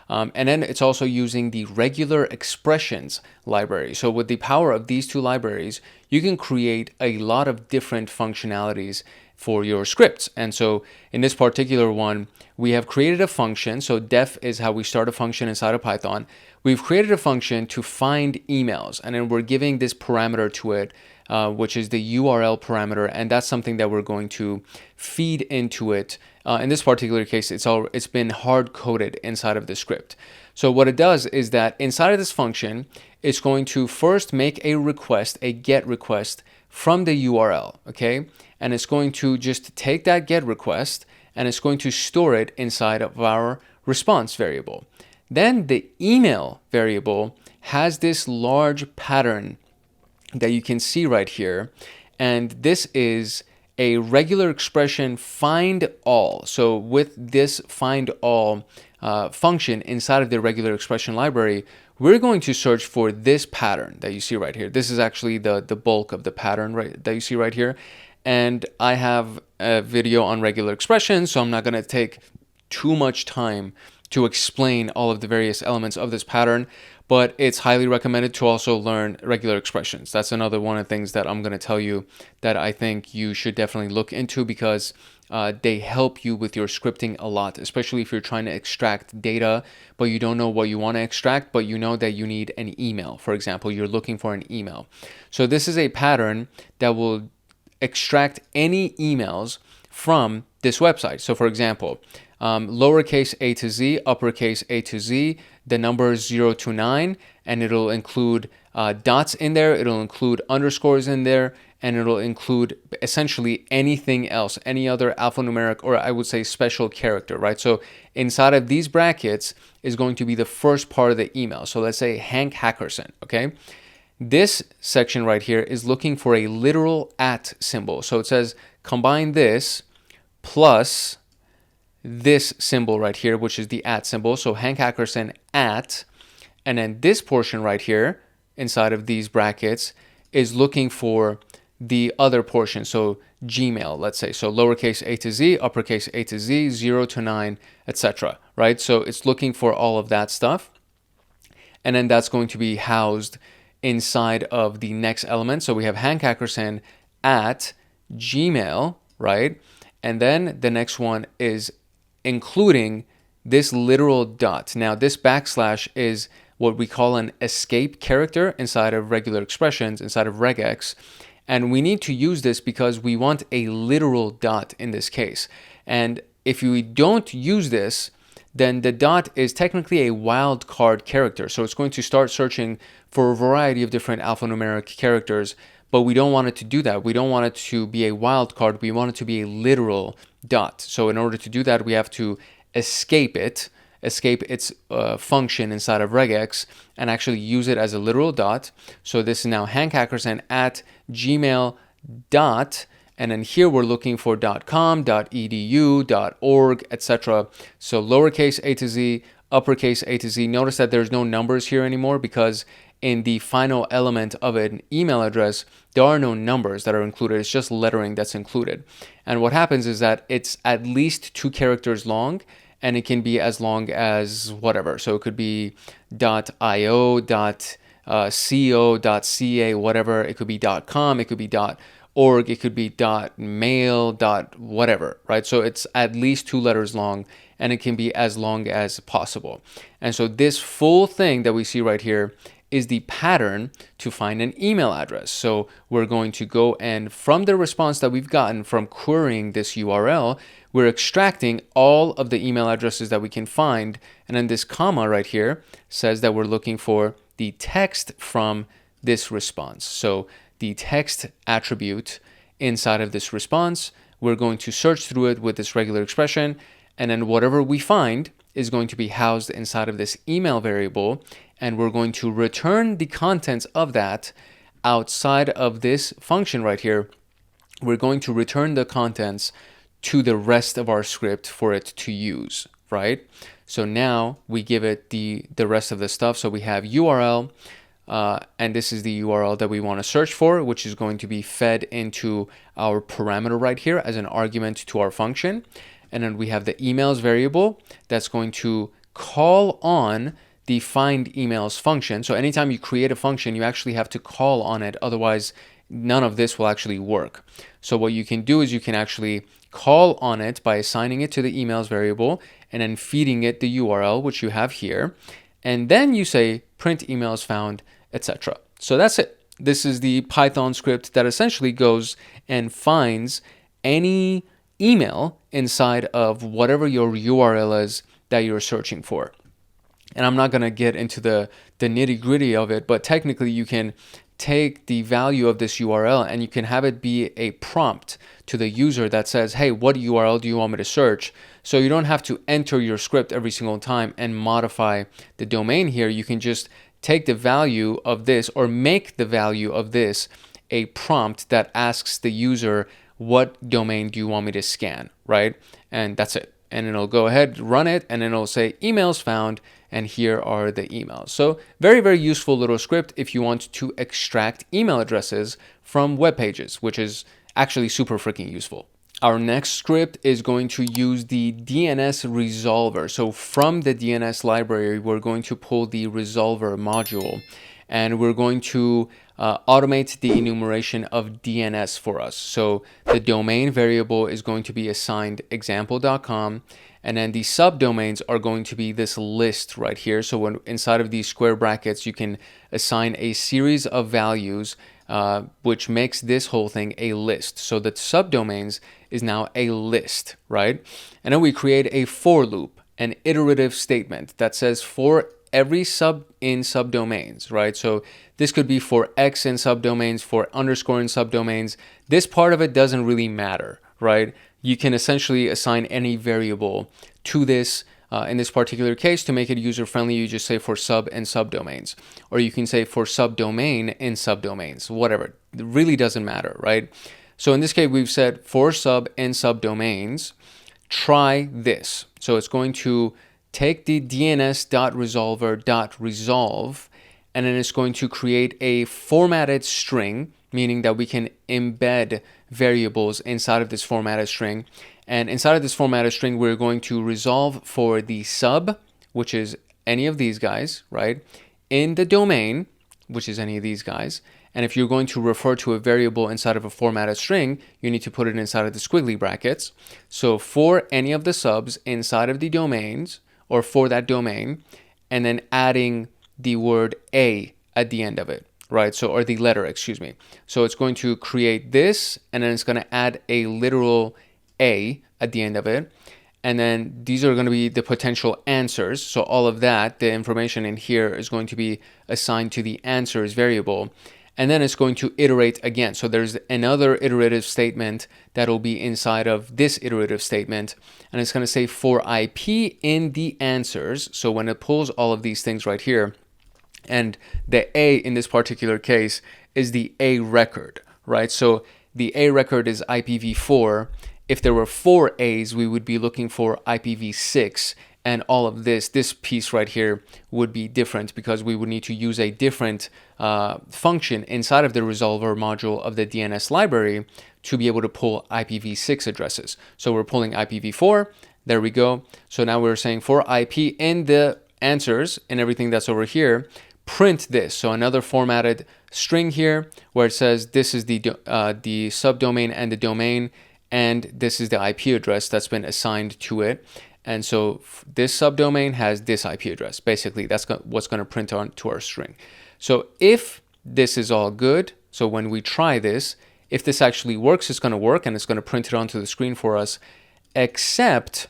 And then it's also using the regular expressions library. So with the power of these two libraries, you can create a lot of different functionalities for your scripts. And so in this particular one, we have created a function. So def is how we start a function inside of Python. We've created a function to find emails, and then we're giving this parameter to it, which is the URL parameter, and that's something that we're going to feed into it. In this particular case, it's been hard coded inside of the script. So what it does is that inside of this function, it's going to first make a request, a GET request from the URL, okay? And it's going to just take that GET request and it's going to store it inside of our response variable. Then the email variable has this large pattern that you can see right here. And this is a regular expression find all. So with this find all function inside of the regular expression library, we're going to search for this pattern that you see right here. This is actually the bulk of the pattern that you see right here. And I have a video on regular expressions, so I'm not going to take too much time to explain all of the various elements of this pattern, but it's highly recommended to also learn regular expressions. That's another one of the things that I'm going to tell you that I think you should definitely look into, because they help you with your scripting a lot, especially if you're trying to extract data, but you don't know what you want to extract, but you know that you need an email. For example, you're looking for an email. So this is a pattern that will extract any emails from this website. So for example, lowercase a to z, uppercase a to z, the numbers 0 to 9, and it'll include dots in there, it'll include underscores in there, and it'll include essentially anything else, any other alphanumeric, or I would say special character, right? So inside of these brackets is going to be the first part of the email. So let's say Hank Hackerson, okay? This section right here is looking for a literal @ symbol. So it says combine this plus this symbol right here, which is the @ symbol. So Hank Hackerson @, and then this portion right here inside of these brackets is looking for the other portion. So Gmail, let's say. So lowercase a to z, uppercase a to z, 0 to 9, etc. Right? So it's looking for all of that stuff. And then that's going to be housed inside of the next element. So we have Hank Hackerson @Gmail, right? And then the next one is including this literal dot. Now this backslash is what we call an escape character inside of regular expressions, inside of regex. And we need to use this because we want a literal dot in this case. And if we don't use this, then the dot is technically a wildcard character. So it's going to start searching for a variety of different alphanumeric characters, but we don't want it to do that. We don't want it to be a wildcard. We want it to be a literal dot. So in order to do that, we have to escape its function inside of regex and actually use it as a literal dot. So this is now Hank Hackerson @Gmail dot, and then here we're looking for .com, .edu, .org, etc. So lowercase a to z, uppercase a to z. Notice that there's no numbers here anymore because in the final element of an email address, there are no numbers that are included. It's just lettering that's included. And what happens is that it's at least 2 characters long, and it can be as long as whatever. So it could be .io, .co, .ca, whatever. It could be .com, it could be .org, it could be .mail, whatever, right? So it's at least 2 letters long, and it can be as long as possible. And so this full thing that we see right here is the pattern to find an email address. So we're going to go and from the response that we've gotten from querying this URL, we're extracting all of the email addresses that we can find. And then this comma right here says that we're looking for the text from this response. So the text attribute inside of this response, we're going to search through it with this regular expression. And then whatever we find is going to be housed inside of this email variable, and we're going to return the contents of that outside of this function right here. We're going to return the contents to the rest of our script for it to use, right? So now we give it the rest of the stuff. So we have URL, and this is the URL that we want to search for, which is going to be fed into our parameter right here as an argument to our function. And then we have the emails variable that's going to call on the find emails function. So anytime you create a function, you actually have to call on it. Otherwise, none of this will actually work. So what you can do is you can actually call on it by assigning it to the emails variable and then feeding it the URL, which you have here. And then you say print emails found, etc. So that's it. This is the Python script that essentially goes and finds any email inside of whatever your URL is that you're searching for. And I'm not going to get into the nitty gritty of it, but technically you can take the value of this URL and you can have it be a prompt to the user that says, hey, what URL do you want me to search? So you don't have to enter your script every single time and modify the domain here. You can just take the value of this or make the value of this a prompt that asks the user, what domain do you want me to scan, right? And that's it. And it'll go ahead, run it, and then it'll say emails found, and here are the emails. So very, very useful little script if you want to extract email addresses from web pages, which is actually super freaking useful. Our next script is going to use the DNS resolver. So from the DNS library, we're going to pull the resolver module, and we're going to automate the enumeration of DNS for us. So the domain variable is going to be assigned example.com, and then the subdomains are going to be this list right here. So when inside of these square brackets, you can assign a series of values which makes this whole thing a list. So the subdomains is now a list, right? And then we create a for loop, an iterative statement that says for every sub in subdomains, right? So this could be for X in subdomains, for underscore in subdomains. This part of it doesn't really matter, right? You can essentially assign any variable to this. In this particular case, to make it user-friendly, you just say for sub and subdomains. Or you can say for subdomain in subdomains, whatever. It really doesn't matter, right? So in this case, we've said for sub and subdomains, try this. So it's going to take the dns.resolver.resolve, and then it's going to create a formatted string, meaning that we can embed variables inside of this formatted string. And inside of this formatted string, we're going to resolve for the sub, which is any of these guys, right? In the domain, which is any of these guys. And if you're going to refer to a variable inside of a formatted string, you need to put it inside of the squiggly brackets. So for any of the subs inside of the domains, or for that domain, and then adding the word a at the end of it, right? So, or the letter, excuse me. So it's going to create this, and then it's going to add a literal a at the end of it. And then these are going to be the potential answers. So all of that, the information in here is going to be assigned to the answers variable. And then it's going to iterate again. So there's another iterative statement that will be inside of this iterative statement. And it's going to say for IP in the answers. So when it pulls all of these things right here, and the A in this particular case is the A record, right? So the A record is IPv4. If there were 4 A's, we would be looking for IPv6, and all of this piece right here would be different because we would need to use a different function inside of the resolver module of the DNS library to be able to pull IPv6 addresses. So we're pulling IPv4, there we go. So now we're saying for IP in the answers and everything that's over here, print this. So another formatted string here where it says this is the subdomain and the domain, and this is the IP address that's been assigned to it. And so this subdomain has this IP address. Basically, that's what's going to print on to our string. So if this is all good, so when we try this, if this actually works, it's going to work, and it's going to print it onto the screen for us, except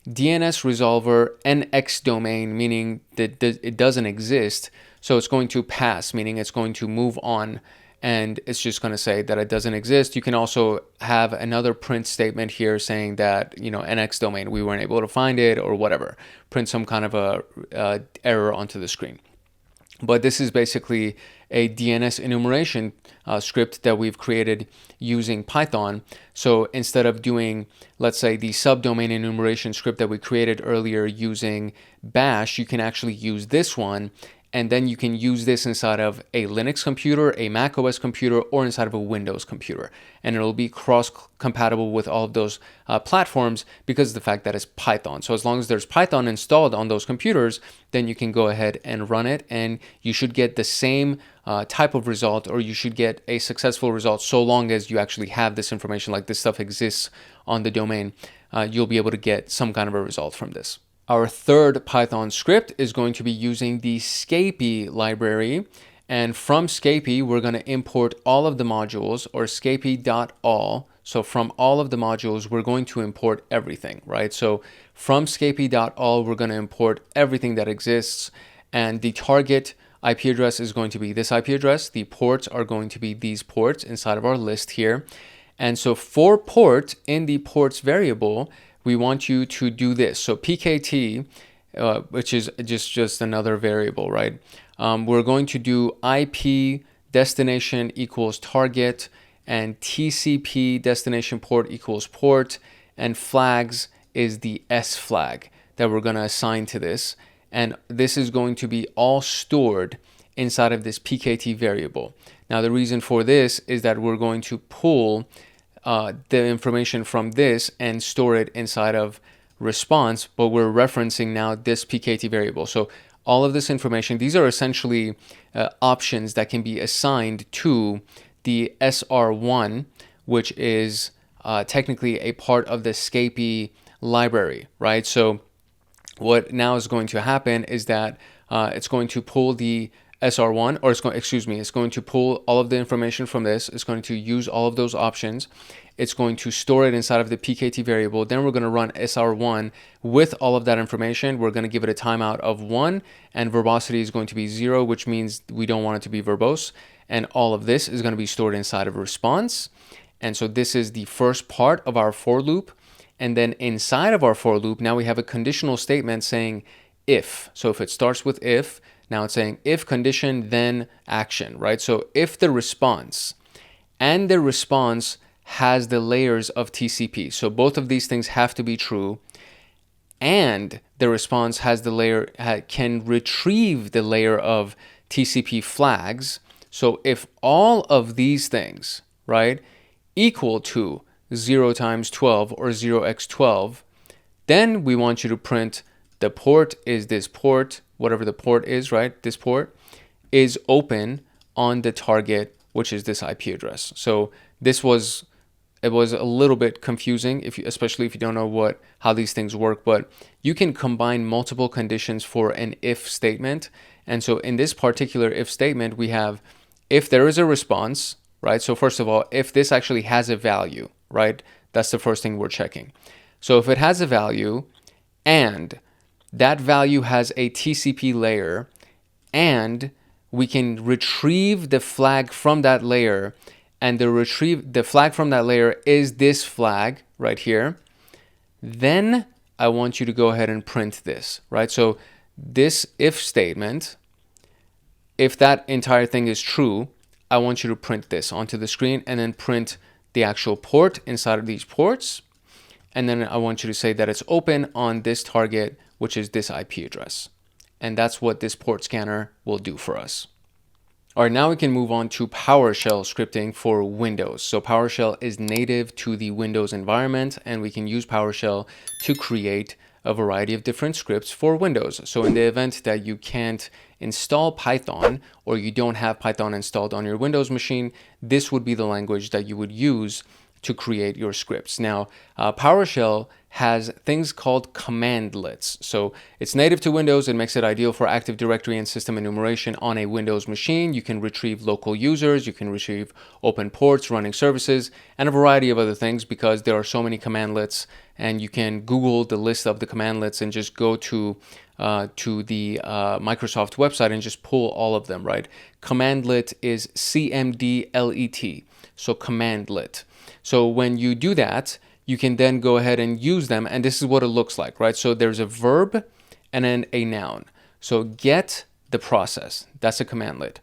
DNS resolver NX domain, meaning that it doesn't exist. So it's going to pass, meaning it's going to move on, and it's just going to say that it doesn't exist. You can also have another print statement here saying that, NX domain, we weren't able to find it or whatever. Print some kind of a error onto the screen. But this is basically a DNS enumeration script that we've created using Python. So instead of doing, let's say, the subdomain enumeration script that we created earlier using Bash, you can actually use this one. And then you can use this inside of a Linux computer, a Mac OS computer, or inside of a Windows computer. And it'll be cross-compatible with all of those platforms because of the fact that it's Python. So as long as there's Python installed on those computers, then you can go ahead and run it, and you should get the same type of result, or you should get a successful result so long as you actually have this information, like this stuff exists on the domain. You'll be able to get some kind of a result from this. Our third Python script is going to be using the Scapy library. And from Scapy, we're going to import all of the modules, or scapy.all. So from all of the modules, we're going to import everything, right? So from scapy.all, we're going to import everything that exists. And the target IP address is going to be this IP address. The ports are going to be these ports inside of our list here. And so for port, in the ports variable, we want you to do this. So PKT, which is just another variable, right? We're going to do IP destination equals target, and TCP destination port equals port, and flags is the S flag that we're going to assign to this. And this is going to be all stored inside of this PKT variable. Now, the reason for this is that we're going to pull the information from this and store it inside of response, but we're referencing now this PKT variable. So all of this information, these are essentially options that can be assigned to the SR1, which is technically a part of the Scapy library, right? So what now is going to happen is that it's going to pull the SR1, or it's going to pull all of the information from this. It's going to use all of those options. It's going to store it inside of the PKT variable. Then we're going to run SR1 with all of that information. We're going to give it a timeout of 1, and verbosity is going to be 0, which means we don't want it to be verbose. And all of this is going to be stored inside of a response. And so this is the first part of our for loop. And then inside of our for loop, now we have a conditional statement saying if. So if it starts with if, now it's saying if condition, then action, right? So if the response and the response has the layers of TCP, so both of these things have to be true, and the response has the layer, can retrieve the layer of TCP flags. So if all of these things, right, equal to 0 times 12 or 0x12, then we want you to print the port is this port, whatever the port is, right? This port is open on the target, which is this IP address. So it was a little bit confusing, especially if you don't know how these things work, but you can combine multiple conditions for an if statement. And so in this particular if statement, we have if there is a response, right? So first of all, if this actually has a value, right? That's the first thing we're checking. So if it has a value and that value has a TCP layer and we can retrieve the flag from that layer, and the flag from that layer is this flag right here, then I want you to go ahead and print this, right? So this if statement, if that entire thing is true, I want you to print this onto the screen and then print the actual port inside of these ports. And then I want you to say that it's open on this target, which is this IP address. And that's what this port scanner will do for us. All right, now we can move on to PowerShell scripting for Windows. So PowerShell is native to the Windows environment, and we can use PowerShell to create a variety of different scripts for Windows. So in the event that you can't install Python or you don't have Python installed on your Windows machine, this would be the language that you would use to create your scripts. Now, PowerShell has things called commandlets. So it's native to Windows. It makes it ideal for Active Directory and system enumeration on a Windows machine. You can retrieve local users, you can retrieve open ports, running services, and a variety of other things because there are so many commandlets. And you can Google the list of the commandlets and just go to the Microsoft website and just pull all of them, right? Commandlet is CMDLET, so commandlet. So when you do that, you can then go ahead and use them, and this is what it looks like, right? So there's a verb and then a noun. So get the process, that's a commandlet.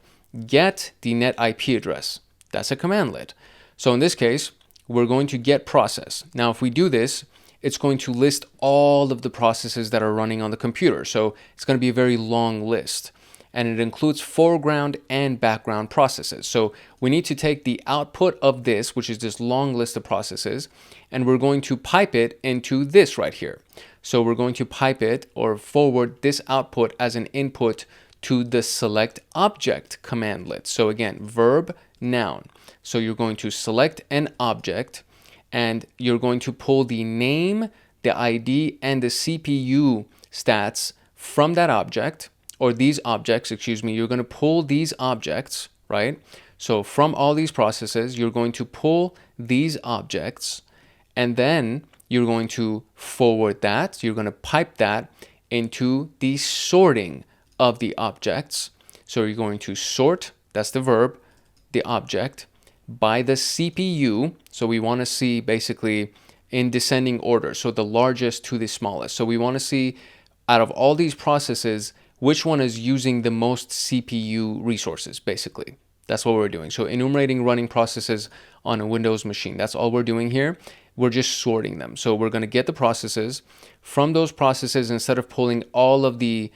Get the net IP address, that's a commandlet. So in this case, we're going to get process. Now, if we do this, it's going to list all of the processes that are running on the computer. So it's going to be a very long list. And it includes foreground and background processes. So we need to take the output of this, which is this long list of processes, and we're going to pipe it into this right here. So we're going to pipe it or forward this output as an input to the select object commandlet. So again, verb, noun. So you're going to select an object and you're going to pull the name, the ID, and the CPU stats from that object, or these objects, excuse me. You're going to pull these objects, right? So from all these processes, you're going to pull these objects, and then you're going to forward that. You're going to pipe that into the sorting of the objects. So you're going to sort, that's the verb, the object, by the CPU. So we want to see basically in descending order, so the largest to the smallest. So we want to see out of all these processes, which one is using the most CPU resources, basically. That's what we're doing. So enumerating running processes on a Windows machine. That's all we're doing here. We're just sorting them. So we're going to get the processes. From those processes, instead of pulling all of the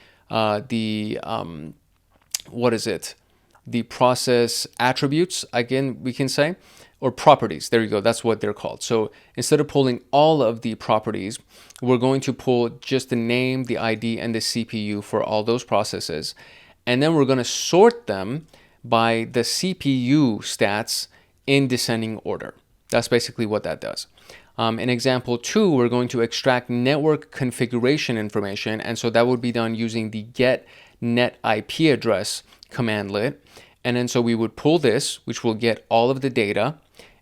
process attributes, again, we can say, or properties. There you go. That's what they're called. So instead of pulling all of the properties, we're going to pull just the name, the ID, and the CPU for all those processes. And then we're going to sort them by the CPU stats in descending order. That's basically what that does. In example 2, we're going to extract network configuration information. And so that would be done using the get net IP address commandlet. And then so we would pull this, which will get all of the data.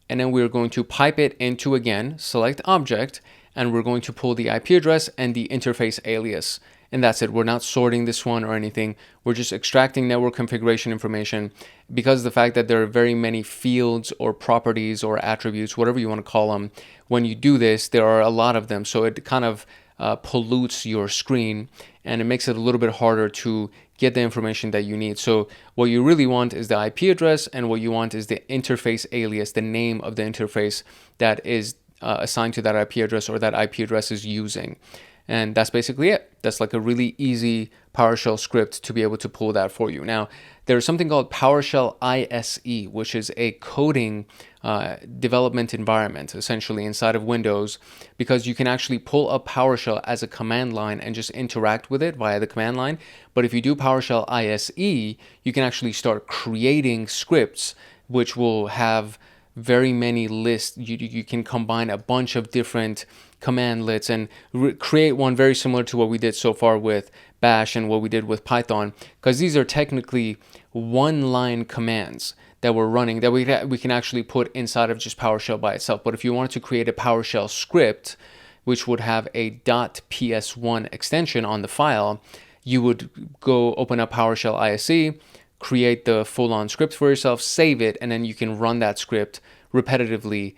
And then we're going to pipe it into, again, select object, and we're going to pull the IP address and the interface alias. And that's it. We're not sorting this one or anything. We're just extracting network configuration information because of the fact that there are very many fields or properties or attributes, whatever you want to call them. When you do this, there are a lot of them. So it kind of pollutes your screen, and it makes it a little bit harder to get the information that you need. So what you really want is the IP address, and what you want is the interface alias, the name of the interface that is assigned to that IP address or that IP address is using. And that's basically it. That's like a really easy PowerShell script to be able to pull that for you. Now, there's something called PowerShell ISE, which is a coding development environment, essentially inside of Windows, because you can actually pull up PowerShell as a command line and just interact with it via the command line. But if you do PowerShell ISE, you can actually start creating scripts which will have very many lists. You can combine a bunch of different commandlets and create one very similar to what we did so far with Bash and what we did with Python, because these are technically one-line commands that we're running that we can actually put inside of just PowerShell by itself. But if you wanted to create a PowerShell script, which would have a .ps1 extension on the file, you would go open up PowerShell ISE, create the full-on script for yourself, save it, and then you can run that script repetitively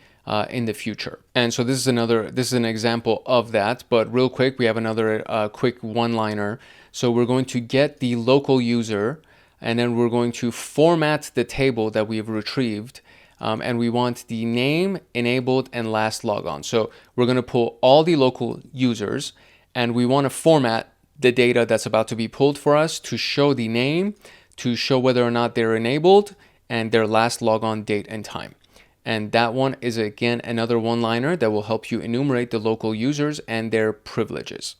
in the future. And so this is an example of that. But real quick, we have another quick one-liner. So we're going to get the local user, and then we're going to format the table that we've retrieved. And we want the name, enabled, and last logon. So we're going to pull all the local users, and we want to format the data that's about to be pulled for us to show the name, to show whether or not they're enabled, and their last logon date and time. And that one is, again, another one-liner that will help you enumerate the local users and their privileges.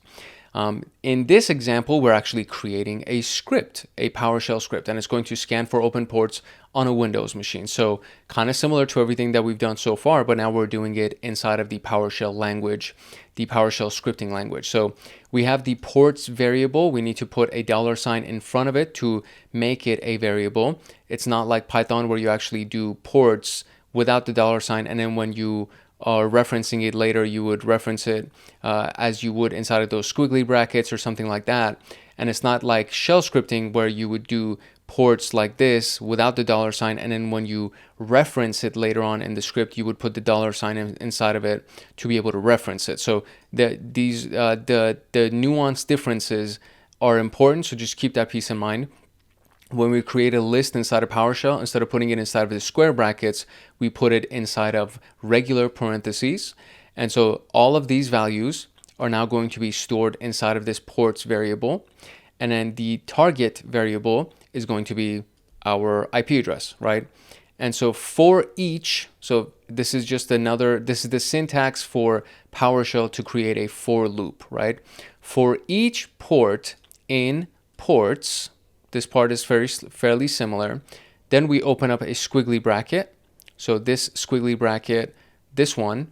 In this example, we're actually creating a script, a PowerShell script, and it's going to scan for open ports on a Windows machine. So kind of similar to everything that we've done so far, but now we're doing it inside of the PowerShell language, the PowerShell scripting language. So we have the ports variable. We need to put a $sign in front of it to make it a variable. It's not like Python where you actually do ports without the $sign, and then when you are referencing it later, you would reference it as you would inside of those squiggly brackets or something like that. And it's not like shell scripting where you would do ports like this without the $sign, and then when you reference it later on in the script, you would put the $sign inside of it to be able to reference it. So the nuanced differences are important, so just keep that piece in mind. When we create a list inside of PowerShell, instead of putting it inside of the square brackets, we put it inside of regular parentheses. And so all of these values are now going to be stored inside of this ports variable. And then the target variable is going to be our IP address, right? And so for each, so this is the syntax for PowerShell to create a for loop, right? For each port in ports, this part is fairly similar. Then we open up a squiggly bracket. So this squiggly bracket, this one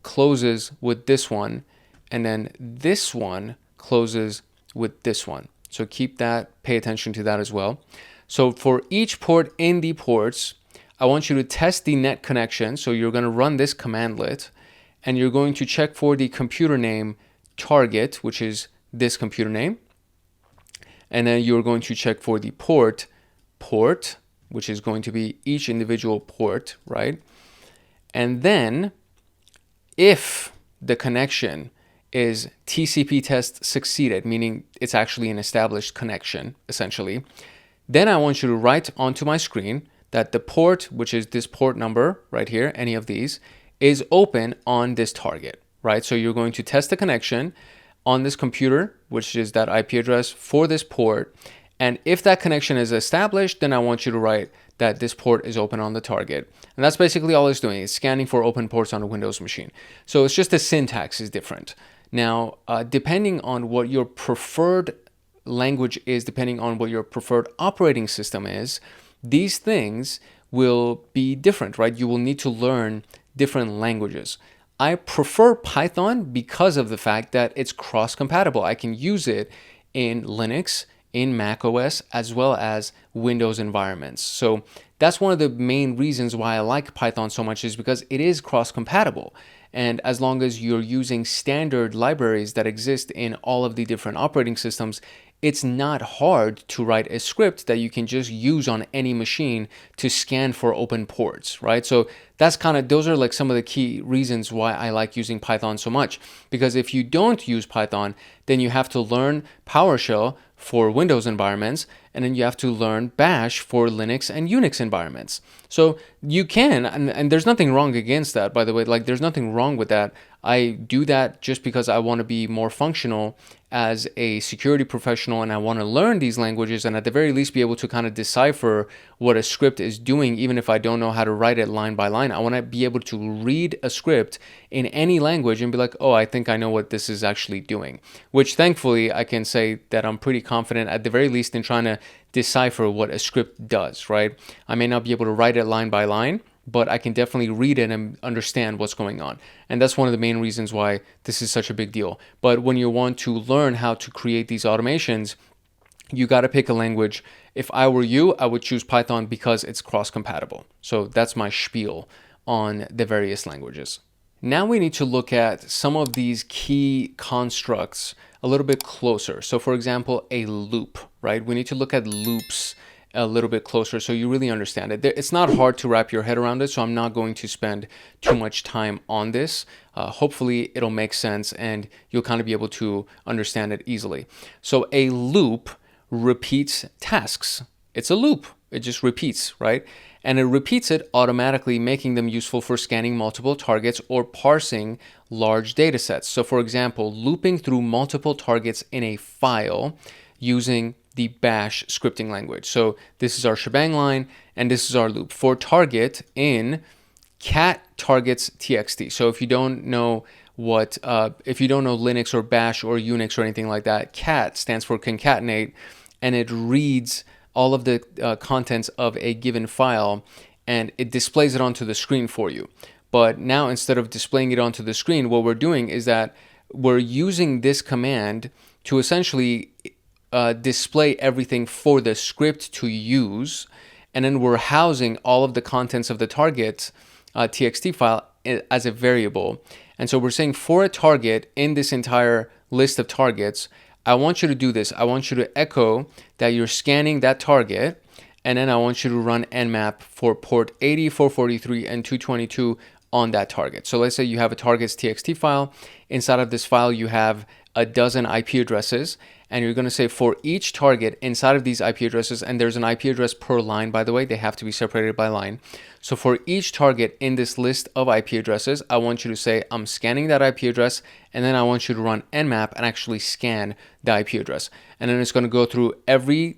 closes with this one, and then this one closes with this one. So keep that, pay attention to that as well. So for each port in the ports, I want you to test the net connection. So you're going to run this commandlet, and you're going to check for the computer name target, which is this computer name. And then you're going to check for the port, which is going to be each individual port, right? And then if the connection is TCP test succeeded, meaning it's actually an established connection, essentially, then I want you to write onto my screen that the port, which is this port number right here, any of these, is open on this target, right? So you're going to test the connection on this computer, which is that IP address for this port. And if that connection is established, then I want you to write that this port is open on the target. And that's basically all it's doing. It's scanning for open ports on a Windows machine. So it's just the syntax is different. Now, depending on what your preferred language is, depending on what your preferred operating system is, these things will be different, right? You will need to learn different languages. I prefer Python because of the fact that it's cross-compatible. I can use it in Linux, in Mac OS as well as Windows environments. So that's one of the main reasons why I like Python so much, is because it is cross-compatible. And as long as you're using standard libraries that exist in all of the different operating systems, it's not hard to write a script that you can just use on any machine to scan for open ports, right? So that's those are like some of the key reasons why I like using Python so much. Because if you don't use Python, then you have to learn PowerShell for Windows environments, and then you have to learn Bash for Linux and Unix environments. So you can, and there's nothing wrong against that, by the way, like there's nothing wrong with that. I do that just because I want to be more functional as a security professional, and I want to learn these languages and at the very least be able to kind of decipher what a script is doing, even if I don't know how to write it line by line. I want to be able to read a script in any language and be like, oh, I think I know what this is actually doing, which thankfully I can say that I'm pretty confident at the very least in trying to decipher what a script does, right? I may not be able to write it line by line, but I can definitely read it and understand what's going on. And that's one of the main reasons why this is such a big deal. But when you want to learn how to create these automations, you got to pick a language. If I were you, I would choose Python because it's cross-compatible. So that's my spiel on the various languages. Now we need to look at some of these key constructs a little bit closer. So for example, a loop, right? We need to look at loops a little bit closer so you really understand it. It's not hard to wrap your head around it, so I'm not going to spend too much time on this. Hopefully it'll make sense and you'll kind of be able to understand it easily. So a loop repeats tasks. It's a loop. It just repeats, right? And it repeats it automatically, making them useful for scanning multiple targets or parsing large data sets. So for example, looping through multiple targets in a file using the Bash scripting language. So this is our shebang line, and this is our loop for target in cat targets txt. So if you don't know Linux or Bash or Unix or anything like that, cat stands for concatenate, and it reads all of the contents of a given file and it displays it onto the screen for you. But now instead of displaying it onto the screen, what we're doing is that we're using this command to essentially display everything for the script to use, and then we're housing all of the contents of the target txt file as a variable. And so we're saying for a target in this entire list of targets, I want you to do this. I want you to echo that you're scanning that target, and then I want you to run nmap for port 80, 443, and 222 on that target. So let's say you have a targets txt file. Inside of this file, you have a dozen IP addresses, and you're going to say for each target inside of these IP addresses, and there's an IP address per line, by the way, they have to be separated by line. So for each target in this list of IP addresses, I want you to say, I'm scanning that IP address, and then I want you to run nmap and actually scan the IP address. And then it's going to go through every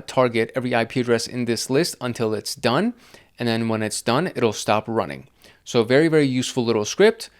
target, every IP address in this list until it's done. And then when it's done, it'll stop running. So very, very useful little script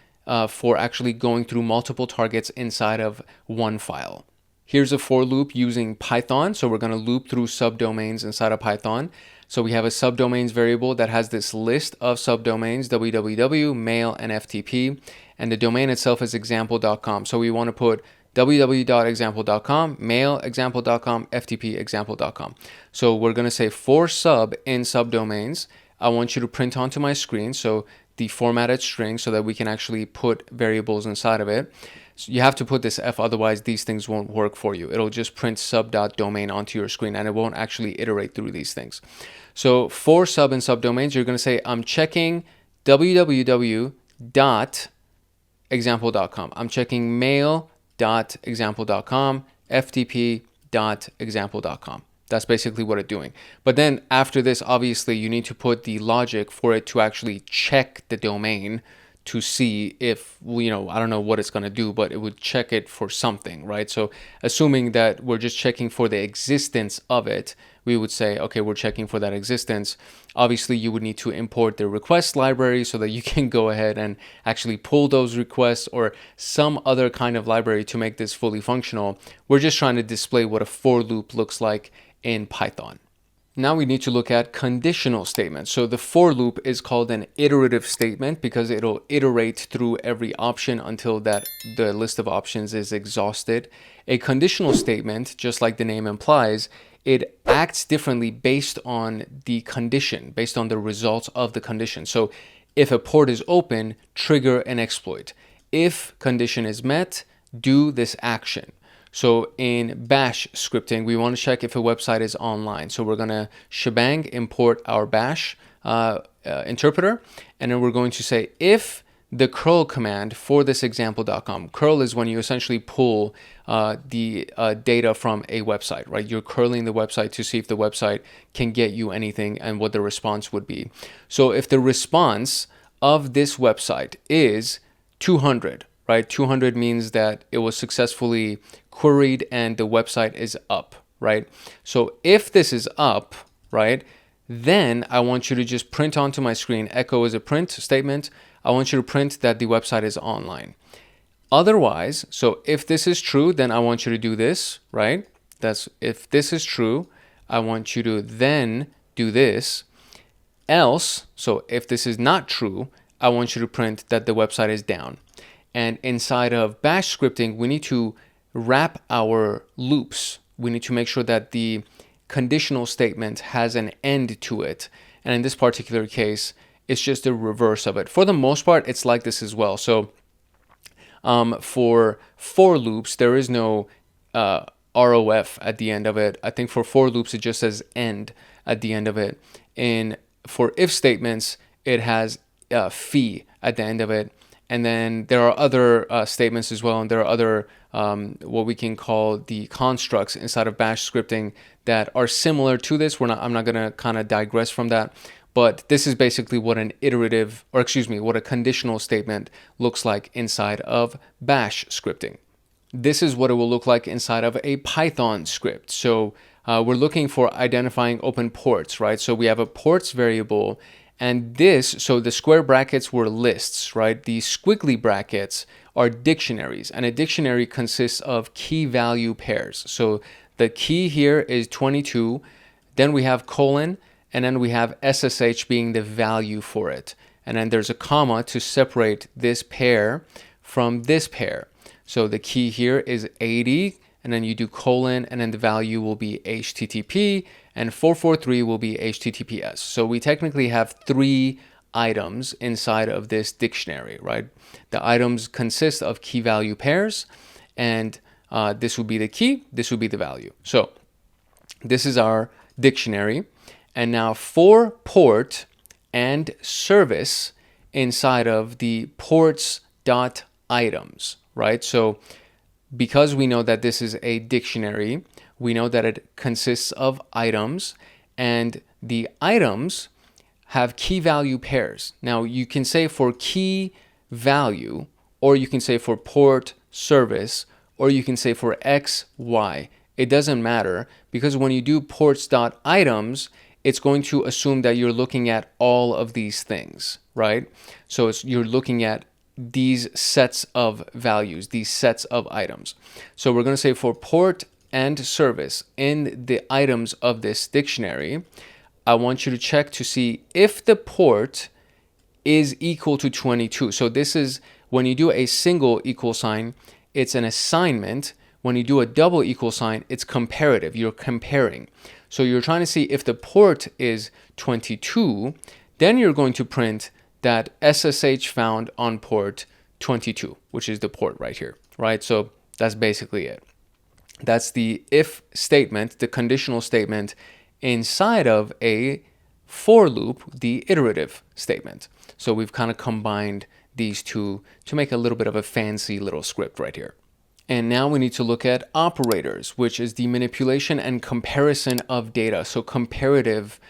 for actually going through multiple targets inside of one file. Here's a for loop using Python. So we're going to loop through subdomains inside of Python. So we have a subdomains variable that has this list of subdomains, www, mail, and FTP. And the domain itself is example.com. So we want to put www.example.com, mail, example.com, FTP, example.com. So we're going to say for sub in subdomains, I want you to print onto my screen. So the formatted string so that we can actually put variables inside of it. So you have to put this F, otherwise these things won't work for you. It'll just print sub.domain onto your screen and it won't actually iterate through these things. So for sub and subdomains, you're going to say, I'm checking www.example.com. I'm checking mail.example.com, ftp.example.com. That's basically what it's doing. But then after this, obviously, you need to put the logic for it to actually check the domain to see if, I don't know what it's going to do, but it would check it for something, right? So assuming that we're just checking for the existence of it, we would say, okay, we're checking for that existence. Obviously, you would need to import the request library so that you can go ahead and actually pull those requests or some other kind of library to make this fully functional. We're just trying to display what a for loop looks like in Python. Now we need to look at conditional statements. So the for loop is called an iterative statement because it'll iterate through every option until that the list of options is exhausted. A conditional statement, just like the name implies, it acts differently based on the condition, based on the results of the condition. So if a port is open, trigger an exploit. If condition is met, do this action. So in bash scripting, we want to check if a website is online. So we're going to shebang import our bash interpreter, and then we're going to say if the curl command for this example.com. Curl is when you essentially pull the data from a website, right? You're curling the website to see if the website can get you anything and what the response would be. So if the response of this website is 200, right? 200 means that it was successfully queried and the website is up, right? So if this is up, right, then I want you to just print onto my screen. Echo is a print statement. I want you to print that the website is online. Otherwise, so if this is true, then I want you to do this, right? That's if this is true, I want you to then do this. Else, so if this is not true, I want you to print that the website is down. And inside of bash scripting, we need to wrap our loops. We need to make sure that the conditional statement has an end to it. And in this particular case, it's just the reverse of it. For the most part, it's like this as well. So for loops, there is no ROF at the end of it. I think for loops, it just says end at the end of it. For if statements, it has fee at the end of it. And then there are other statements as well, and there are other what we can call the constructs inside of bash scripting that are similar to this. I'm not going to kind of digress from that, but this is basically what what a conditional statement looks like inside of bash scripting. This is what it will look like inside of a Python script. So we're looking for identifying open ports, right? So we have a ports variable. And so the square brackets were lists, right? The squiggly brackets are dictionaries, and a dictionary consists of key value pairs. So the key here is 22, then we have colon, and then we have SSH being the value for it. And then there's a comma to separate this pair from this pair. So the key here is 80, and then you do colon, and then the value will be HTTP, and 443 will be HTTPS. So we technically have 3 items inside of this dictionary, right? The items consist of key value pairs, and this would be the key, this would be the value. So this is our dictionary. And now for port and service inside of the ports.items, right? So because we know that this is a dictionary, we know that it consists of items, and the items have key value pairs. Now you can say for key value, or you can say for port service, or you can say for X, Y. It doesn't matter, because when you do ports.items, it's going to assume that you're looking at all of these things, right? So you're looking at these sets of values, these sets of items. So we're going to say for port and service in the items of this dictionary, I want you to check to see if the port is equal to 22. So this is when you do a single equal sign, it's an assignment. When you do a double equal sign, it's comparative. You're comparing. So you're trying to see if the port is 22, then you're going to print that SSH found on port 22, which is the port right here, right? So that's basically it. That's the if statement, the conditional statement inside of a for loop, the iterative statement. So we've kind of combined these two to make a little bit of a fancy little script right here. And now we need to look at operators, which is the manipulation and comparison of data. So comparative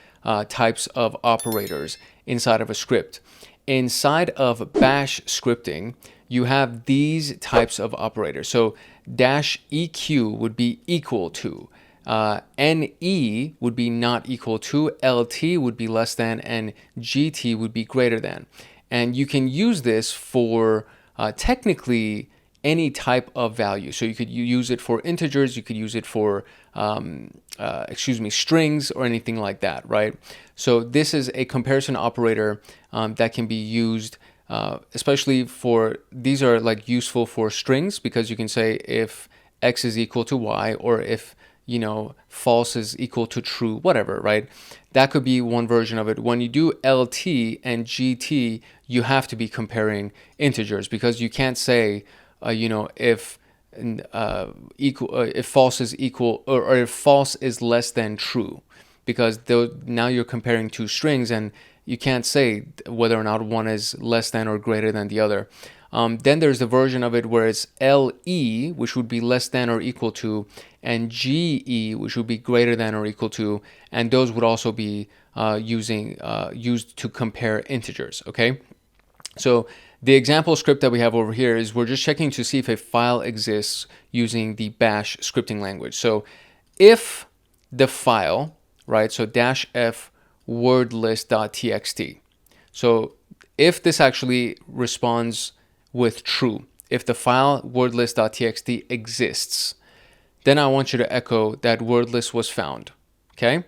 types of operators inside of a script. Inside of bash scripting, you have these types of operators. So -EQ would be equal to, NE would be not equal to, LT would be less than, and GT would be greater than. And you can use this for technically any type of value. So you could use it for integers, you could use it for strings or anything like that, right? So this is a comparison operator that can be used especially for, these are like useful for strings, because you can say if x is equal to y, or if false is equal to true, whatever, right? That could be one version of it. When you do LT and GT, you have to be comparing integers, because you can't say, if false is equal, or if false is less than true, because now you're comparing two strings, and you can't say whether or not one is less than or greater than the other. Then there's the version of it where it's LE, which would be less than or equal to, and GE, which would be greater than or equal to, and those would also be used to compare integers, okay? So the example script that we have over here is we're just checking to see if a file exists using the bash scripting language. So if the file, right, so -f wordlist.txt. So if this actually responds with true, if the file wordlist.txt exists, then I want you to echo that wordlist was found, okay?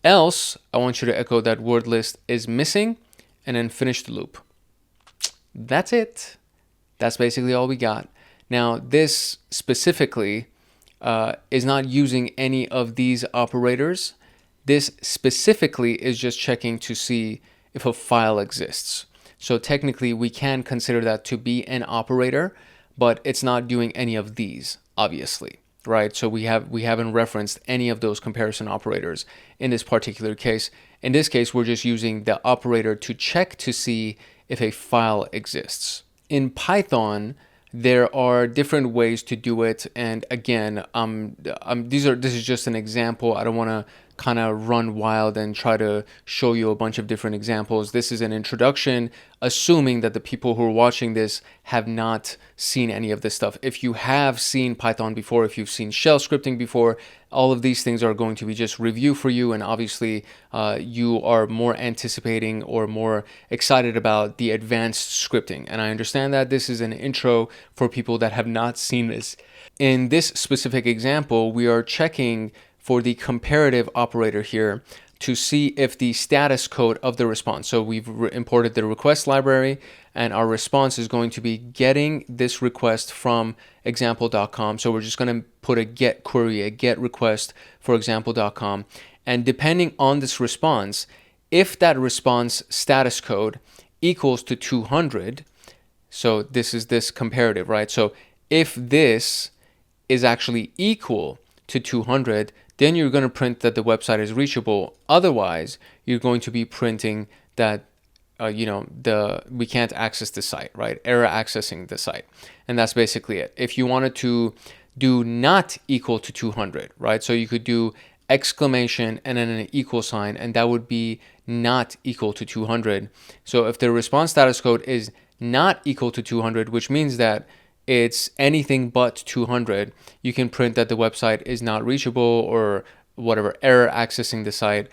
Else, I want you to echo that wordlist is missing, and then finish the loop. That's it. That's basically all we got. Now, this specifically is not using any of these operators. This specifically is just checking to see if a file exists. So technically, we can consider that to be an operator, but it's not doing any of these, obviously, right? So we haven't referenced any of those comparison operators in this particular case. In this case, we're just using the operator to check to see if a file exists. In Python, there are different ways to do it, and again, this is just an example. I don't want to kind of run wild and try to show you a bunch of different examples. This is an introduction, assuming that the people who are watching this have not seen any of this stuff. If you have seen Python before, if you've seen shell scripting before, all of these things are going to be just review for you, and obviously you are more anticipating or more excited about the advanced scripting. And I understand that this is an intro for people that have not seen this. In this specific example, we are checking for the comparative operator here to see if the status code of the response. So we've imported the request library, and our response is going to be getting this request from example.com. So we're just going to put a get query, a get request for example.com. And depending on this response, if that response status code equals to 200, so this is this comparative, right? So if this is actually equal to 200, then you're going to print that the website is reachable. Otherwise, you're going to be printing that we can't access the site, right? Error accessing the site. And that's basically it. If you wanted to do not equal to 200, right? So you could do exclamation and then an equal sign, and that would be not equal to 200. So if the response status code is not equal to 200, which means that it's anything but 200, you can print that the website is not reachable or whatever, error accessing the site.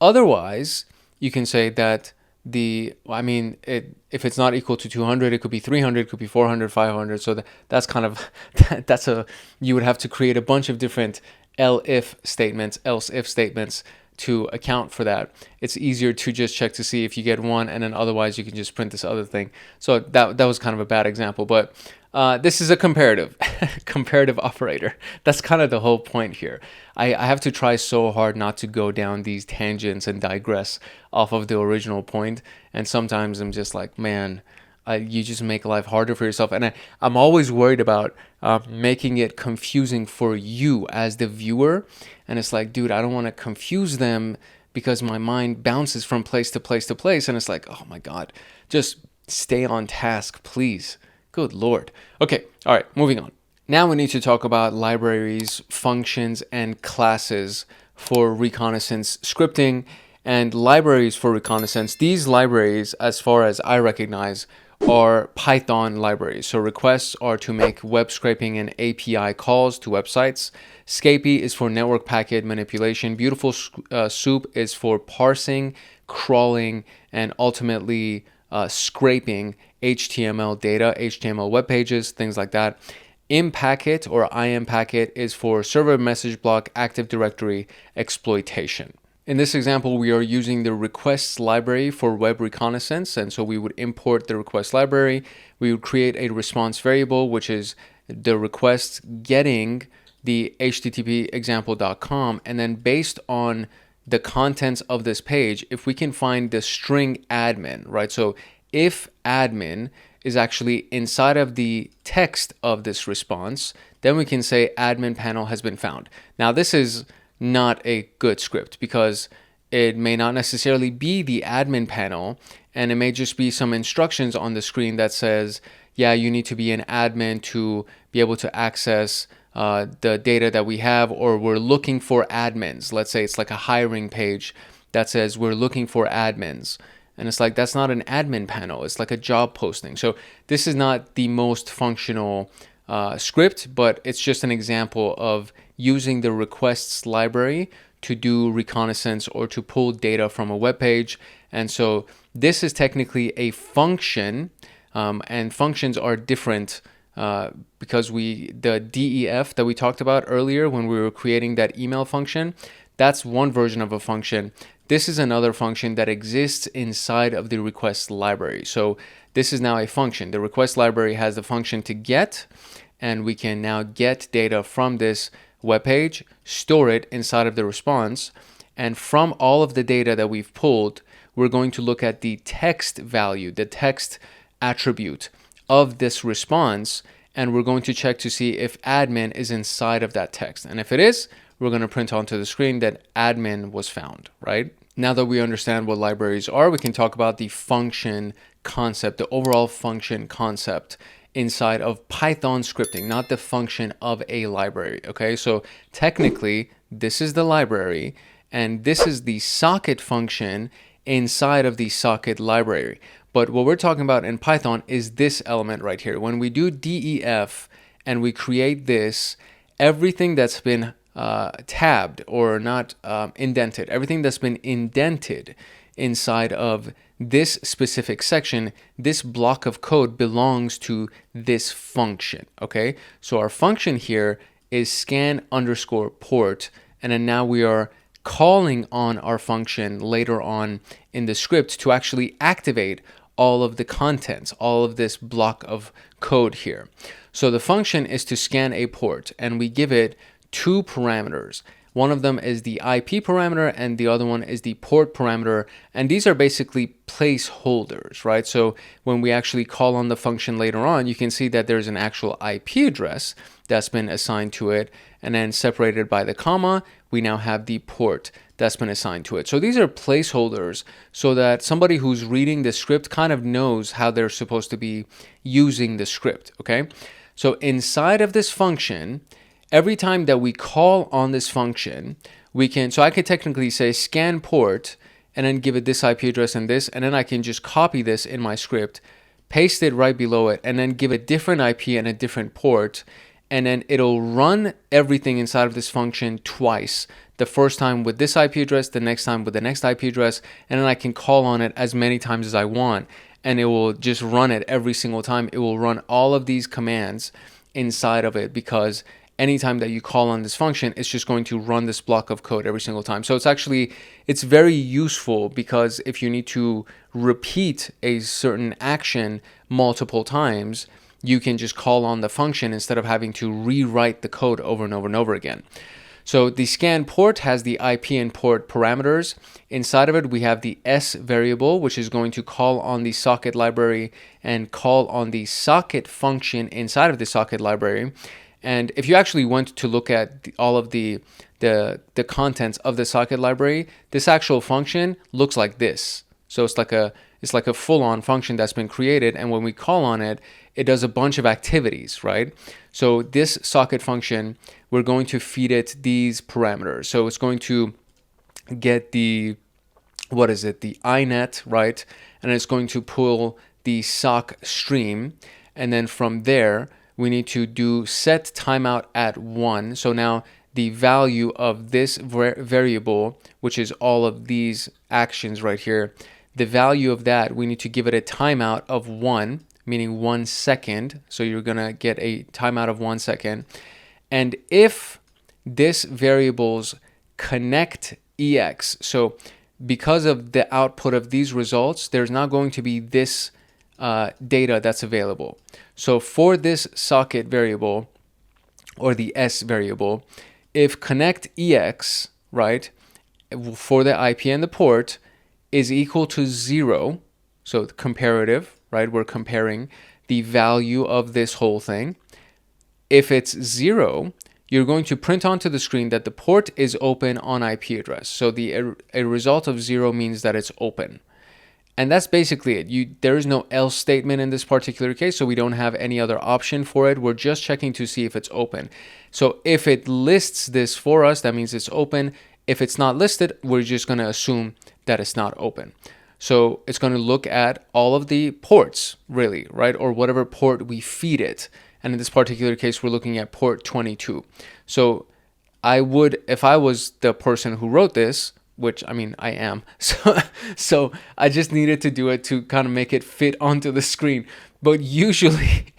Otherwise, you can say that if it's not equal to 200, it could be 300, it could be 400, 500. So that's kind of, you would have to create a bunch of different else if statements to account for that. It's easier to just check to see if you get one, and then otherwise you can just print this other thing. So that was kind of a bad example, but this is a comparative operator. That's kind of the whole point here. I have to try so hard not to go down these tangents and digress off of the original point. And sometimes I'm just like, man, you just make life harder for yourself. And I'm always worried about making it confusing for you as the viewer. And it's like, dude, I don't want to confuse them because my mind bounces from place to place to place. And it's like, oh my God, just stay on task, please. Good Lord. Okay, all right, moving on. Now we need to talk about libraries, functions, and classes for Reconnaissance scripting. And libraries for Reconnaissance, these libraries, as far as I recognize, are Python libraries. So requests are to make web scraping and API calls to websites. Scapy is for network packet manipulation. Beautiful Soup is for parsing, crawling, and ultimately scraping HTML data, HTML web pages, things like that. Impacket or IMPacket is for server message block Active Directory exploitation. In this example, we are using the requests library for web reconnaissance. And so we would import the request library. We would create a response variable, which is the request getting the http example.com. And then based on the contents of this page, if we can find the string admin, right? So if admin is actually inside of the text of this response, then we can say admin panel has been found. Now, this is not a good script because it may not necessarily be the admin panel, and it may just be some instructions on the screen that says, yeah, you need to be an admin to be able to access the data that we have, or we're looking for admins. Let's say it's like a hiring page that says we're looking for admins. And it's like, that's not an admin panel. It's like a job posting. So this is not the most functional script, but it's just an example of using the requests library to do reconnaissance or to pull data from a web page. And so this is technically a function, and functions are different because the DEF that we talked about earlier when we were creating that email function, that's one version of a function. This is another function that exists inside of the request library. So this is now a function. The request library has the function to get, and we can now get data from this web page, store it inside of the response, and from all of the data that we've pulled, we're going to look at the text value, the text attribute of this response, and we're going to check to see if admin is inside of that text. And if it is, we're going to print onto the screen that admin was found, right? Now that we understand what libraries are, we can talk about the function concept, the overall function concept inside of Python scripting, not the function of a library, okay? So technically, this is the library, and this is the socket function inside of the socket library. But what we're talking about in Python is this element right here. When we do DEF and we create this, everything that's been tabbed or not indented, everything that's been indented inside of this specific section, this block of code belongs to this function, okay? So our function here is scan_port, and then now we are calling on our function later on in the script to actually activate all of the contents, all of this block of code here. So the function is to scan a port, and we give it two parameters. One of them is the IP parameter and the other one is the port parameter. And these are basically placeholders, right? So when we actually call on the function later on, you can see that there's an actual IP address that's been assigned to it. And then separated by the comma, we now have the port that's been assigned to it. So these are placeholders so that somebody who's reading the script kind of knows how they're supposed to be using the script, okay? So inside of this function, every time that we call on this function, so I could technically say scan port and then give it this IP address and this, and then I can just copy this in my script, paste it right below it, and then give a different IP and a different port, and then it'll run everything inside of this function twice. The first time with this IP address, the next time with the next IP address, and then I can call on it as many times as I want, and it will just run it every single time. It will run all of these commands inside of it because anytime that you call on this function, it's just going to run this block of code every single time. So it's very useful because if you need to repeat a certain action multiple times, you can just call on the function instead of having to rewrite the code over and over and over again. So the scan port has the IP and port parameters. Inside of it, we have the S variable, which is going to call on the socket library and call on the socket function inside of the socket library. And if you actually went to look at all of the contents of the socket library, this actual function looks like this. So it's like a full-on function that's been created, and when we call on it, it does a bunch of activities, right? So this socket function, we're going to feed it these parameters. So it's going to get the inet, right? And it's going to pull the sock stream, and then from there, we need to do set timeout at 1. So now the value of this variable, which is all of these actions right here, the value of that, we need to give it a timeout of 1, meaning 1 second. So you're going to get a timeout of 1 second. And if this variable's connect EX, so because of the output of these results, there's not going to be this data that's available. So for this socket variable, or the S variable, if connect EX, right, for the IP and the port is equal to 0, so the comparative, right, we're comparing the value of this whole thing. If it's 0, you're going to print onto the screen that the port is open on IP address. So a result of 0 means that it's open. And that's basically it. There is no else statement in this particular case, so we don't have any other option for it. We're just checking to see if it's open. So if it lists this for us, that means it's open. If it's not listed, we're just going to assume that it's not open. So it's going to look at all of the ports, really, right? Or whatever port we feed it. And in this particular case, we're looking at port 22. So I would, if I was the person who wrote this, which I mean, I am. So I just needed to do it to kind of make it fit onto the screen. But usually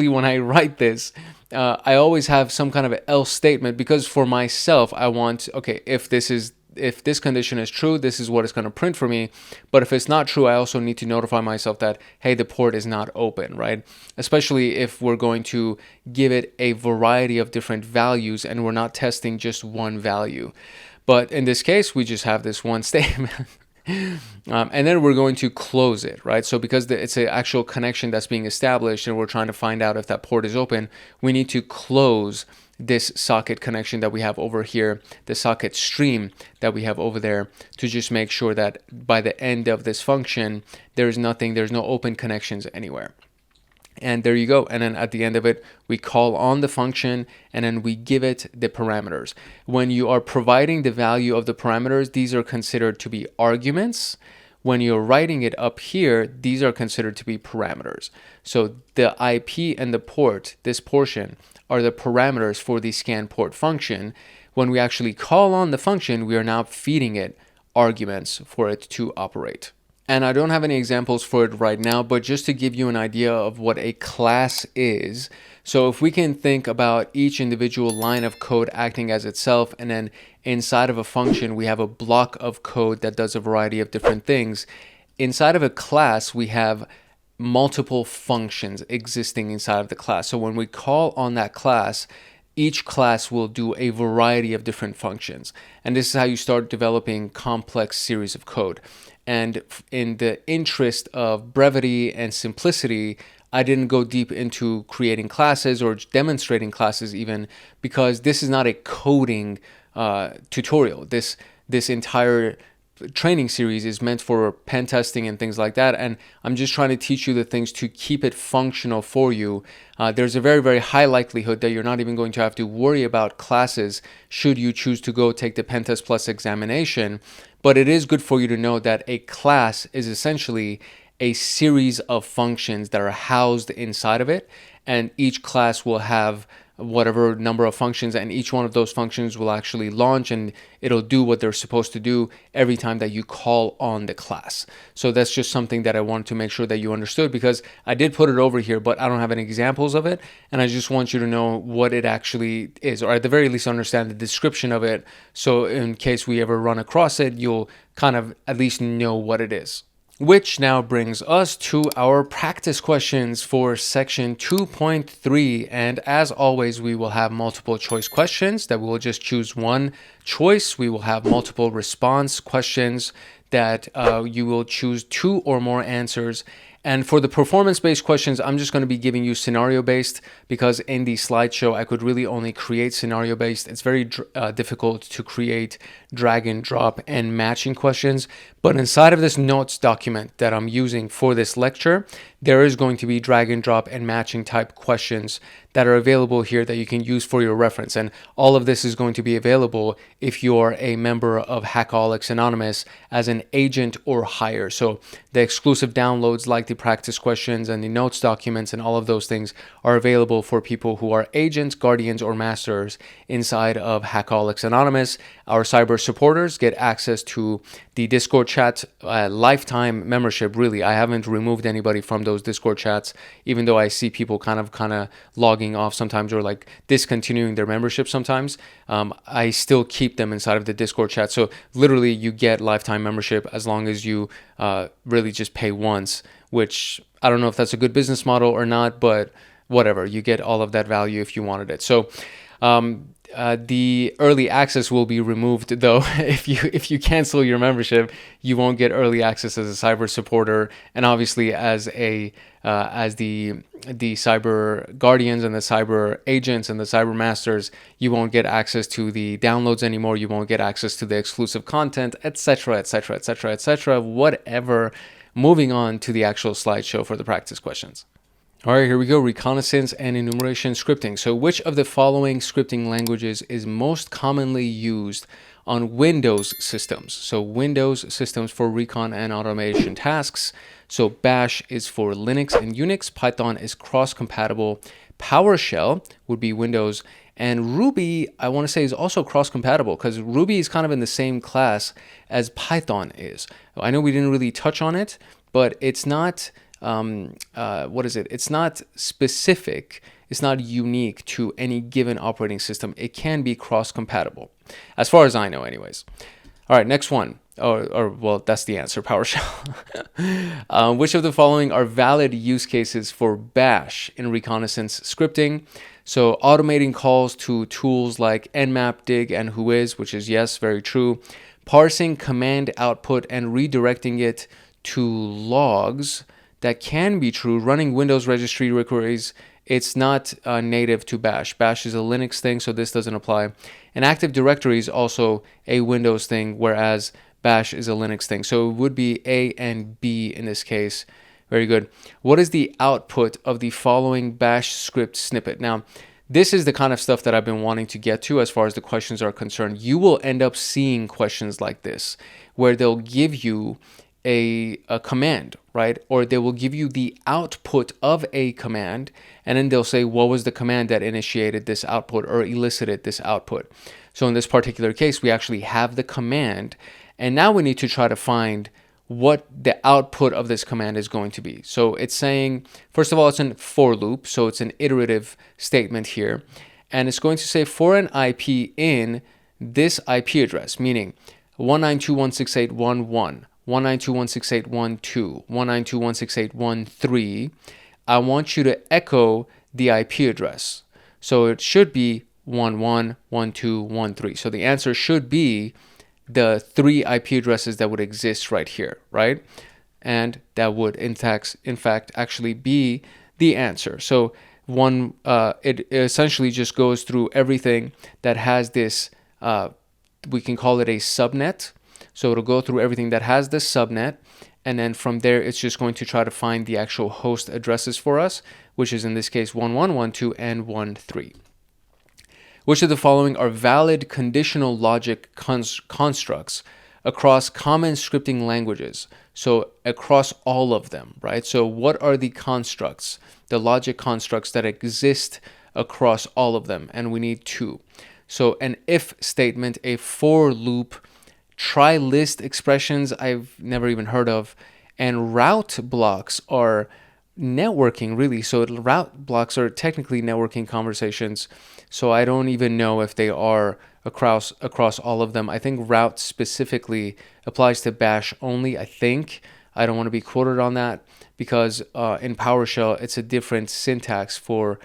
when I write this, I always have some kind of else statement, because for myself, I want, okay, if this condition is true, this is what it's going to print for me. But if it's not true, I also need to notify myself that, hey, the port is not open, right? Especially if we're going to give it a variety of different values and we're not testing just one value. But in this case, we just have this one statement. And then we're going to close it, right? So because it's an actual connection that's being established and we're trying to find out if that port is open, we need to close this socket connection that we have over here, the socket stream that we have over there, to just make sure that by the end of this function, there's no open connections anywhere. And there you go. And then at the end of it, we call on the function and then we give it the parameters. When you are providing the value of the parameters, these are considered to be arguments. When you're writing it up here, these are considered to be parameters. So the IP and the port, this portion, are the parameters for the scan port function. When we actually call on the function, we are now feeding it arguments for it to operate. And I don't have any examples for it right now, but just to give you an idea of what a class is. So if we can think about each individual line of code acting as itself, and then inside of a function, we have a block of code that does a variety of different things. Inside of a class, we have multiple functions existing inside of the class. So when we call on that class, each class will do a variety of different functions. And this is how you start developing complex series of code. And in the interest of brevity and simplicity, I didn't go deep into creating classes or demonstrating classes even, because this is not a coding tutorial. This entire training series is meant for pen testing and things like that, and I'm just trying to teach you the things to keep it functional for you. There's a very, very high likelihood that you're not even going to have to worry about classes should you choose to go take the PenTest Plus examination, but it is good for you to know that a class is essentially a series of functions that are housed inside of it, and each class will have whatever number of functions, and each one of those functions will actually launch and it'll do what they're supposed to do every time that you call on the class. So that's just something that I wanted to make sure that you understood, because I did put it over here, but I don't have any examples of it, and I just want you to know what it actually is, or at the very least understand the description of it, so in case we ever run across it, you'll kind of at least know what it is. Which now brings us to our practice questions for section 2.3. And as always, we will have multiple choice questions that we will just choose one choice. We will have multiple response questions that you will choose 2 or more answers. And for the performance-based questions, I'm just going to be giving you scenario-based, because in the slideshow, I could really only create scenario-based. It's very difficult to create drag and drop and matching questions. But inside of this notes document that I'm using for this lecture, there is going to be drag and drop and matching type questions that are available here that you can use for your reference. And all of this is going to be available if you're a member of Hackaholics Anonymous as an agent or higher. So the exclusive downloads like the practice questions and the notes documents and all of those things are available for people who are agents, guardians, or masters inside of Hackaholics Anonymous, our cybersecurity supporters get access to the Discord chat, lifetime membership. Really, I haven't removed anybody from those Discord chats, even though I see people kind of logging off sometimes or like discontinuing their membership sometimes. I still keep them inside of the Discord chat. So literally, you get lifetime membership as long as you really just pay once, which I don't know if that's a good business model or not, but whatever, you get all of that value if you wanted it. So the early access will be removed though. If you cancel your membership, you won't get early access as a cyber supporter, and obviously as the cyber guardians and the cyber agents and the cyber masters, you won't get access to the downloads anymore. You won't get access to the exclusive content, etc., etc., etc., etc. Whatever. Moving on to the actual slideshow for the practice questions. All right, here we go. Reconnaissance and enumeration scripting. So which of the following scripting languages is most commonly used on Windows systems? So Windows systems for recon and automation tasks. So Bash is for Linux and Unix. Python is cross-compatible. PowerShell would be Windows. And Ruby, I want to say, is also cross-compatible because Ruby is kind of in the same class as Python is. I know we didn't really touch on it, but it's not, It's not specific. It's not unique to any given operating system. It can be cross-compatible, as far as I know anyways. All right, next one. Well, that's the answer, PowerShell. Which of the following are valid use cases for Bash in reconnaissance scripting? So automating calls to tools like Nmap, Dig, and Whois, which is yes, very true. Parsing command output and redirecting it to logs, that can be true. Running Windows registry queries, it's not native to Bash. Bash is a Linux thing, so this doesn't apply. And Active Directory is also a Windows thing, whereas Bash is a Linux thing. So it would be A and B in this case. Very good. What is the output of the following Bash script snippet? Now, this is the kind of stuff that I've been wanting to get to as far as the questions are concerned. You will end up seeing questions like this, where they'll give you a command, right? Or they will give you the output of a command, and then they'll say, what was the command that initiated this output or elicited this output? So in this particular case, we actually have the command, and now we need to try to find what the output of this command is going to be. So it's saying, first of all, it's a for loop, so it's an iterative statement here, and it's going to say for an IP in this IP address, meaning 192.168.1.1, 192.168.1.2, 192.168.1.3, I want you to echo the IP address. So it should be 1.1, 1.2, 1.3. So the answer should be the 3 IP addresses that would exist right here, right? And that would in fact actually be the answer. So it essentially just goes through everything that has this, we can call it a subnet. So it'll go through everything that has this subnet, and then from there, it's just going to try to find the actual host addresses for us, which is in this case 1.1, 1.2, and 1.3. Which of the following are valid conditional logic constructs across common scripting languages? So across all of them, right? So what are the constructs, the logic constructs that exist across all of them? And we need 2. So an if statement, a for loop, try list expressions I've never even heard of, and route blocks are networking, really. So route blocks are technically networking conversations. So I don't even know if they are across all of them. I think route specifically applies to Bash only, I think. I don't want to be quoted on that because in PowerShell, it's a different syntax for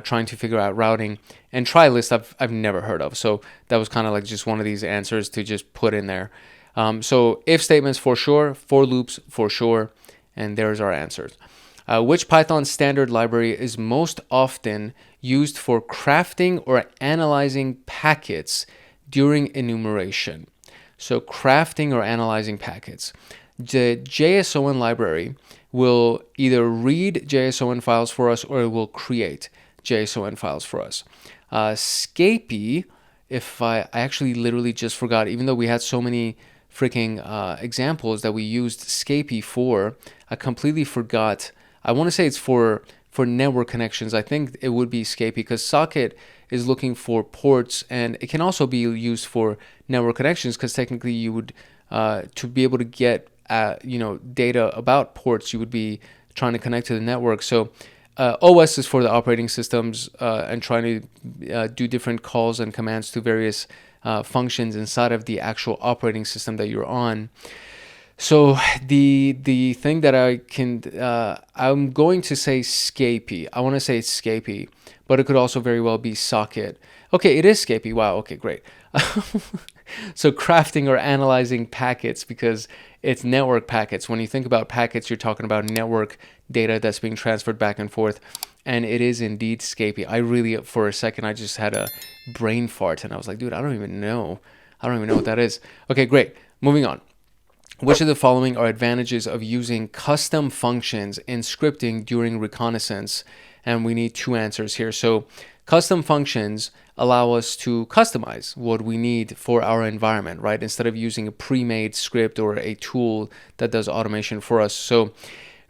trying to figure out routing. And try list I've never heard of. So that was kind of like just one of these answers to just put in there. So if statements for sure, for loops for sure, and there's our answers. Which Python standard library is most often used for crafting or analyzing packets during enumeration? So crafting or analyzing packets. The JSON library will either read JSON files for us or it will create JSON files for us. Scapy, if I actually literally just forgot, even though we had so many freaking examples that we used Scapy for, I completely forgot. I want to say it's for for network connections, I think it would be Scapy, because socket is looking for ports, and it can also be used for network connections, because technically you would to be able to get data about ports, you would be trying to connect to the network. So OS is for the operating systems and trying to do different calls and commands to various functions inside of the actual operating system that you're on. So the thing that I'm going to say Scapy. I want to say it's Scapy, but it could also very well be socket. Okay, it is Scapy. Wow. Okay, great. So crafting or analyzing packets, because it's network packets. When you think about packets, you're talking about network data that's being transferred back and forth. And it is indeed Scapy. I really, for a second, I just had a brain fart and I was like, dude, I don't even know what that is. Okay, great. Moving on. Which of the following are advantages of using custom functions in scripting during reconnaissance? And we need two answers here. So custom functions allow us to customize what we need for our environment, right? Instead of using a pre-made script or a tool that does automation for us. So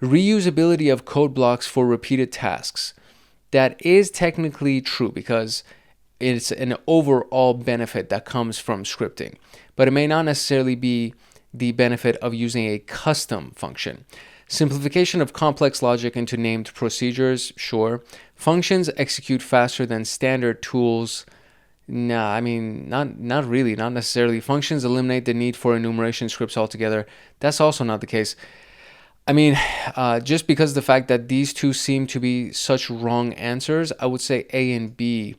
reusability of code blocks for repeated tasks. That is technically true, because it's an overall benefit that comes from scripting, but it may not necessarily be the benefit of using a custom function. Simplification of complex logic into named procedures, sure. Functions execute faster than standard tools. Nah, I mean, not really, not necessarily. Functions eliminate the need for enumeration scripts altogether. That's also not the case. I mean, just because of the fact that these two seem to be such wrong answers, I would say A and B.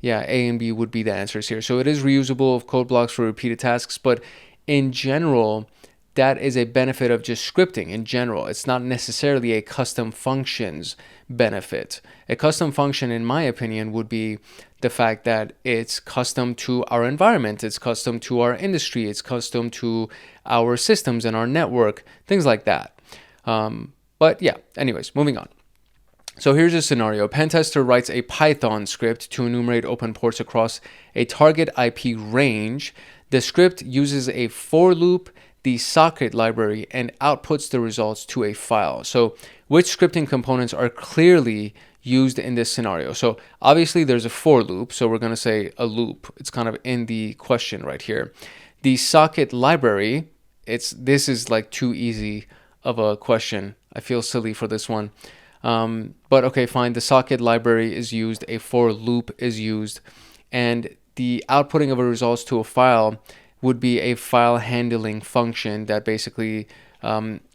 Yeah, A and B would be the answers here. So it is reusable of code blocks for repeated tasks, but in general, that is a benefit of just scripting in general. It's not necessarily a custom functions benefit. A custom function, in my opinion, would be the fact that it's custom to our environment, it's custom to our industry, it's custom to our systems and our network, things like that. But yeah, anyways, moving on. So here's a scenario. A pen tester writes a Python script to enumerate open ports across a target IP range. The script uses a for loop, the socket library, and outputs the results to a file. So which scripting components are clearly used in this scenario? So obviously there's a for loop, so we're going to say a loop. It's kind of in the question right here. The socket library, this is like too easy of a question. I feel silly for this one. But okay, fine. The socket library is used, a for loop is used, and the outputting of a results to a file would be a file handling function that basically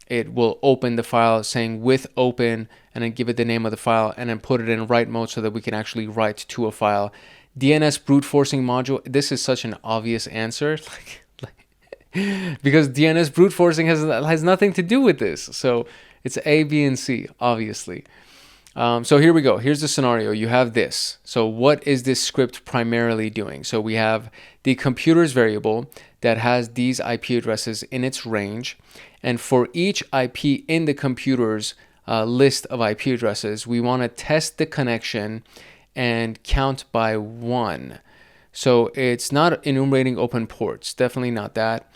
it will open the file saying with open and then give it the name of the file and then put it in write mode so that we can actually write to a file. DNS brute forcing module. This is such an obvious answer. Because DNS brute forcing has nothing to do with this. So it's A, B, and C, obviously. So here we go. Here's the scenario. You have this. So what is this script primarily doing? So we have the computers variable that has these IP addresses in its range. And for each IP in the computer's list of IP addresses, we want to test the connection and count by 1. So it's not enumerating open ports. Definitely not that.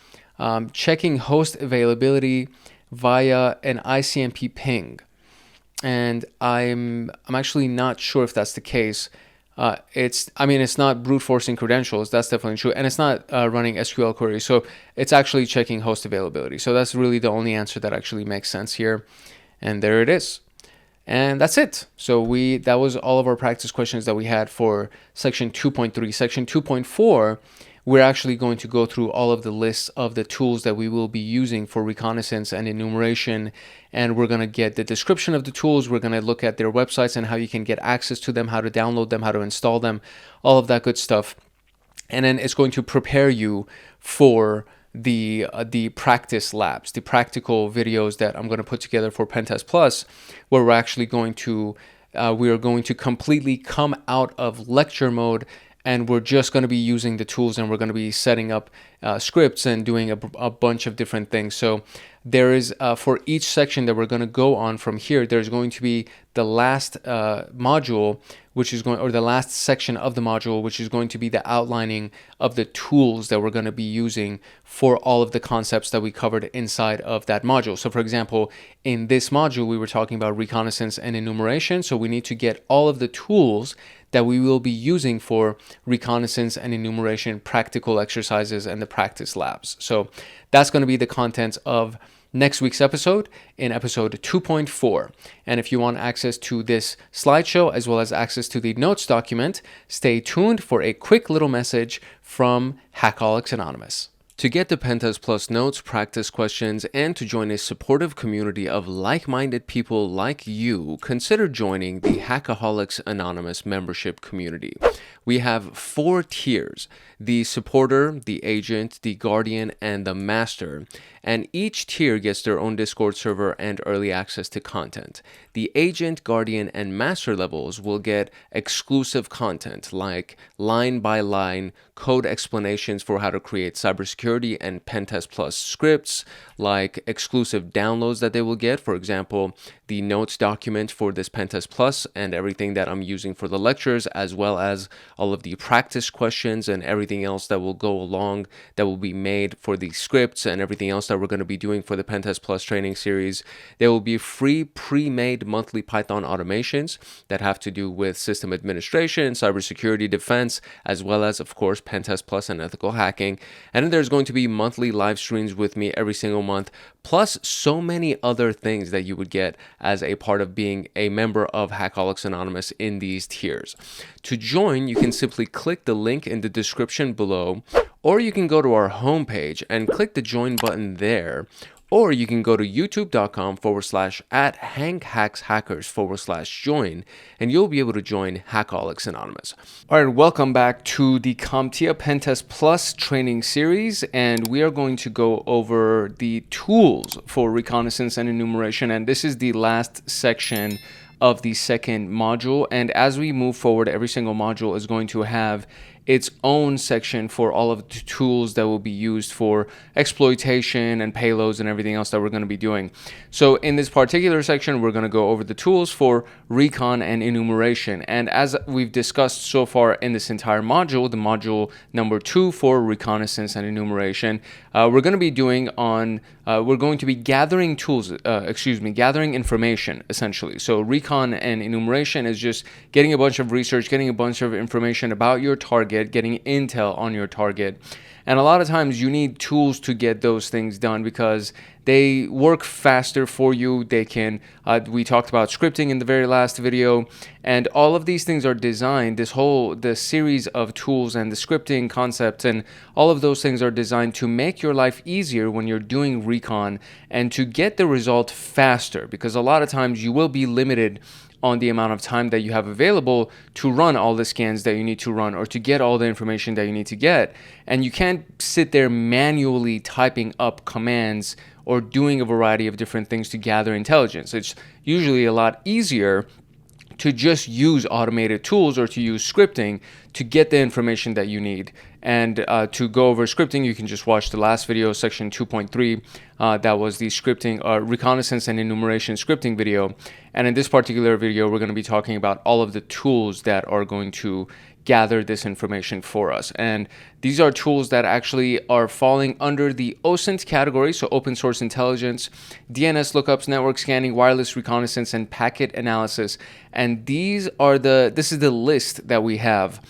Checking host availability via an ICMP ping. And I'm actually not sure if that's the case. It's not brute forcing credentials. That's definitely true. And it's not running SQL queries. So it's actually checking host availability. So that's really the only answer that actually makes sense here. And there it is. And that's it. So that was all of our practice questions that we had for section 2.3. Section 2.4, we're actually going to go through all of the lists of the tools that we will be using for reconnaissance and enumeration. And we're going to get the description of the tools. We're going to look at their websites and how you can get access to them, how to download them, how to install them, all of that good stuff. And then it's going to prepare you for the practice labs, the practical videos that I'm going to put together for PenTest Plus, where we're actually going to we are going to completely come out of lecture mode and we're just going to be using the tools, and we're going to be setting up scripts and doing a bunch of different things. So there is, for each section that we're going to go on from here, there's going to be the last module, which is going, or the last section of the module, which is going to be the outlining of the tools that we're going to be using for all of the concepts that we covered inside of that module. So for example, in this module, we were talking about reconnaissance and enumeration. So we need to get all of the tools that we will be using for reconnaissance and enumeration practical exercises and the practice labs. So that's going to be the content of next week's episode, in episode 2.4. And if you want access to this slideshow as well as access to the notes document, stay tuned for a quick little message from Hackaholics Anonymous. To get the PenTest Plus notes, practice questions, and to join a supportive community of like-minded people like you, consider joining the Hackaholics Anonymous membership community. We have 4 tiers: the supporter, the agent, the guardian, and the master. And each tier gets their own Discord server and early access to content. The agent, guardian, and master levels will get exclusive content like line-by-line code explanations for how to create cybersecurity and PenTest Plus scripts, like exclusive downloads that they will get. For example, the notes document for this PenTest Plus and everything that I'm using for the lectures, as well as all of the practice questions and everything else that will go along that will be made for the scripts and everything else that we're going to be doing for the PenTest Plus training series. There will be free pre-made monthly Python automations that have to do with system administration, cybersecurity defense, as well as, of course, PenTest Plus and ethical hacking. And then there's going to be monthly live streams with me every single month, plus so many other things that you would get as a part of being a member of Hackaholics Anonymous in these tiers. To join, you can simply click the link in the description below, or you can go to our homepage and click the join button there, or you can go to youtube.com/@HankHacksHackers/join, and you'll be able to join Hackaholics Anonymous. All right, welcome back to the CompTIA PenTest Plus training series, and we are going to go over the tools for reconnaissance and enumeration, and this is the last section of the second module. And as we move forward, every single module is going to have its own section for all of the tools that will be used for exploitation and payloads and everything else that we're going to be doing. So in this particular section, we're going to go over the tools for recon and enumeration. And as we've discussed so far in this entire module, the module number 2 for reconnaissance and enumeration, we're going to be doing on, we're going to be gathering tools, gathering information essentially. So recon and enumeration is just getting a bunch of research, getting a bunch of information about your target, getting intel on your target. And a lot of times you need tools to get those things done because they work faster for you. They can, we talked about scripting in the very last video, and all of these things are designed, the series of tools and the scripting concepts and all of those things are designed to make your life easier when you're doing recon and to get the result faster, because a lot of times you will be limited on the amount of time that you have available to run all the scans that you need to run or to get all the information that you need to get. And you can't sit there manually typing up commands or doing a variety of different things to gather intelligence. It's usually a lot easier to just use automated tools or to use scripting to get the information that you need. And to go over scripting, you can just watch the last video, section 2.3. That was the scripting, reconnaissance and enumeration scripting video. And in this particular video, we're going to be talking about all of the tools that are going to gather this information for us. And these are tools that actually are falling under the OSINT category, so open source intelligence, DNS lookups, network scanning, wireless reconnaissance, and packet analysis. And this is the list that we have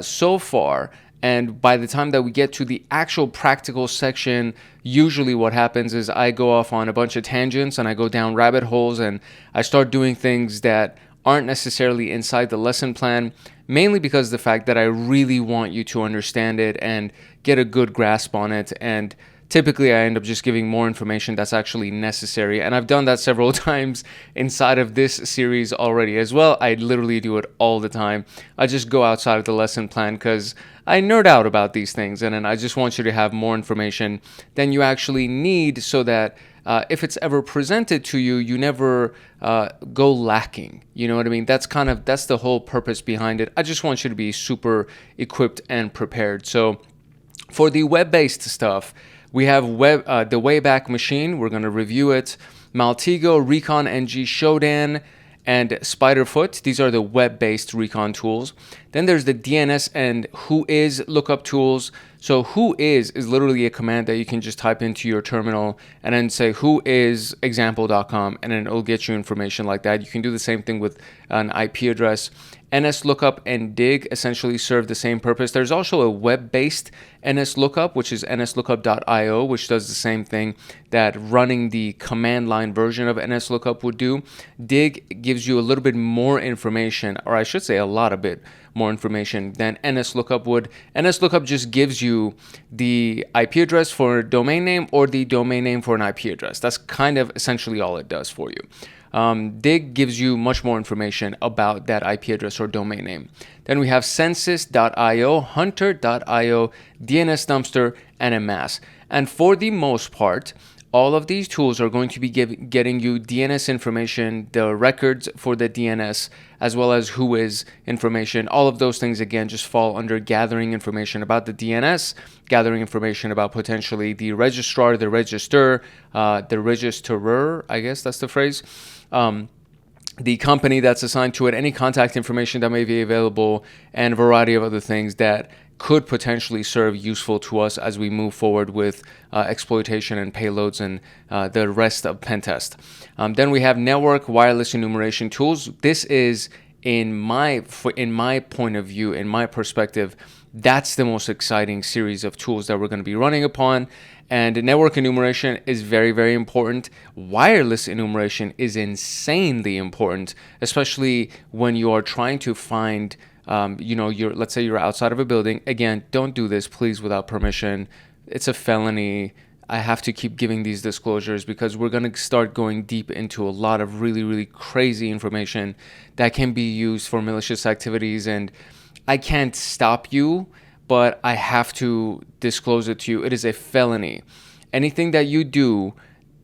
so far. And by the time that we get to the actual practical section, usually what happens is I go off on a bunch of tangents and I go down rabbit holes and I start doing things that aren't necessarily inside the lesson plan, mainly because of the fact that I really want you to understand it and get a good grasp on it. And typically I end up just giving more information that's actually necessary. And I've done that several times inside of this series already as well. I literally do it all the time. I just go outside of the lesson plan because I nerd out about these things, and then I just want you to have more information than you actually need, so that if it's ever presented to you, you never go lacking. You know what I mean? That's the whole purpose behind it. I just want you to be super equipped and prepared. So for the web-based stuff, we have the Wayback Machine. We're going to review it. Maltego, Recon NG, Shodan, and Spiderfoot. These are the web-based recon tools. Then there's the DNS and Whois lookup tools. So Whois is literally a command that you can just type into your terminal and then say whoisexample.com, and then it'll get you information like that. You can do the same thing with an IP address. NSLookup and dig essentially serve the same purpose. There's also a web-based NSLookup, which is nslookup.io, which does the same thing that running the command line version of NSLookup would do. Dig gives you a little bit more information, or I should say a lot of bit more information than NSLookup would. NSLookup just gives you the IP address for a domain name or the domain name for an IP address. That's kind of essentially all it does for you. Dig gives you much more information about that IP address or domain name. Then we have census.io, hunter.io, DNS dumpster, and Amass. And for the most part, all of these tools are going to be getting you DNS information, the records for the DNS, as well as Whois information. All of those things, again, just fall under gathering information about the DNS, gathering information about potentially the registrar, the register, the registerer, I guess that's the phrase, the company that's assigned to it, any contact information that may be available, and a variety of other things that could potentially serve useful to us as we move forward with exploitation and payloads and the rest of PenTest. Then we have network wireless enumeration tools. This is, in my point of view, in my perspective, that's the most exciting series of tools that we're going to be running upon. And network enumeration is very, very important. Wireless enumeration is insanely important, especially when you are trying to find let's say you're outside of a building. Again, don't do this, please, without permission. It's a felony. I have to keep giving these disclosures because we're going to start going deep into a lot of really, really crazy information that can be used for malicious activities. And I can't stop you, but I have to disclose it to you. It is a felony. Anything that you do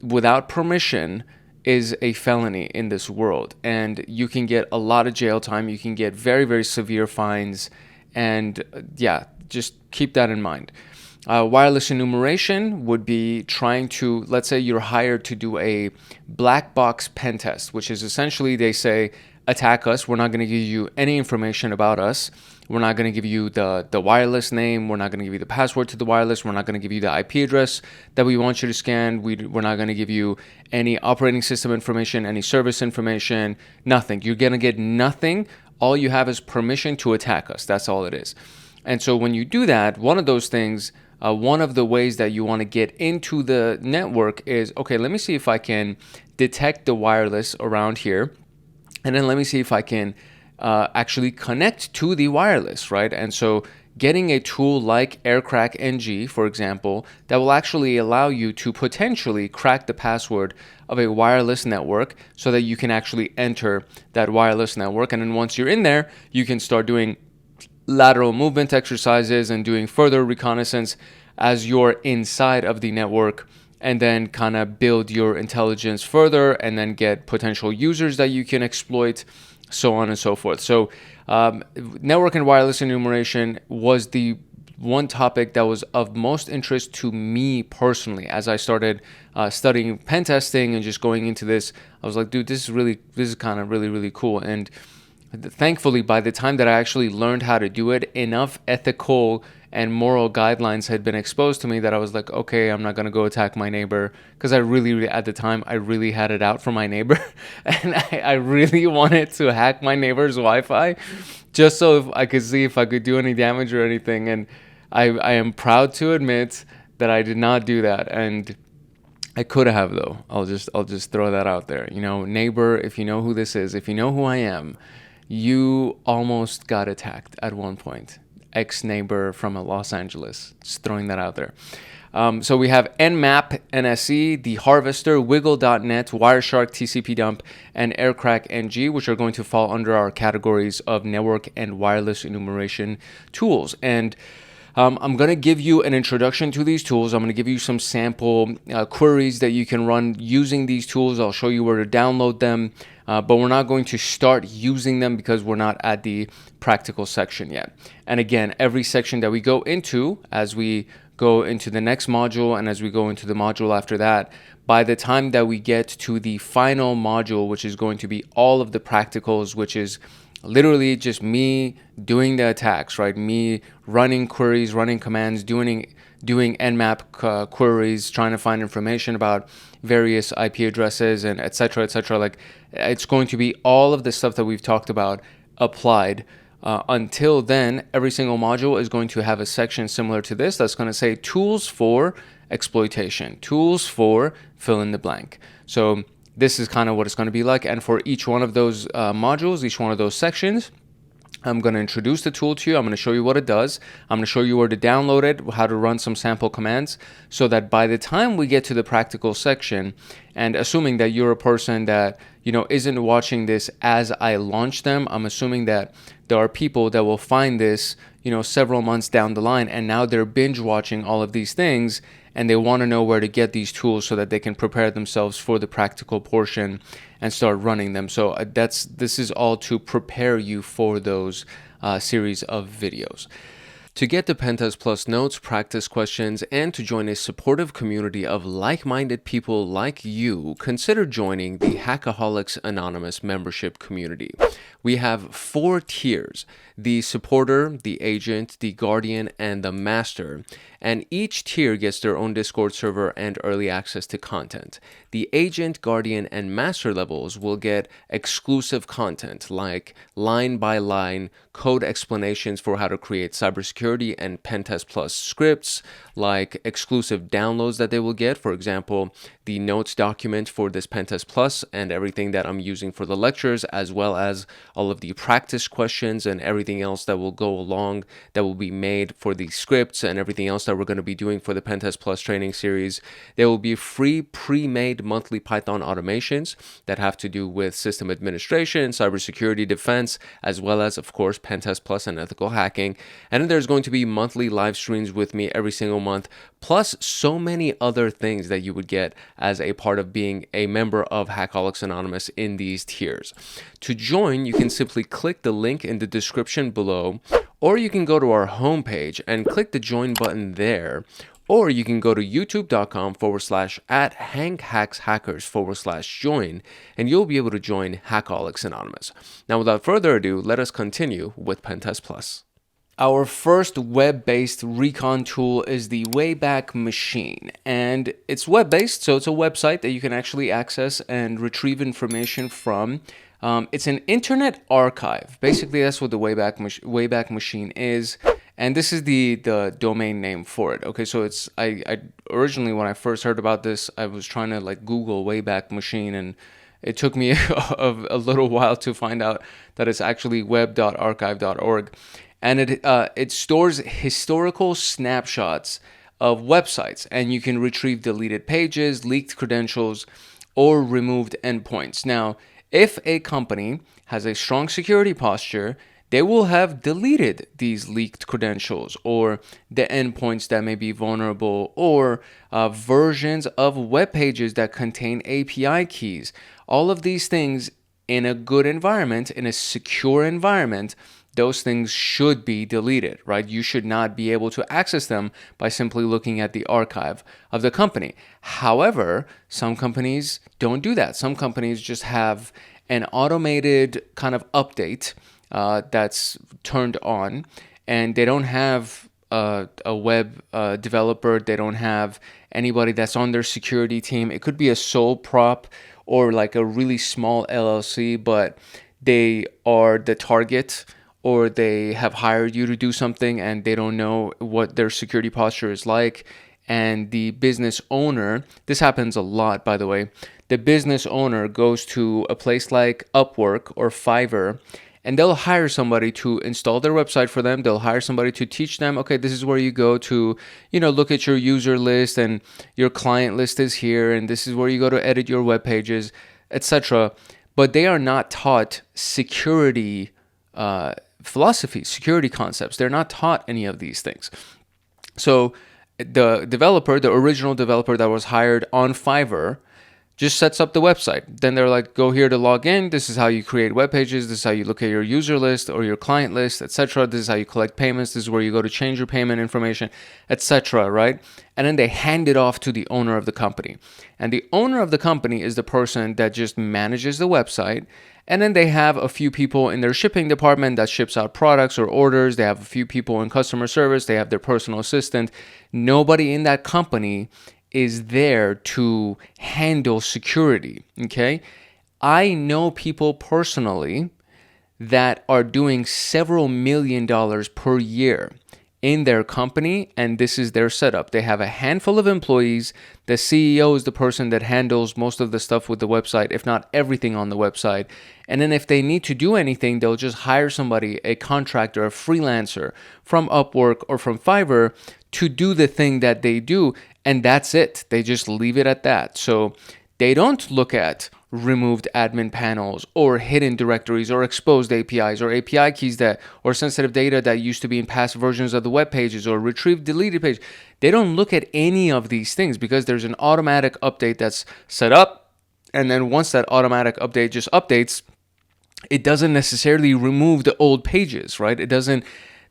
without permission is a felony in this world, and you can get a lot of jail time. You can get very, very severe fines, and just keep that in mind. Wireless enumeration would be trying to, let's say you're hired to do a black box pen test, which is essentially they say, attack us. We're not going to give you any information about us. We're not going to give you the wireless name. We're not going to give you the password to the wireless. We're not going to give you the IP address that we want you to scan. We're not going to give you any operating system information, any service information, nothing. You're going to get nothing. All you have is permission to attack us. That's all it is. And so when you do that, one of those things, one of the ways that you want to get into the network is, okay, let me see if I can detect the wireless around here. And then let me see if I can actually connect to the wireless, right? And so getting a tool like AirCrack NG, for example, that will actually allow you to potentially crack the password of a wireless network so that you can actually enter that wireless network. And then once you're in there, you can start doing lateral movement exercises and doing further reconnaissance as you're inside of the network, and then kind of build your intelligence further and then get potential users that you can exploit, so on and so forth. So network and wireless enumeration was the one topic that was of most interest to me personally. As I started studying pen testing and just going into this, I was like, dude, this is kind of really, really cool. And thankfully, by the time that I actually learned how to do it, enough ethical and moral guidelines had been exposed to me that I was like, okay, I'm not going to go attack my neighbor, because I really, at the time, I really had it out for my neighbor. And I really wanted to hack my neighbor's Wi-Fi just so if I could see if I could do any damage or anything. And I am proud to admit that I did not do that. And I could have, though. I'll just throw that out there. You know, neighbor, if you know who this is, if you know who I am, you almost got attacked at one point. ex-neighbor from Los Angeles. Just throwing that out there. So we have Nmap, NSE, The Harvester, Wiggle.net, Wireshark, TCP Dump, and Aircrack NG, which are going to fall under our categories of network and wireless enumeration tools. And I'm going to give you an introduction to these tools. I'm going to give you some sample queries that you can run using these tools. I'll show you where to download them, but we're not going to start using them because we're not at the practical section yet. And again, every section that we go into, as we go into the next module and as we go into the module after that, by the time that we get to the final module, which is going to be all of the practicals, which is literally just me doing the attacks, right? Me running queries, running commands, doing Nmap queries, trying to find information about various IP addresses and etc. Like, it's going to be all of the stuff that we've talked about applied. Until then, every single module is going to have a section similar to this that's going to say tools for exploitation, tools for fill in the blank. So this is kind of what it's going to be like. And for each one of those modules, each one of those sections, I'm going to introduce the tool to you. I'm going to show you what it does. I'm going to show you where to download it, how to run some sample commands, so that by the time we get to the practical section, and assuming that you're a person that, isn't watching this as I launch them, I'm assuming that there are people that will find this, several months down the line, and now they're binge watching all of these things, and they want to know where to get these tools so that they can prepare themselves for the practical portion and start running them. So this is all to prepare you for those series of videos. To get the PenTest Plus notes, practice questions, and to join a supportive community of like-minded people like you, consider joining the Hackaholics Anonymous membership community. We have 4 tiers: the supporter, the agent, the guardian, and the master. And each tier gets their own Discord server and early access to content. The agent, guardian, and master levels will get exclusive content like line-by-line code explanations for how to create cybersecurity and PenTest Plus scripts, like exclusive downloads that they will get. For example, the notes document for this PenTest Plus and everything that I'm using for the lectures, as well as all of the practice questions and everything else that will go along that will be made for the scripts and everything else that we're going to be doing for the PenTest Plus training series. There will be free pre-made monthly Python automations that have to do with system administration, cybersecurity defense, as well as, of course, PenTest Plus and ethical hacking. And then there's going to be monthly live streams with me every single month, plus so many other things that you would get as a part of being a member of Hackaholics Anonymous in these tiers. To join, you can simply click the link in the description below, or you can go to our homepage and click the join button there, or you can go to youtube.com/@hankhackshackers/join, and you'll be able to join Hackaholics Anonymous. Now, without further ado, let us continue with PenTest Plus. Our first web-based recon tool is the Wayback Machine, and it's web-based, so it's a website that you can actually access and retrieve information from. It's an internet archive. Basically, that's what the Wayback Machine is, and this is the domain name for it. Okay, so it's I originally, when I first heard about this, I was trying to Google Wayback Machine, and it took me a little while to find out that it's actually web.archive.org. And it stores historical snapshots of websites, and you can retrieve deleted pages, leaked credentials, or removed endpoints. Now, if a company has a strong security posture, they will have deleted these leaked credentials or the endpoints that may be vulnerable, or versions of web pages that contain API keys. All of these things, in a good environment, in a secure environment, those things should be deleted, right? You should not be able to access them by simply looking at the archive of the company. However, some companies don't do that. Some companies just have an automated kind of update that's turned on, and they don't have a web developer. They don't have anybody that's on their security team. It could be a sole prop or a really small LLC, but they are the target, or they have hired you to do something and they don't know what their security posture is like. And the business owner, this happens a lot, by the way, the business owner goes to a place like Upwork or Fiverr and they'll hire somebody to install their website for them. They'll hire somebody to teach them, okay, this is where you go to, look at your user list, and your client list is here, and this is where you go to edit your web pages, etc. But they are not taught security philosophy, security concepts. They're not taught any of these things. So the developer, the original developer that was hired on Fiverr, just sets up the website. Then they're like, go here to log in. This is how you create web pages. This is how you look at your user list or your client list, etc. This is how you collect payments. This is where you go to change your payment information, etc. Right? And then they hand it off to the owner of the company. And the owner of the company is the person that just manages the website. And then they have a few people in their shipping department that ships out products or orders. They have a few people in customer service. They have their personal assistant. Nobody in that company is there to handle security, okay? I know people personally that are doing several $1,000,000 per year in their company, and this is their setup. They have a handful of employees. The CEO is the person that handles most of the stuff with the website, if not everything on the website. And then if they need to do anything, they'll just hire somebody, a contractor, a freelancer from Upwork or from Fiverr to do the thing that they do. And that's it. They just leave it at that. So they don't look at removed admin panels or hidden directories or exposed APIs or API keys or sensitive data that used to be in past versions of the web pages or retrieved deleted page. They don't look at any of these things because there's an automatic update that's set up. And then once that automatic update just updates, it doesn't necessarily remove the old pages, right? It doesn't.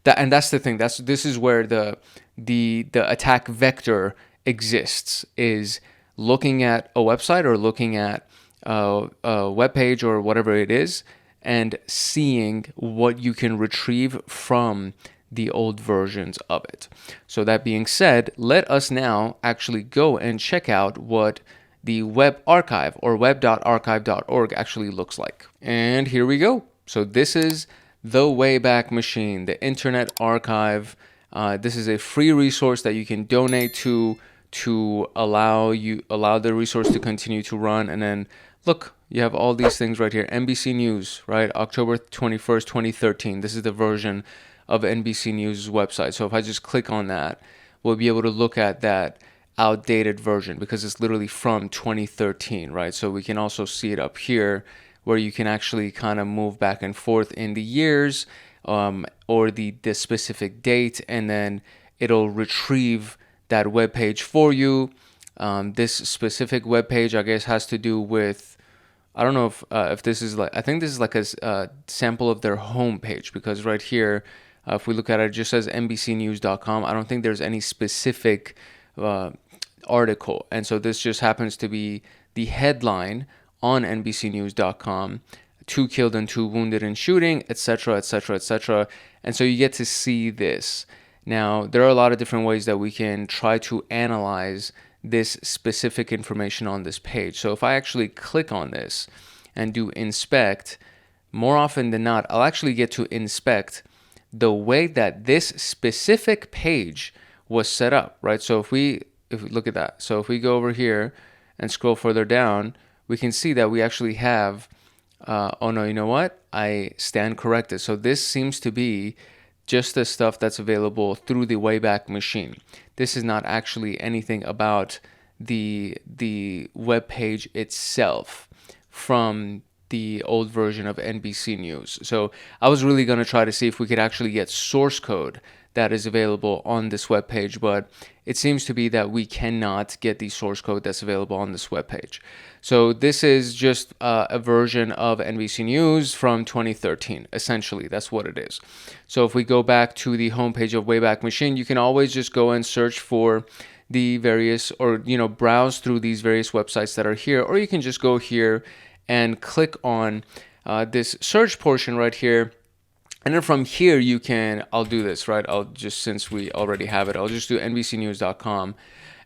And that's the thing. This is where the attack vector exists, is looking at a website or looking at a web page or whatever it is and seeing what you can retrieve from the old versions of it. So that being said, let us now actually go and check out what the web archive or web.archive.org actually looks like. And here we go. So this is the Wayback Machine, the Internet Archive. This is a free resource that you can donate to allow the resource to continue to run. And then look, you have all these things right here. NBC News, right? October 21st, 2013. This is the version of NBC News' website. So if I just click on that, we'll be able to look at that outdated version because it's literally from 2013, right? So we can also see it up here where you can actually kind of move back and forth in the years or the specific date, and then it'll retrieve that web page for you. This specific web page, I guess, has to do with, I don't know if this is like, I think this is like a sample of their home page, because right here, if we look at it, it just says NBCnews.com. I don't think there's any specific article. And so this just happens to be the headline on NBCnews.com. 2 killed and 2 wounded in shooting, etc., etc., etc. And so you get to see this. Now, there are a lot of different ways that we can try to analyze this specific information on this page. So if I actually click on this and do inspect, more often than not, I'll actually get to inspect the way that this specific page was set up, right? So if we look at that, so if we go over here and scroll further down, we can see that we actually have, oh no, you know what? I stand corrected. So this seems to be just the stuff that's available through the Wayback Machine. This is not actually anything about the web page itself from the old version of NBC News. So I was really going to try to see if we could actually get source code that is available on this web page, but it seems to be that we cannot get the source code that's available on this web page. So this is just a version of NBC News from 2013. Essentially, that's what it is. So if we go back to the homepage of Wayback Machine, you can always just go and search for the various, or browse through these various websites that are here, or you can just go here and click on this search portion right here. And then from here, you can, I'll do this, right? I'll just, since we already have it, I'll just do NBCnews.com.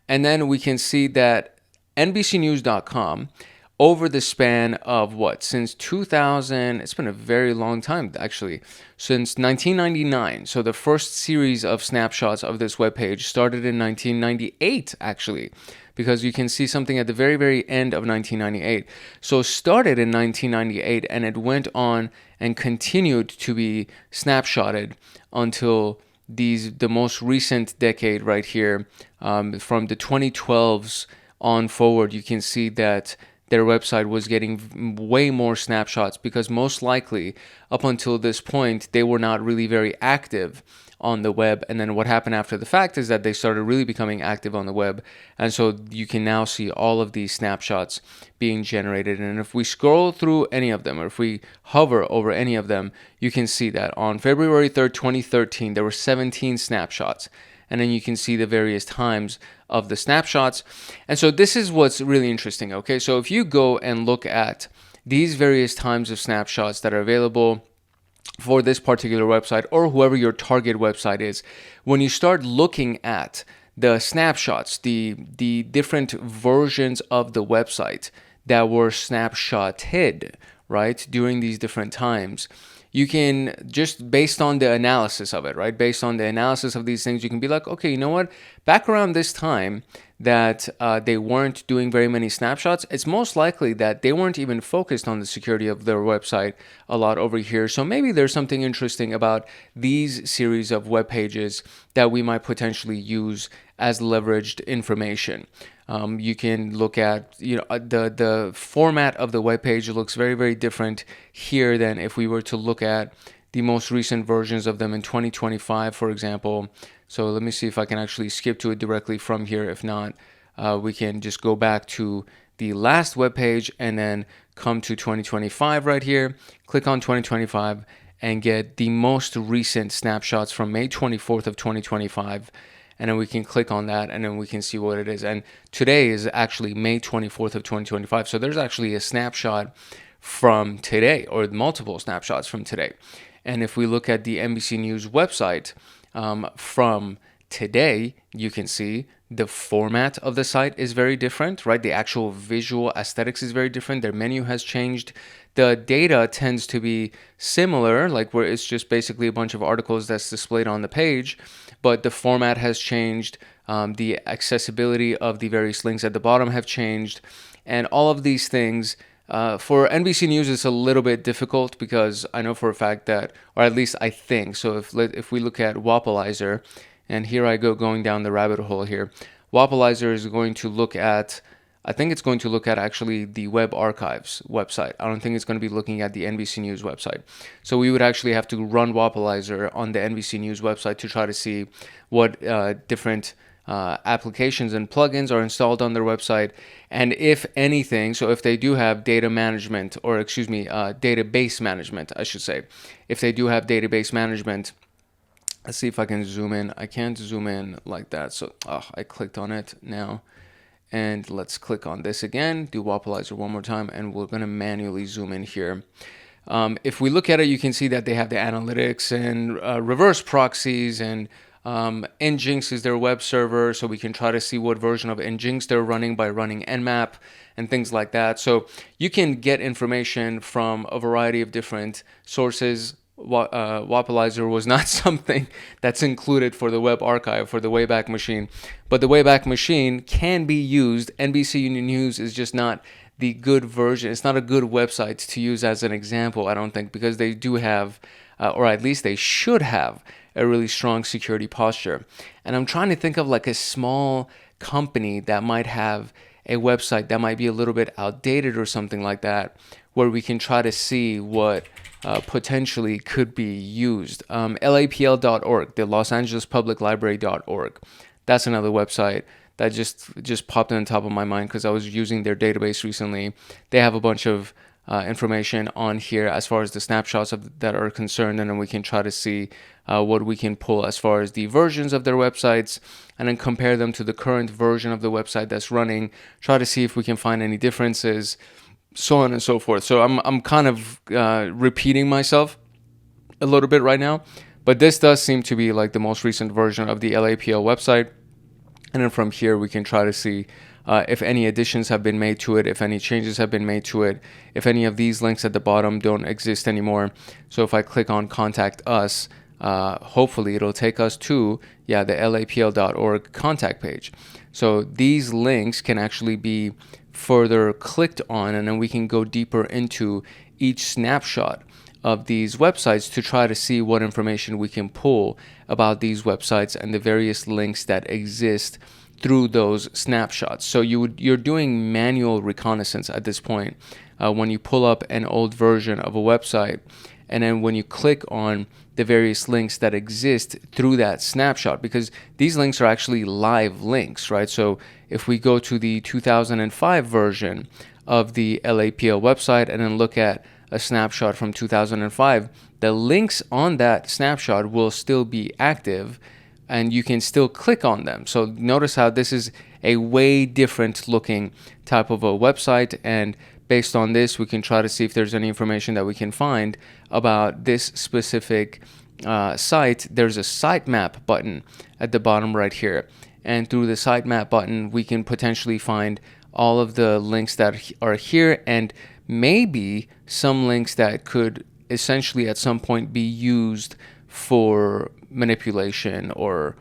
And then we can see that NBCnews.com over the span of what? Since 2000, it's been a very long time actually, since 1999. So the first series of snapshots of this webpage started in 1998 actually, because you can see something at the very, very end of 1998. So started in 1998 and it went on and continued to be snapshotted until the most recent decade right here, from the 2012s on forward. You can see that their website was getting way more snapshots because most likely up until this point they were not really very active on the web. And then what happened after the fact is that they started really becoming active on the web, and so you can now see all of these snapshots being generated. And if we scroll through any of them, or if we hover over any of them, you can see that on February 3rd 2013 there were 17 snapshots, and then you can see the various times of the snapshots. And so this is what's really interesting. Okay, so if you go and look at these various times of snapshots that are available for this particular website, or whoever your target website is, when you start looking at the snapshots, the different versions of the website that were snapshotted, right, during these different times, you can just, based on the analysis of it, right, based on the analysis of these things, you can be like, okay, you know what, back around this time that they weren't doing very many snapshots, it's most likely that they weren't even focused on the security of their website a lot over here. So maybe there's something interesting about these series of web pages that we might potentially use as leveraged information. You can look at, the format of the web page looks very, very different here than if we were to look at the most recent versions of them in 2025, for example. So let me see if I can actually skip to it directly from here. If not, we can just go back to the last web page and then come to 2025 right here, click on 2025 and get the most recent snapshots from May 24th of 2025. And then we can click on that and then we can see what it is. And today is actually May 24th of 2025. So there's actually a snapshot from today, or multiple snapshots from today. And if we look at the NBC News website from today, you can see the format of the site is very different, right? The actual visual aesthetics is very different. Their menu has changed. The data tends to be similar, like where it's just basically a bunch of articles that's displayed on the page, but the format has changed. The accessibility of the various links at the bottom have changed, and all of these things. For NBC News, it's a little bit difficult because I know for a fact that, or at least I think, so if we look at Wapalizer, and here I go going down the rabbit hole here, Wapalizer is going to look at, I think it's going to look at actually the Web Archives website. I don't think it's going to be looking at the NBC News website. So we would actually have to run Wapalizer on the NBC News website to try to see what different applications and plugins are installed on their website, and if anything, so if they do have data management, or database management, I should say, if they do have database management, let's see if I can zoom in. I can't zoom in like that, so I clicked on it now, and let's click on this again, do Wapalizer one more time, and we're going to manually zoom in here. If we look at it, you can see that they have the analytics and reverse proxies, and Nginx is their web server, so we can try to see what version of Nginx they're running by running Nmap and things like that. So you can get information from a variety of different sources. Wapalizer was not something that's included for the Web Archive, for the Wayback Machine, but the Wayback Machine can be used. NBC News is just not the good version. It's not a good website to use as an example, I don't think, because they do have, or at least they should have, a really strong security posture. And I'm trying to think of like a small company that might have a website that might be a little bit outdated or something like that, where we can try to see what potentially could be used. LAPL.org, the Los Angeles Public Library.org. That's another website that just popped on the top of my mind because I was using their database recently. They have a bunch of information on here as far as the snapshots that are concerned, and then we can try to see what we can pull as far as the versions of their websites, and then compare them to the current version of the website that's running, try to see if we can find any differences, so on and so forth. So I'm kind of repeating myself a little bit right now, but this does seem to be like the most recent version of the LAPL website. And then from here, we can try to see if any additions have been made to it, if any changes have been made to it, if any of these links at the bottom don't exist anymore. So if I click on Contact Us, hopefully it'll take us to the lapl.org contact page. So these links can actually be further clicked on, and then we can go deeper into each snapshot of these websites to try to see what information we can pull about these websites and the various links that exist through those snapshots. So you're doing manual reconnaissance at this point when you pull up an old version of a website, and then when you click on the various links that exist through that snapshot, because these links are actually live links, right? So if we go to the 2005 version of the LAPL website and then look at a snapshot from 2005, the links on that snapshot will still be active and you can still click on them. So notice how this is a way different looking type of a website, and based on this we can try to see if there's any information that we can find about this specific site. There's a sitemap button at the bottom right here, and through the sitemap button we can potentially find all of the links that are here, and maybe some links that could essentially at some point be used for manipulation or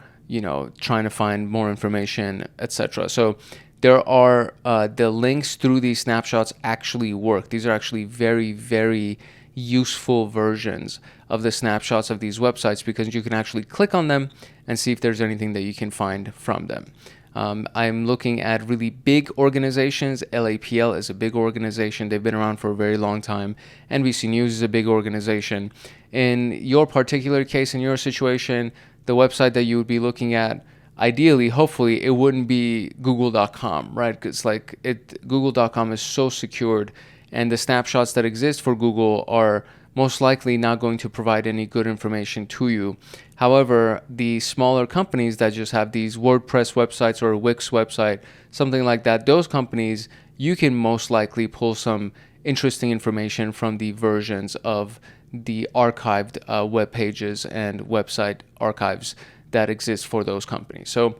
trying to find more information, etc. So there are the links through these snapshots actually work. These are actually very, very useful versions of the snapshots of these websites, because you can actually click on them and see if there's anything that you can find from them. I'm looking at really big organizations. LAPL is a big organization. They've been around for a very long time. NBC News is a big organization. In your particular case, in your situation, the website that you would be looking at, ideally, hopefully, it wouldn't be google.com, right? Because google.com is so secured, and the snapshots that exist for Google are most likely not going to provide any good information to you. However, the smaller companies that just have these WordPress websites or a Wix website, something like that, those companies, you can most likely pull some interesting information from the versions of the archived web pages and website archives that exist for those companies. So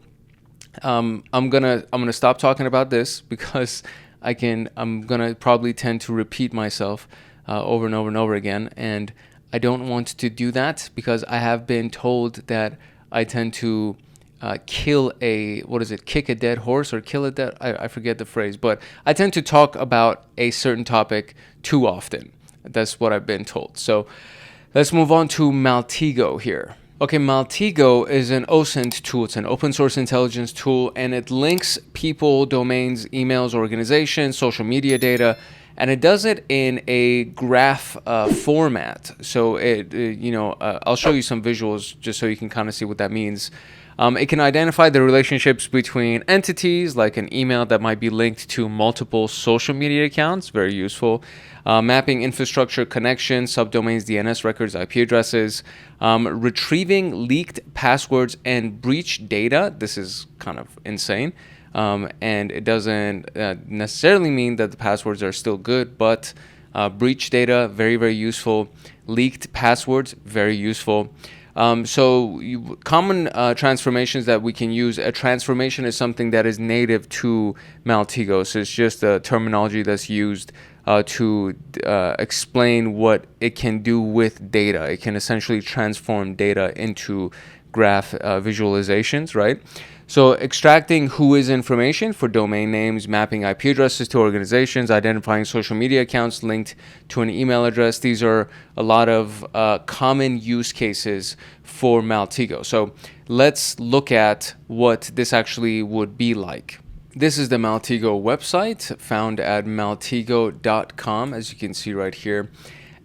I'm gonna stop talking about this, because I'm gonna probably tend to repeat myself over and over and over again, and I don't want to do that, because I have been told that I tend to kick a dead horse, or kill a dead, I forget the phrase, but I tend to talk about a certain topic too often. That's what I've been told. So let's move on to Maltego here. Okay, Maltego is an OSINT tool. It's an open source intelligence tool, and it links people, domains, emails, organizations, social media data, and it does it in a graph format. So I'll show you some visuals just so you can kind of see what that means. It can identify the relationships between entities, like an email that might be linked to multiple social media accounts, very useful. Mapping infrastructure connections, subdomains, DNS records, IP addresses. Retrieving leaked passwords and breach data. This is kind of insane. And it doesn't necessarily mean that the passwords are still good, but breach data, very, very useful. Leaked passwords, very useful. Common transformations that we can use. A transformation is something that is native to Maltego. So it's just a terminology that's used to explain what it can do with data. It can essentially transform data into graph visualizations, right? So extracting whois information for domain names, mapping IP addresses to organizations, identifying social media accounts linked to an email address. These are a lot of common use cases for Maltego. So let's look at what this actually would be like. This is the Maltego website, found at maltego.com, as you can see right here.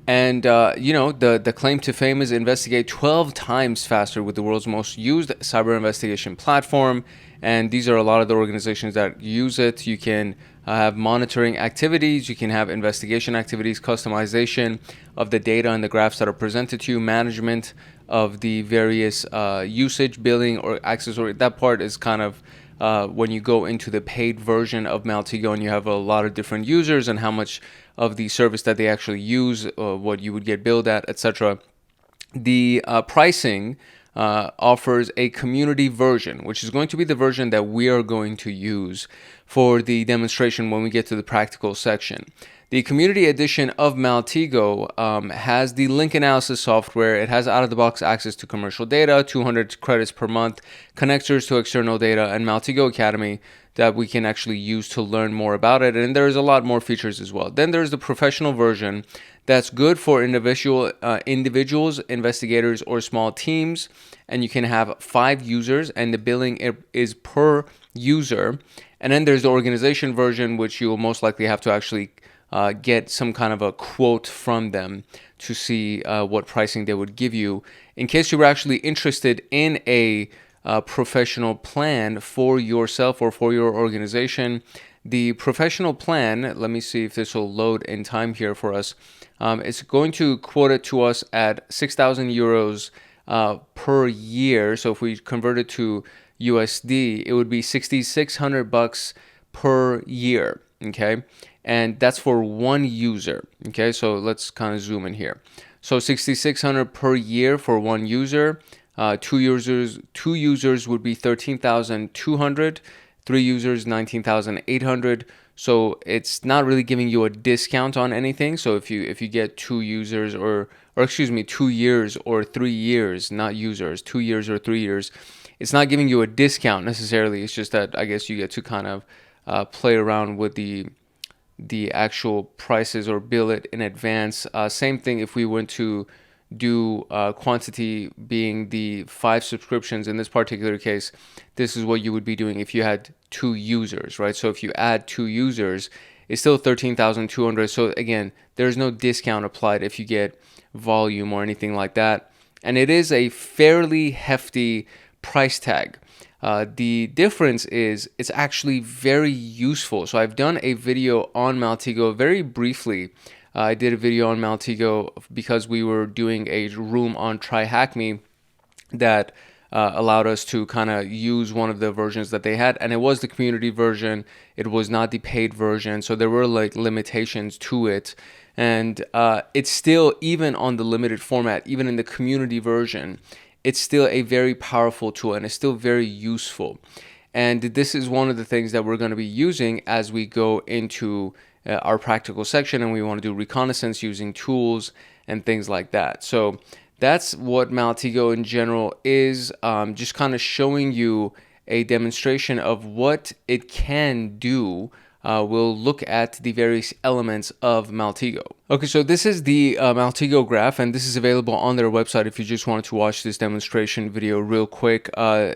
And, the claim to fame is investigate 12 times faster with the world's most used cyber investigation platform. And these are a lot of the organizations that use it. You can have monitoring activities. You can have investigation activities, customization of the data and the graphs that are presented to you, management of the various usage, billing, or access. That part is kind of when you go into the paid version of Maltego and you have a lot of different users and how much of the service that they actually use, what you would get billed at, etc. The pricing offers a community version, which is going to be the version that we are going to use for the demonstration when we get to the practical section. The community edition of Maltego has the link analysis software. It has out-of-the-box access to commercial data, 200 credits per month, connectors to external data, and Maltego Academy that we can actually use to learn more about it. And there's a lot more features as well. Then there's the professional version that's good for individuals, investigators, or small teams. And you can have 5 users, and the billing is per user. And then there's the organization version, which you will most likely have to actually get some kind of a quote from them to see what pricing they would give you. In case you were actually interested in a professional plan for yourself or for your organization, the professional plan, let me see if this will load in time here for us. It's going to quote it to us at 6,000 euros per year. So if we convert it to USD, it would be 6,600 bucks per year. Okay. And that's for one user. Okay, so let's kind of zoom in here. So 6,600 per year for one user. Two users would be 13,200. 3 users 19,800. So it's not really giving you a discount on anything. So if you get 2 users or 2 years or 3 years, not users, 2 years or 3 years, it's not giving you a discount necessarily. It's just that I guess you get to kind of play around with the actual prices or bill it in advance. Same thing if we went to do quantity being the 5 subscriptions. In this particular case, this is what you would be doing if you had 2 users, right? So if you add 2 users, it's still 13,200. So again, there's no discount applied if you get volume or anything like that. And it is a fairly hefty price tag. The difference is it's actually very useful. So I've done a video on Maltego very briefly. I did a video on Maltego because we were doing a room on Try Hack Me that allowed us to kind of use one of the versions that they had, and it was the community version. It was not the paid version, so there were like limitations to it. And it's still, even on the limited format, even in the community version, it's still a very powerful tool and it's still very useful. And this is one of the things that we're going to be using as we go into our practical section, and we want to do reconnaissance using tools and things like that. So that's what Maltego in general is, just kind of showing you a demonstration of what it can do. We'll look at the various elements of Maltego. Okay, so this is the Maltego graph, and this is available on their website if you just wanted to watch this demonstration video real quick.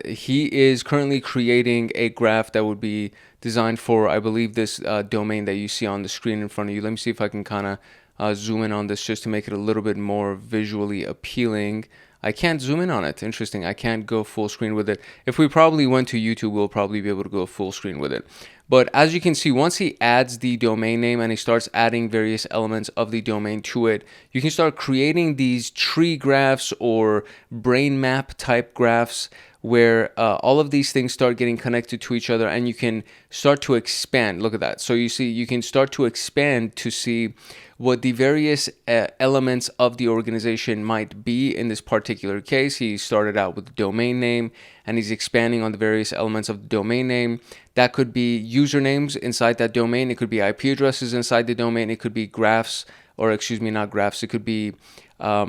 He is currently creating a graph that would be designed for, I believe, this domain that you see on the screen in front of you. Let me see if I can kind of zoom in on this just to make it a little bit more visually appealing. I can't zoom in on it. Interesting. I can't go full screen with it. If we probably went to YouTube, we'll probably be able to go full screen with it. But as you can see, once he adds the domain name and he starts adding various elements of the domain to it, you can start creating these tree graphs or brain map type graphs where all of these things start getting connected to each other, and you can start to expand. Look at that. So you see, you can start to expand to see what the various elements of the organization might be. In this particular case, he started out with the domain name, and he's expanding on the various elements of the domain name. That could be usernames inside that domain. It could be IP addresses inside the domain. It could be graphs, or excuse me, not graphs. It could be the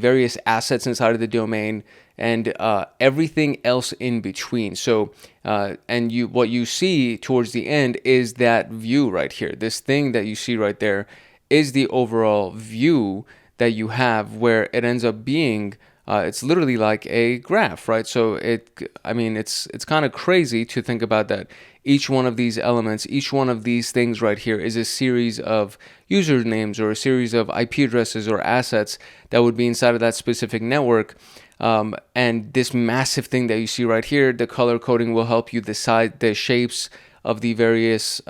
various assets inside of the domain, and everything else in between. So what you see towards the end is that view right here. This thing that you see right there is the overall view that you have, where it ends up being it's literally like a graph, right? So it's kind of crazy to think about that. Each one of these elements, each one of these things right here is a series of usernames or a series of IP addresses or assets that would be inside of that specific network. And this massive thing that you see right here, the color coding will help you decide the shapes of the various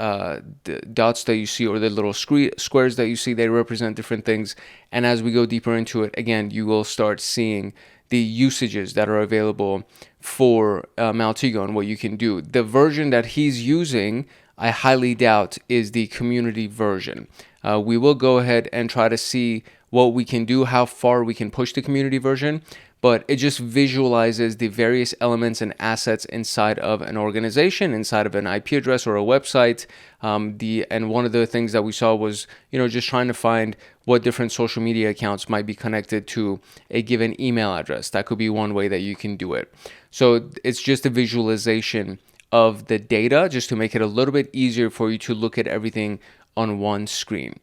dots that you see, or the little squares that you see. They represent different things. And as we go deeper into it, again, you will start seeing the usages that are available for Maltego and what you can do. The version that he's using, I highly doubt, is the community version. We will go ahead and try to see what we can do, how far we can push the community version, but it just visualizes the various elements and assets inside of an organization, inside of an IP address or a website. And one of the things that we saw was, just trying to find what different social media accounts might be connected to a given email address. That could be one way that you can do it. So it's just a visualization of the data, just to make it a little bit easier for you to look at everything on one screen.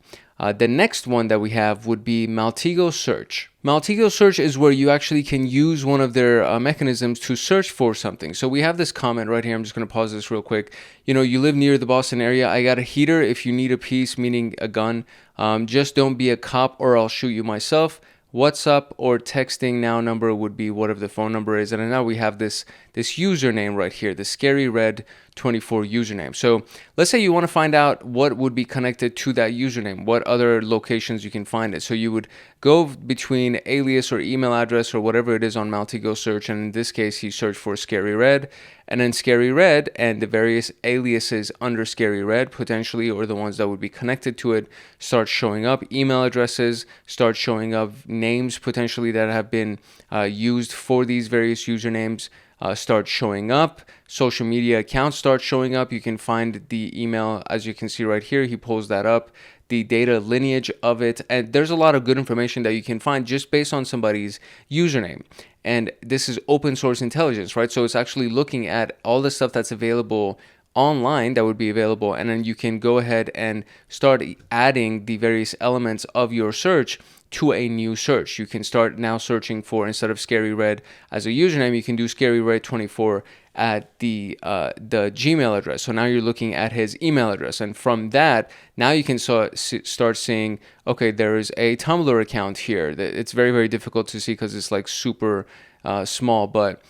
The next one that we have would be Maltego Search. Maltego Search is where you actually can use one of their mechanisms to search for something. So we have this comment right here. I'm just going to pause this real quick. You live near the Boston area. I got a heater if you need a piece, meaning a gun. Just don't be a cop or I'll shoot you myself. WhatsApp or texting now number would be whatever the phone number is. And now we have this username right here, the Scary Red 24 username. So let's say you want to find out what would be connected to that username, what other locations you can find it. So you would go between alias or email address or whatever it is on Maltego Search. And in this case, he searched for Scary Red, and then Scary Red and the various aliases under Scary Red potentially, or the ones that would be connected to it, start showing up. Email addresses start showing up. Names potentially that have been used for these various usernames start showing up. Social media accounts start showing up. You can find the email, as you can see right here. He pulls that up, the data lineage of it, and there's a lot of good information that you can find just based on somebody's username. And this is open source intelligence, right? So it's actually looking at all the stuff that's available online that would be available, and then you can go ahead and start adding the various elements of your search to a new search. You can start now searching for, instead of Scary Red as a username, you can do Scary Red 24 at the Gmail address. So now you're looking at his email address, and from that, now you can start seeing, okay, there is a Tumblr account here. It's very, very difficult to see because it's like super small, but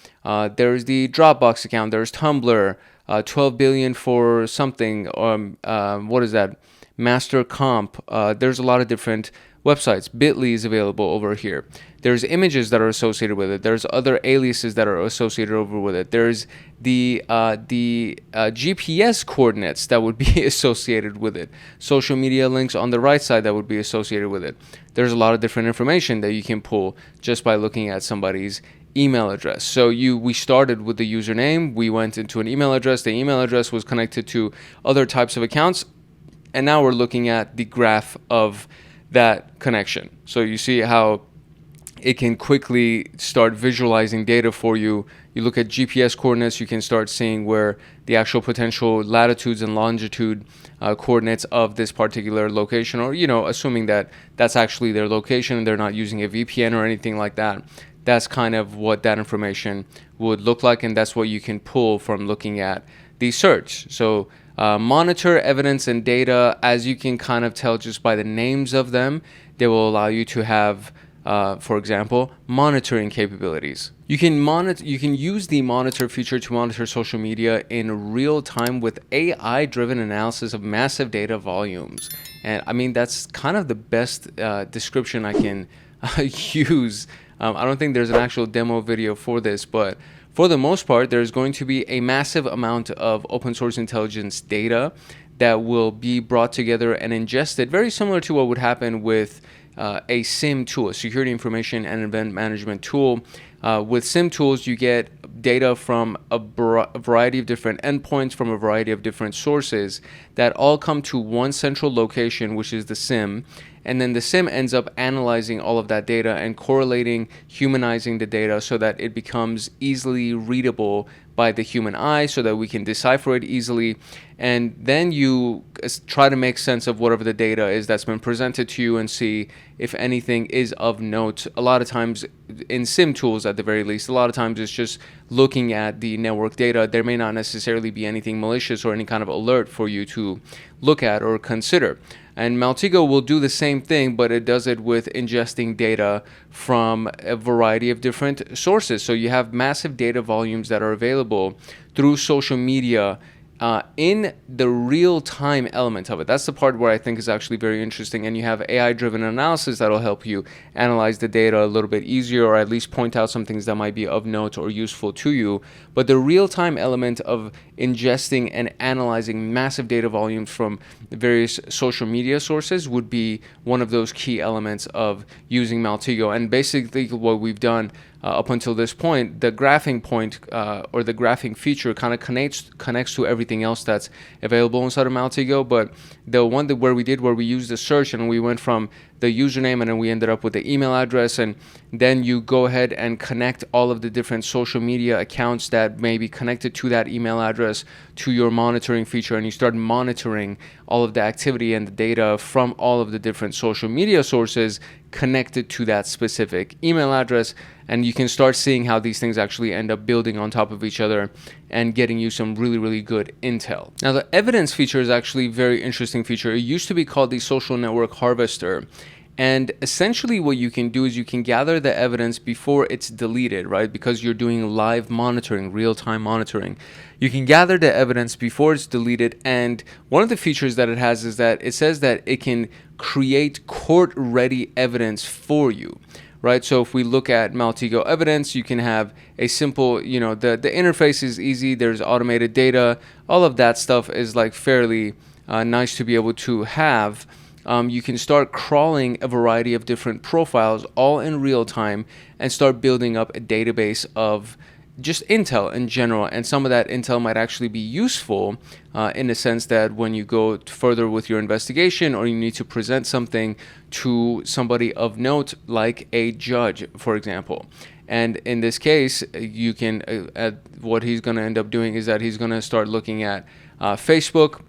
there's the Dropbox account, there's Tumblr, 12 billion for something, what is that, Master Comp. There's a lot of different websites. Bitly is available over here. There's images that are associated with it. There's other aliases that are associated over with it. There's the GPS coordinates that would be associated with it. Social media links on the right side that would be associated with it. There's a lot of different information that you can pull just by looking at somebody's email address. So we started with the username. We went into an email address. The email address was connected to other types of accounts. And now we're looking at the graph of that connection. So you see how it can quickly start visualizing data for you. You look at GPS coordinates, you can start seeing where the actual potential latitudes and longitude coordinates of this particular location, or, assuming that that's actually their location and they're not using a VPN or anything like that. That's kind of what that information would look like, and that's what you can pull from looking at the search. So monitor evidence and data, as you can kind of tell just by the names of them, they will allow you to have, for example, monitoring capabilities. You can use the monitor feature to monitor social media in real time with AI-driven analysis of massive data volumes. And I mean, that's kind of the best description I can use. I don't think there's an actual demo video for this, but for the most part, there's going to be a massive amount of open source intelligence data that will be brought together and ingested, very similar to what would happen with a SIM tool, a security information and event management tool. With SIM tools, you get data from a variety of different endpoints, from a variety of different sources that all come to one central location, which is the SIM. And then the SIM ends up analyzing all of that data and correlating, humanizing the data so that it becomes easily readable by the human eye so that we can decipher it easily. And then you try to make sense of whatever the data is that's been presented to you and see if anything is of note. A lot of times in SIM tools, at the very least, a lot of times it's just looking at the network data. There may not necessarily be anything malicious or any kind of alert for you to look at or consider. And Maltego will do the same thing, but it does it with ingesting data from a variety of different sources. So you have massive data volumes that are available through social media in the real-time element of it. That's the part where I think is actually very interesting. And you have AI-driven analysis that'll help you analyze the data a little bit easier, or at least point out some things that might be of note or useful to you. But the real-time element of ingesting and analyzing massive data volumes from various social media sources would be one of those key elements of using Maltego. And basically what we've done up until this point, the graphing point or the graphing feature kind of connects to everything else that's available inside of Maltego. But the one where we used the search and we went from the username and then we ended up with the email address, and then you go ahead and connect all of the different social media accounts that may be connected to that email address to your monitoring feature, and you start monitoring all of the activity and the data from all of the different social media sources connected to that specific email address, and you can start seeing how these things actually end up building on top of each other and getting you some really, really good intel. Now, the evidence feature is actually a very interesting feature. It used to be called the social network harvester. And essentially what you can do is you can gather the evidence before it's deleted, right? Because you're doing live monitoring, real-time monitoring. You can gather the evidence before it's deleted. And one of the features that it has is that it says that it can create court-ready evidence for you, right? So if we look at Maltego evidence, you can have a simple, the interface is easy. There's automated data. All of that stuff is like fairly nice to be able to have. You can start crawling a variety of different profiles all in real time and start building up a database of just intel in general. And some of that intel might actually be useful in the sense that when you go further with your investigation or you need to present something to somebody of note, like a judge, for example. And in this case, you can, what he's going to end up doing is that he's going to start looking at Facebook.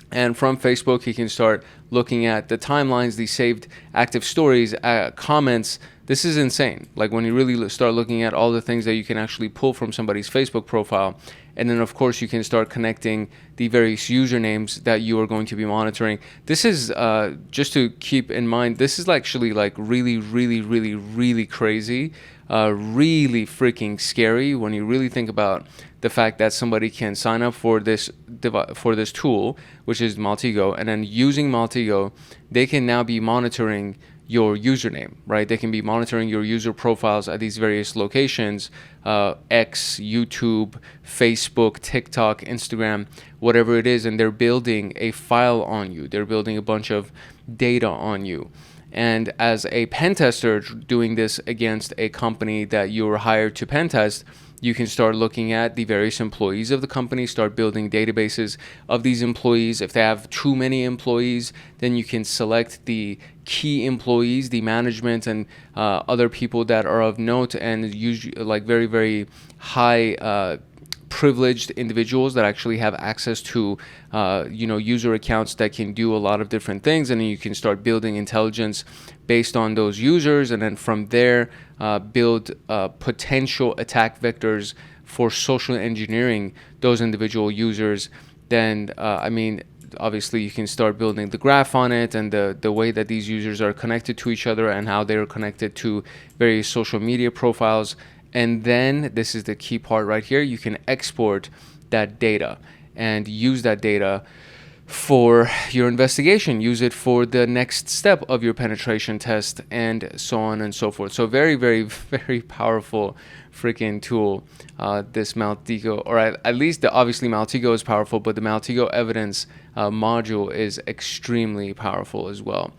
And from Facebook, he can start looking at the timelines, the saved active stories, comments. This is insane. Like when you really start looking at all the things that you can actually pull from somebody's Facebook profile. And then, of course, you can start connecting the various usernames that you are going to be monitoring. This is, just to keep in mind, this is actually like really, really, really, really crazy. Really freaking scary when you really think about the fact that somebody can sign up for this tool, which is Maltego, and then using Maltego, they can now be monitoring your username, right? They can be monitoring your user profiles at these various locations, X, YouTube, Facebook, TikTok, Instagram, whatever it is, and they're building a file on you. They're building a bunch of data on you. And as a pen tester doing this against a company that you were hired to pen test, you can start looking at the various employees of the company, start building databases of these employees. If they have too many employees, then you can select the key employees, the management and other people that are of note and usually like very, very high privileged individuals that actually have access to user accounts that can do a lot of different things, and then you can start building intelligence based on those users, and then from there build potential attack vectors for social engineering those individual users. Then obviously you can start building the graph on it and the way that these users are connected to each other and how they're connected to various social media profiles. And then this is the key part right here. You can export that data and use that data for your investigation. Use it for the next step of your penetration test and so on and so forth. So very, very, very powerful freaking tool. This Maltego, or at least obviously Maltego is powerful, but the Maltego evidence module is extremely powerful as well.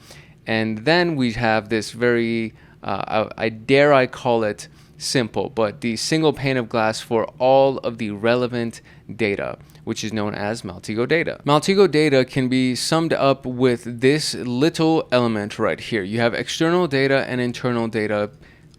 And then we have this very, I call it simple, but the single pane of glass for all of the relevant data, which is known as Maltego data. Maltego data can be summed up with this little element right here. You have external data and internal data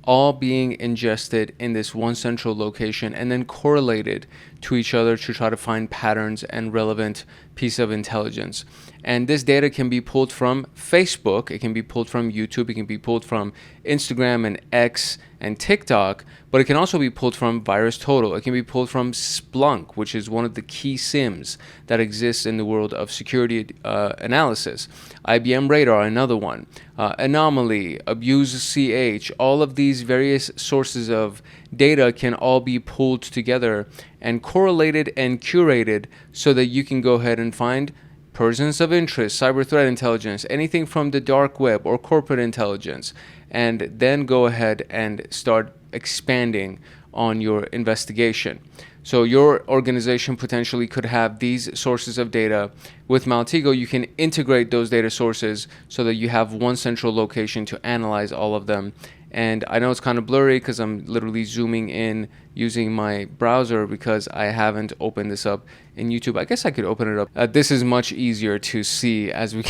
all being ingested in this one central location and then correlated to each other to try to find patterns and relevant piece of intelligence. And this data can be pulled from Facebook, it can be pulled from YouTube, it can be pulled from Instagram and X and TikTok, but it can also be pulled from VirusTotal. It can be pulled from Splunk, which is one of the key SIEMs that exists in the world of security analysis. IBM Radar, another one. Anomaly, Abuse.ch, all of these various sources of data can all be pulled together and correlated and curated so that you can go ahead and find persons of interest, cyber threat intelligence, anything from the dark web or corporate intelligence, and then go ahead and start expanding on your investigation. So your organization potentially could have these sources of data. With Maltego, you can integrate those data sources so that you have one central location to analyze all of them. And I know it's kind of blurry because I'm literally zooming in using my browser because I haven't opened this up in YouTube. I guess I could open it up. This is much easier to see as we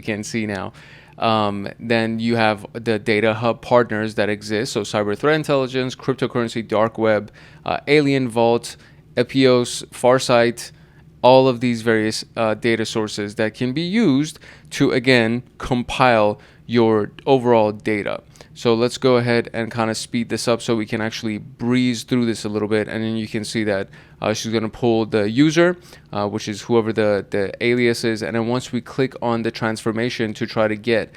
can see now. Then you have the data hub partners that exist. So cyber threat intelligence, cryptocurrency, dark web, Alien Vault, Epios, Farsight, all of these various data sources that can be used to, again, compile your overall data. So let's go ahead and kind of speed this up so we can actually breeze through this a little bit. And then you can see that she's going to pull the user, which is whoever the alias is. And then once we click on the transformation to try to get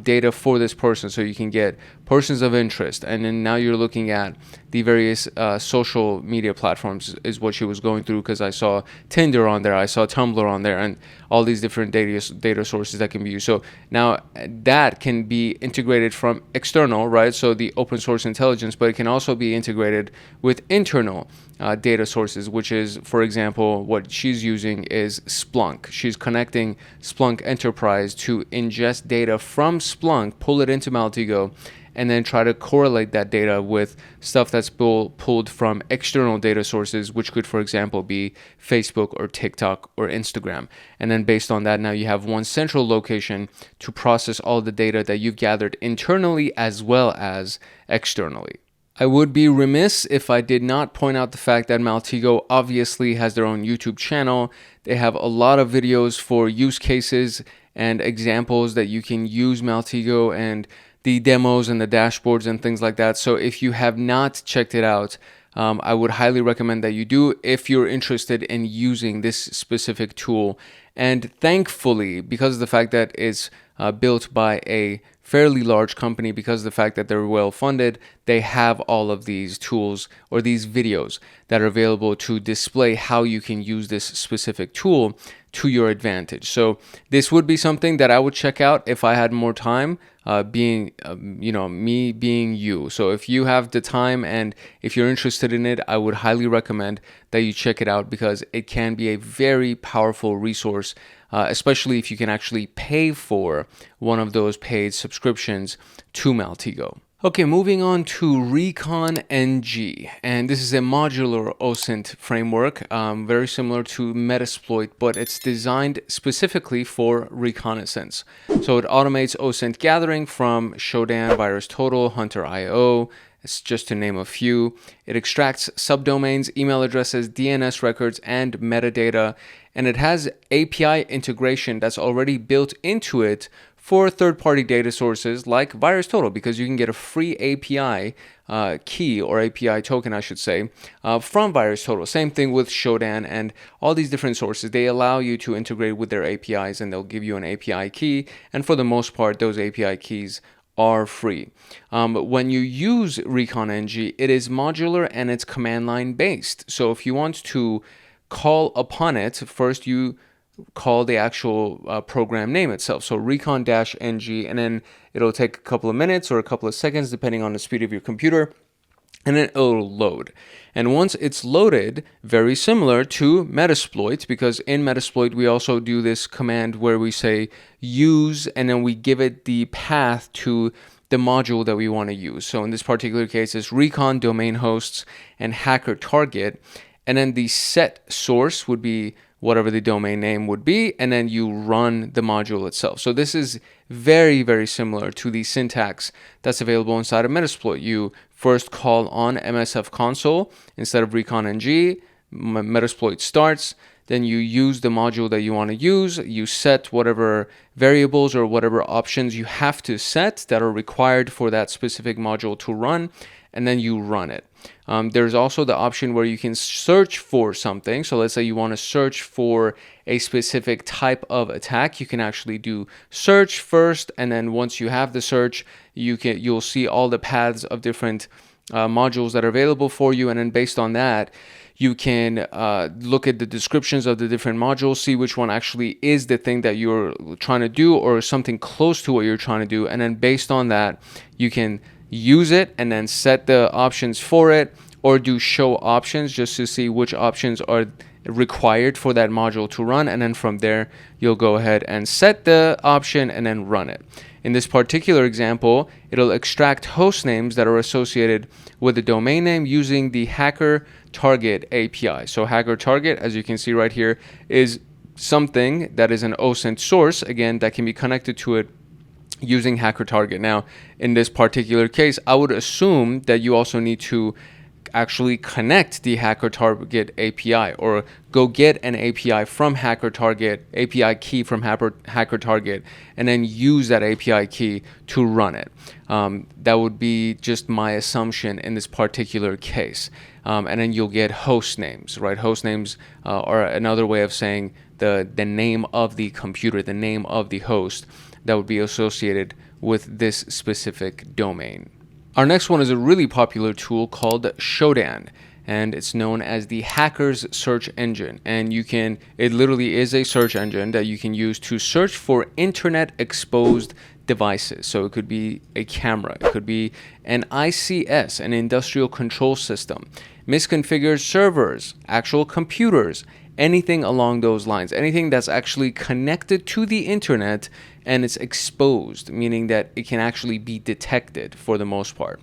data for this person, so you can get persons of interest. And then now you're looking at the various social media platforms is what she was going through, because I saw Tinder on there, I saw Tumblr on there, and all these different data sources that can be used. So now that can be integrated from external, right? So the open source intelligence, but it can also be integrated with internal data sources, which is, for example, what she's using is Splunk. She's connecting Splunk Enterprise to ingest data from Splunk, pull it into Maltego, and then try to correlate that data with stuff that's pulled from external data sources, which could, for example, be Facebook or TikTok or Instagram. And then based on that, now you have one central location to process all the data that you've gathered internally as well as externally. I would be remiss if I did not point out the fact that Maltego obviously has their own YouTube channel. They have a lot of videos for use cases and examples that you can use Maltego, and the demos and the dashboards and things like that. So if you have not checked it out, I would highly recommend that you do if you're interested in using this specific tool. And thankfully, because of the fact that it's built by a fairly large company, because of the fact that they're well funded, they have all of these tools or these videos that are available to display how you can use this specific tool to your advantage. So this would be something that I would check out if I had more time, me being you. So if you have the time and if you're interested in it, I would highly recommend that you check it out, because it can be a very powerful resource, especially if you can actually pay for one of those paid subscriptions to Maltego. Okay, moving on to Recon-NG, and this is a modular OSINT framework, very similar to Metasploit, but it's designed specifically for Reconnaissance. So it automates OSINT gathering from Shodan, VirusTotal, Hunter.io, it's just to name a few. It extracts subdomains, email addresses, DNS records, and metadata, and it has API integration that's already built into it for third-party data sources like VirusTotal, because you can get a free API key, or API token, I should say, from VirusTotal. Same thing with Shodan and all these different sources. They allow you to integrate with their APIs, and they'll give you an API key. And for the most part, those API keys are free. When you use Recon-NG, it is modular and it's command line based. So if you want to call upon it, first you call the actual program name itself. So recon-ng, and then it'll take a couple of minutes or a couple of seconds depending on the speed of your computer, and then it'll load. And once it's loaded, very similar to Metasploit, because in Metasploit we also do this command where we say use, and then we give it the path to the module that we want to use. So in this particular case, it's recon domain hosts and hacker target, and then the set source would be whatever the domain name would be, and then you run the module itself. So this is very, very similar to the syntax that's available inside of Metasploit. You first call on MSF console instead of Recon-NG, Metasploit starts, then you use the module that you want to use. You set whatever variables or whatever options you have to set that are required for that specific module to run, and then you run it. There's also the option where you can search for something. So let's say you want to search for a specific type of attack. You can actually do search first, and then once you have the search, you'll see all the paths of different modules that are available for you, and then based on that, you can look at the descriptions of the different modules, see which one actually is the thing that you're trying to do or something close to what you're trying to do, and then based on that, you can use it and then set the options for it, or do show options just to see which options are required for that module to run, and then from there you'll go ahead and set the option and then run it. In this particular example, it'll extract host names that are associated with the domain name using the Hacker Target API. So Hacker Target, as you can see right here, is something that is an OSINT source, again, that can be connected to it using Hacker Target. Now, in this particular case, I would assume that you also need to actually connect the Hacker Target API, or go get an API from Hacker Target, API key from Hacker Target, and then use that API key to run it. That would be just my assumption in this particular case. And then you'll get host names, right? Host names are another way of saying the name of the computer, the name of the host that would be associated with this specific domain. Our next one is a really popular tool called Shodan, and it's known as the hacker's search engine. And it literally is a search engine that you can use to search for internet exposed devices. So it could be a camera, it could be an ICS, an industrial control system, misconfigured servers, actual computers, anything along those lines, anything that's actually connected to the internet and it's exposed, meaning that it can actually be detected for the most part.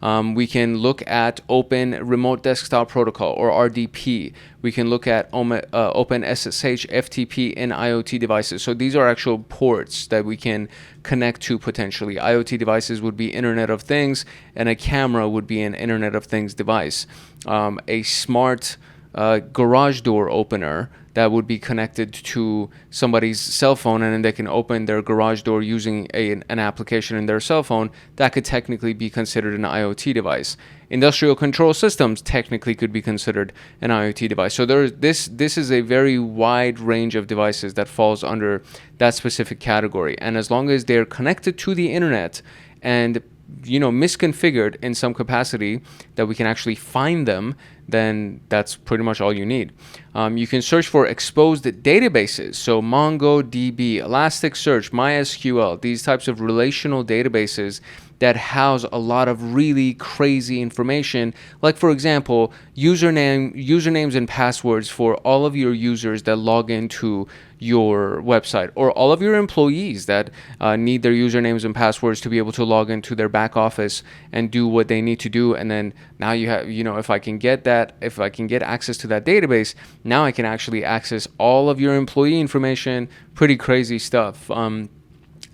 We can look at Open Remote Desktop Protocol, or RDP. We can look at Open SSH FTP in IoT devices. So these are actual ports that we can connect to potentially. IoT devices would be Internet of Things, and a camera would be an Internet of Things device. A smart garage door opener that would be connected to somebody's cell phone, and then they can open their garage door using an application in their cell phone. That could technically be considered an IoT device. Industrial control systems technically could be considered an IoT device. So this is a very wide range of devices that falls under that specific category, and as long as they're connected to the internet and misconfigured in some capacity that we can actually find them, then that's pretty much all you need. You can search for exposed databases, so MongoDB, Elasticsearch, MySQL, these types of relational databases that house a lot of really crazy information, like for example, usernames and passwords for all of your users that log into your website, or all of your employees that need their usernames and passwords to be able to log into their back office and do what they need to do. And then now you have, if I can get access to that database, now I can actually access all of your employee information. Pretty crazy stuff.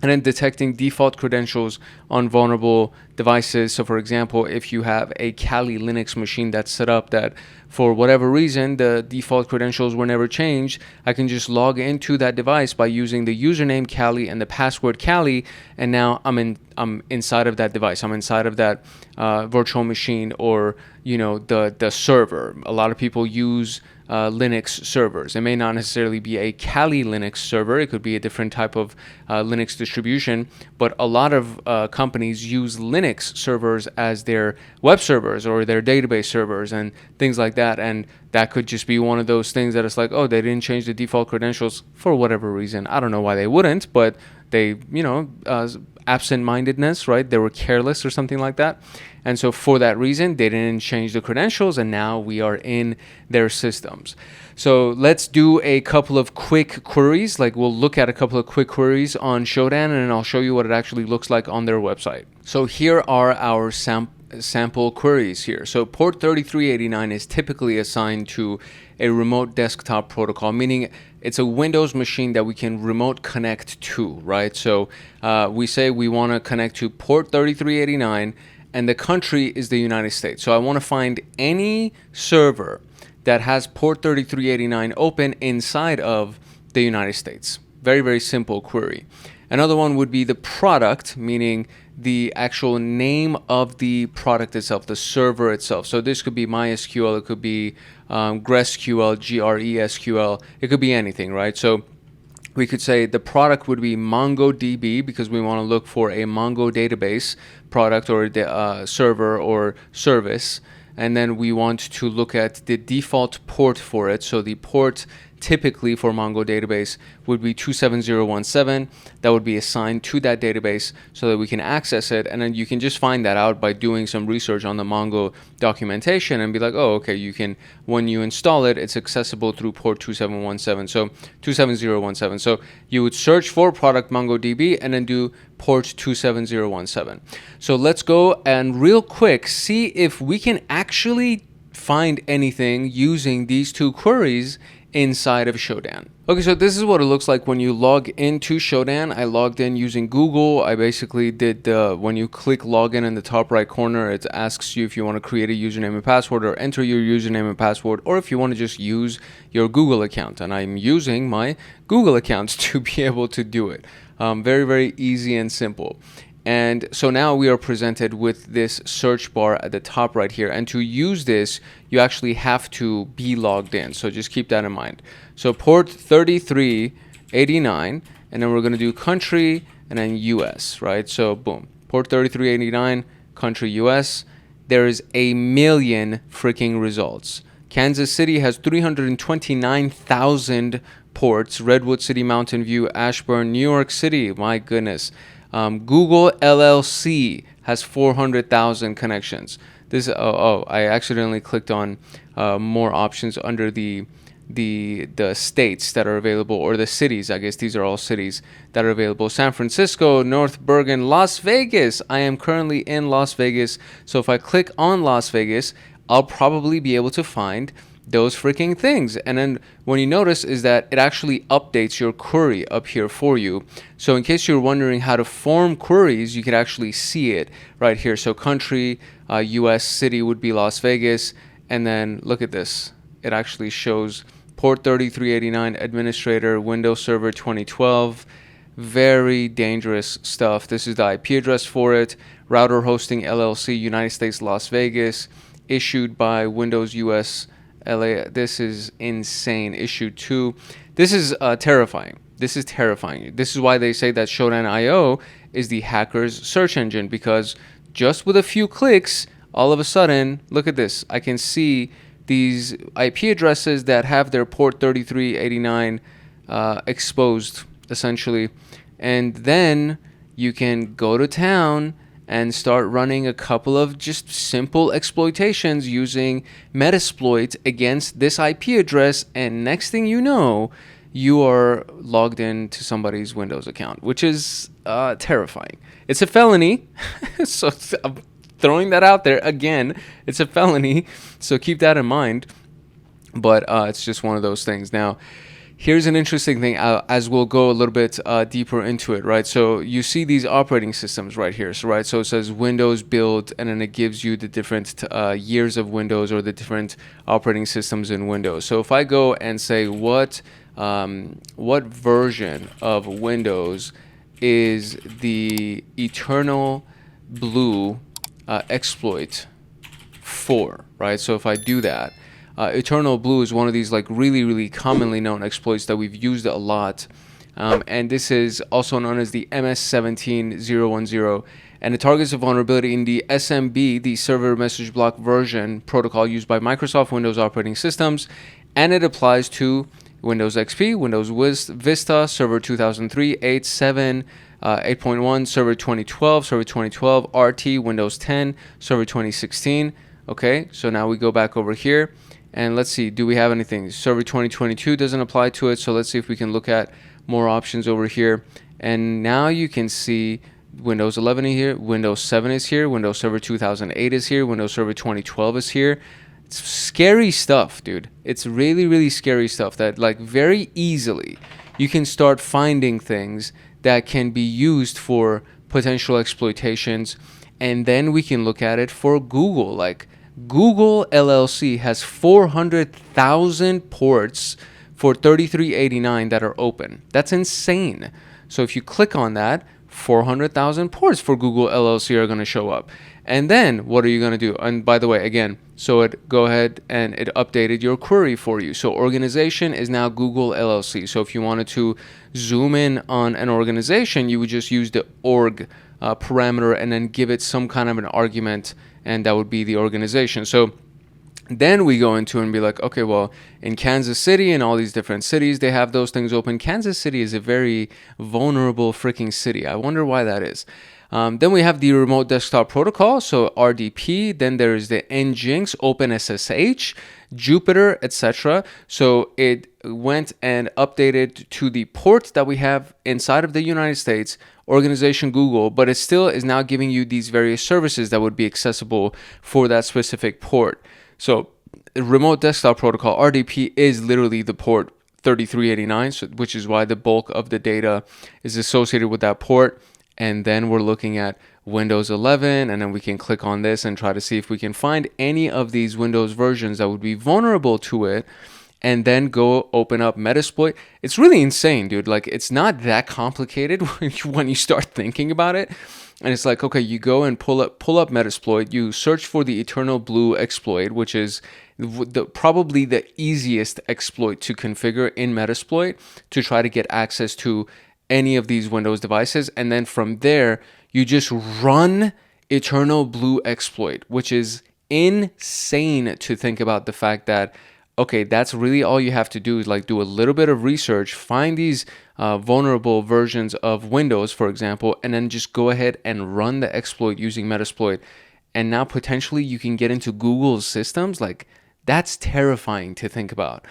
And then detecting default credentials on vulnerable devices. So for example, if you have a Kali Linux machine that's set up that for whatever reason the default credentials were never changed, I can just log into that device by using the username Kali and the password Kali, and now I'm inside of that device. I'm inside of that virtual machine, or the server. A lot of people use Linux servers. It may not necessarily be a Kali Linux server. It could be a different type of Linux distribution, but a lot of companies use Linux servers as their web servers or their database servers and things like that. And that could just be one of those things that it's like, oh, they didn't change the default credentials for whatever reason. I don't know why they wouldn't, but they, absent-mindedness, right? They were careless or something like that. And so for that reason, they didn't change the credentials, and now we are in their systems. So let's do a couple of quick queries. We'll look at a couple of quick queries on Shodan, and then I'll show you what it actually looks like on their website. So here are our sample queries here. So port 3389 is typically assigned to a remote desktop protocol, meaning it's a Windows machine that we can remote connect to, right? So we say we want to connect to port 3389, and the country is the United States. So I want to find any server that has port 3389 open inside of the United States. Very, very simple query. Another one would be the product, meaning the actual name of the product itself, the server itself. So this could be MySQL, it could be GraphQL, GRESQL, it could be anything, right? So we could say the product would be MongoDB because we want to look for a Mongo database product or server or service. And then we want to look at the default port for it. So the port typically for Mongo database would be 27017. That would be assigned to that database so that we can access it. And then you can just find that out by doing some research on the Mongo documentation and be like, oh, okay, you can, when you install it, it's accessible through port 2717. So 27017. So you would search for product MongoDB and then do port 27017. So let's go and real quick see if we can actually find anything using these two queries inside of Shodan. Okay, so this is what it looks like when you log into Shodan. I logged in using Google. I basically did when you click login in the top right corner, it asks you if you want to create a username and password or enter your username and password, or if you want to just use your Google account. And I'm using my Google account to be able to do it. Very, very easy and simple. And so now we are presented with this search bar at the top right here. And to use this, you actually have to be logged in. So just keep that in mind. So port 3389, and then we're going to do country and then US, right? So boom, port 3389, country US. There is 1 million freaking results. Kansas City has 329,000 ports. Redwood City, Mountain View, Ashburn, New York City, my goodness. Google LLC has 400,000 connections. This I accidentally clicked on more options under the states that are available, or the cities. I guess these are all cities that are available. San Francisco, North Bergen, Las Vegas. I am currently in Las Vegas. So if I click on Las Vegas, I'll probably be able to find those freaking things. And then when you notice is that it actually updates your query up here for you. So in case you're wondering how to form queries, you can actually see it right here. So country, US, city would be Las Vegas. And then look at this. It actually shows port 3389, administrator, Windows Server 2012. Very dangerous stuff. This is the IP address for it. Router hosting LLC, United States, Las Vegas. Issued by Windows US LA. This is insane. Issue 2. This is terrifying. This is terrifying. This is why they say that Shodan.io is the hacker's search engine, because just with a few clicks, all of a sudden, look at this. I can see these IP addresses that have their port 3389 exposed, essentially. And then you can go to town and start running a couple of just simple exploitations using Metasploit against this IP address, and next thing you know, you are logged into somebody's Windows account, which is terrifying. It's a felony, so I'm throwing that out there again. It's a felony, so keep that in mind. But it's just one of those things. Now, here's an interesting thing as we'll go a little bit deeper into it, right? So you see these operating systems right here. So, right, so it says Windows build, and then it gives you the different years of Windows, or the different operating systems in Windows. So if I go and say what version of Windows is the Eternal Blue exploit for, right? So if I do that, Eternal Blue is one of these like really, really commonly known exploits that we've used a lot. And this is also known as the MS17010. And it targets a vulnerability in the SMB, the server message block version protocol used by Microsoft Windows operating systems. And it applies to Windows XP, Windows Vista, Server 2003, 8, 7, 8.1, Server 2012, Server 2012, RT, Windows 10, Server 2016. Okay, so now we go back over here. And let's see, do we have anything? Server 2022 doesn't apply to it. So let's see if we can look at more options over here. And now you can see Windows 11 is here, Windows 7 is here, Windows Server 2008 is here, Windows Server 2012 is here. It's scary stuff, dude. It's really, really scary stuff that like very easily you can start finding things that can be used for potential exploitations. And then we can look at it for Google, like Google LLC has 400,000 ports for 3389 that are open. That's insane. So if you click on that, 400,000 ports for Google LLC are going to show up. And then what are you going to do? And by the way, again, so it go ahead and it updated your query for you. So organization is now Google LLC. So if you wanted to zoom in on an organization, you would just use the org parameter and then give it some kind of an argument, and that would be the organization. So then we go into and be like, okay, well, in Kansas City and all these different cities, they have those things open. Kansas City is a very vulnerable freaking city. I wonder why that is. Then we have the remote desktop protocol, so RDP. Then there is the Nginx, OpenSSH, Jupyter, etc. So it went and updated to the port that we have inside of the United States, organization Google, but it still is now giving you these various services that would be accessible for that specific port. So remote desktop protocol, RDP, is literally the port 3389, which is why the bulk of the data is associated with that port. And then we're looking at Windows 11, and then we can click on this and try to see if we can find any of these Windows versions that would be vulnerable to it, and then go open up Metasploit. It's really insane, dude. Like, it's not that complicated when you start thinking about it. And it's like, okay, you go and pull up Metasploit, you search for the Eternal Blue exploit, which is probably the easiest exploit to configure in Metasploit to try to get access to any of these Windows devices. And then from there, you just run Eternal Blue exploit, which is insane to think about the fact that, okay, that's really all you have to do is like do a little bit of research, find these vulnerable versions of Windows, for example, and then just go ahead and run the exploit using Metasploit. And now potentially you can get into Google's systems. Like, that's terrifying to think about.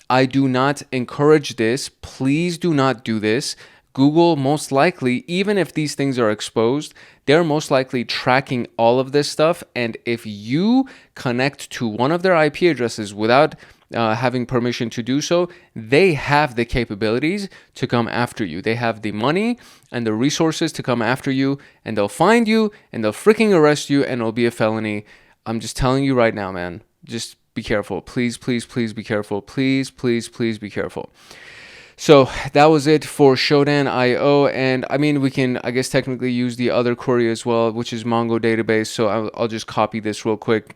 I do not encourage this. Please do not do this. Google, most likely, even if these things are exposed, they're most likely tracking all of this stuff. And if you connect to one of their IP addresses without having permission to do so, they have the capabilities to come after you. They have the money and the resources to come after you, and they'll find you and they'll freaking arrest you, and it'll be a felony. I'm just telling you right now, man. Just be careful. Please, please, please be careful. Please, please, please be careful. So that was it for Shodan.io. And I mean, we can, I guess, technically use the other query as well, which is Mongo database. So I'll just copy this real quick,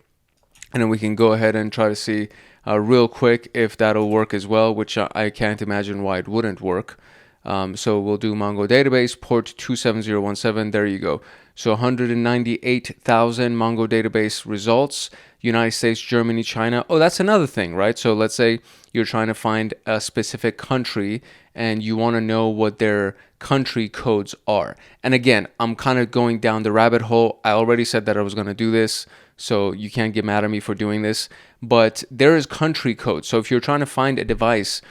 and then we can go ahead and try to see real quick if that'll work as well, which I can't imagine why it wouldn't work. So we'll do Mongo database, port 27017. There you go. So 198,000 Mongo database results. United States, Germany, China. Oh, that's another thing, right? So let's say you're trying to find a specific country and you want to know what their country codes are. And again, I'm kind of going down the rabbit hole. I already said that I was going to do this, so you can't get mad at me for doing this. But there is country code. So if you're trying to find a device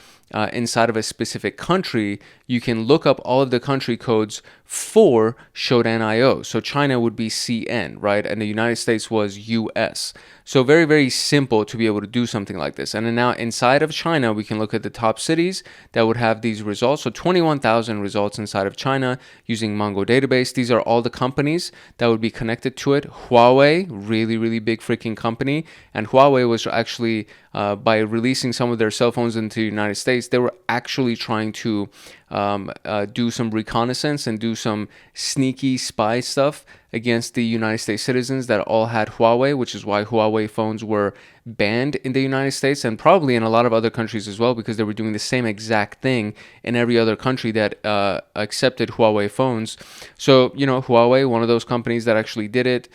inside of a specific country, you can look up all of the country codes for Shodan.io. So China would be CN, right? And the United States was US. So very, very simple to be able to do something like this. And then now inside of China, we can look at the top cities that would have these results. So 21,000 results inside of China using Mongo database. These are all the companies that would be connected to it. Huawei, really, really big freaking company. And Huawei was actually, by releasing some of their cell phones into the United States, they were actually trying to do some reconnaissance and do some sneaky spy stuff against the United States citizens that all had Huawei, which is why Huawei phones were banned in the United States and probably in a lot of other countries as well, because they were doing the same exact thing in every other country that accepted Huawei phones. So, you know, Huawei, one of those companies that actually did it.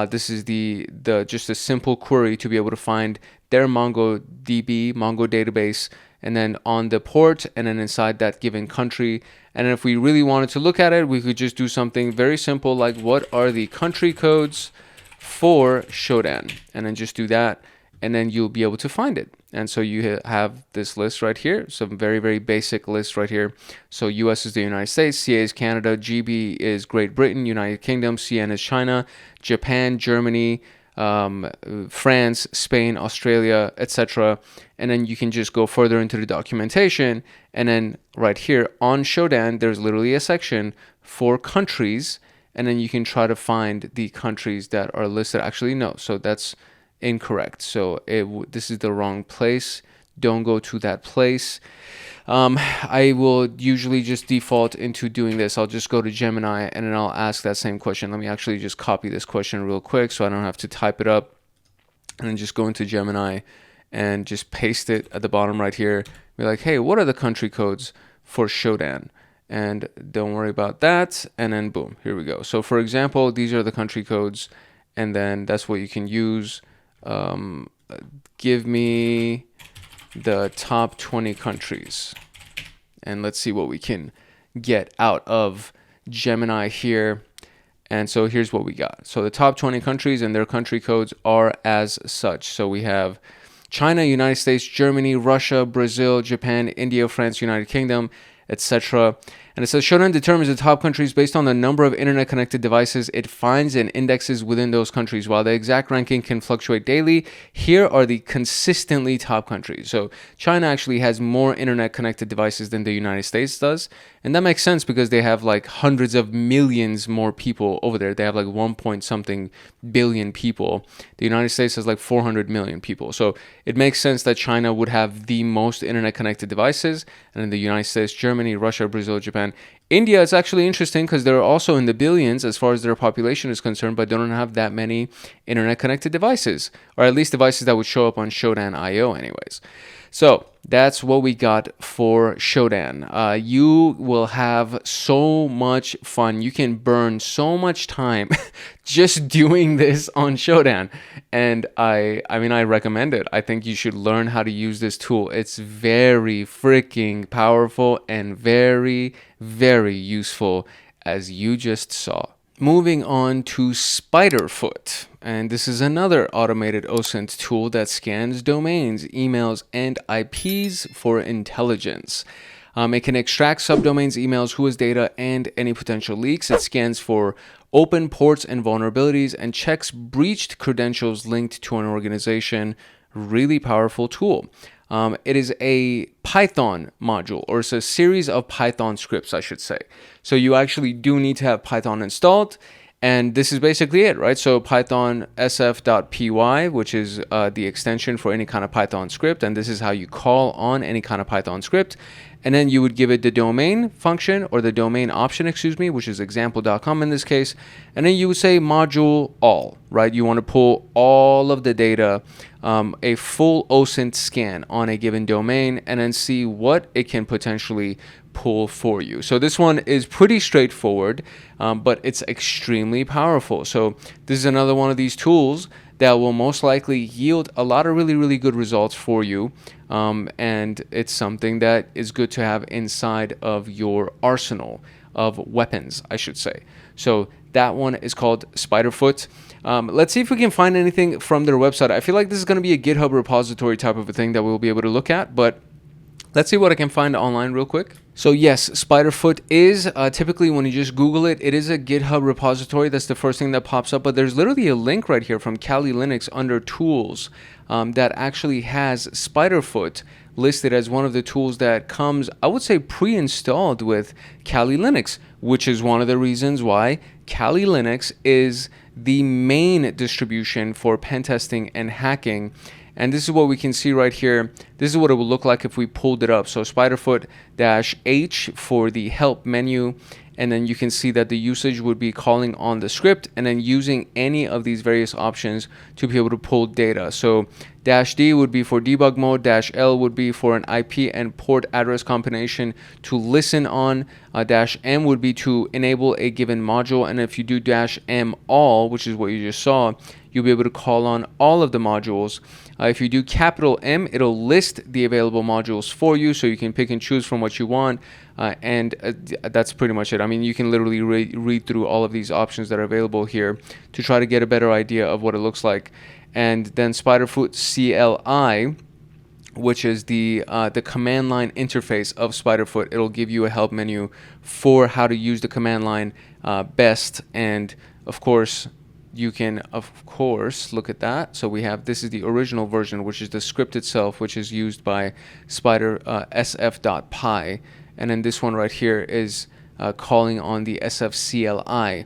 This is the just a simple query to be able to find their MongoDB, Mongo database, and then on the port, and then inside that given country. And then if we really wanted to look at it, we could just do something very simple like, what are the country codes for Shodan? And then just do that, and then you'll be able to find it. And so you have this list right here, some very, very basic list right here. So US is the United States, CA is Canada, GB is Great Britain, United Kingdom, CN is China, Japan, Germany, France, Spain, Australia, etc. And then you can just go further into the documentation, and then right here on Shodan, there's literally a section for countries, and then you can try to find the countries that are listed. Actually, no. So that's incorrect. So this is the wrong place. Don't go to that place. I will usually just default into doing this. I'll just go to Gemini and then I'll ask that same question. Let me actually just copy this question real quick so I don't have to type it up, and then just go into Gemini and just paste it at the bottom right here. Be like, hey, what are the country codes for Shodan? And don't worry about that. And then boom, here we go. So for example, these are the country codes, and then that's what you can use. Give me the top 20 countries, and let's see what we can get out of Gemini here. And so here's what we got. So the top 20 countries and their country codes are as such. So we have China, United States, Germany, Russia, Brazil, Japan, India, France, United Kingdom, etc. And it says Shodan determines the top countries based on the number of internet connected devices it finds and indexes within those countries. While the exact ranking can fluctuate daily, here are the consistently top countries. So China actually has more internet connected devices than the United States does. And that makes sense because they have like hundreds of millions more people over there. They have like 1 point something billion people. The United States has like 400 million people. So it makes sense that China would have the most internet connected devices. And in the United States, Germany, Russia, Brazil, Japan. India is actually interesting because they're also in the billions as far as their population is concerned, but they don't have that many internet connected devices, or at least devices that would show up on Shodan.io anyways. So that's what we got for Shodan. You will have so much fun. You can burn so much time just doing this on Shodan. And I mean, I recommend it. I think you should learn how to use this tool. It's very freaking powerful and very, very useful, as you just saw. Moving on to Spiderfoot, and this is another automated OSINT tool that scans domains, emails, and IPs for intelligence. It can extract subdomains, emails, whois data, and any potential leaks. It scans for open ports and vulnerabilities and checks breached credentials linked to an organization. Really powerful tool. It is a Python module, or it's a series of Python scripts, I should say. So you actually do need to have Python installed, and this is basically it, right? So Python sf.py, which is the extension for any kind of Python script, and this is how you call on any kind of Python script. And then you would give it the domain function, or the domain option, which is example.com in this case. And then you would say module all, right? You want to pull all of the data, a full OSINT scan on a given domain, and then see what it can potentially pull for you. So this one is pretty straightforward, but it's extremely powerful. So this is another one of these tools that will most likely yield a lot of really, really good results for you. And it's something that is good to have inside of your arsenal of weapons, I should say. So that one is called Spiderfoot. Let's see if we can find anything from their website. I feel like this is going to be a GitHub repository type of a thing that we'll be able to look at, but let's see what I can find online real quick. So yes, Spiderfoot is typically, when you just Google it, it is a GitHub repository. That's the first thing that pops up. But there's literally a link right here from Kali Linux under tools that actually has Spiderfoot listed as one of the tools that comes, I would say, pre-installed with Kali Linux, which is one of the reasons why Kali Linux is the main distribution for pen testing and hacking. And this is what we can see right here. This is what it would look like if we pulled it up. So Spiderfoot-H for the help menu. And then you can see that the usage would be calling on the script and then using any of these various options to be able to pull data. So -D would be for debug mode, -L would be for an IP and port address combination to listen on, -M would be to enable a given module. And if you do -M all, which is what you just saw, you'll be able to call on all of the modules. If you do M, it'll list the available modules for you, so you can pick and choose from what you want. And that's pretty much it. I mean, you can literally read through all of these options that are available here to try to get a better idea of what it looks like. And then Spiderfoot CLI, which is the command line interface of Spiderfoot. It'll give you a help menu for how to use the command line best. And of course, you can, look at that. So we have, this is the original version, which is the script itself, which is used by Spider sf.py. And then this one right here is calling on the sfcli.py.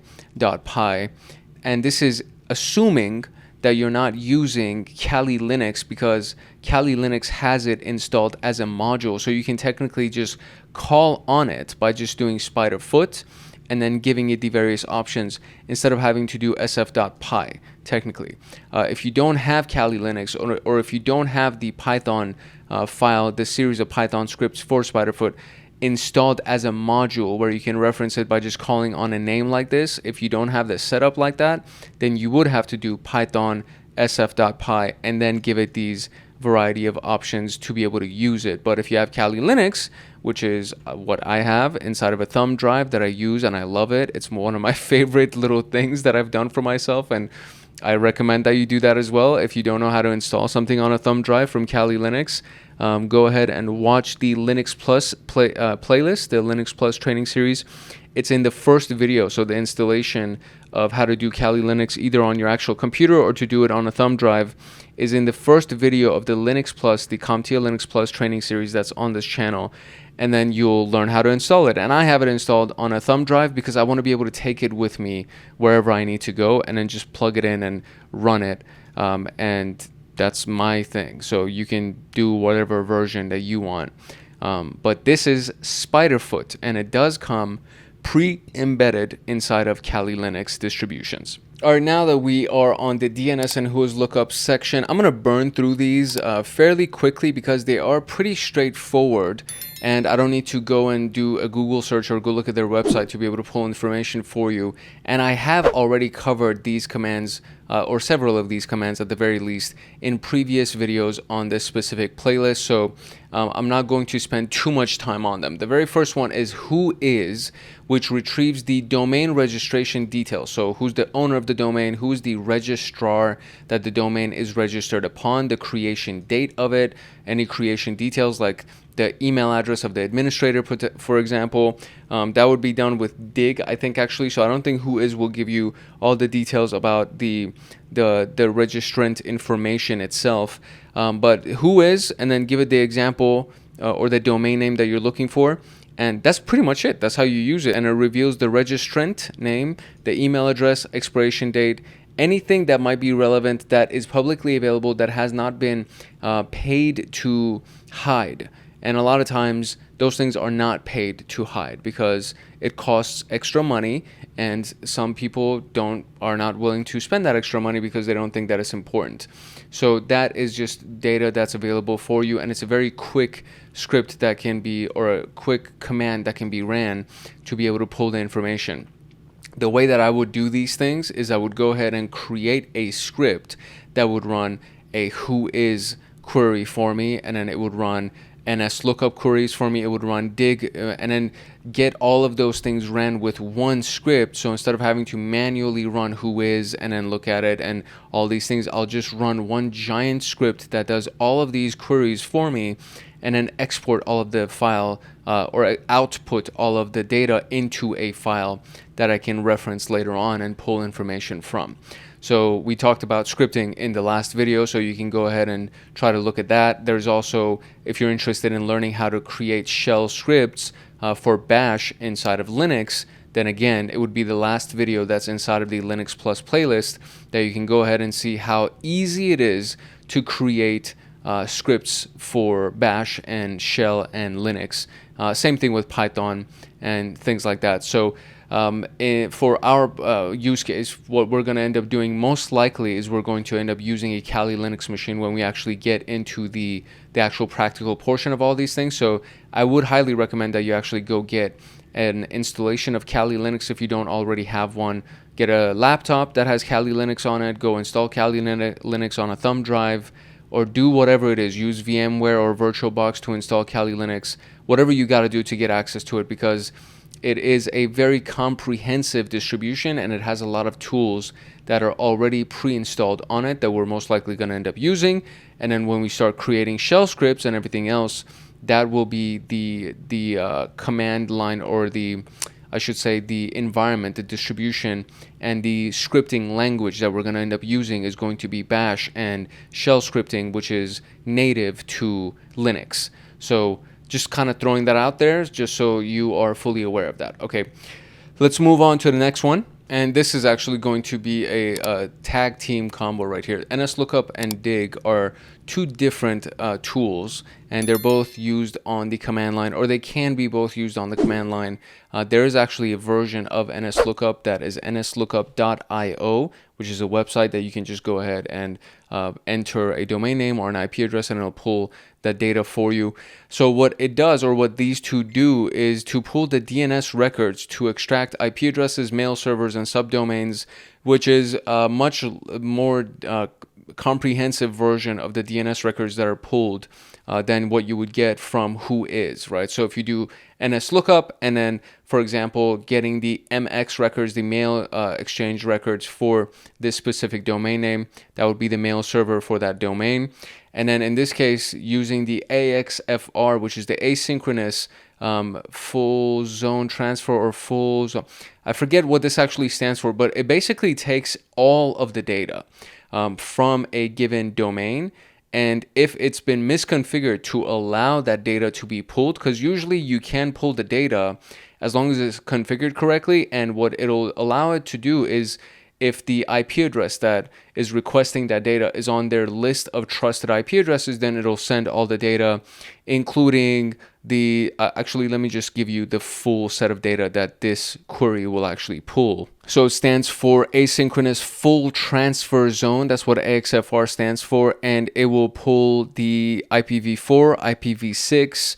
And this is assuming that you're not using Kali Linux, because Kali Linux has it installed as a module. So you can technically just call on it by just doing spider foot and then giving it the various options instead of having to do sf.py technically. If you don't have Kali Linux, or if you don't have the Python file, the series of Python scripts for Spiderfoot installed as a module where you can reference it by just calling on a name like this, if you don't have this set up like that, then you would have to do Python sf.py and then give it these variety of options to be able to use it. But if you have Kali Linux, which is what I have inside of a thumb drive that I use and I love it, it's one of my favorite little things that I've done for myself, and I recommend that you do that as well. If you don't know how to install something on a thumb drive from Kali Linux, go ahead and watch the Linux Plus playlist, the Linux Plus training series. It's in the first video, so the installation of how to do Kali Linux either on your actual computer or to do it on a thumb drive is in the first video of the Linux Plus, the CompTIA Linux Plus training series that's on this channel. And then you'll learn how to install it. And I have it installed on a thumb drive because I want to be able to take it with me wherever I need to go and then just plug it in and run it. And that's my thing. So you can do whatever version that you want. But this is Spiderfoot, and it does come pre-embedded inside of Kali Linux distributions. All right, now that we are on the DNS and Whois lookup section, I'm going to burn through these fairly quickly because they are pretty straightforward, and I don't need to go and do a Google search or go look at their website to be able to pull information for you. And I have already covered these commands, or several of these commands at the very least, in previous videos on this specific playlist, so I'm not going to spend too much time on them. The very first one is Whois, which retrieves the domain registration details. So who's the owner of the domain, who's the registrar that the domain is registered upon, the creation date of it, any creation details like the email address of the administrator, for example. That would be done with dig, I think, actually. So I don't think Whois will give you all the details about the registrant information itself. But Whois, and then give it the example or the domain name that you're looking for. And that's pretty much it. That's how you use it. And it reveals the registrant name, the email address, expiration date, anything that might be relevant that is publicly available that has not been paid to hide. And a lot of times those things are not paid to hide because it costs extra money, and some people are not willing to spend that extra money because they don't think that it's important. So that is just data that's available for you, and it's a very quick script that can be, or a quick command that can be ran to be able to pull the information. The way that I would do these things is I would go ahead and create a script that would run a Whois query for me, and then it would run NS lookup queries for me, it would run dig, and then get all of those things ran with one script. So instead of having to manually run Whois and then look at it and all these things, I'll just run one giant script that does all of these queries for me, and then export all of the file or output all of the data into a file that I can reference later on and pull information from. So we talked about scripting in the last video, so you can go ahead and try to look at that. There's also, if you're interested in learning how to create shell scripts for Bash inside of Linux, then again, it would be the last video that's inside of the Linux Plus playlist that you can go ahead and see how easy it is to create scripts for Bash and Shell and Linux. Same thing with Python and things like that. So for our use case, what we're going to end up doing most likely is we're going to end up using a Kali Linux machine when we actually get into the actual practical portion of all these things. So I would highly recommend that you actually go get an installation of Kali Linux if you don't already have one. Get a laptop that has Kali Linux on it, go install Kali Linux on a thumb drive, or do whatever it is. Use VMware or VirtualBox to install Kali Linux, whatever you got to do to get access to it, because it is a very comprehensive distribution and it has a lot of tools that are already pre-installed on it that we're most likely going to end up using. And then when we start creating shell scripts and everything else, that will be the command line, or I should say the environment, the distribution, and the scripting language that we're going to end up using is going to be Bash and shell scripting, which is native to Linux. So just kind of throwing that out there just so you are fully aware of that. Okay, let's move on to the next one. And this is actually going to be a tag team combo right here. NSLOOKUP and dig are two different tools, and they're both used on the command line, or they can be both used on the command line. There is actually a version of NSLOOKUP that is nslookup.io, which is a website that you can just go ahead and enter a domain name or an IP address, and it'll pull that data for you. So what it does, or what these two do, is to pull the DNS records to extract IP addresses, mail servers, and subdomains, which is a much more comprehensive version of the DNS records that are pulled than what you would get from Whois, right? So if you do NSLOOKUP and then, for example, getting the MX records, the mail exchange records for this specific domain name, that would be the mail server for that domain. And then in this case, using the AXFR, which is the asynchronous full zone transfer, or full zone, I forget what this actually stands for, but it basically takes all of the data from a given domain, and if it's been misconfigured to allow that data to be pulled, because usually you can pull the data as long as it's configured correctly, and what it'll allow it to do is, if the IP address that is requesting that data is on their list of trusted IP addresses, then it'll send all the data, including the, actually, let me just give you the full set of data that this query will actually pull. So it stands for asynchronous full transfer zone. That's what AXFR stands for. And it will pull the IPv4, IPv6,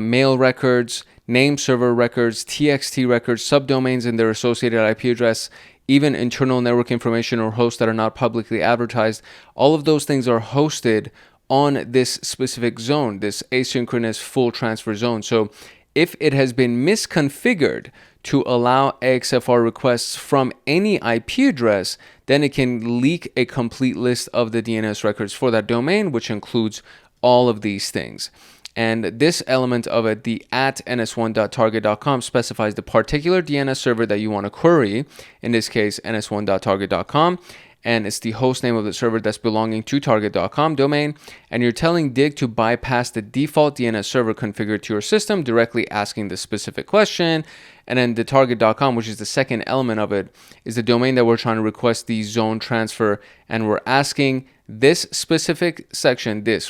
mail records, name server records, TXT records, subdomains and their associated IP address, even internal network information or hosts that are not publicly advertised. All of those things are hosted on this specific zone, this asynchronous full transfer zone. So if it has been misconfigured to allow AXFR requests from any IP address, then it can leak a complete list of the DNS records for that domain, which includes all of these things. And this element of it, the @ns1.target.com, specifies the particular DNS server that you want to query, in this case, ns1.target.com, and it's the host name of the server that's belonging to target.com domain, and you're telling dig to bypass the default DNS server configured to your system, directly asking the specific question. And then the target.com, which is the second element of it, is the domain that we're trying to request the zone transfer, and we're asking this specific section, this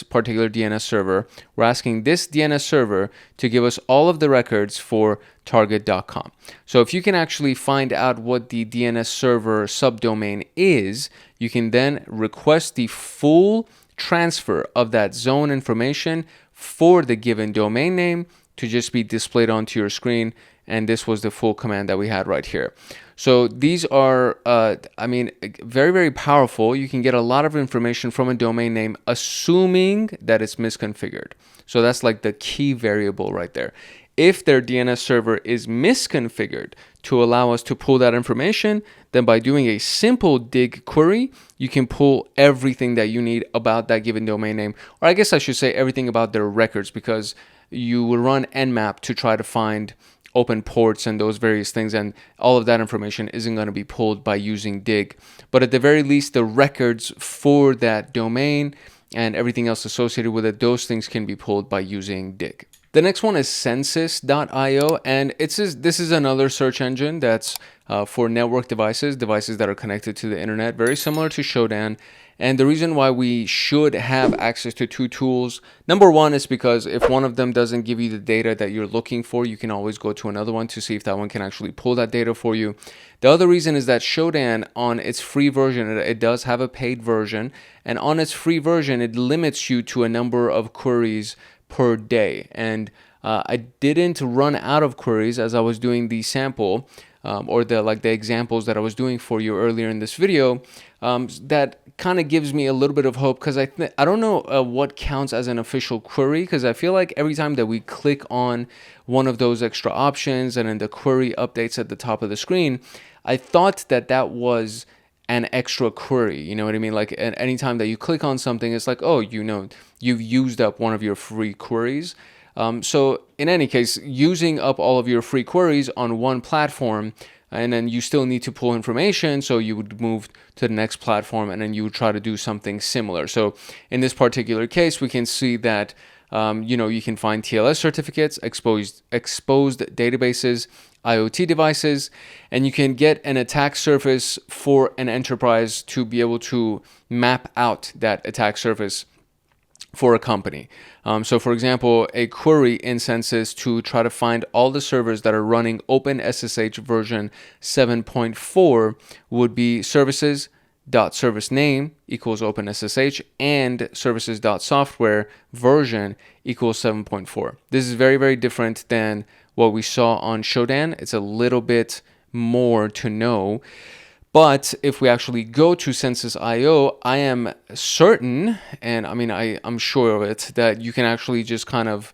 particular DNS server, we're asking this DNS server to give us all of the records for target.com. So if you can actually find out what the DNS server subdomain is, you can then request the full transfer of that zone information for the given domain name to just be displayed onto your screen. And this was the full command that we had right here. So these are, very, very powerful. You can get a lot of information from a domain name, assuming that it's misconfigured. So that's like the key variable right there. If their DNS server is misconfigured to allow us to pull that information, then by doing a simple dig query, you can pull everything that you need about that given domain name. Or I guess I should say everything about their records, because you will run nmap to try to find open ports and those various things, and all of that information isn't going to be pulled by using dig. But at the very least, the records for that domain and everything else associated with it, those things can be pulled by using dig. The next one is census.io, and this is another search engine that's for network devices that are connected to the internet, very similar to Shodan. And the reason why we should have access to two tools, number one, is because if one of them doesn't give you the data that you're looking for, you can always go to another one to see if that one can actually pull that data for you. The other reason is that Shodan, on its free version, it does have a paid version, and on its free version, it limits you to a number of queries per day. And I didn't run out of queries as I was doing the sample, or the examples that I was doing for you earlier in this video. That kind of gives me a little bit of hope, because I don't know what counts as an official query, because I feel like every time that we click on one of those extra options and then the query updates at the top of the screen, I thought that was an extra query. You know what I mean? Like anytime that you click on something, it's like, oh, you've used up one of your free queries. So in any case, using up all of your free queries on one platform, and then you still need to pull information, so you would move to the next platform and then you would try to do something similar. So in this particular case, we can see that you can find TLS certificates, exposed databases, IoT devices, and you can get an attack surface for an enterprise to be able to map out that attack surface for a company. So for example, a query in Census to try to find all the servers that are running OpenSSH version 7.4 would be services.servicename equals OpenSSH and services.software version equals 7.4. This is very, very different than what we saw on Shodan. It's a little bit more to know. But if we actually go to Census.io, I am certain, and I mean, I'm sure of it, that you can actually just kind of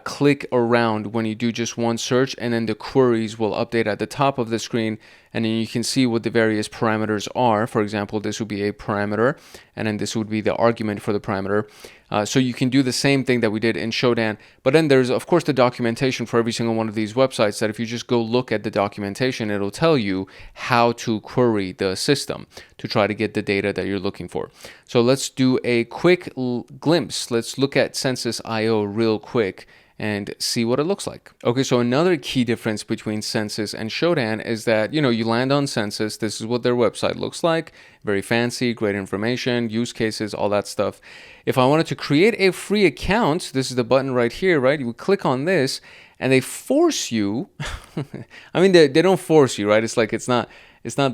click around when you do just one search, and then the queries will update at the top of the screen, and then you can see what the various parameters are. For example, this would be a parameter, and then this would be the argument for the parameter. So you can do the same thing that we did in Shodan, but then there's of course the documentation for every single one of these websites that if you just go look at the documentation, it'll tell you how to query the system to try to get the data that you're looking for. So let's do a quick glimpse. Let's look at Census.io real quick and see what it looks like. Okay, so another key difference between Census and Shodan is that, you land on Census, this is what their website looks like, very fancy, great information, use cases, all that stuff. If I wanted to create a free account, this is the button right here, right? You would click on this and they force you, I mean, they don't force you, right? It's like, it's not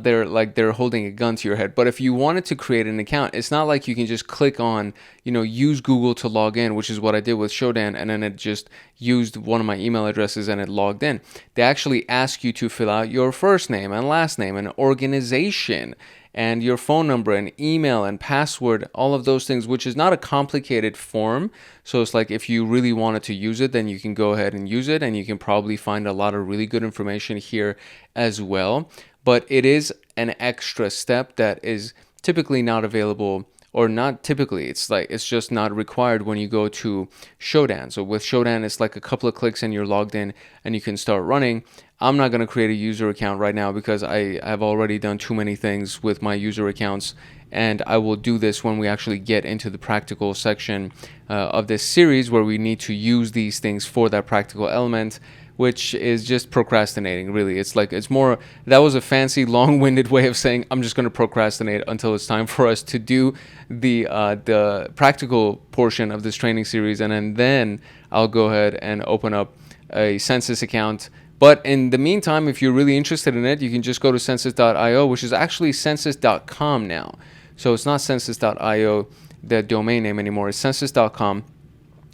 they're holding a gun to your head. But if you wanted to create an account, it's not like you can just click on, use Google to log in, which is what I did with Shodan, and then it just used one of my email addresses and it logged in. They actually ask you to fill out your first name and last name and organization and your phone number and email and password, all of those things, which is not a complicated form. So it's like if you really wanted to use it, then you can go ahead and use it, and you can probably find a lot of really good information here as well. But it is an extra step that is typically not available, or not typically, it's just not required when you go to Shodan. So with Shodan, it's like a couple of clicks and you're logged in and you can start running. I'm not going to create a user account right now because I have already done too many things with my user accounts, and I will do this when we actually get into the practical section of this series where we need to use these things for that practical element, which is just procrastinating, really. It's more, that was a fancy, long-winded way of saying I'm just going to procrastinate until it's time for us to do the practical portion of this training series, and then I'll go ahead and open up a Census account. But in the meantime, if you're really interested in it, you can just go to census.io, which is actually census.com now. So it's not census.io, the domain name anymore. It's census.com.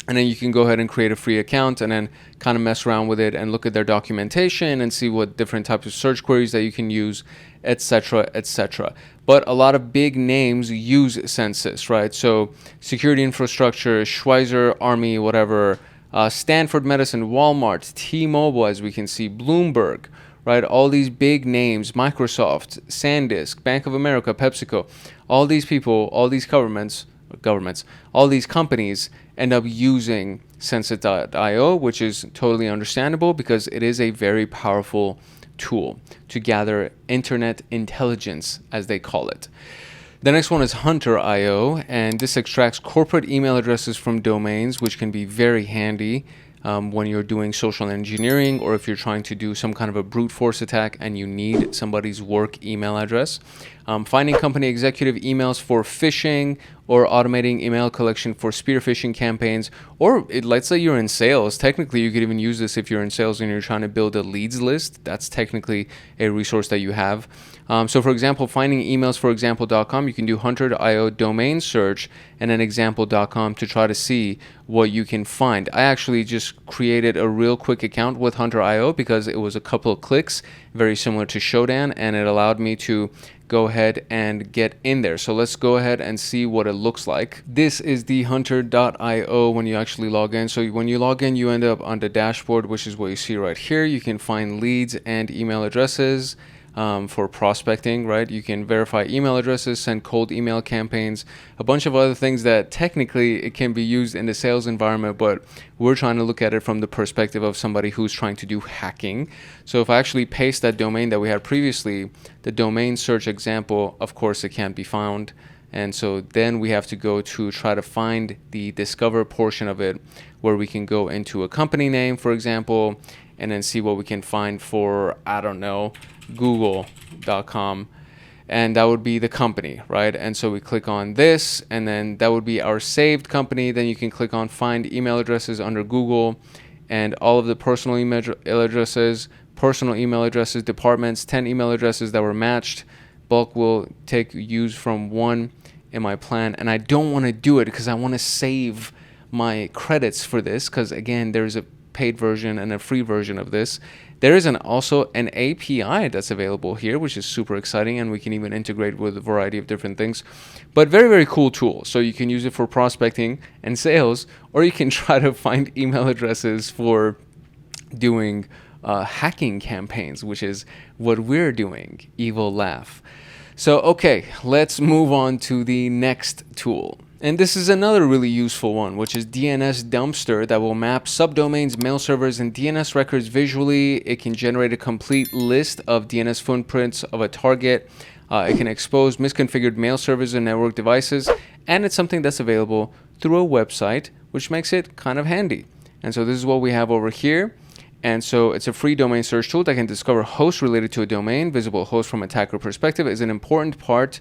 And then you can go ahead and create a free account and then kind of mess around with it and look at their documentation and see what different types of search queries that you can use, etc., etc. But a lot of big names use Census, right? So Security Infrastructure, Schweizer, Army, whatever, Stanford Medicine, Walmart, T-Mobile, as we can see, Bloomberg, right? All these big names, Microsoft, SanDisk, Bank of America, PepsiCo, all these people, all these governments, all these companies end up using Census.io, which is totally understandable because it is a very powerful tool to gather internet intelligence, as they call it. The next one is Hunter.io, and this extracts corporate email addresses from domains, which can be very handy when you're doing social engineering, or if you're trying to do some kind of a brute force attack and you need somebody's work email address. Finding company executive emails for phishing, or automating email collection for spear phishing campaigns, or let's say you're in sales. Technically, you could even use this if you're in sales and you're trying to build a leads list. That's technically a resource that you have. So for example, finding emails for example.com, you can do Hunter.io domain search and then example.com to try to see what you can find. I actually just created a real quick account with Hunter.io because it was a couple of clicks, very similar to Shodan, and it allowed me to go ahead and get in there. So let's go ahead and see what it looks like. This is the Hunter.io when you actually log in. So when you log in, you end up on the dashboard, which is what you see right here. You can find leads and email addresses for prospecting, right? You can verify email addresses, send cold email campaigns, a bunch of other things that technically it can be used in the sales environment, but we're trying to look at it from the perspective of somebody who's trying to do hacking. So if I actually paste that domain that we had previously, the domain search example, of course it can't be found. And so then we have to go to try to find the discover portion of it, where we can go into a company name, for example, and then see what we can find for, I don't know, google.com. And that would be the company, right? And so we click on this, and then that would be our saved company. Then you can click on find email addresses under Google, and all of the personal email addresses, departments, 10 email addresses that were matched. Bulk will use from one in my plan, and I don't want to do it because I want to save my credits for this, because again, there's a paid version and a free version of this. There is also an API that's available here, which is super exciting, and we can even integrate with a variety of different things. But very, very cool tool. So you can use it for prospecting and sales, or you can try to find email addresses for doing hacking campaigns, which is what we're doing. Evil laugh. So, okay, let's move on to the next tool. And this is another really useful one, which is DNS Dumpster, that will map subdomains, mail servers, and DNS records visually. It can generate a complete list of DNS footprints of a target. It can expose misconfigured mail servers and network devices. And it's something that's available through a website, which makes it kind of handy. And so this is what we have over here. And so it's a free domain search tool that can discover hosts related to a domain. Visible host from attacker perspective is an important part,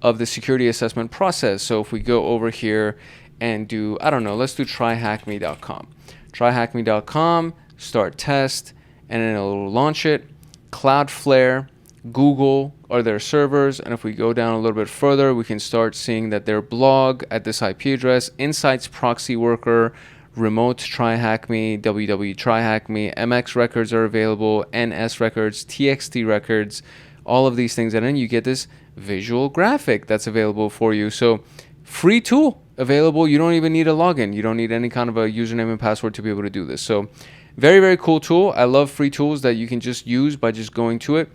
of the security assessment process. So if we go over here and do, I don't know, let's do tryhackme.com. Tryhackme.com, start test, and then it'll launch it. Cloudflare, Google are their servers. And if we go down a little bit further, we can start seeing that their blog at this IP address, Insights Proxy Worker, Remote TryHackMe, www TryHackMe, MX records are available, NS records, TXT records, all of these things. And then you get this visual graphic that's available for you. So free tool available. You don't even need a login. You don't need any kind of a username and password to be able to do this. So very, very cool tool. I love free tools that you can just use by just going to it.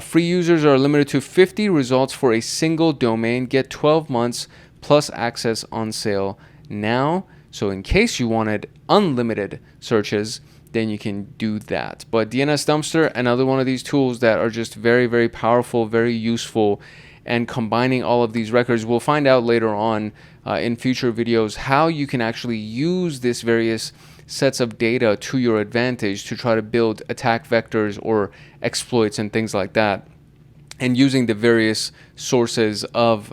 Free users are limited to 50 results for a single domain. Get 12 months plus access on sale now. So in case you wanted unlimited searches, then you can do that. But DNS Dumpster, another one of these tools that are just very, very powerful, very useful, and combining all of these records. We'll find out later on in future videos how you can actually use this various sets of data to your advantage to try to build attack vectors or exploits and things like that, and using the various sources of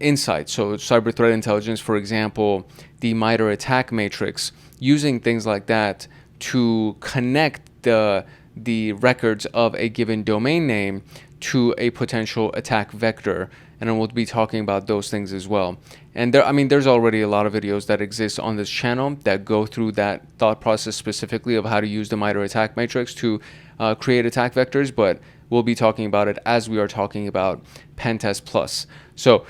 insight. So cyber threat intelligence, for example, the MITRE attack matrix, using things like that to connect the records of a given domain name to a potential attack vector. And then we'll be talking about those things as well. And there's already a lot of videos that exist on this channel that go through that thought process specifically of how to use the MITRE attack matrix to create attack vectors, but we'll be talking about it as we are talking about PenTest Plus. So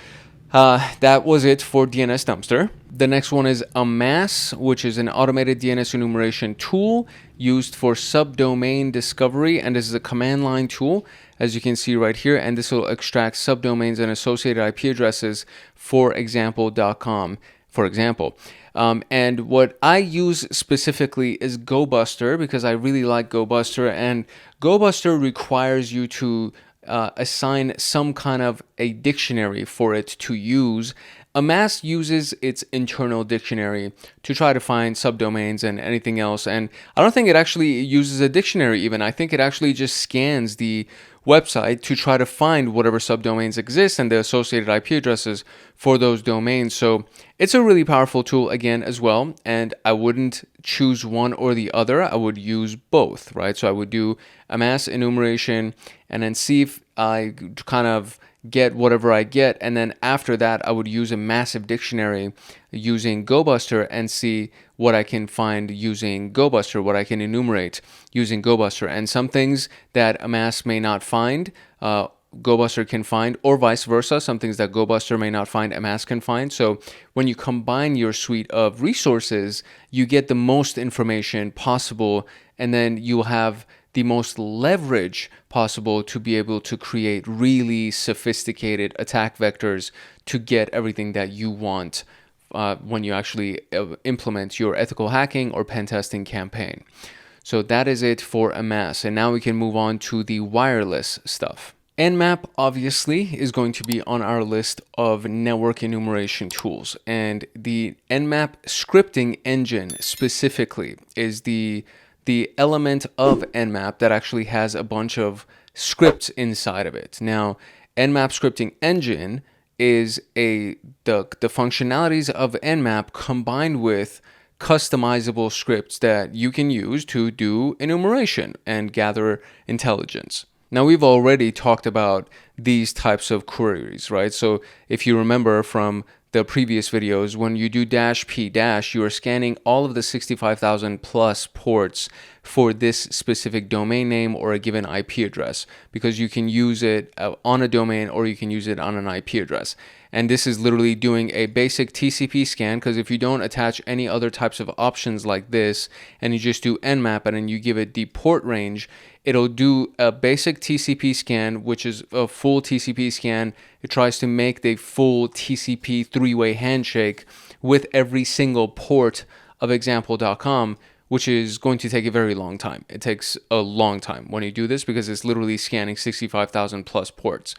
that was it for DNS Dumpster. The next one is Amass, which is an automated DNS enumeration tool used for subdomain discovery. And this is a command line tool, as you can see right here. And this will extract subdomains and associated IP addresses, for example.com, for example. And what I use specifically is GoBuster, because I really like GoBuster. And GoBuster requires you to assign some kind of a dictionary for it to use. Amass uses its internal dictionary to try to find subdomains and anything else. And I don't think it actually uses a dictionary even. I think it actually just scans the website to try to find whatever subdomains exist and the associated IP addresses for those domains. So it's a really powerful tool again as well. And I wouldn't choose one or the other. I would use both, right? So I would do Amass enumeration and then see if I kind of get whatever I get, and then after that I would use a massive dictionary using GoBuster and see what I can find using GoBuster, what I can enumerate using GoBuster. And some things that Amass may not find, GoBuster can find, or vice versa. Some things that GoBuster may not find, Amass can find. So when you combine your suite of resources, you get the most information possible, and then you'll have the most leverage possible to be able to create really sophisticated attack vectors to get everything that you want when you actually implement your ethical hacking or pen testing campaign. So that is it for Amass. And now we can move on to the wireless stuff. Nmap obviously is going to be on our list of network enumeration tools, and the Nmap scripting engine specifically is the the element of Nmap that actually has a bunch of scripts inside of it. Now, Nmap scripting engine is the functionalities of Nmap combined with customizable scripts that you can use to do enumeration and gather intelligence. Now, we've already talked about these types of queries, right? So if you remember from the previous videos, when you do -p-, you are scanning all of the 65,000 plus ports for this specific domain name or a given IP address, because you can use it on a domain or you can use it on an IP address. And this is literally doing a basic TCP scan, because if you don't attach any other types of options like this and you just do Nmap and then you give it the port range, it'll do a basic TCP scan, which is a full TCP scan. It tries to make the full TCP three-way handshake with every single port of example.com, which is going to take a very long time. It takes a long time when you do this because it's literally scanning 65,000 plus ports.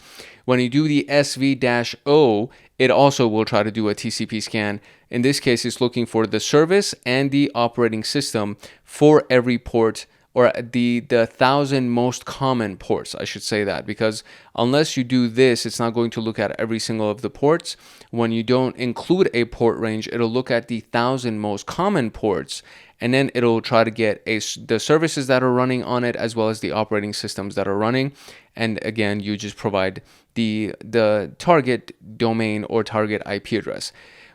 When you do the SV-O, it also will try to do a TCP scan. In this case, it's looking for the service and the operating system for every port, or the 1,000 most common ports, I should say that, because unless you do this, it's not going to look at every single of the ports. When you don't include a port range, it'll look at the 1,000 most common ports, and then it'll try to get the services that are running on it as well as the operating systems that are running. And again, you just provide the target domain or target IP address.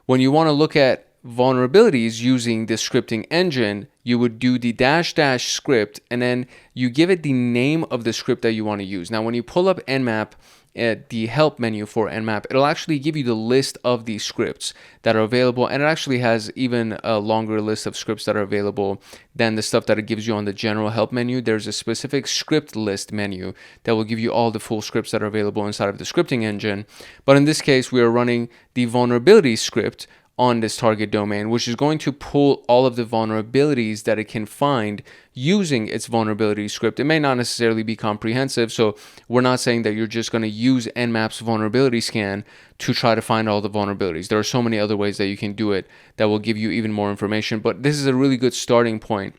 When you want to look at vulnerabilities using the scripting engine, you would do the -- script and then you give it the name of the script that you want to use. Now, when you pull up Nmap at the help menu for Nmap, it'll actually give you the list of these scripts that are available, and it actually has even a longer list of scripts that are available than the stuff that it gives you on the general help menu. There's a specific script list menu that will give you all the full scripts that are available inside of the scripting engine. But in this case, we are running the vulnerability script on this target domain, which is going to pull all of the vulnerabilities that it can find using its vulnerability script. It may not necessarily be comprehensive, so we're not saying that you're just going to use Nmap's vulnerability scan to try to find all the vulnerabilities. There are so many other ways that you can do it that will give you even more information, but this is a really good starting point.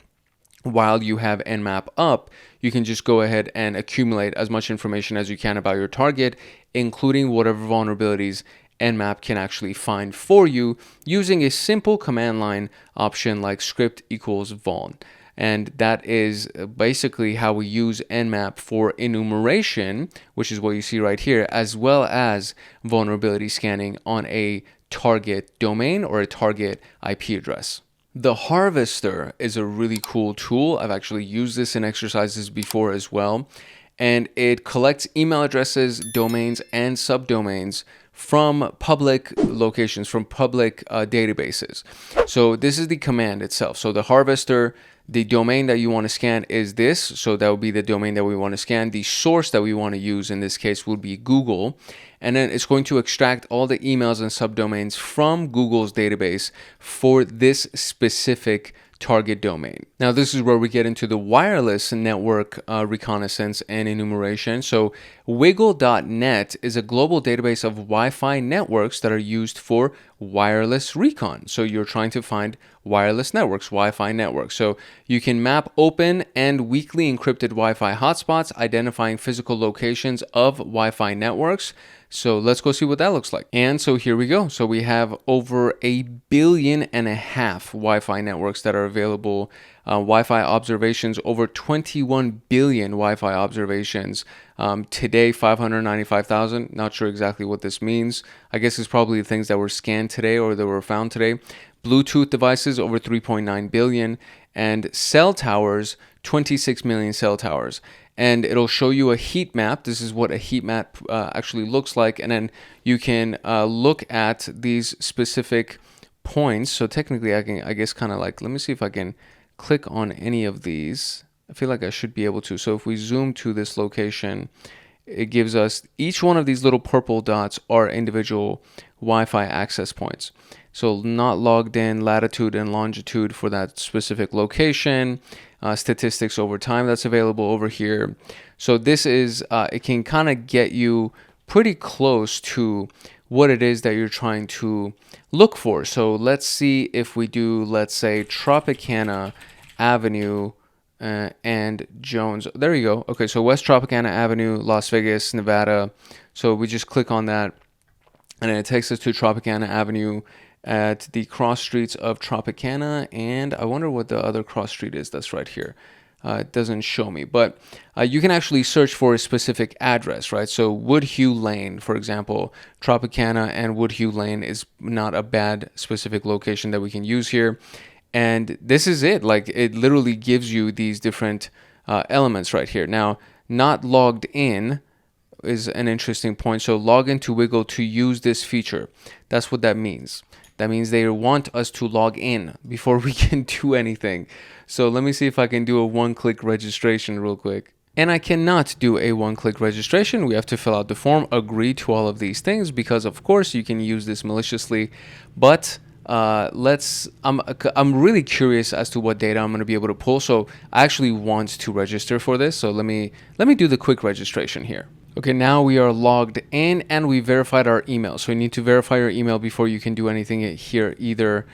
While you have Nmap up, you can just go ahead and accumulate as much information as you can about your target, including whatever vulnerabilities Nmap can actually find for you using a simple command line option like script equals vuln. And that is basically how we use Nmap for enumeration, which is what you see right here, as well as vulnerability scanning on a target domain or a target IP address. The Harvester is a really cool tool. I've actually used this in exercises before as well. And it collects email addresses, domains, and subdomains from public locations, from public databases. So this is the command itself. So the Harvester, the domain that you want to scan is this. So that would be the domain that we want to scan. The source that we want to use in this case would be Google. And then it's going to extract all the emails and subdomains from Google's database for this specific target domain. Now, this is where we get into the wireless network reconnaissance and enumeration. So wiggle.net is a global database of Wi-Fi networks that are used for wireless recon. So you're trying to find wireless networks, Wi-Fi networks. So you can map open and weakly encrypted Wi-Fi hotspots, identifying physical locations of Wi-Fi networks. So let's go see what that looks like. And so here we go. So we have over 1.5 billion Wi-Fi networks that are available. Wi-Fi observations, over 21 billion Wi-Fi observations. Today, 595,000. Not sure exactly what this means. I guess it's probably the things that were scanned today or that were found today. Bluetooth devices, over 3.9 billion. And cell towers, 26 million cell towers. And it'll show you a heat map. This is what a heat map actually looks like. And then you can look at these specific points. So technically, I guess kind of like, let me see if I can click on any of these. I feel like I should be able to. So if we zoom to this location, it gives us each one of these little purple dots are individual Wi-Fi access points. So not logged in, latitude and longitude for that specific location. Statistics over time that's available over here. So this is, it can kind of get you pretty close to what it is that you're trying to look for. So let's see if we do, let's say, Tropicana Avenue and Jones. There you go. Okay, so West Tropicana Avenue, Las Vegas, Nevada. So we just click on that, and it takes us to Tropicana Avenue at the cross streets of Tropicana. And I wonder what the other cross street is that's right here. It doesn't show me, but you can actually search for a specific address, right? So Woodhue Lane, for example, Tropicana and Woodhue Lane is not a bad specific location that we can use here. And this is it. Like, it literally gives you these different elements right here. Now, not logged in is an interesting point. So log into Wiggle to use this feature. That's what that means. That means they want us to log in before we can do anything. So let me see if I can do a one-click registration real quick. And I cannot do a one-click registration. We have to fill out the form, agree to all of these things, because of course you can use this maliciously. But I'm really curious as to what data I'm going to be able to pull. So I actually want to register for this. So let me do the quick registration here. Okay, now we are logged in and we verified our email. So you need to verify your email before you can do anything here either.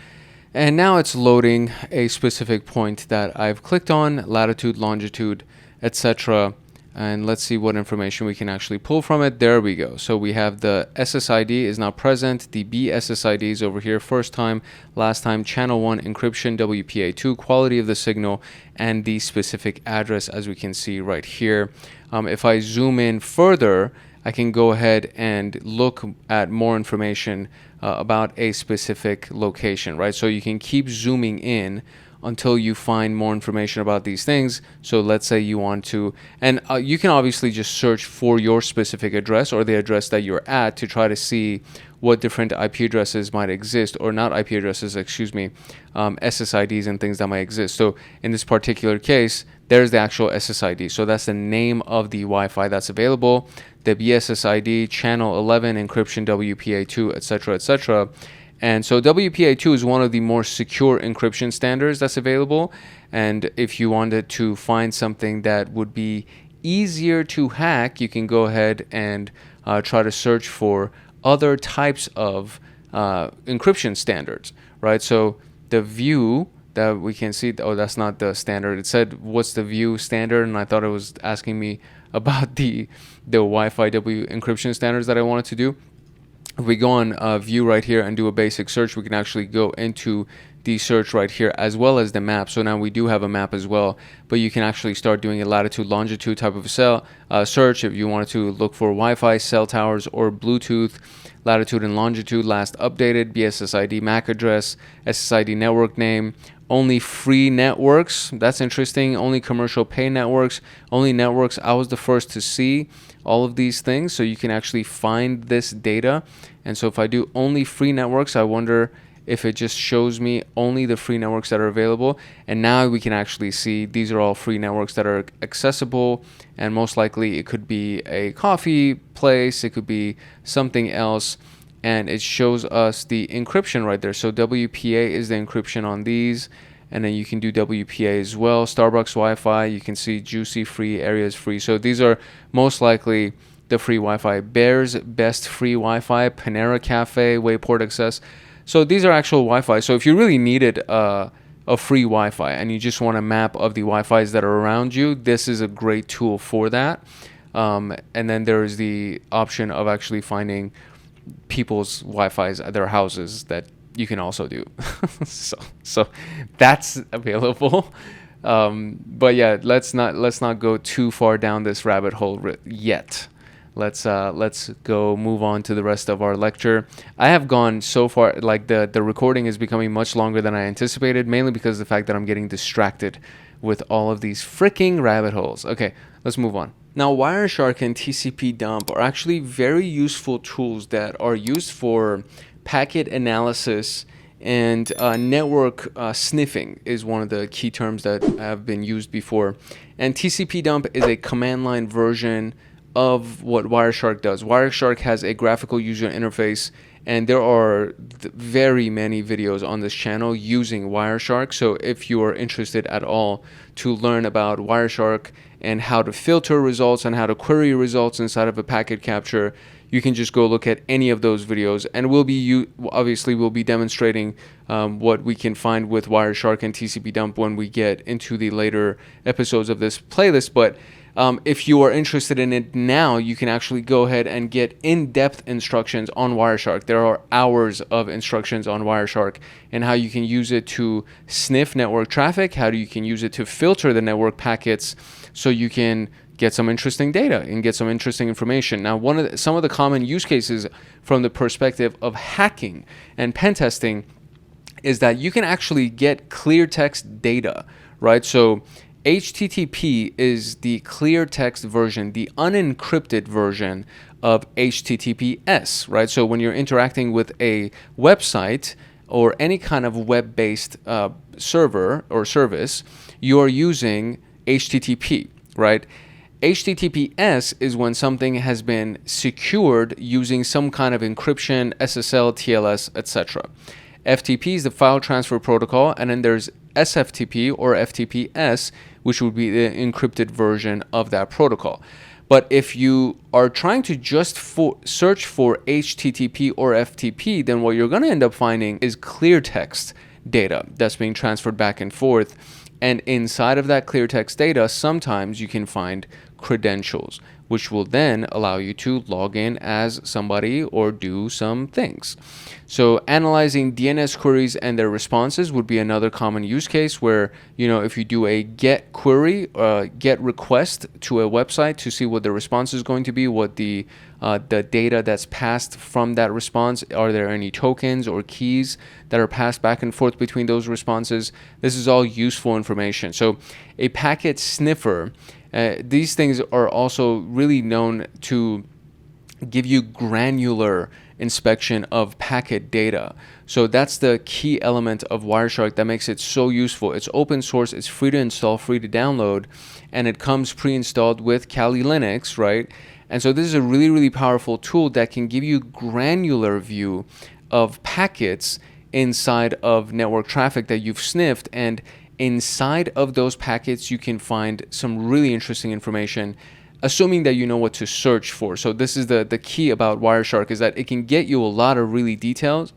And now it's loading a specific point that I've clicked on, latitude, longitude, etc. And let's see what information we can actually pull from it. There we go. So we have the SSID is not present. The BSSID is over here. First time, last time, channel 1, encryption, WPA2, quality of the signal, and the specific address, as we can see right here. If I zoom in further, I can go ahead and look at more information about a specific location, right? So you can keep zooming in until you find more information about these things. So let's say you want to, and you can obviously just search for your specific address or the address that you're at to try to see what different IP addresses might exist, or not IP addresses, excuse me, SSIDs and things that might exist. So in this particular case, there's the actual SSID. So that's the name of the Wi-Fi that's available, the BSSID, channel 11, encryption, WPA2, etc., etc. And so WPA2 is one of the more secure encryption standards that's available. And if you wanted to find something that would be easier to hack, you can go ahead and try to search for other types of encryption standards, right? So the view that we can see, oh, that's not the standard. It said, what's the view standard? And I thought it was asking me about the Wi-Fi W encryption standards that I wanted to do. If we go on view right here and do a basic search, we can actually go into the search right here as well as the map. So now we do have a map as well, but you can actually start doing a latitude longitude type of search if you wanted to look for Wi-Fi, cell towers, or Bluetooth. Latitude and longitude last updated, BSSID MAC address, SSID network name, only free networks. That's interesting. Only commercial pay networks, only networks. I was the first to see all of these things, so you can actually find this data. And so if I do only free networks, I wonder if it just shows me only the free networks that are available. And now we can actually see these are all free networks that are accessible, and most likely it could be a coffee place, it could be something else, and it shows us the encryption right there. So WPA is the encryption on these, and then you can do WPA as well. Starbucks Wi-Fi, you can see Juicy free, Areas free. So these are most likely the free Wi-Fi. Bears Best free Wi-Fi, Panera Cafe, Wayport Access. So these are actual Wi-Fi. So if you really needed a free Wi-Fi and you just want a map of the Wi-Fis that are around you, this is a great tool for that. And then there is the option of actually finding people's Wi-Fis at their houses that you can also do. so that's available. But yeah, let's not go too far down this rabbit hole yet. Let's go move on to the rest of our lecture. I have gone so far, like the recording is becoming much longer than I anticipated, mainly because of the fact that I'm getting distracted with all of these freaking rabbit holes. Okay, let's move on. Now, Wireshark and TCP dump are actually very useful tools that are used for packet analysis, and network sniffing is one of the key terms that have been used before. And TCP dump is a command line version of what Wireshark does. Wireshark has a graphical user interface, and there are very many videos on this channel using Wireshark. So if you are interested at all to learn about Wireshark and how to filter results and how to query results inside of a packet capture, you can just go look at any of those videos, and we'll be demonstrating what we can find with Wireshark and TCP dump when we get into the later episodes of this playlist. But if you are interested in it now, you can actually go ahead and get in-depth instructions on Wireshark. There are hours of instructions on Wireshark and how you can use it to sniff network traffic, how you can use it to filter the network packets so you can get some interesting data and get some interesting information. Now, some of the common use cases from the perspective of hacking and pen testing is that you can actually get clear text data, right? So HTTP is the clear text version, the unencrypted version of HTTPS, right? So when you're interacting with a website or any kind of web-based server or service, you are using HTTP, right? HTTPS is when something has been secured using some kind of encryption, SSL, TLS, etc. FTP is the file transfer protocol, and then there's SFTP or FTPS, which would be the encrypted version of that protocol. But if you are trying to just search for HTTP or FTP, then what you're going to end up finding is clear text data that's being transferred back and forth. And inside of that clear text data, sometimes you can find credentials, which will then allow you to log in as somebody or do some things. So analyzing DNS queries and their responses would be another common use case where, if you do a GET query, GET request to a website to see what the response is going to be, what the data that's passed from that response, are there any tokens or keys that are passed back and forth between those responses? This is all useful information. So a packet sniffer, these things are also really known to give you granular inspection of packet data. So that's the key element of Wireshark that makes it so useful. It's open source, it's free to install, free to download, and it comes pre-installed with Kali Linux, right? And so this is a really, really powerful tool that can give you granular view of packets inside of network traffic that you've sniffed, and inside of those packets you can find some really interesting information, assuming that you know what to search for. So this is the key about Wireshark, is that it can get you a lot of real detailed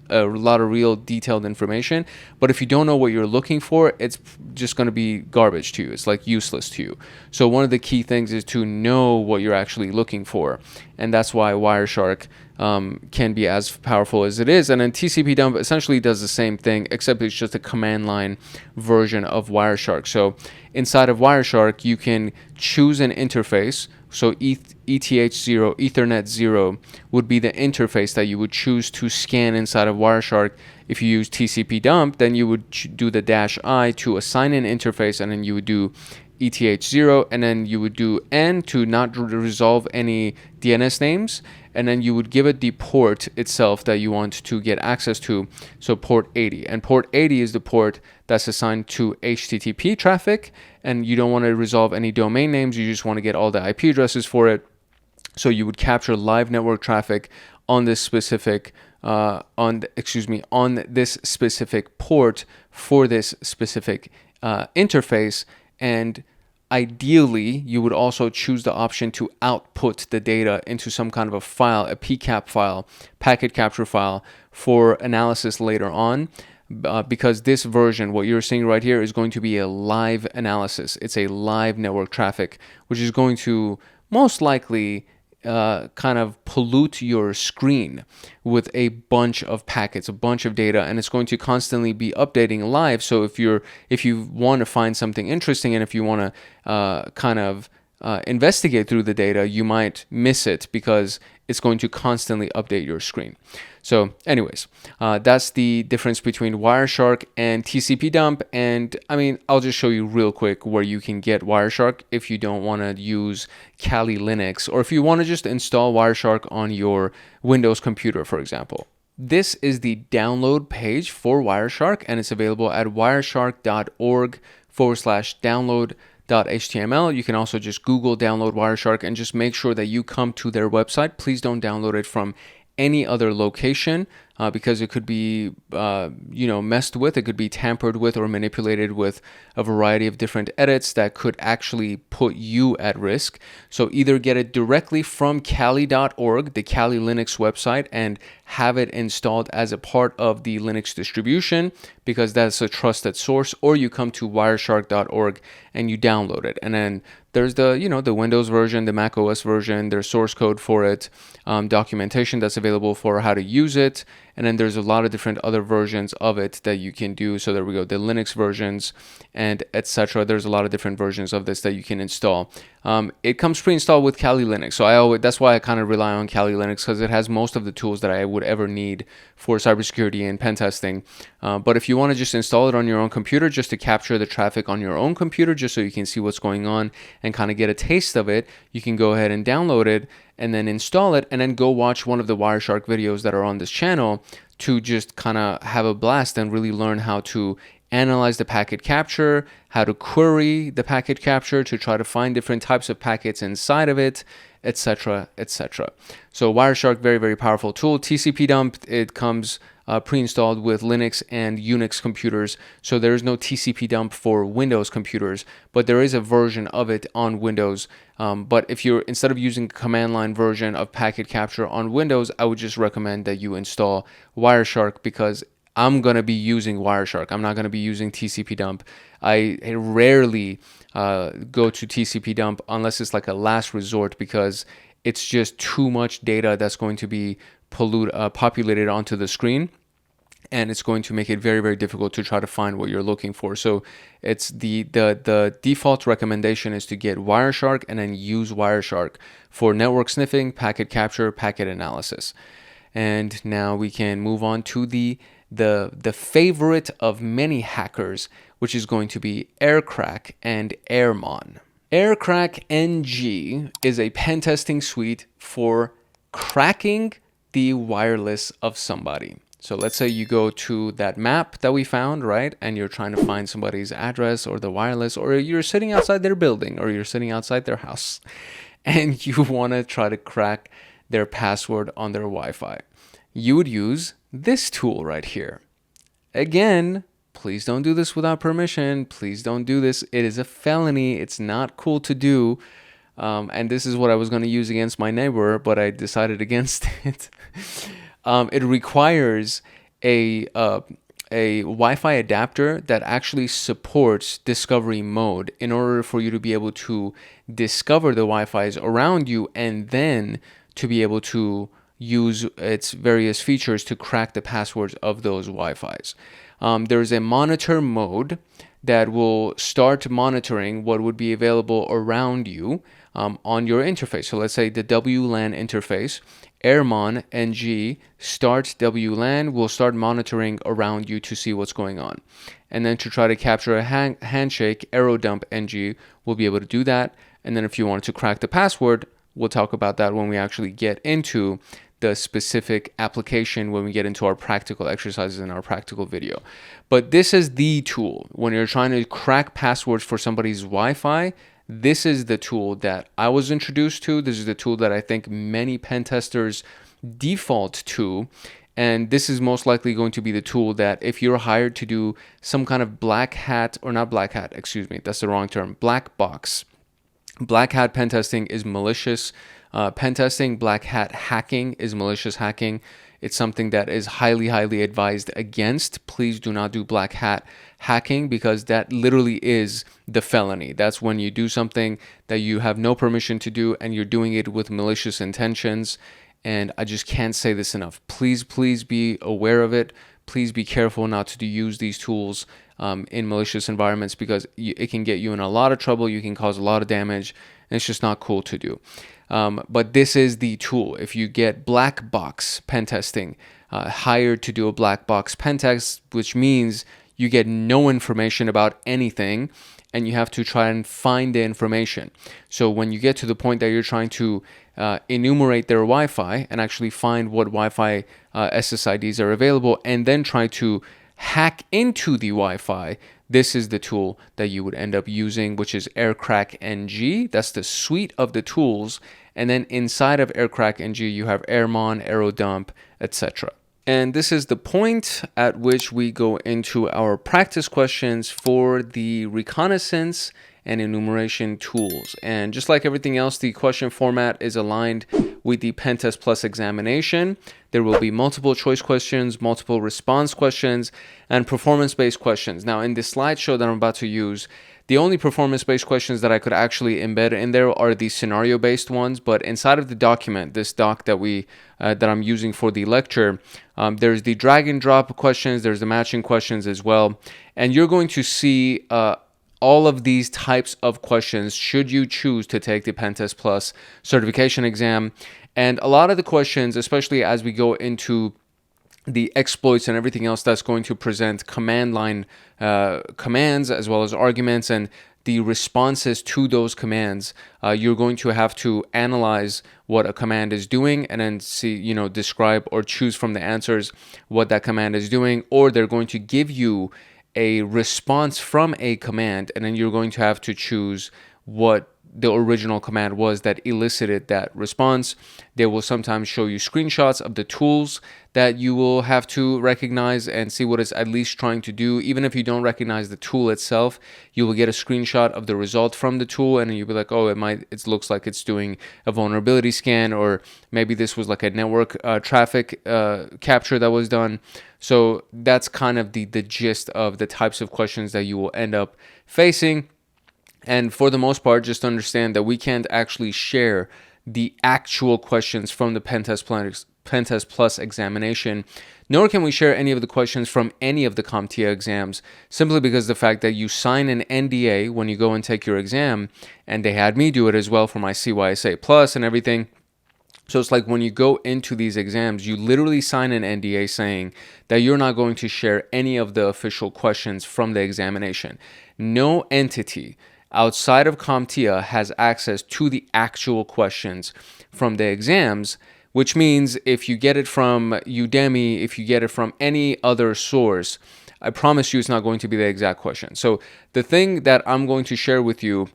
information, but if you don't know what you're looking for, it's just going to be garbage to you. It's like useless to you. So one of the key things is to know what you're actually looking for, and that's why Wireshark can be as powerful as it is. And then TCP dump essentially does the same thing, except it's just a command line version of Wireshark. So inside of Wireshark, you can choose an interface. So ETH0, Ethernet 0 would be the interface that you would choose to scan inside of Wireshark. If you use TCP dump, then you would do the -I to assign an interface, and then you would do ETH0, and then you would do N to not resolve any DNS names, and then you would give it the port itself that you want to get access to, so port 80. And port 80 is the port that's assigned to HTTP traffic, and you don't want to resolve any domain names, you just want to get all the IP addresses for it. So you would capture live network traffic on this specific on this specific port for this specific interface. And ideally, you would also choose the option to output the data into some kind of a file, a PCAP file, packet capture file, for analysis later on. Because this version, what you're seeing right here, is going to be a live analysis. It's a live network traffic, which is going to most likely kind of pollute your screen with a bunch of packets, a bunch of data, and it's going to constantly be updating live. So if you want to find something interesting, and if you want to investigate through the data, you might miss it because it's going to constantly update your screen. So anyways, that's the difference between Wireshark and TCP dump. And I mean, I'll just show you real quick where you can get Wireshark if you don't want to use Kali Linux, or if you want to just install Wireshark on your Windows computer, for example. This is the download page for Wireshark, and it's available at wireshark.org/download.html. You can also just Google download Wireshark and just make sure that you come to their website. Please don't download it from any other location. because it could be, messed with, it could be tampered with or manipulated with a variety of different edits that could actually put you at risk. So either get it directly from Kali.org, the Kali Linux website, and have it installed as a part of the Linux distribution, because that's a trusted source, or you come to wireshark.org and you download it. And then there's the Windows version, the Mac OS version, there's source code for it, documentation that's available for how to use it, and then there's a lot of different other versions of it that you can do. So there we go, the Linux versions and etc. There's a lot of different versions of this that you can install. It comes pre-installed with Kali Linux, so that's why I kind of rely on Kali Linux, because it has most of the tools that I would ever need for cybersecurity and pen testing. But if you want to just install it on your own computer, just to capture the traffic on your own computer, just so you can see what's going on and kind of get a taste of it, you can go ahead and download it and then install it, and then go watch one of the Wireshark videos that are on this channel to just kind of have a blast and really learn how to analyze the packet capture, how to query the packet capture to try to find different types of packets inside of it, etc., etc. So Wireshark, very, very powerful tool. TCP dump, it comes pre-installed with Linux and Unix computers, so there is no TCP dump for Windows computers, but there is a version of it on Windows. But if you're, instead of using command line version of packet capture on Windows, I would just recommend that you install Wireshark, because I'm going to be using Wireshark. I'm not going to be using TCP dump. I rarely go to TCP dump unless it's like a last resort, because it's just too much data that's going to be populated onto the screen, and it's going to make it very, very difficult to try to find what you're looking for. So it's the default recommendation is to get Wireshark and then use Wireshark for network sniffing, packet capture, packet analysis. And now we can move on to the favorite of many hackers, which is going to be Aircrack and Airmon. Aircrack NG is a pen testing suite for cracking the wireless of somebody. So let's say you go to that map that we found, right? And you're trying to find somebody's address or the wireless, or you're sitting outside their building, or you're sitting outside their house, and you want to try to crack their password on their Wi-Fi. You would use this tool right here. Again, please don't do this without permission. Please don't do this. It is a felony. It's not cool to do. And this is what I was going to use against my neighbor, but I decided against it. It requires a Wi-Fi adapter that actually supports discovery mode in order for you to be able to discover the Wi-Fi's around you, and then to be able to use its various features to crack the passwords of those Wi-Fi's. There's a monitor mode that will start monitoring what would be available around you on your interface. So let's say the WLAN interface, Airmon NG start WLAN will start monitoring around you to see what's going on. And then to try to capture a handshake, AeroDump NG will be able to do that. And then if you want to crack the password, we'll talk about that when we actually get into the specific application, when we get into our practical exercises in our practical video. But this is the tool. When you're trying to crack passwords for somebody's Wi-Fi, this is the tool that I was introduced to. This is the tool that I think many pen testers default to. And this is most likely going to be the tool that if you're hired to do some kind of black hat, or not black hat, excuse me, that's the wrong term, black box. Black hat pen testing is malicious pen testing. Black hat hacking is malicious hacking. It's something that is highly, highly advised against. Please do not do black hat hacking, because that literally is the felony. That's when you do something that you have no permission to do and you're doing it with malicious intentions. And I just can't say this enough. Please, please be aware of it. Please be careful not to use these tools in malicious environments, because it can get you in a lot of trouble. You can cause a lot of damage, and it's just not cool to do. But this is the tool. If you get black box pen testing, hired to do a black box pen test, which means you get no information about anything and you have to try and find the information. So when you get to the point that you're trying to enumerate their Wi-Fi and actually find what Wi-Fi SSIDs are available, and then try to hack into the Wi-Fi, this is the tool that you would end up using, which is Aircrack NG. That's the suite of the tools. And then inside of Aircrack NG, you have Airmon, AeroDump, etc. And this is the point at which we go into our practice questions for the Reconnaissance and Enumeration tools. And just like everything else, the question format is aligned with the PenTest Plus examination. There will be multiple choice questions, multiple response questions, and performance-based questions. Now, in this slideshow that I'm about to use, the only performance-based questions that I could actually embed in there are the scenario-based ones. But inside of the document, this doc that I'm using for the lecture, there's the drag and drop questions, there's the matching questions as well, and you're going to see all of these types of questions should you choose to take the PenTest Plus certification exam. And a lot of the questions, especially as we go into the exploits and everything else that's going to present command line commands as well as arguments and the responses to those commands, you're going to have to analyze what a command is doing and then see, describe or choose from the answers what that command is doing, or they're going to give you a response from a command and then you're going to have to choose what the original command was that elicited that response. They will sometimes show you screenshots of the tools that you will have to recognize and see what it's at least trying to do. Even if you don't recognize the tool itself, you will get a screenshot of the result from the tool and you'll be like, oh, it looks like it's doing a vulnerability scan, or maybe this was like a network traffic capture that was done. So that's kind of the gist of the types of questions that you will end up facing. And for the most part, just understand that we can't actually share the actual questions from the PenTest Plus examination, nor can we share any of the questions from any of the CompTIA exams, simply because the fact that you sign an NDA when you go and take your exam, and they had me do it as well for my CYSA Plus and everything. So it's like when you go into these exams, you literally sign an NDA saying that you're not going to share any of the official questions from the examination. No entity outside of CompTIA has access to the actual questions from the exams, which means if you get it from Udemy, if you get it from any other source, I promise you it's not going to be the exact question. So the thing that I'm going to share with you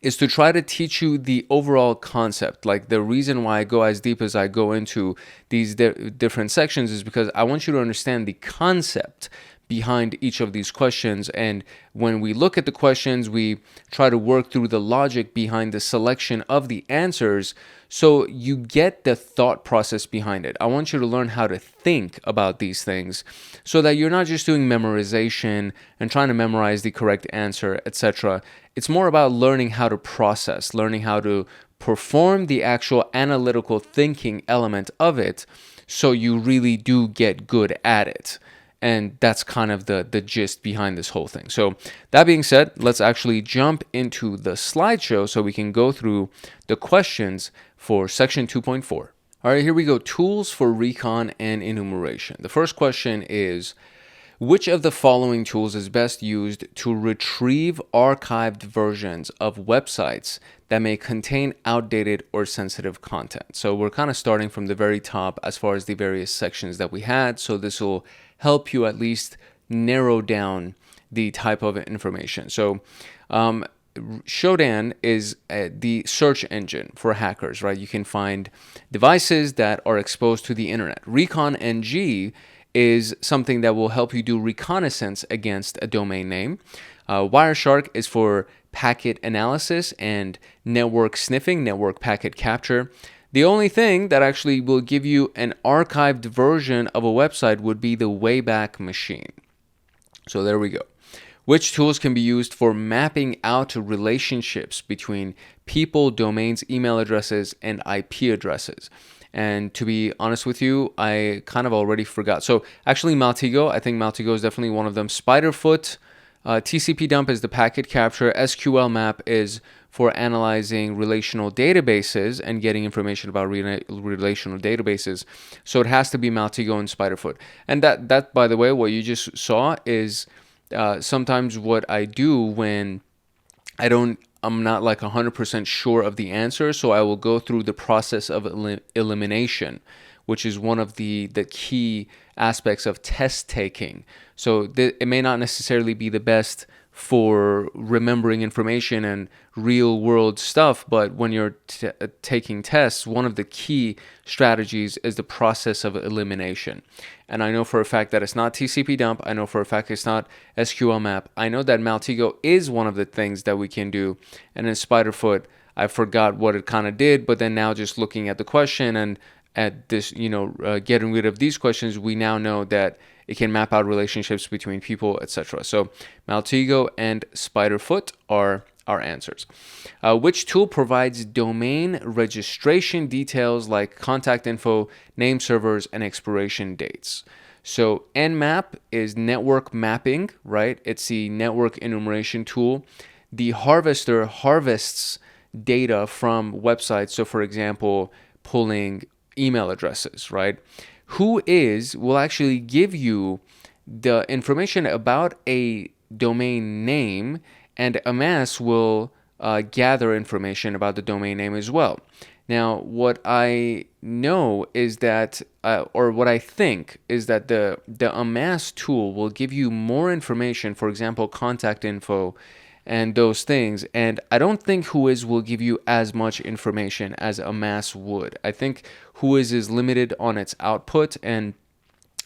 is to try to teach you the overall concept. Like, the reason why I go as deep as I go into these different sections is because I want you to understand the concept behind each of these questions. And when we look at the questions, we try to work through the logic behind the selection of the answers so you get the thought process behind it. I want you to learn how to think about these things so that you're not just doing memorization and trying to memorize the correct answer, etc. It's more about learning how to process, learning how to perform the actual analytical thinking element of it so you really do get good at it. And that's kind of the gist behind this whole thing. So that being said, let's actually jump into the slideshow so we can go through the questions for section 2.4. All right, here we go. Tools for recon and enumeration. The first question is, which of the following tools is best used to retrieve archived versions of websites that may contain outdated or sensitive content? So we're kind of starting from the very top as far as the various sections that we had. So this will help you at least narrow down the type of information. So Shodan is the search engine for hackers, right? You can find devices that are exposed to the internet. ReconNG is something that will help you do reconnaissance against a domain name. Wireshark is for packet analysis and network sniffing, network packet capture. The only thing that actually will give you an archived version of a website would be the Wayback Machine. So there we go. Which tools can be used for mapping out relationships between people, domains, email addresses, and IP addresses? And to be honest with you, I kind of already forgot. So actually Maltego, I think Maltego is definitely one of them. Spiderfoot, TCP dump is the packet capture. SQL map is for analyzing relational databases and getting information about relational databases. So it has to be Maltego and Spiderfoot. And that, by the way, what you just saw is sometimes what I do when I'm not like 100% sure of the answer, so I will go through the process of elimination, which is one of the key aspects of test taking. So it may not necessarily be the best for remembering information and real world stuff. But when you're taking tests, one of the key strategies is the process of elimination. And I know for a fact that it's not TCP dump. I know for a fact it's not SQL map. I know that Maltego is one of the things that we can do. And in Spiderfoot, I forgot what it kind of did, but then now just looking at the question and at this, getting rid of these questions, we now know that it can map out relationships between people, etc. So Maltego and Spiderfoot are our answers. Which tool provides domain registration details like contact info, name servers, and expiration dates? So Nmap is network mapping, right? It's the network enumeration tool. The harvester harvests data from websites. So for example, pulling email addresses, right? Whois will actually give you the information about a domain name, and Amass will gather information about the domain name as well. Now, what I know is that, or what I think is that the Amass tool will give you more information, for example, contact info and those things. And I don't think Whois will give you as much information as Amass would. I think Whois is limited on its output, and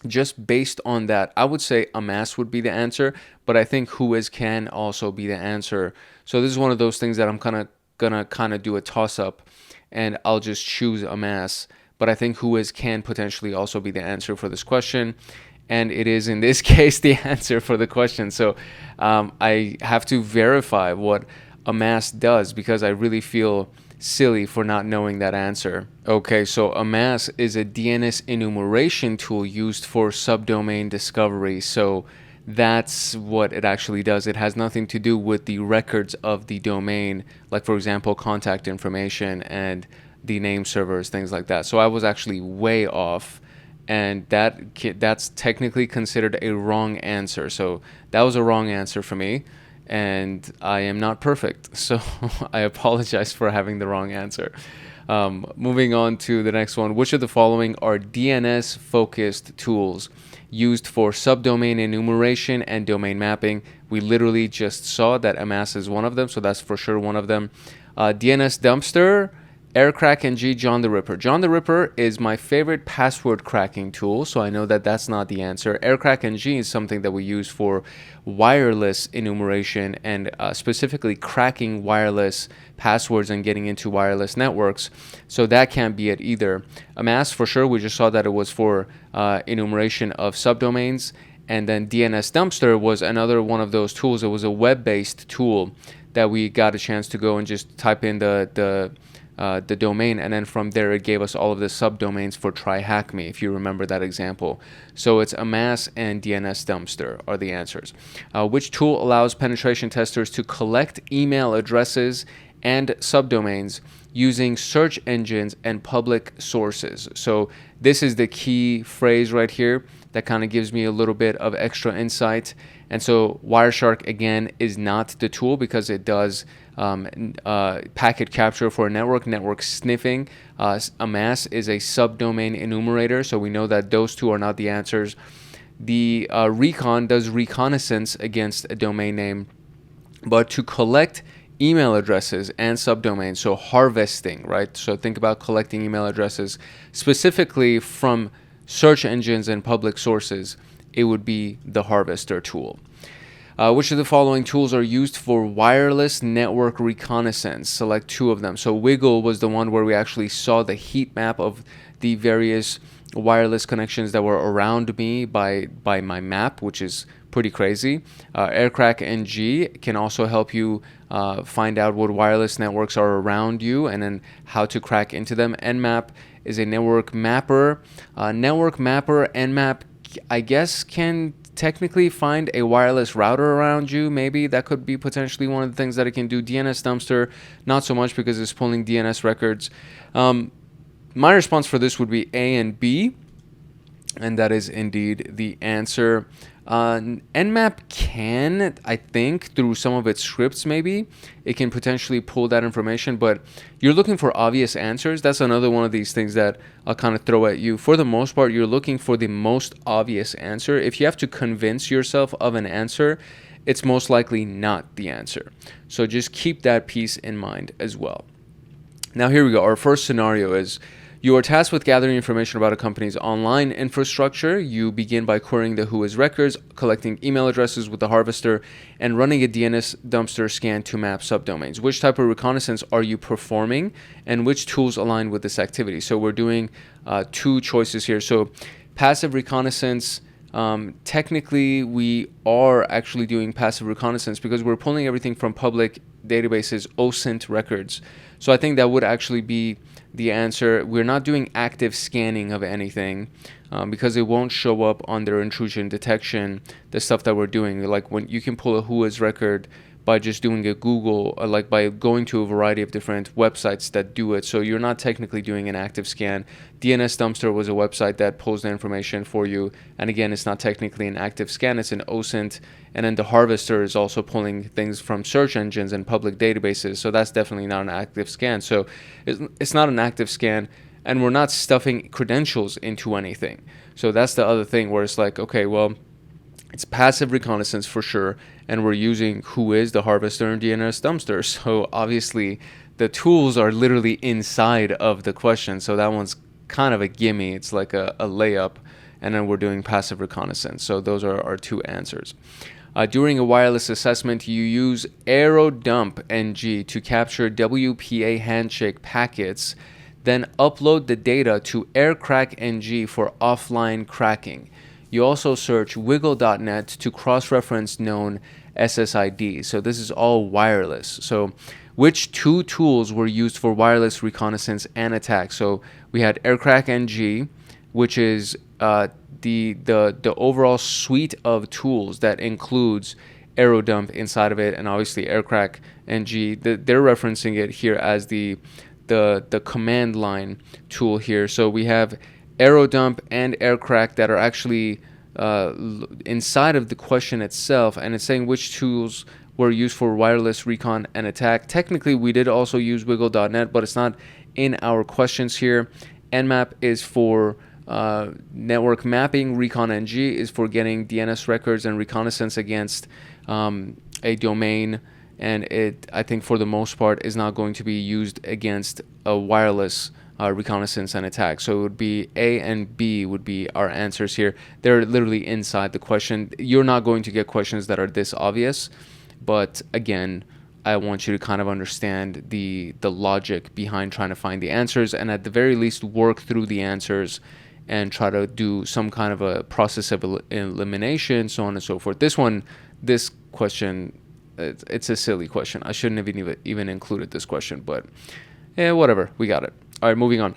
just based on that, I would say Amass would be the answer, but I think Whois can also be the answer. So this is one of those things that I'm gonna do a toss up, and I'll just choose Amass. But I think Whois can potentially also be the answer for this question. And it is, in this case, the answer for the question. So I have to verify what Amass does because I really feel silly for not knowing that answer. Okay, so Amass is a DNS enumeration tool used for subdomain discovery. So that's what it actually does. It has nothing to do with the records of the domain, like, for example, contact information and the name servers, things like that. So I was actually way off. And that's technically considered a wrong answer. So that was a wrong answer for me, and I am not perfect. So I apologize for having the wrong answer. Moving on to the next one. Which of the following are DNS-focused tools used for subdomain enumeration and domain mapping? We literally just saw that Amass is one of them, so that's for sure one of them. DNS Dumpster, AirCrackNG, John the Ripper. John the Ripper is my favorite password cracking tool, so I know that that's not the answer. AirCrackNG is something that we use for wireless enumeration and specifically cracking wireless passwords and getting into wireless networks, so that can't be it either. Amass, for sure, we just saw that it was for enumeration of subdomains, and then DNS Dumpster was another one of those tools. It was a web-based tool that we got a chance to go and just type in the domain, and then from there it gave us all of the subdomains for Try Hack Me, if you remember that example. So it's Amass and DNS Dumpster are the answers. Which tool allows penetration testers to collect email addresses and subdomains using search engines and public sources? So this is the key phrase right here that kind of gives me a little bit of extra insight. And so Wireshark, again, is not the tool because it does packet capture for a network sniffing. Amass is a subdomain enumerator, so we know that those two are not the answers. The Recon does reconnaissance against a domain name, but to collect email addresses and subdomains, so harvesting, right? So think about collecting email addresses specifically from search engines and public sources. It would be the Harvester tool. Which of the following tools are used for wireless network reconnaissance? Select two of them. So Wiggle was the one where we actually saw the heat map of the various wireless connections that were around me by my map, which is pretty crazy. AirCrackNG can also help you find out what wireless networks are around you and then how to crack into them. Nmap is a network mapper. Nmap, I guess, can technically find a wireless router around you. Maybe that could be potentially one of the things that it can do. DNS Dumpster, not so much because it's pulling DNS records. My response for this would be A and B, and that is indeed the answer. Nmap can, I think, through some of its scripts, maybe it can potentially pull that information, but you're looking for obvious answers. That's another one of these things that I'll kind of throw at you. For the most part, you're looking for the most obvious answer. If you have to convince yourself of an answer, it's most likely not the answer. So just keep that piece in mind as well. Now here we go. Our first scenario is you are tasked with gathering information about a company's online infrastructure. You begin by querying the Whois records, collecting email addresses with the harvester, and running a DNS dumpster scan to map subdomains. Which type of reconnaissance are you performing, and which tools align with this activity? So we're doing two choices here. So passive reconnaissance, technically we are actually doing passive reconnaissance because we're pulling everything from public databases, OSINT records. So I think that would actually be the answer. We're not doing active scanning of anything because it won't show up on their intrusion detection, the stuff that we're doing. Like when you can pull a Whois record by just doing a Google, or like by going to a variety of different websites that do it. So you're not technically doing an active scan. DNS Dumpster was a website that pulls the information for you. And again, it's not technically an active scan, it's an OSINT. And then the harvester is also pulling things from search engines and public databases. So that's definitely not an active scan. So it's not an active scan, and we're not stuffing credentials into anything. So that's the other thing where it's like, okay, well, it's passive reconnaissance for sure, and we're using Whois, the harvester, and DNS dumpster. So obviously the tools are literally inside of the question. So that one's kind of a gimme. It's like a layup, and then we're doing passive reconnaissance. So those are our two answers. During a wireless assessment, you use AeroDump NG to capture WPA handshake packets, then upload the data to AirCrack NG for offline cracking. You also search wiggle.net to cross-reference known SSIDs. So this is all wireless. So which two tools were used for wireless reconnaissance and attack? So we had AirCrack NG, which is the overall suite of tools that includes AeroDump inside of it, and obviously AirCrack NG. They're referencing it here as the command line tool here. So we have AeroDump and AirCrack that are actually inside of the question itself, and it's saying which tools were used for wireless recon and attack. Technically, we did also use wiggle.net, but it's not in our questions here. Nmap is for network mapping. Recon NG is for getting DNS records and reconnaissance against a domain, and it, I think for the most part, is not going to be used against a wireless reconnaissance and attack. So it would be A and B would be our answers here. They're literally inside the question. You're not going to get questions that are this obvious, but again, I want you to kind of understand the logic behind trying to find the answers, and at the very least work through the answers and try to do some kind of a process of elimination, so on and so forth. This question, it's a silly question. I shouldn't have even included this question, but whatever, we got it. All right, moving on.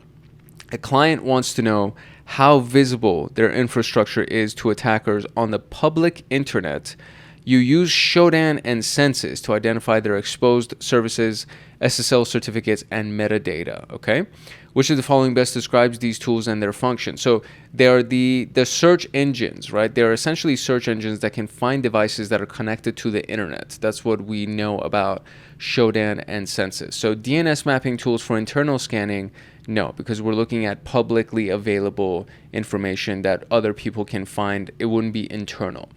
A client wants to know how visible their infrastructure is to attackers on the public internet. You use Shodan and Census to identify their exposed services, SSL certificates, and metadata, okay? Which of the following best describes these tools and their function? So they are the search engines, right? They're essentially search engines that can find devices that are connected to the internet. That's what we know about Shodan and Census. So DNS mapping tools for internal scanning, no, because we're looking at publicly available information that other people can find. It wouldn't be internal.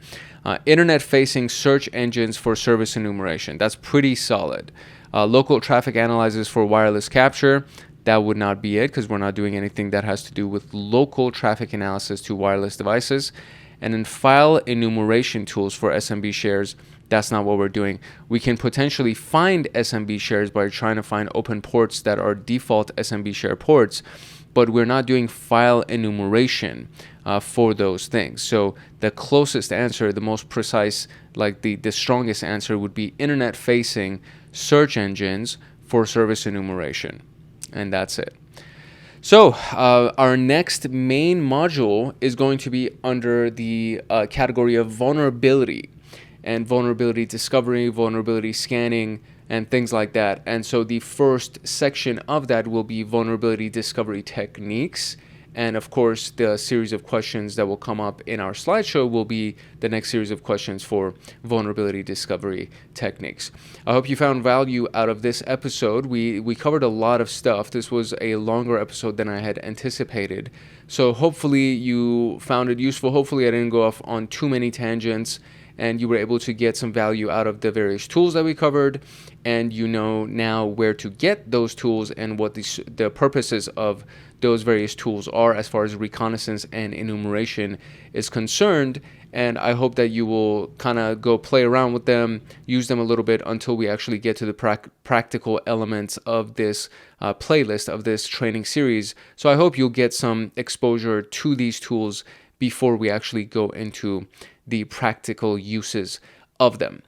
Internet-facing search engines for service enumeration. That's pretty solid. Local traffic analyzers for wireless capture. That would not be it because we're not doing anything that has to do with local traffic analysis to wireless devices. And then file enumeration tools for SMB shares. That's not what we're doing. We can potentially find SMB shares by trying to find open ports that are default SMB share ports, but we're not doing file enumeration for those things. So the closest answer, the most precise, like the strongest answer would be internet-facing search engines for service enumeration. And that's it. So our next main module is going to be under the category of vulnerability and vulnerability discovery, vulnerability scanning, and things like that. And so the first section of that will be vulnerability discovery techniques And of course, the series of questions that will come up in our slideshow will be the next series of questions for vulnerability discovery techniques. I hope you found value out of this episode. We covered a lot of stuff. This was a longer episode than I had anticipated. So hopefully you found it useful. Hopefully I didn't go off on too many tangents, and you were able to get some value out of the various tools that we covered, and you know now where to get those tools and what the purposes of those various tools are as far as reconnaissance and enumeration is concerned. And I hope that you will kind of go play around with them, use them a little bit until we actually get to the practical elements of this playlist, of this training series. So I hope you'll get some exposure to these tools before we actually go into the practical uses of them.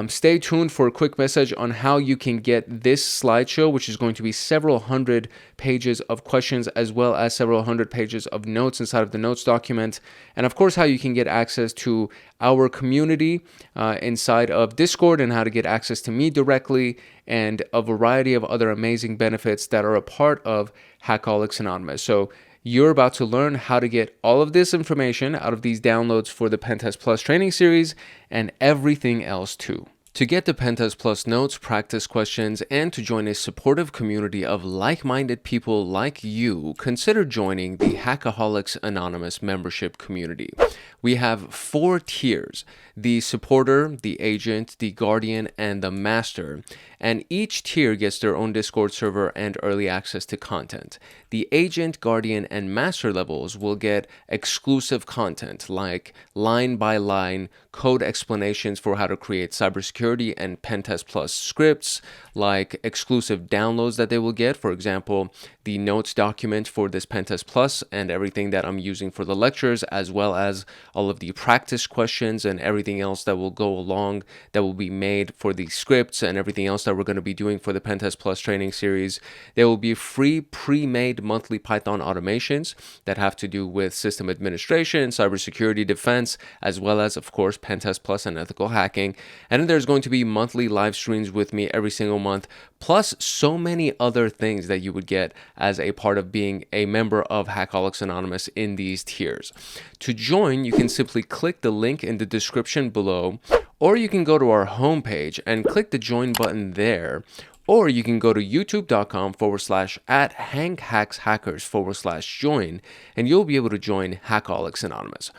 Stay tuned for a quick message on how you can get this slideshow, which is going to be several hundred pages of questions as well as several hundred pages of notes inside of the notes document. And of course, how you can get access to our community inside of Discord, and how to get access to me directly, and a variety of other amazing benefits that are a part of Hackaholics Anonymous. So you're about to learn how to get all of this information out of these downloads for the PenTest Plus training series and everything else too. To get the PenTest Plus notes, practice questions, and to join a supportive community of like-minded people like you, consider joining the Hackaholics Anonymous membership community. We have 4 tiers: the supporter, the agent, the guardian, and the master. And each tier gets their own Discord server and early access to content. The agent, guardian, and master levels will get exclusive content like line-by-line code explanations for how to create cybersecurity and PenTest Plus scripts, like exclusive downloads that they will get. For example, the notes document for this PenTest Plus and everything that I'm using for the lectures, as well as all of the practice questions and everything else that will go along that will be made for the scripts and everything else that we're going to be doing for the PenTest Plus training series. There will be free pre-made monthly Python automations that have to do with system administration, cybersecurity defense, as well as, of course, PenTest Plus and ethical hacking. And then there's going to be monthly live streams with me every single month, plus so many other things that you would get as a part of being a member of Hackaholics Anonymous in these tiers. To join, you can simply click the link in the description below, or you can go to our homepage and click the join button there, or you can go to youtube.com/@HankHacksHackers/join, and you'll be able to join Hackaholics Anonymous.